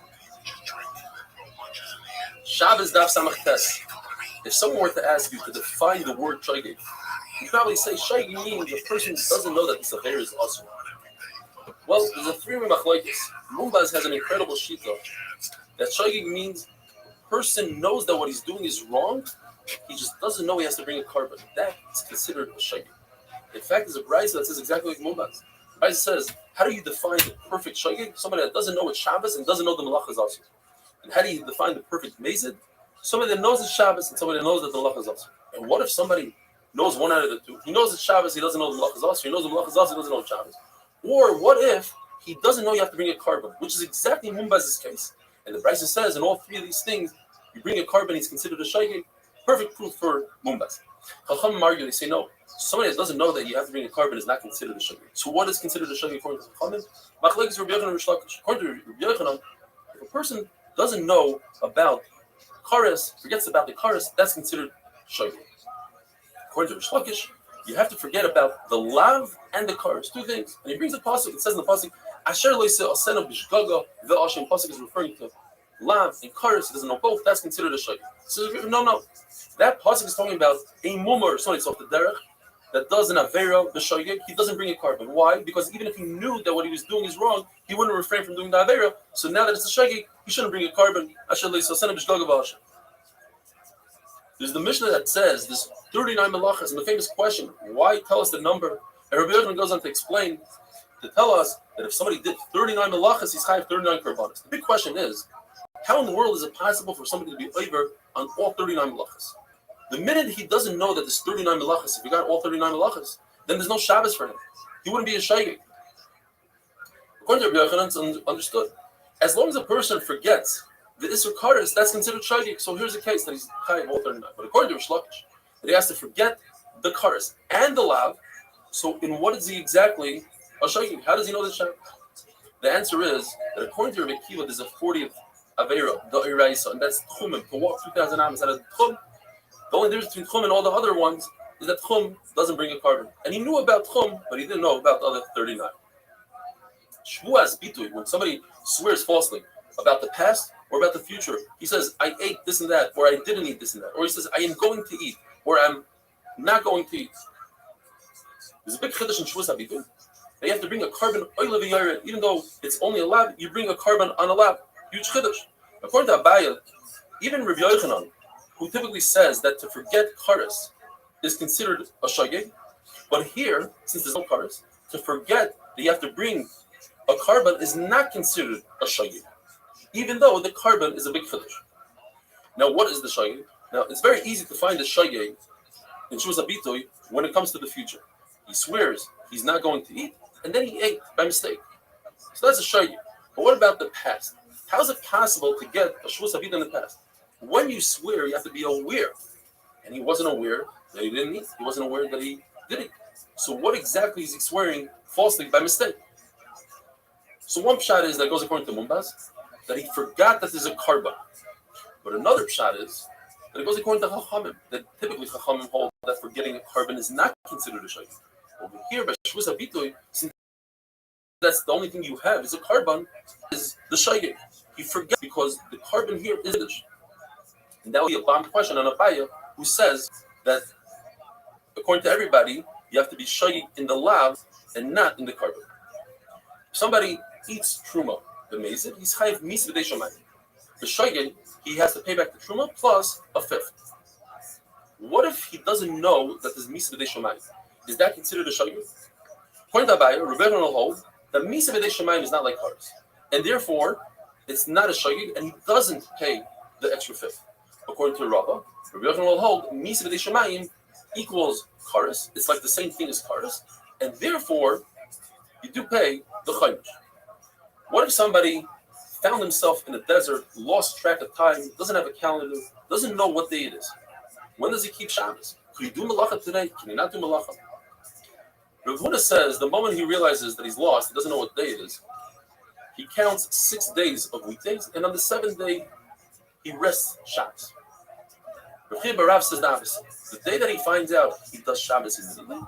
Shabbos Daf Samach Tes. If someone were to ask you to define the word shogeg, you probably say shogeg means a person doesn't know that this affair is asur. Well, there's a three-way machlokes. Mumbaz has an incredible shita that shogeg means a person knows that what he's doing is wrong, he just doesn't know he has to bring a carbon. That is considered a shogeg. In fact, there's a brayso that says exactly like Mumbaz. The brayso says, how do you define the perfect shogeg? Somebody that doesn't know it's Shabbos and doesn't know the malacha is asur. And how do you define the perfect mezid? Somebody that knows it's Shabbos and somebody that knows that the malacha is asur. And what if somebody knows one out of the two? He knows it's Shabbos, he doesn't know the malacha is asur. He knows the malacha is asur, he doesn't know it's Shabbos. Or what if he doesn't know you have to bring a carbon, which is exactly Mumbaz's case. And the brayso says in all three of these things, you bring a carbon, he's considered a shogeg. Perfect proof for Mumbaz. Chachamim argue, they say no. Somebody that doesn't know that you have to bring a carbon is not considered a shogeg. So what is considered a shogeg according to Chachamim? Machlokes Rabbi Yochanan and Rish Lakish. According to Rabbi Yochanan, if a person doesn't know about kares, forgets about the kares, that's considered shogeg. According to Rish Lakish, you have to forget about the lav and the kares, two things. And he brings a pasuk. It says in the pasuk, "Asher loiseh asena b'shgaga." The Ashem pasuk is referring to lav and kares. He doesn't know both. That's considered a shogeg. So no. That pasuk is talking about a mummer, somebody off the derech that does an avera the shogeg. He doesn't bring a carbon. Why? Because even if he knew that what he was doing is wrong, he wouldn't refrain from doing the avera. So now that it's a shogeg, he shouldn't bring a carbon. Asher loiseh asena b'shgaga v'ashem. There's the Mishnah that says there's 39 melachas, and the famous question, why tell us the number? And Rabbi Yochanan goes on to explain, to tell us that if somebody did 39 melachas, he's chayav 39 karbanos. The big question is, how in the world is it possible for somebody to be over on all 39 melachas? The minute he doesn't know that there's 39 melachas, if he got all 39 melachas, then there's no Shabbos for him. He wouldn't be a shogeg. According to Rabbi Yochanan, it's understood. As long as a person forgets the Isser Kares, that's considered shogeg. So here's a case that he's chayav all 39. But according to Rish Lakish, that he has to forget the Kares and the lav. So in what is he exactly a shogeg? How does he know the Shabbos? The answer is that according to Rabbi Akiva, there's a 40th avera, the iraisa, and that's tchumim. To walk 2,000 amos out of tchum. The only difference between tchum and all the other ones is that tchum doesn't bring a carbon. And he knew about tchum, but he didn't know about the other 39. Shvuas bitui, when somebody swears falsely about the past or about the future, he says, I ate this and that, or I didn't eat this and that, or he says, I am going to eat, or I'm not going to eat. There's a big chiddush in Shavuos HaBittul. They have to bring a carbon oil of a even though it's only a lab, you bring a carbon on a lab. Huge chiddush. According to Abaya, even Rav Yochanan, who typically says that to forget kares is considered a shageg, but here, since there's no kares, to forget that you have to bring a carbon is not considered a shageg, even though the carbon is a big chiddush. Now, what is the shageg? Now, it's very easy to find the shageg in Shavuos HaBittul when it comes to the future. He swears he's not going to eat, and then he ate by mistake. So that's a shageg. But what about the past? How is it possible to get a Shavuos HaBittul in the past? When you swear, you have to be aware. And he wasn't aware that he didn't eat. He wasn't aware that he did eat. So what exactly is he swearing falsely by mistake? So one pshat is that goes according to Mumbaz, that he forgot that there's a carbon. But another pshat is that it goes according to Chachamim, that typically Chachamim hold that forgetting a carbon is not considered a shaykhim. Over here, by Shavuos HaBittul, since that's the only thing you have is a carbon, is the shaykhim. He forgot because the carbon here is Yiddish. And that would be a bomb question on Abaya, who says that according to everybody, you have to be shaykhim in the lav and not in the carbon. If somebody eats truma, the mezid, he's chayiv mis v'dei shomayim. The shaykhim, he has to pay back the truma plus a fifth. What if he doesn't know that there's mis v'dei shomayim? Is that considered a shaykhim? According to Abaya, Rebbeinu will hold that mis v'dei shomayim is not like kares, and therefore it's not a shaykhim, and he doesn't pay the extra fifth. According to Rabbah, Rebbeinu will hold mis v'dei shomayim equals kares. It's like the same thing as kares, and therefore you do pay the chaymish. What if somebody found himself in the desert, lost track of time, doesn't have a calendar, doesn't know what day it is? When does he keep Shabbos? Could he do malacha today? Can he not do malacha? Rav Huna says the moment he realizes that he's lost, he doesn't know what day it is, he counts 6 days of weekdays, and on the 7th day, he rests Shabbos. Rav Chia Barav says the opposite. The day that he finds out, he does Shabbos immediately,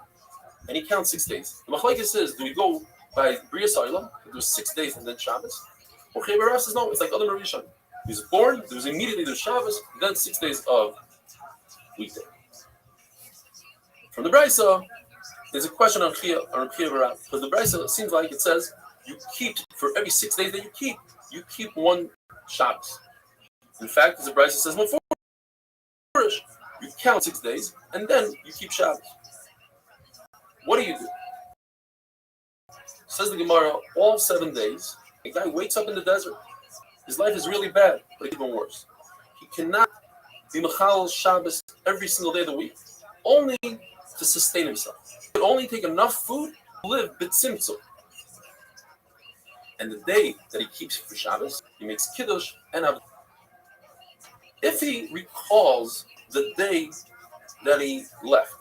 and he counts 6 days. The Machlekes says, do we go by Bria Soila, do 6 days and then Shabbos? Rav Chia Barav says, no, it's like other Marishan. He was born, there was immediately the Shabbos, then 6 days of weekday. From the Brisa, there's a question on Chia Barav, because the Brisa seems like it says, you keep, for every 6 days that you keep one Shabbos. In fact, as the Brisa says, you count 6 days, and then you keep Shabbos. What do? Says the Gemara, all 7 days, a guy wakes up in the desert. His life is really bad, but it's even worse. He cannot be Mechal Shabbos every single day of the week, only to sustain himself. He could only take enough food to live b'tzimtzum. And the day that he keeps for Shabbos, he makes Kiddush and Avodah. If he recalls the day that he left,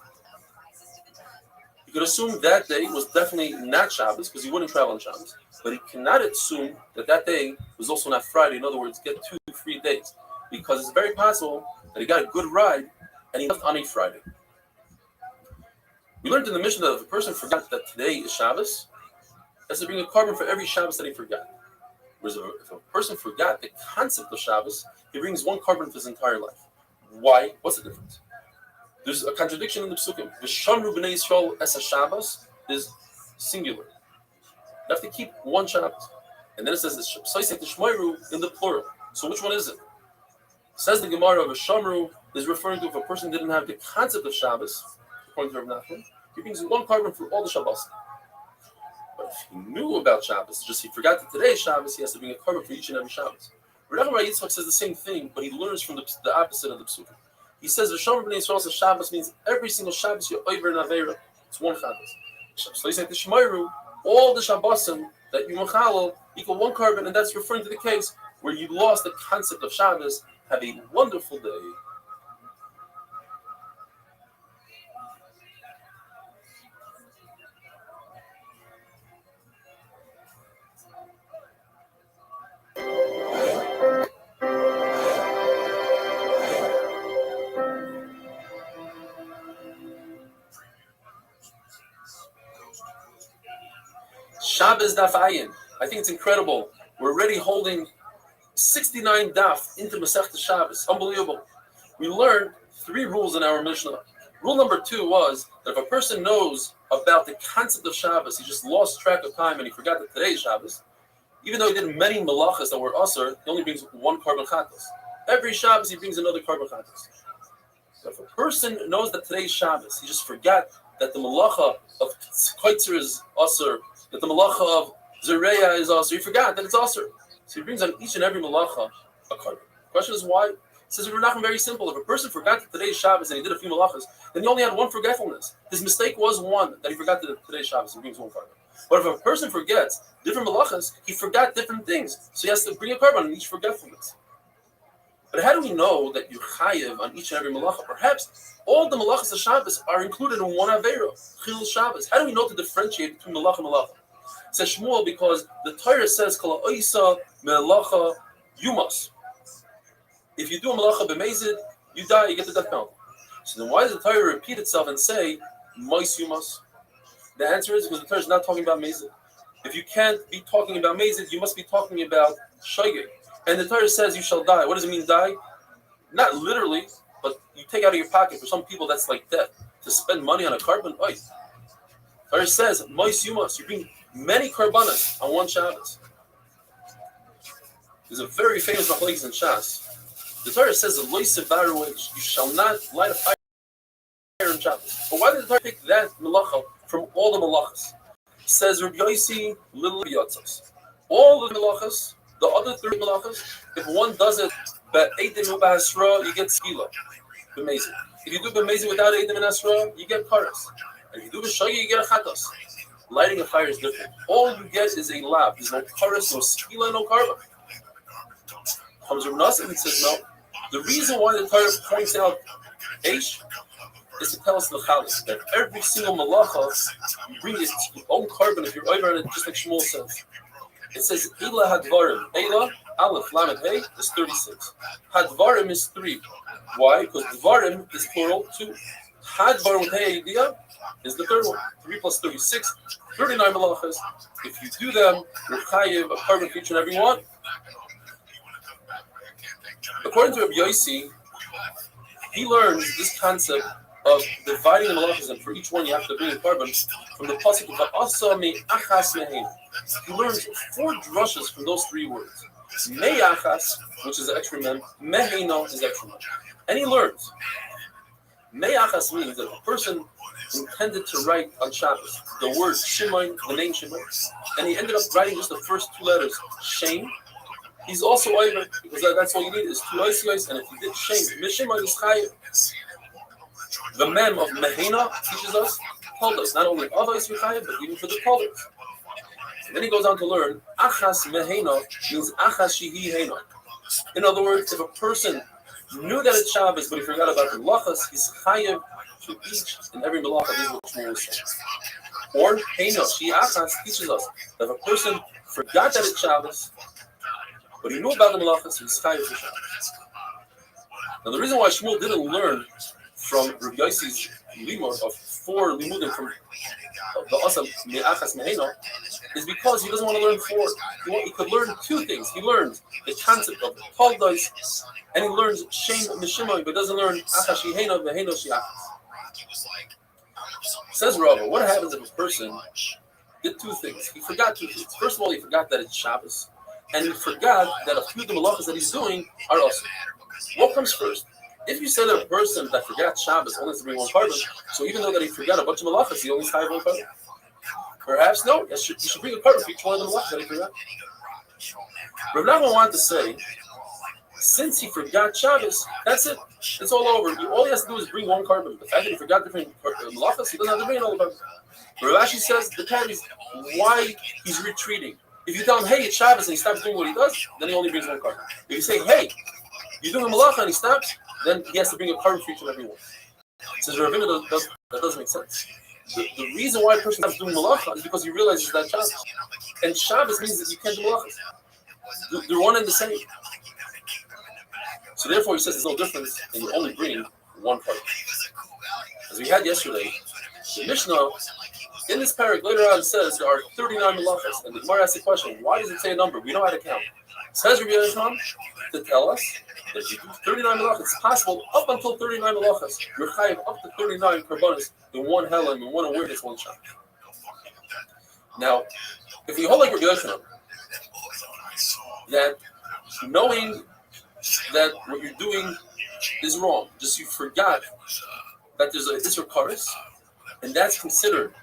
you could assume that day was definitely not Shabbos because he wouldn't travel on Shabbos. But he cannot assume that that day was also not Friday. In other words, get 2 free days, because it's very possible that he got a good ride and he left on a Friday. We learned in the Mishnah that if a person forgot that today is Shabbos, he has to bring a carbon for every Shabbos that he forgot. Whereas if a person forgot the concept of Shabbos, he brings 1 carbon for his entire life. Why? What's the difference? There's a contradiction in the Psukim. V'shamru b'nei Yisrael es Shabbos is singular. You have to keep 1 Shabbos. And then it says Soisek Tishmoiru in the plural. So which one is it? Says the Gemara, V'shamru is referring to if a person didn't have the concept of Shabbos, according to Rav Nachman, he brings 1 carbon for all the Shabbos. But if he knew about Shabbos, just he forgot that today is Shabbos, he has to bring a carbon for each and every Shabbos. Rav Yitzchak says the same thing, but he learns from the opposite of the Psukim. He says the V'shamru b'nei Yisrael says Shabbos means every single Shabbos you're over an Aveira. It's 1 Shabbos. So he said the Shemairu, all the Shabbosim that you mechalel equal 1 carbon, and that's referring to the case where you lost the concept of Shabbos. Have a wonderful day. Shabbos Daf Ayin. I think it's incredible. We're already holding 69 daf into Masechta Shabbos. Unbelievable. We learned 3 rules in our Mishnah. Rule number 2 was that if a person knows about the concept of Shabbos, he just lost track of time and he forgot that today is Shabbos, even though he did many malachas that were asur, he only brings one korban chatos. Every Shabbos he brings another korban chatos. So if a person knows that today is Shabbos, he just forgot that the malacha of koitzer is asur, that the malacha of zereya is asur, he forgot that it's asur. So he brings on each and every malacha a korban. The question is why? It says we're not very simple. If a person forgot that today is Shabbos and he did a few malachas, then he only had one forgetfulness. His mistake was one, that he forgot that today is Shabbos and brings one korban. But if a person forgets different malachas, he forgot different things. So he has to bring a korban on each forgetfulness. But how do we know that you chayev on each and every malacha? Perhaps all the malachas of Shabbos are included in one avera, chil Shabbos. How do we know to differentiate between malacha and malacha? It says Shmuel because the Torah says kol ha'oisa melacha yumas. If you do a malacha b'mezid, you die, you get the death penalty. So then why does the Torah repeat itself and say mois yumas? The answer is because the Torah is not talking about mezid. If you can't be talking about mezid, you must be talking about shaygeg. And the Torah says you shall die. What does it mean die? Not literally, but you take out of your pocket. For some people, that's like death. To spend money on a korban, the Torah says mois yumas. You bring many korbanos on one Shabbos. There's a very famous machlokes in Shas. The Torah says you shall not light a fire in Shabbos. But why did the Torah pick that malacha from all the malachas? It says Rabbi Yossi little yotzos. All the malachas, the other 3 malachas, if one does it b'eidim u'b'hasra, you get skila, b'mezid. If you do b'mezid without eidim and asra, you get karas. And if you do b'shagi, you get a chatos. Lighting a fire is different. All you get is a lab. There's no karas, no skila, no karba. Comes Rav Nosson and says no. The reason why the Torah points out Eish is to tell us l'chalis that every single malacha you bring its own korban if you're over on it, just like Shmuel says. It says Ela Hadvarim. Ela Aleph Lamed Hey is 36. Hadvarim is 3. Why? Because Dvarim is plural 2. Hadvarim with Hey idea is the third one. 3 plus 36, 39 malachas. If you do them, you're chayiv a korban for each and every one. According to Rabbi Yossi, he learns this concept of dividing the malachas, and for each one you have to bring a korban from the pasuk of Va'asa me'achas mehein. He learns 4 drushes from those 3 words. Me'achas, which is the extra mem, meheino is extra mem. And he learns. Me'achas means that a person intended to write on Shabbos the word Shimon, the name Shimon, and he ended up writing just the first 2 letters, Shem. He's also over because that's all you need is 2 oisios, and if you did Shem, Mishimon is chayiv. The mem of Mehena teaches us, told us not only of ois chayiv, but even for the tollers. Then he goes on to learn Achas Mehena means Achas Shihi Hena. In other words, if a person knew that it's Shabbos but he forgot about the malachas, he's chayiv to each and every malacha. This is what Shmuel says. Or Hena Shi Achas teaches us that if a person forgot that it's Shabbos, but he knew about the malachas, he's chayiv for Shabbos. Now the reason why Shmuel didn't learn from Rabbi Yossi's limud of 4 limudim from the Asam Me'achas Mehena is because he doesn't want to learn 4. He could learn 2 things. He learns the concept of Toldos, and he learns Shem Mishimai, but doesn't learn Achas Shihena Mehena Shiachas. Says Rava, what happens if a person did 2 things? He forgot 2 things. First of all, he forgot that it's Shabbos, and he forgot that a few of the malachas that he's doing are also. What comes first? If you said that a person that forgot Shabbos only has to bring 1 korban, so even though that he forgot a bunch of malachas, he only has 1 korban. Perhaps no, you should bring a korban for each one of the malachas that he forgot. Rav Nachman wanted to say, since he forgot Shabbos, that's it. It's all over. All he has to do is bring 1 korban. The fact that he forgot different malachas, he doesn't have to bring all the korban. Rav Ashi says the time is why he's retreating. If you tell him, hey, it's Shabbos, and he stops doing what he does, then he only brings 1 korban. If you say, hey, you're doing a malacha, and he stops, then he has to bring a korban for each and every one. Says Ravina, that doesn't make sense. The reason why a person stops doing malacha is because he realizes that Shabbos. And Shabbos means that you can't do malachas. They're one and the same. So therefore, he says there's no difference, and you only bring 1 korban. As we had yesterday, the Mishnah, in this parak later on says there are 39 malachas. And the Gemara asks the question, why does it say a number? We know how to count. Says Rabbi Yochanan to tell us that if you do 39 malachas, it's possible up until 39 malachas, you're chayiv up to 39 karbanos in one helam, in one awareness, one shot. Now, if you hold like Rabbi Yochanan, that knowing that what you're doing is wrong, just you forgot that there's a Isser Kares, and that's considered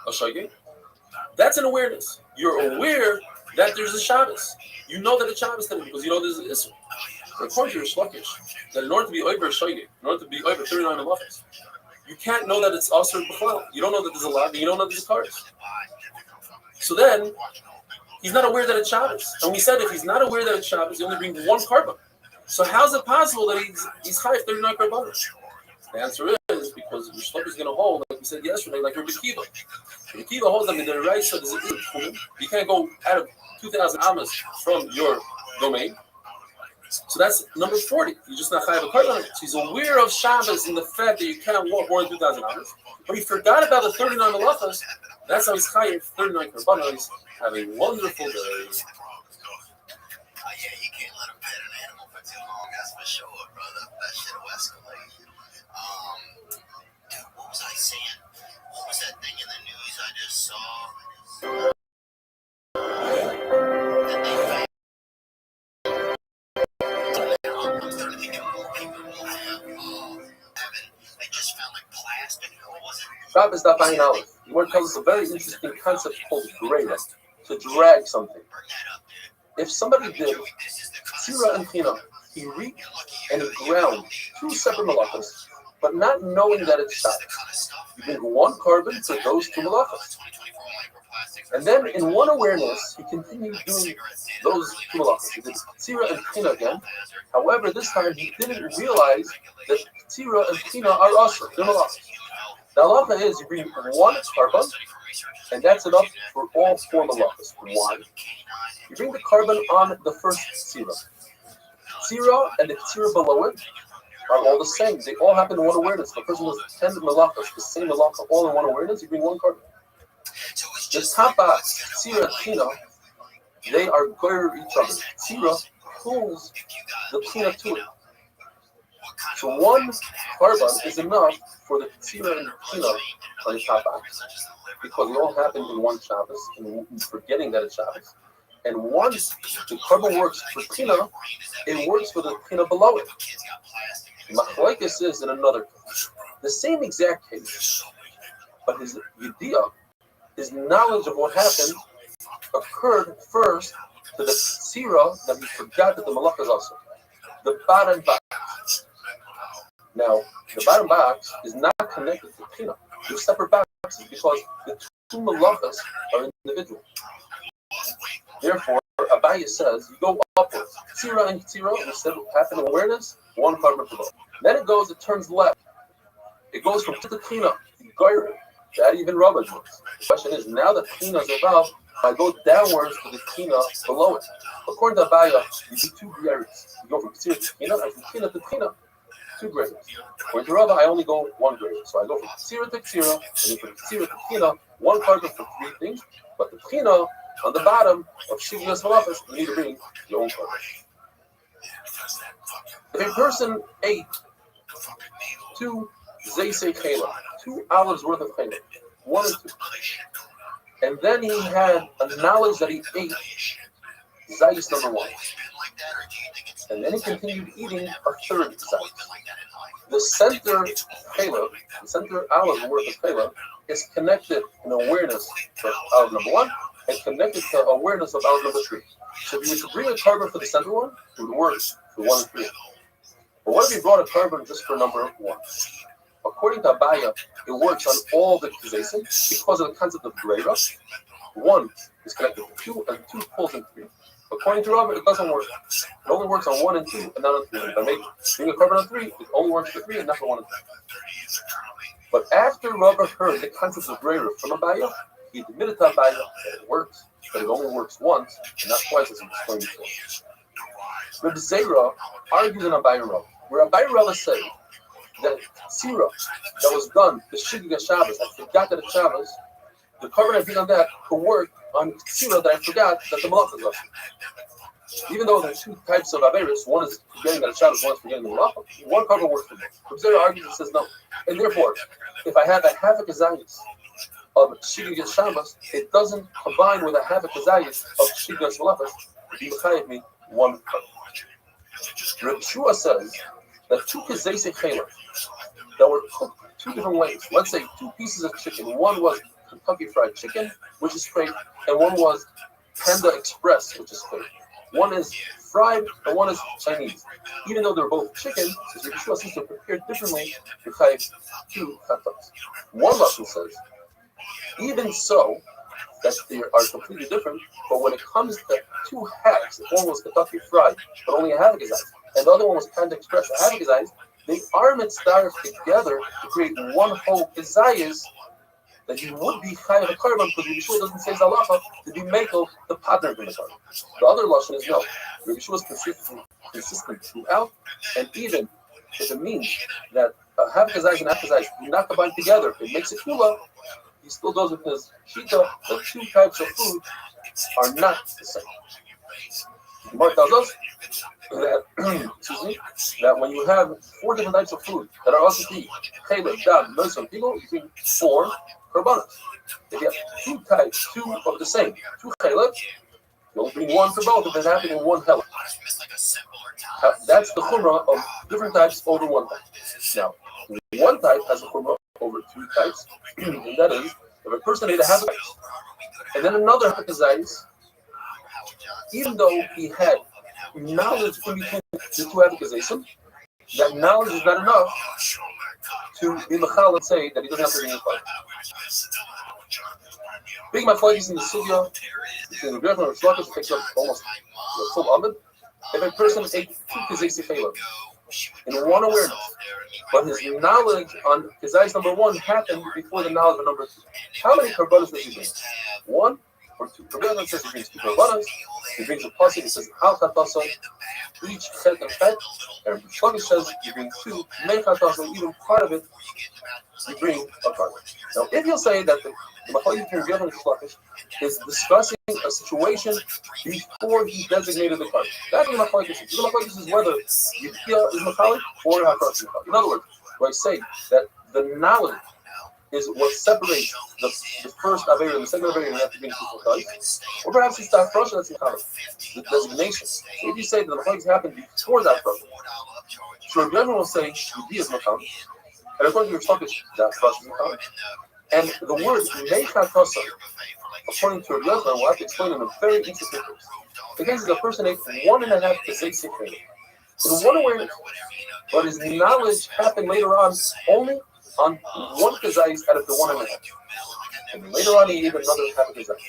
a shogeg, that's an awareness. You're aware that there's a Shabbos. You know that it's Shabbos today because you know there's an Isser. According to your Shlokish, that in order to be over shogeg, in order to be over 39 malachas, you can't know that it's Asr B'chlal. You don't know that there's a Lav, you don't know that there's a Kares. So then, he's not aware that it's Shabbos. And we said if he's not aware that it's Shabbos, he only brings one carbon. So how's it possible that he's chayiv 39 karbanos? The answer is because your shloka is going to hold, like we said yesterday, like Rabbi Kiva. Rabbi Kiva holds them in the Raisa. You can't go out of 2,000 amas from your domain. So that's number 40. You're just not chayiv a carbon. So he's aware of Shabbos and the fact that you can't walk more than 2,000 amas. But he forgot about the 39 malachas. That's how he's chayiv 39 karbanos. Have a wonderful day. Yeah, you can't let him pet an animal for too long, that's for sure, brother. That shit will escalate. Dude, what was I saying? What was that thing in the news I just saw? That they found. I'm starting to think that more people will have, they just found like plastic, what was it? Shabbos daf ayin aleph. You want to tell us a very interesting concept called greda, to drag something. If somebody did Tzira and Tina, he reaped and he ground two separate malachas, but not knowing that it's Shabbos. You bring one carbon for those two malachas. And then in one awareness, he continued doing those two malachas. He did Tzira and Tina again. However, this time he didn't realize that Tzira and Tina are also they're malachas. The halacha is you bring one carbon, and that's enough for all four malachas. Why? You bring the carbon on the first tzira. Tzira and the tzira below it are all the same. They all happen in one awareness. The person does 10 malachas, the same malacha, all in one awareness. You bring one carbon. The top box, tzira and tina, they are goyer each other. Tzira pulls the tina to it. So one carbon is enough for the tzira and tina on the top box, because it all happened in one Shabbos, and forgetting that it's Shabbos. And once the carbon works for tina, it works for the tina below it. Machlokes is in another case, the same exact case, but his yediyah, his knowledge of what happened, occurred first to the tzira that he forgot that the malach is also the bottom box. Now, the bottom box is not connected to tina. They're separate boxes because the two malachas are individual. Therefore, Abaye says you go upwards. Tzira and tzira, instead of having awareness, one carbon below. Then it turns left. It goes from tina to goyre. That even rubber works. The question is, now that tina is above, I go downwards to the tina below it. According to Abaye, you do two grades. You go from tzira to tina, and from tina to tina, two grades. According to Rabba, I only go one grade. So I go from tzira to tzira, and then from tzira to tina, one carbon for three things. But the tina on the bottom of Shivas Malachas, you need to bring your own carbon. If a person ate 2 zeisei chela, 2 olives worth of chela, 1 and 2, and then he had a knowledge that he ate zeis number 1, and then he continued eating a third zeis. The center chela, the center olive worth of chela, is connected in awareness to olive number 1 and connected to awareness of olive number 3. So if you were to bring a carbon for the center one, it would work for 1 and 3. But what if you brought a carbon just for number 1? According to Abaye, it works on all the kizaysim because of the concept of greda. 1 is connected to 2, and 2 pulls in 3. According to Rabbi, it doesn't work. It only works on 1 and 2, and not on 3. If I make bring a carbon on 3, it only works for 3 and not for 1 and 3. But after Rabbi heard the concept of greda from Abaye, he admitted to Abaye that it works, but it only works once and not twice as he explained before. Reb Zera argues in Abaye Rav, where Abaye Rav said that tzira that was done, the Shigga Shabbos, I forgot that it's Shabbos, the carbon I bring on that could work on Ksira that I forgot that the Malach is left. Even though there's two types of Averis, one is forgetting that a Shabbos, one is forgetting the Malach, one carbon works for both. Rabbi argues and says no. And therefore, if I have a half a Kazayas of Shigig Shabbos, it doesn't combine with a half a Kazayas of Shigig Malachas to be Mechayev me one carbon. Rabbi Shua says that two Kazayas Chayla that were cooked two different ways. Let's say two pieces of chicken. One was Kentucky Fried Chicken, which is straight, and one was Panda Express, which is straight. One is fried and one is Chinese. Even though they're both chicken, since Rabbi Shua seems to prepare differently, you have two chatas. One lesson says, even so, that they are completely different, but when it comes to two halves, if one was Kentucky Fried, but only a half a gazais, and the other one was Panda Express, a half a gazais, they are mitzvahs together to create one whole gazais that you would be chayav a carbon because Rabbi Shua doesn't say zalacha to be mekel the partner of the carbon. The other lashon is no. Rabbi Shua is consistent throughout, and even if it means that half gazais and half gazais do not combine together, it makes a kula. He still does it because shita, the two types of food are not the same. Mark tells us that, that when you have four different types of food that are also eat, chayla, dab, noisome people, you bring four korbanos. If you have two types, two of the same, two chayla, you'll bring one for both if it's happening in one hela. That's the chumrah of different types over one type. Now, one type has a chumrah over two types, and that is if a person ate a half a kazais, and then another half a kazais, even though he had knowledge in between the two half a kazaisim, that knowledge is not enough to be machal and say that he doesn't have to be in the fight. Big machlokes in the sugya between the Rebbe and Restream takes up almost the full amud. If a person ate two kazais chayla in one awareness, but his knowledge on kazais number one happened before the knowledge of number two, how many karbanos does he bring? One or two? The Rebbe says he brings two karbanos. He brings a pasuk that says al chatasam, each chet and chet, and Restream says you bring two mei chatasam, even part of it you bring a carbon. Now, if you'll say that the machlokes between Rebbe and Restreim is discussing a situation before he designated the carbon, that's what the machlokes is. The machlokes is whether Yechia is machalik or Hafras is machalik. In other words, do I say that the knowledge is what separates the first Aveira and the second Aveira, and you have to bring two types, or perhaps it's the Hafras that's machalik, the designation. So if you say that the machlokes happened before that Hafras, so Rebbe will say Yechia is machalik. And according to your focus, that's Hafras. And the word Mechatasa, according to Rabbi Yochanan, we'll have to explain in a very interesting way. The case is a person ate 1.5 kazais chayla in one awareness, but his knowledge happened later on only on one kazais out of the 1.5. And later on he ate another half a kazais.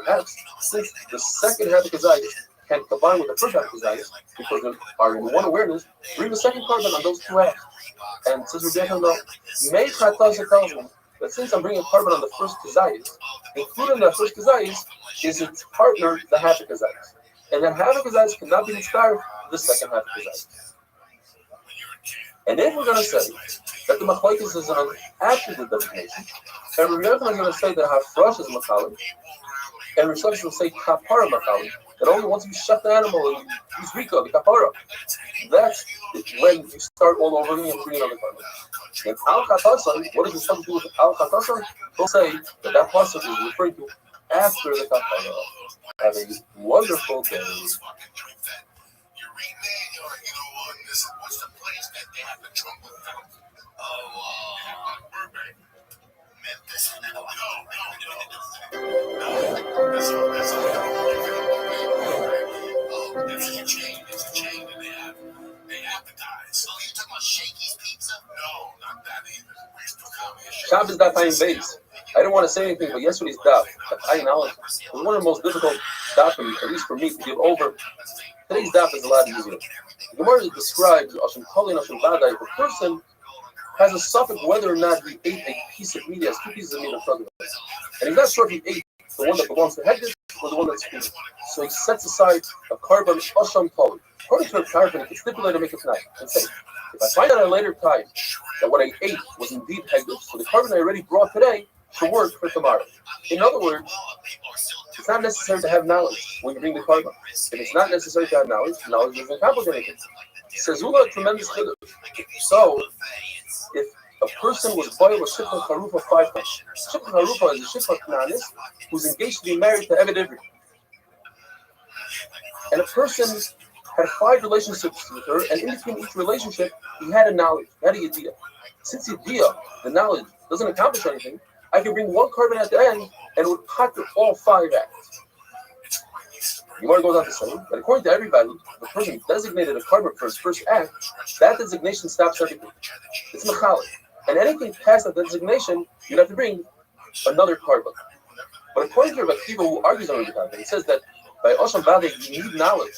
Perhaps since the second half a kazais can combine with the first half a kazais because they are in one awareness, bring the second carbon on those two halves. And since Rabbi Yochanan, Mechatasa tells me that since I'm bringing carbon on the first kazayis, including the first kazayis, is its partner, the half of kazayis. And then half of kazayis cannot be inspired to the second half of kazayis. And if we're going to say that the machlokes is an attribute designation, and we're going to say that Hafras is machalik, and Rishon will say kapara machalik, that only once you shut the animal and use Rika, the kapara, that's when you start all over again and bring another carbon. And al chatasan, what does this have to do with al chatasan? They'll say that that pasuk is referring to after the kapara. Have a wonderful day. What's the place that they have the trouble? Burbank. Memphis. No. That's all. It's a chain. It's a chain that they advertise. Oh, you talking about Shakey's Pizza? No, not that either. We used to come here. Shabbos daf ayin beis. I didn't want to say anything, but yesterday's daf, ayin knowledge, was one of the most difficult dafim, at least for me, to give over. Today's daf is a lot easier. The Gemara describes Ashim Kali and Ashim Badai. The person has a suffix whether or not he ate a piece of meat. He has two pieces of meat in front of him, and he's not sure if he ate the one that belongs to Hegdish or the one that's food. So he sets aside a carbon Ashim Kali. According to a carbon, he can stipulate to make it tonight and say, if I find out at a later time that what I ate was indeed Hegdish, so the carbon I already brought today should work for tomorrow. In other words, it's not necessary to have knowledge when you bring the carbon. If it's not necessary to have knowledge, knowledge doesn't complicate anything. Says Ula, tremendous chiddush. So, if a person was boiled with Shifra Charufa 5 times, Shifra Charufa is a Shifra Knanis who's engaged to be married to Eved Ivri. And a person had 5 relationships with her, and in between each relationship, he had a knowledge, he had a idea. Since idea, the knowledge, doesn't accomplish anything, I can bring one carbon at the end, and it would pocket all 5 acts. Gemara goes on to say that according to everybody, the person designated a carbon for his first act, that designation stops everything. It's mechalik. And anything past that designation, you'd have to bring another carbon. But according to Rabbi Kiva, who argues on the he says that by Osham Vadai, you need knowledge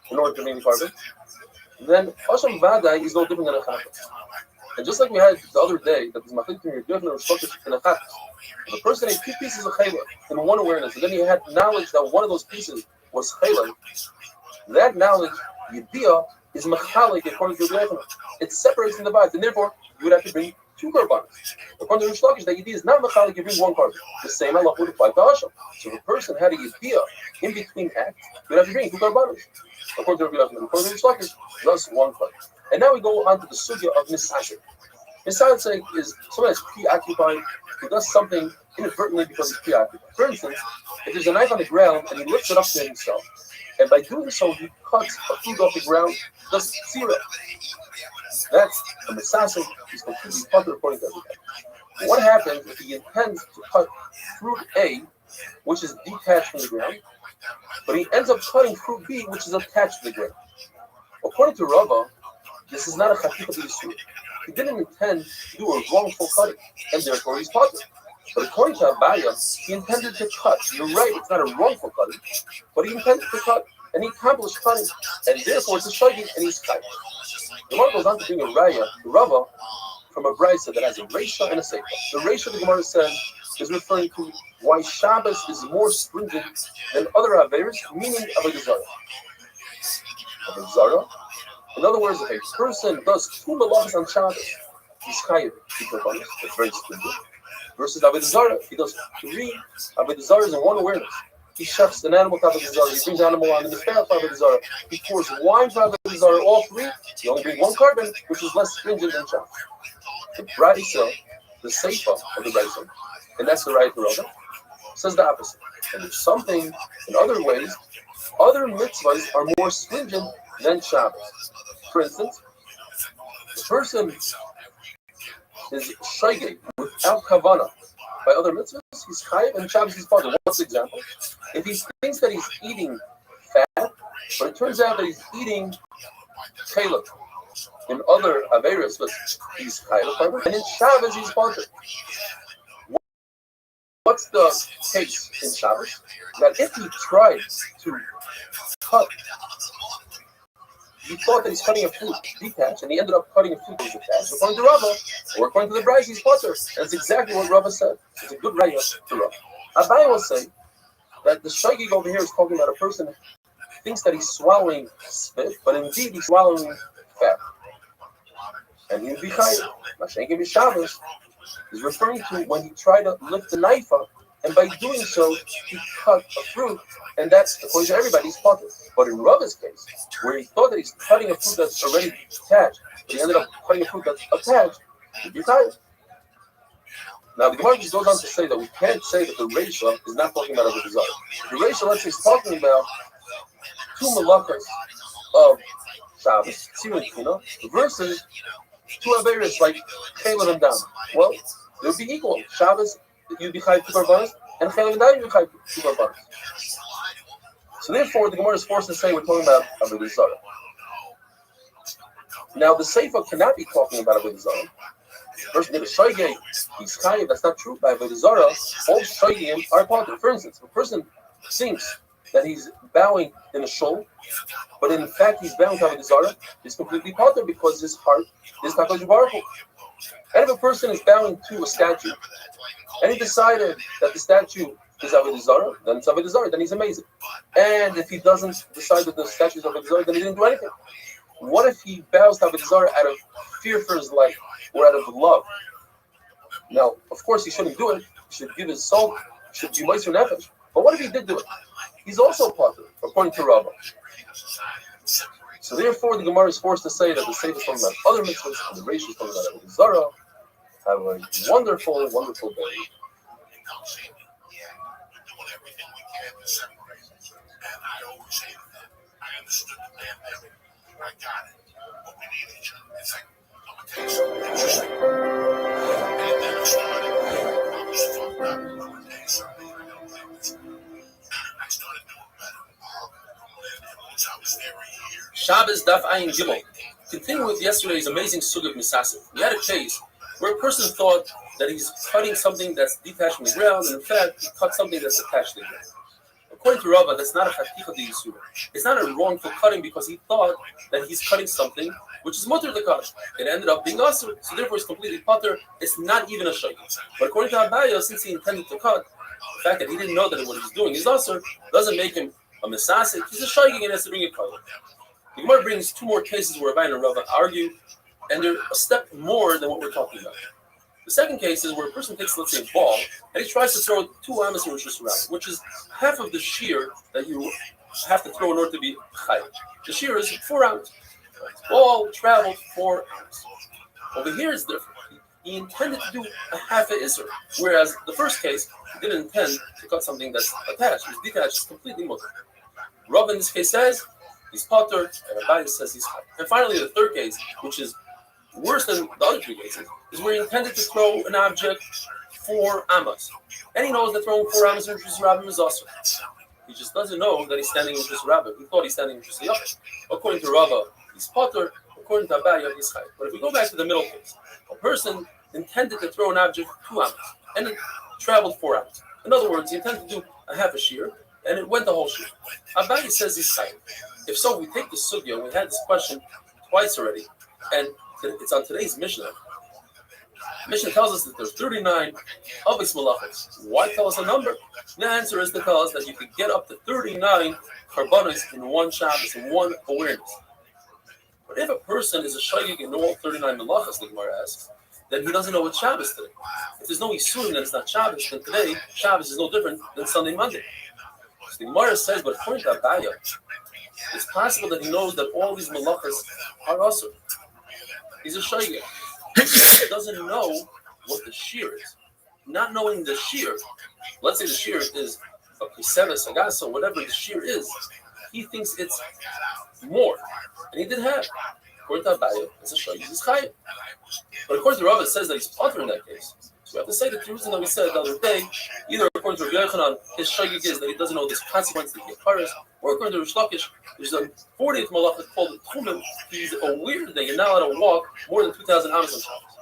in order to bring the carbon. Then Osham Vadai is no different than a chakra. And just like we had the other day, that is machlik between your different restructures in a chakra. If a person ate 2 pieces of chayla in one awareness, and then he had knowledge that one of those pieces was chayla, that knowledge, yediyah, is machalik according to the Rebbe. It separates and divides, and therefore you would have to bring 2 korbanos. According to Restream, that yediyah is not machalik, you bring 1 korban. The same Allah would apply to Hashem. So if a person had a yediyah in between acts, you would have to bring 2 korbanos. According to Restream, according to Restream, just 1 korban. And now we go on to the sugya of misasik. Misasik is someone that's preoccupied, who does something inadvertently because he's preoccupied. For instance, if there's a knife on the ground and he lifts it up to himself, and by doing so he cuts a fruit off the ground, does zero. That's a misasik. He's completely putter according to everybody. What happens if he intends to cut fruit A, which is detached from the ground, but he ends up cutting fruit B, which is attached to the ground? According to Rava, this is not a chakika b'yisur. He didn't intend to do a wrongful cutting, and therefore he's putter. But according to Abaya, he intended to cut. You're right, it's not a wrongful cutting, but he intended to cut, and he accomplished cutting, and therefore it's a shaggy, and he's cut. The Gemara goes on to bring a raya, the Rava, from a brisa that has a reisha and a seifa. The reisha, the Gemara says, is referring to why Shabbos is more stringent than other averos, meaning avodah zarah. Avodah zarah. In other words, if a person does 2 malachas on Shabbos, he's chayiv, it's very stringent. Versus avodah zarah, he does 3 avodah zarahs in one awareness. He chefs an animal to avodah zarah, he brings animal on the mizbeach to avodah zarah, he pours wine to avodah zarah, all 3, he only brings 1 carbon, which is less stringent than Shabbos. The brisa, the seifa of the brisa, and that's the right Rava, says the opposite. And there's something, in other ways, other mitzvahs are more stringent than Shabbos. For instance, the person is shaygay without kavana by other mitzvahs, he's chayiv, and Shabbos is putter. What's the example? If he thinks that he's eating fat, but it turns out that he's eating kaleb in other averos, but he's chayiv, and in Shabbos he's putter. What's the case in Shabbos? That if he tried to cut, he thought that he's cutting a fruit detached, and he ended up cutting a fruit that was attached. According to Rava, or according to the Brisa, he's putter. And it's exactly what Rava said. It's a good raya to Rava. Abai will say that the shaygig over here is talking about a person who thinks that he's swallowing spit, but indeed he's swallowing fat. And he would be chayiv. Mashenkim Shabbos is referring to when he tried to lift the knife up, and by doing so, he cut a fruit, and that's, according to everybody, he's putter. But in Rava's case, where he thought that he's cutting a fruit that's already attached, but he ended up cutting a fruit that's attached, he'd be tired. Now, the Gemara just goes on to say that we can't say that the Reisha is not talking about avodah zarah. The Reisha, let's say, is talking about 2 malachas of Shabbos, Tzirun, versus 2 averos like Chaylev and Dam. Well, they would be equal. Shabbos, you'd be chayiv 2 korbanos, and Chaylev and Dam, you'd be chayiv 2 korbanos. So therefore, the Gemara is forced to say we're talking about avodah zarah. Now, the Seifa cannot be talking about avodah zarah. The person did a shoygay, he's chayiv. That's not true. By avodah zarah, all shoygayim are putter. For instance, if a person thinks that he's bowing in a shul, but in fact he's bowing to avodah zarah, he's completely putter because his heart is HaKadosh Baruch Hu. And if a person is bowing to a statue, and he decided that the statue is avodah zarah, then it's avodah zarah, then he's amazing. And if he doesn't decide that the statue is avodah zarah, then he didn't do anything. What if he bows to avodah zarah out of fear for his life or out of love? Now, of course, he shouldn't do it. He should give his soul. He should be Meiser Nefesh. But what if he did do it? He's also a potter, according to Rabbah. So therefore, the Gemara is forced to say that the Sefer is talking about other mitzvahs and the Reish is talking about Avodah Zarah. Have a wonderful, wonderful day. I got it. But we need each other. It's like, I'm going to tell you something interesting. And then I started, I was fucked up. I'm going to tell you something. I don't think this. I started doing better. Once I was there a year. Shabbos Daf Ayin Gimel. Continuing with yesterday's amazing sug of Misasif, we had a case where a person thought that he's cutting something that's detached from the ground, and in fact, he cut something that's attached to the ground. According to Rava, that's not a chaticha de yisur. It's not a wrongful cutting because he thought that he's cutting something which is mutter to cut. It ended up being asur, so therefore it's completely putter. It's not even a shayk. But according to Abaya, since he intended to cut, the fact that he didn't know that what he's doing is asur doesn't make him a misasik. He's a shayk and has to bring a cut. The Gemara brings two more cases where Abaya and Rava argue, and they're a step more than what we're talking about. The second case is where a person takes, let's say, a ball, and he tries to throw 2 amas and rishus around, which is half of the shear that you have to throw in order to be chayv. The shear is 4 ounces. Ball traveled 4 ounces. Over here it's different. He intended to do a half a isser, whereas the first case, he didn't intend to cut something that's attached. It's detached, it's completely mutter. Rav in this case says he's potter, and Abai says he's chayv. And finally, the third case, which is worse than the other 2 cases, is where he intended to throw an object 4 amas. And he knows that throwing 4 amas in Rishus Rabbim is also. He just doesn't know that he's standing in Rishus Rabbim. He thought he's standing in Rishus Yachid. According to Rava, he's potter. According to Abaya, he's chayv. But if we go back to the middle case, a person intended to throw an object 2 amas, and it traveled 4 amas. In other words, he intended to do a half a shear, and it went the whole shear. Abaya says he's chayv. If so, we take the sugya. We had this question twice already, and it's on today's Mishnah. Mishnah tells us that there's 39 Avos Malachos. Why tell us a number? The answer is to tell us that you could get up to 39 Karbanos in one Shabbos, in one awareness. But if a person is a shaygig in all 39 Malachos, the Gemara asks, then he doesn't know what Shabbos today. If there's no Yisurim, then it's not Shabbos, then today Shabbos is no different than Sunday, Monday. So the Gemara says, but according to Abaya, it's possible that he knows that all these Malachos are also. He's a shaygig. He doesn't know what the shear is. Not knowing the shear, let's say the shear is a Kiseva, Sagasa, whatever the shear is, he thinks it's more. And he did have. According to Abaya, it's a shaygig, he's chayv. But according to Rav, it says that he's potter in that case. So we have to say that the reason that we said the other day, either according to Rabbi Yochanan, his shaygig is that he doesn't know this consequence that he paris, or according to Rish Lakish, there's a 40th malacha called Tchumim. He's aware that you're not allowed to walk more than 2,000 amos on Shabbos.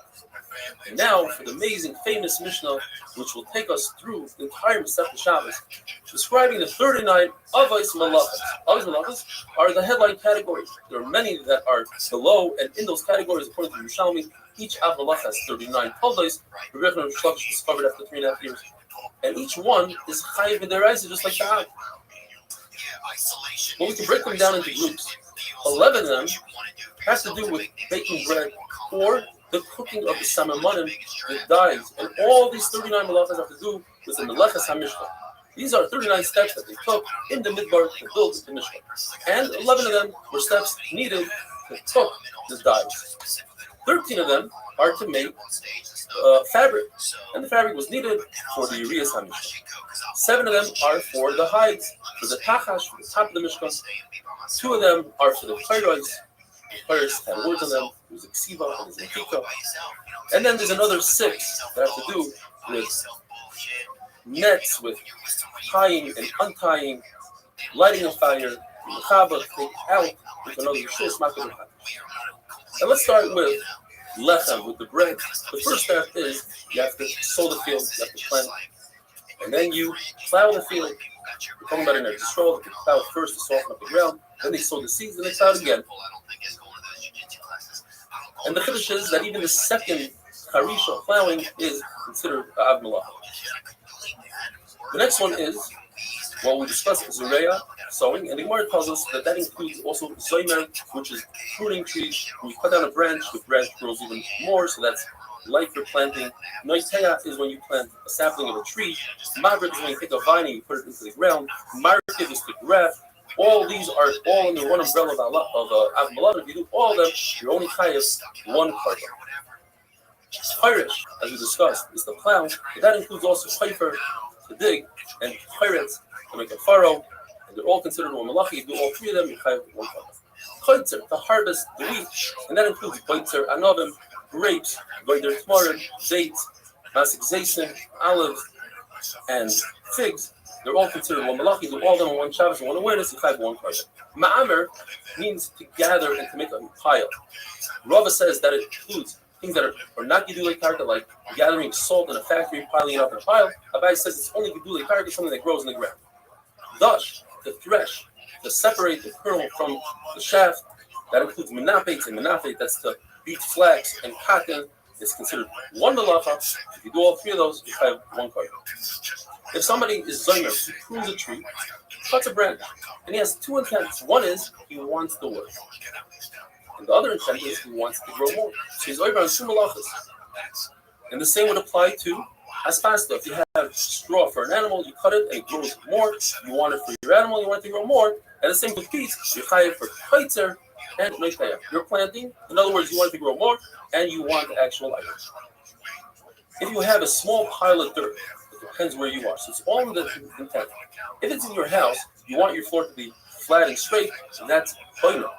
And now for the amazing, famous Mishnah, which will take us through the entire Masechta Shabbos, describing the 39 Avos Malachos. Avos Malachos are the headline categories. There are many that are below, and in those categories, according to Yerushalmi, each Av Malach has 39 Toldos. Rebbe Yochanan Rish Lakish discovered after 3.5 years. And each one is chayiv in their eyes, just like the Av. But we can break them down into groups. 11 of them has to do with baking bread or the cooking of the samamanim, the dyes, and all these 39 malachas have to do with the melechas hamishna. These are 39 steps that they took in the midbar to build the Mishnah. And 11 of them were steps needed to cook the dyes. 13 of them are to make fabric, and the fabric was needed for the Urias HaMishkan. 7 of them are for the hides, for the tachash, for the top of the Mishkan. 2 of them are for the chayros. The chayros had words on them. There's a ksiva and there's a kika. And then there's another 6 that have to do with nets, with tying and untying, lighting a fire, the chaba, take out with another shul, and let's start with lechem, with the bread. The first step is you have to sow the field, you have to plant, and then you plow the field. We're talking about an Eretz Yisrael. They plow first to soften up the ground, then they sow the seeds, and they plow it again. And the chiddush is that even the second harisha plowing is considered av malach. The next one is, well, we discussed Zereya, sowing, and the Gemara tells us that that includes also Zoymer, which is pruning trees. When you cut down a branch, the branch grows even more, so that's like for planting. Noitea is when you plant a sapling of a tree. Magrib is when you take a vine and you put it into the ground. Markiv is to graft. All these are all under one umbrella of Av Milad. If you do all of them, you're only chayav one carbon. Chayrish, as we discussed, is the plow. But that includes also chayfer to dig and chayretz to make a furrow. And they're all considered one malachi. You do all three of them, you chayav one carbon. Chaytzer, to harvest the wheat, and that includes boitzer, anavim, grapes, goyder tmarim, dates, masik zaysim, olives, and figs. They're all considered one malachi. Do all of them in one Shabbos and one awareness. You have one carbon. Ma'amer means to gather and to make a pile. Rava says that it includes things that are not gedulei karka, like gathering salt in a factory, piling it up in a pile. Abai says it's only gedulei karka, something that grows in the ground. Dash, to thresh, to separate the kernel from the shaft. That includes menafet and menafet. That's to beat flax and cotton. It's considered one malacha. If you do all three of those, you have one carbon. If somebody is zomer, he prunes a tree, cuts a branch, and he has two intents. One is he wants the wood, and the other intent is he wants to grow more. So he's over on two malachas. And the same would apply to aspasta. If you have straw for an animal, you cut it and it grows more. You want it for your animal, you want it to grow more. And the same with peas. You chayav for kaitzer and meitayah. You're planting. In other words, you want it to grow more, and you want the actual items. If you have a small pile of dirt, depends where you are. So it's all in the intent. If it's in your house, you want your floor to be flat and straight, and that's hoina.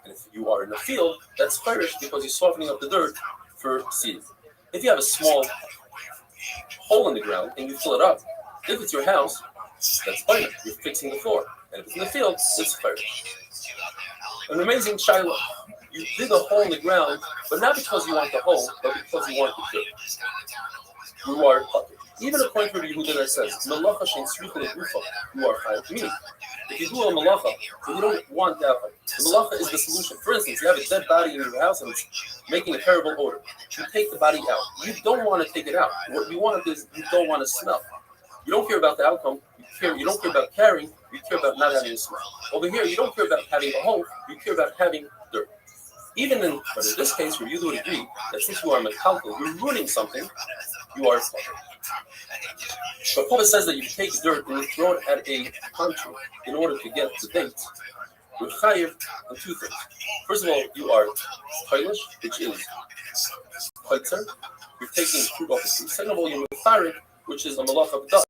And if you are in a field, that's firish because you're softening up the dirt for seed. If you have a small hole in the ground and you fill it up, if it's your house, that's hoina. You're fixing the floor. And if it's in the field, it's firish. An amazing shiloh. You dig a hole in the ground, but not because you want the hole, but because you want the dirt. You are puppet. Even a point where Yehuda that says, Malacha shein tzricha legufa, you are chayav. Meaning, if you do a malacha, so you don't want that one. The malacha is the solution. For instance, you have a dead body in your house and it's making a terrible odor. You take the body out. You don't want to take it out. What you want is you don't want to smell. You don't care about the outcome. You don't care about carrying. You care about not having a smell. Over here, you don't care about having a hole. You care about having dirt. But in this case, where you would agree that since you are metalcal, you're ruining something, you are puppet. But Papa says that you take dirt and you throw it at a country in order to get the dates. You're chayiv on two things. First of all, you are toilish, which is chaitzer. You're taking fruit off the tree. Second of all, you're mefarik, which is a malach of dust.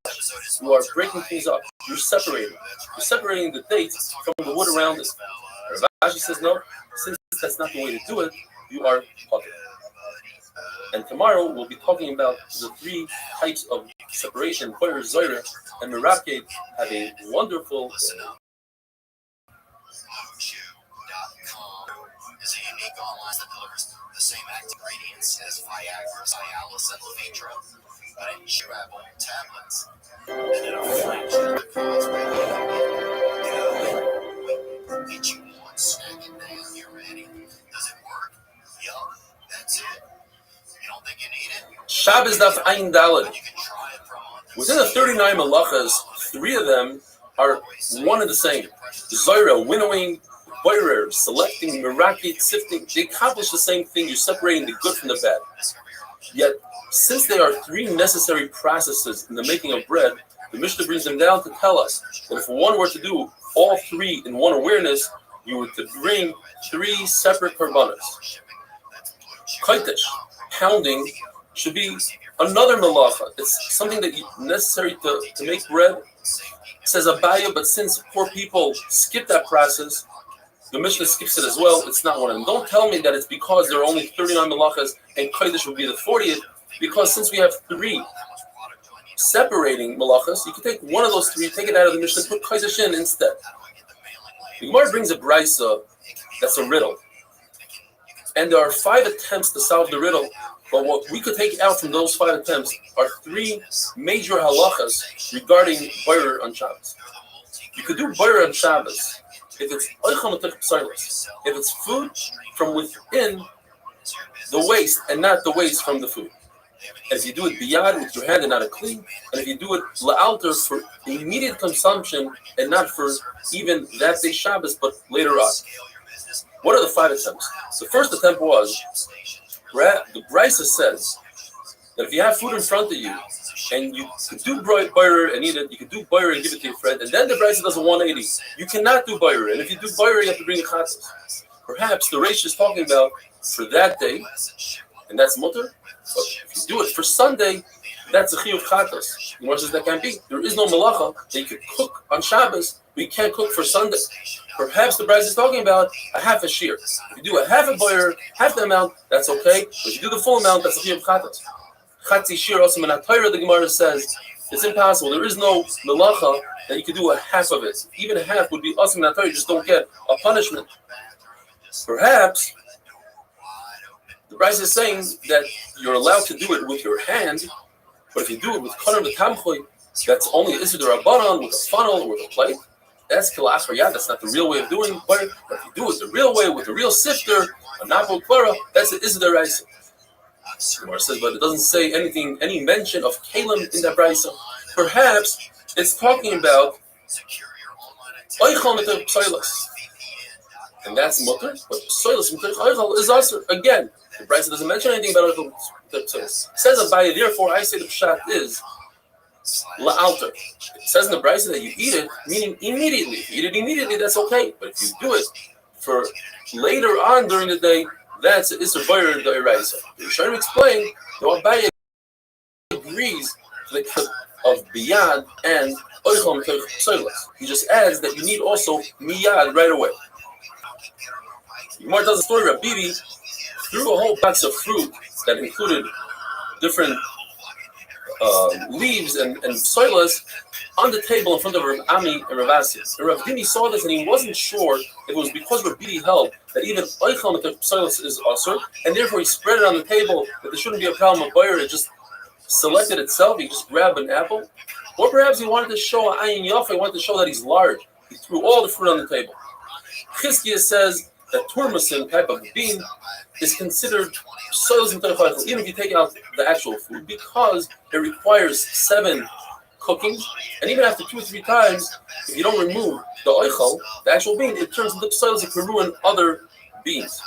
You are breaking things up. You're separating. You're separating the dates from the wood around it. Rav Ashi says no. Since that's not the way to do it, you are puppet. And tomorrow we'll be talking about the three types of separation. Koyer, Zoyre, and Merabke have a wonderful Is a unique online that delivers the same active ingredients as Viagra, Cialis, and Levitra, but in chewable tablets. And in a fraction of the cost, get you one snack a day when you're ready. Does it work? Yup, that's it. You don't think you need it? Shabbos Daf Ayin Daled. Within the 39 malachas, 3 of them are one and the same. Zoyra, winnowing, boirer, selecting, merakit, sifting. They accomplish the same thing. You're separating the good from the bad. Yet, since they are 3 necessary processes in the making of bread, the Mishnah brings them down to tell us that if one were to do all 3 in one awareness, you were to bring 3 separate korbanos. Kaitish, pounding, should be another malacha. It's something that necessary to make bread. It says abaya, but since poor people skip that process, the Mishnah skips it as well. It's not one of them. Don't tell me that it's because there are only 39 malachas and Kodesh would be the 40th, because since we have 3 separating malachas, you can take one of those 3, take it out of the Mishnah, put Kodesh in instead. The Gemara brings a brisa that's a riddle. And there are 5 attempts to solve the riddle, but what we could take out from those 5 attempts are 3 major halachas regarding boirer on Shabbos. You could do boirer on Shabbos if it's food from within the waste and not the waste from the food. And if you do it biyad with your hand and not a kli, and if you do it la'alter for immediate consumption and not for even that day Shabbos, but later on. What are the 5 attempts? The first attempt was the Brisa says that if you have food in front of you and you could do boirer and eat it, you could do boirer and give it to your friend, and then the Brisa does a 180. You cannot do boirer, and if you do boirer, you have to bring a chatas. Perhaps the Reish is talking about for that day, and that's mutter. But if you do it for Sunday, that's a chiyuv chatas. The Gemara says that can't be. There is no malacha that you could cook on Shabbos, but you can't cook for Sunday. Perhaps the Brisa is talking about a half a shear. If you do a half a boirer, half the amount, that's okay. But if you do the full amount, that's a chiyuv chatas. Chatzi shear also in Torah, the Gemara says it's impossible. There is no malacha that you could do a half of it. Even a half would be awesome in Torah. You just don't get a punishment. Perhaps the Brisa is saying that you're allowed to do it with your hand, but if you do it with kanar v'tamchoy, that's only an issur d'rabbanan with a funnel or with a plate. That's kilach yad. That's not the real way of doing it. But if you do it the real way with a real sifter, a napo klara, that's an issur d'raisa. Gemara says, but it doesn't say anything, any mention of kalim in that brisa. Perhaps it's talking about oichal mitzvah psoilas. And that's mutter, but soilus is also again. The Brisa doesn't mention anything about it. It says Abaye, therefore I say the pshat is la'alter. It says in the Brisa that you eat it, meaning immediately. If you eat it immediately, that's okay. But if you do it for later on during the day, that's an issur boirer d'oraisa. The Restream explain that Abaye agrees of biyad and oichal soilus. He just adds that you need also miyad right away. Gemara tells the story of Bibi threw a whole box of fruit that included different leaves and soilas on the table in front of Rav Ami and Rav Asi. And Rav Dimi saw this and he wasn't sure if it was because Rav Bibi held that even oichal with the soilas is asur, and therefore he spread it on the table that there shouldn't be a problem of buyer. It just selected itself. He just grabbed an apple, or perhaps he wanted to show ayin yafa. He wanted to show that he's large. He threw all the fruit on the table. Chizkiah says that turmasin type of bean is considered soils and even if you take out the actual food, because it requires 7 cookings, and even after 2 or 3 times, if you don't remove the oichal, the actual bean, it turns into soils that can ruin other beans.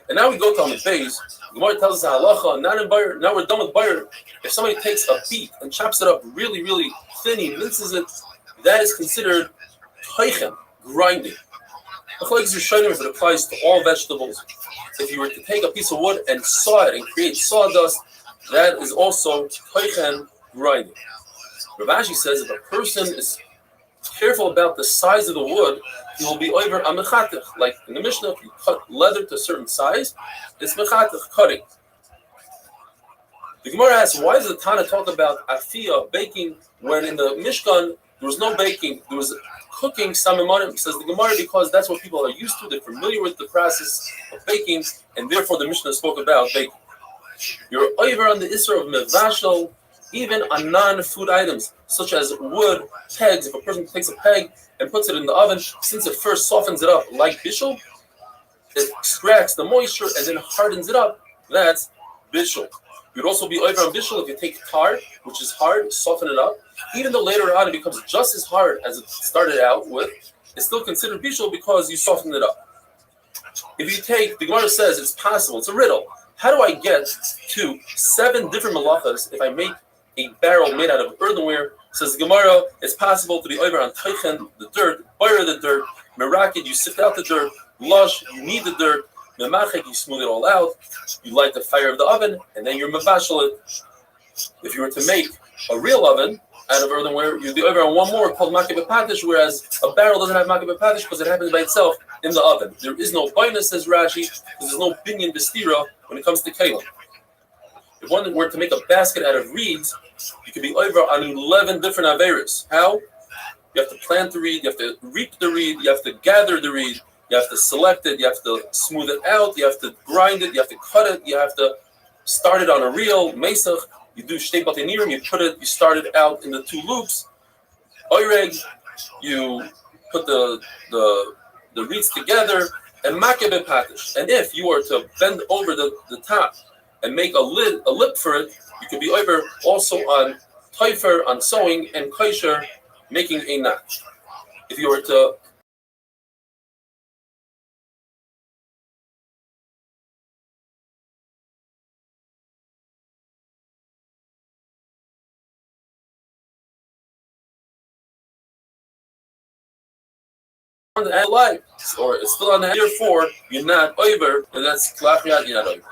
And now we go to Amid Beis. The Gemara tells us halacha, not in Bayer. Now we're done with Bayer. If somebody takes a beet and chops it up really, really thin, he minces it, that is considered toichem, grinding. If it applies to all vegetables. If you were to take a piece of wood and saw it and create sawdust, that is also toichen grinding. Rav Ashi says if a person is careful about the size of the wood, he will be over a mechatech. Like in the Mishnah, if you cut leather to a certain size, it's mechatech, cutting. The Gemara asks, why does the Tana talk about afiyah, baking, when in the Mishkan there was no baking, there was cooking samimonim, says the Gemara, because that's what people are used to. They're familiar with the process of baking, and therefore the Mishnah spoke about baking. You're over on the issur of mevashal, even on non-food items, such as wood, pegs. If a person takes a peg and puts it in the oven, since it first softens it up like bishul, it extracts the moisture and then hardens it up. That's bishul. You'd also be over on bishul if you take tar, which is hard, soften it up. Even though later on it becomes just as hard as it started out with, it's still considered bishul because you softened it up. If you take, the Gemara says it's possible, it's a riddle. How do I get to 7 different malachas if I make a barrel made out of earthenware? Says the Gemara, it's possible to be over on teichen, the dirt, boirer the dirt, merakid, you sift out the dirt, lush, you knead the dirt, memachek, you smooth it all out, you light the fire of the oven, and then you're mevashal it. If you were to make a real oven out of earthenware, you'd be over on one more called makeh b'patish, whereas a barrel doesn't have makeh b'patish because it happens by itself in the oven. There is no baina, says Rashi, because there's no binyan b'stira when it comes to kelim. If one were to make a basket out of reeds, you could be over on 11 different averis. How? You have to plant the reed, you have to reap the reed, you have to gather the reed, you have to select it, you have to smooth it out, you have to grind it, you have to cut it, you have to start it on a reel, mesach. You do shtei batenirim, you start it out in the 2 loops. Oireg, you put the reeds together, and makeh b'patish. And if you were to bend over the top and make a lip for it, you could be over also on teifer, on sewing, and kosher, making a knot. If you were to on the light, or it's still on the year 4, you're not over, and that's klach yad, you're not over.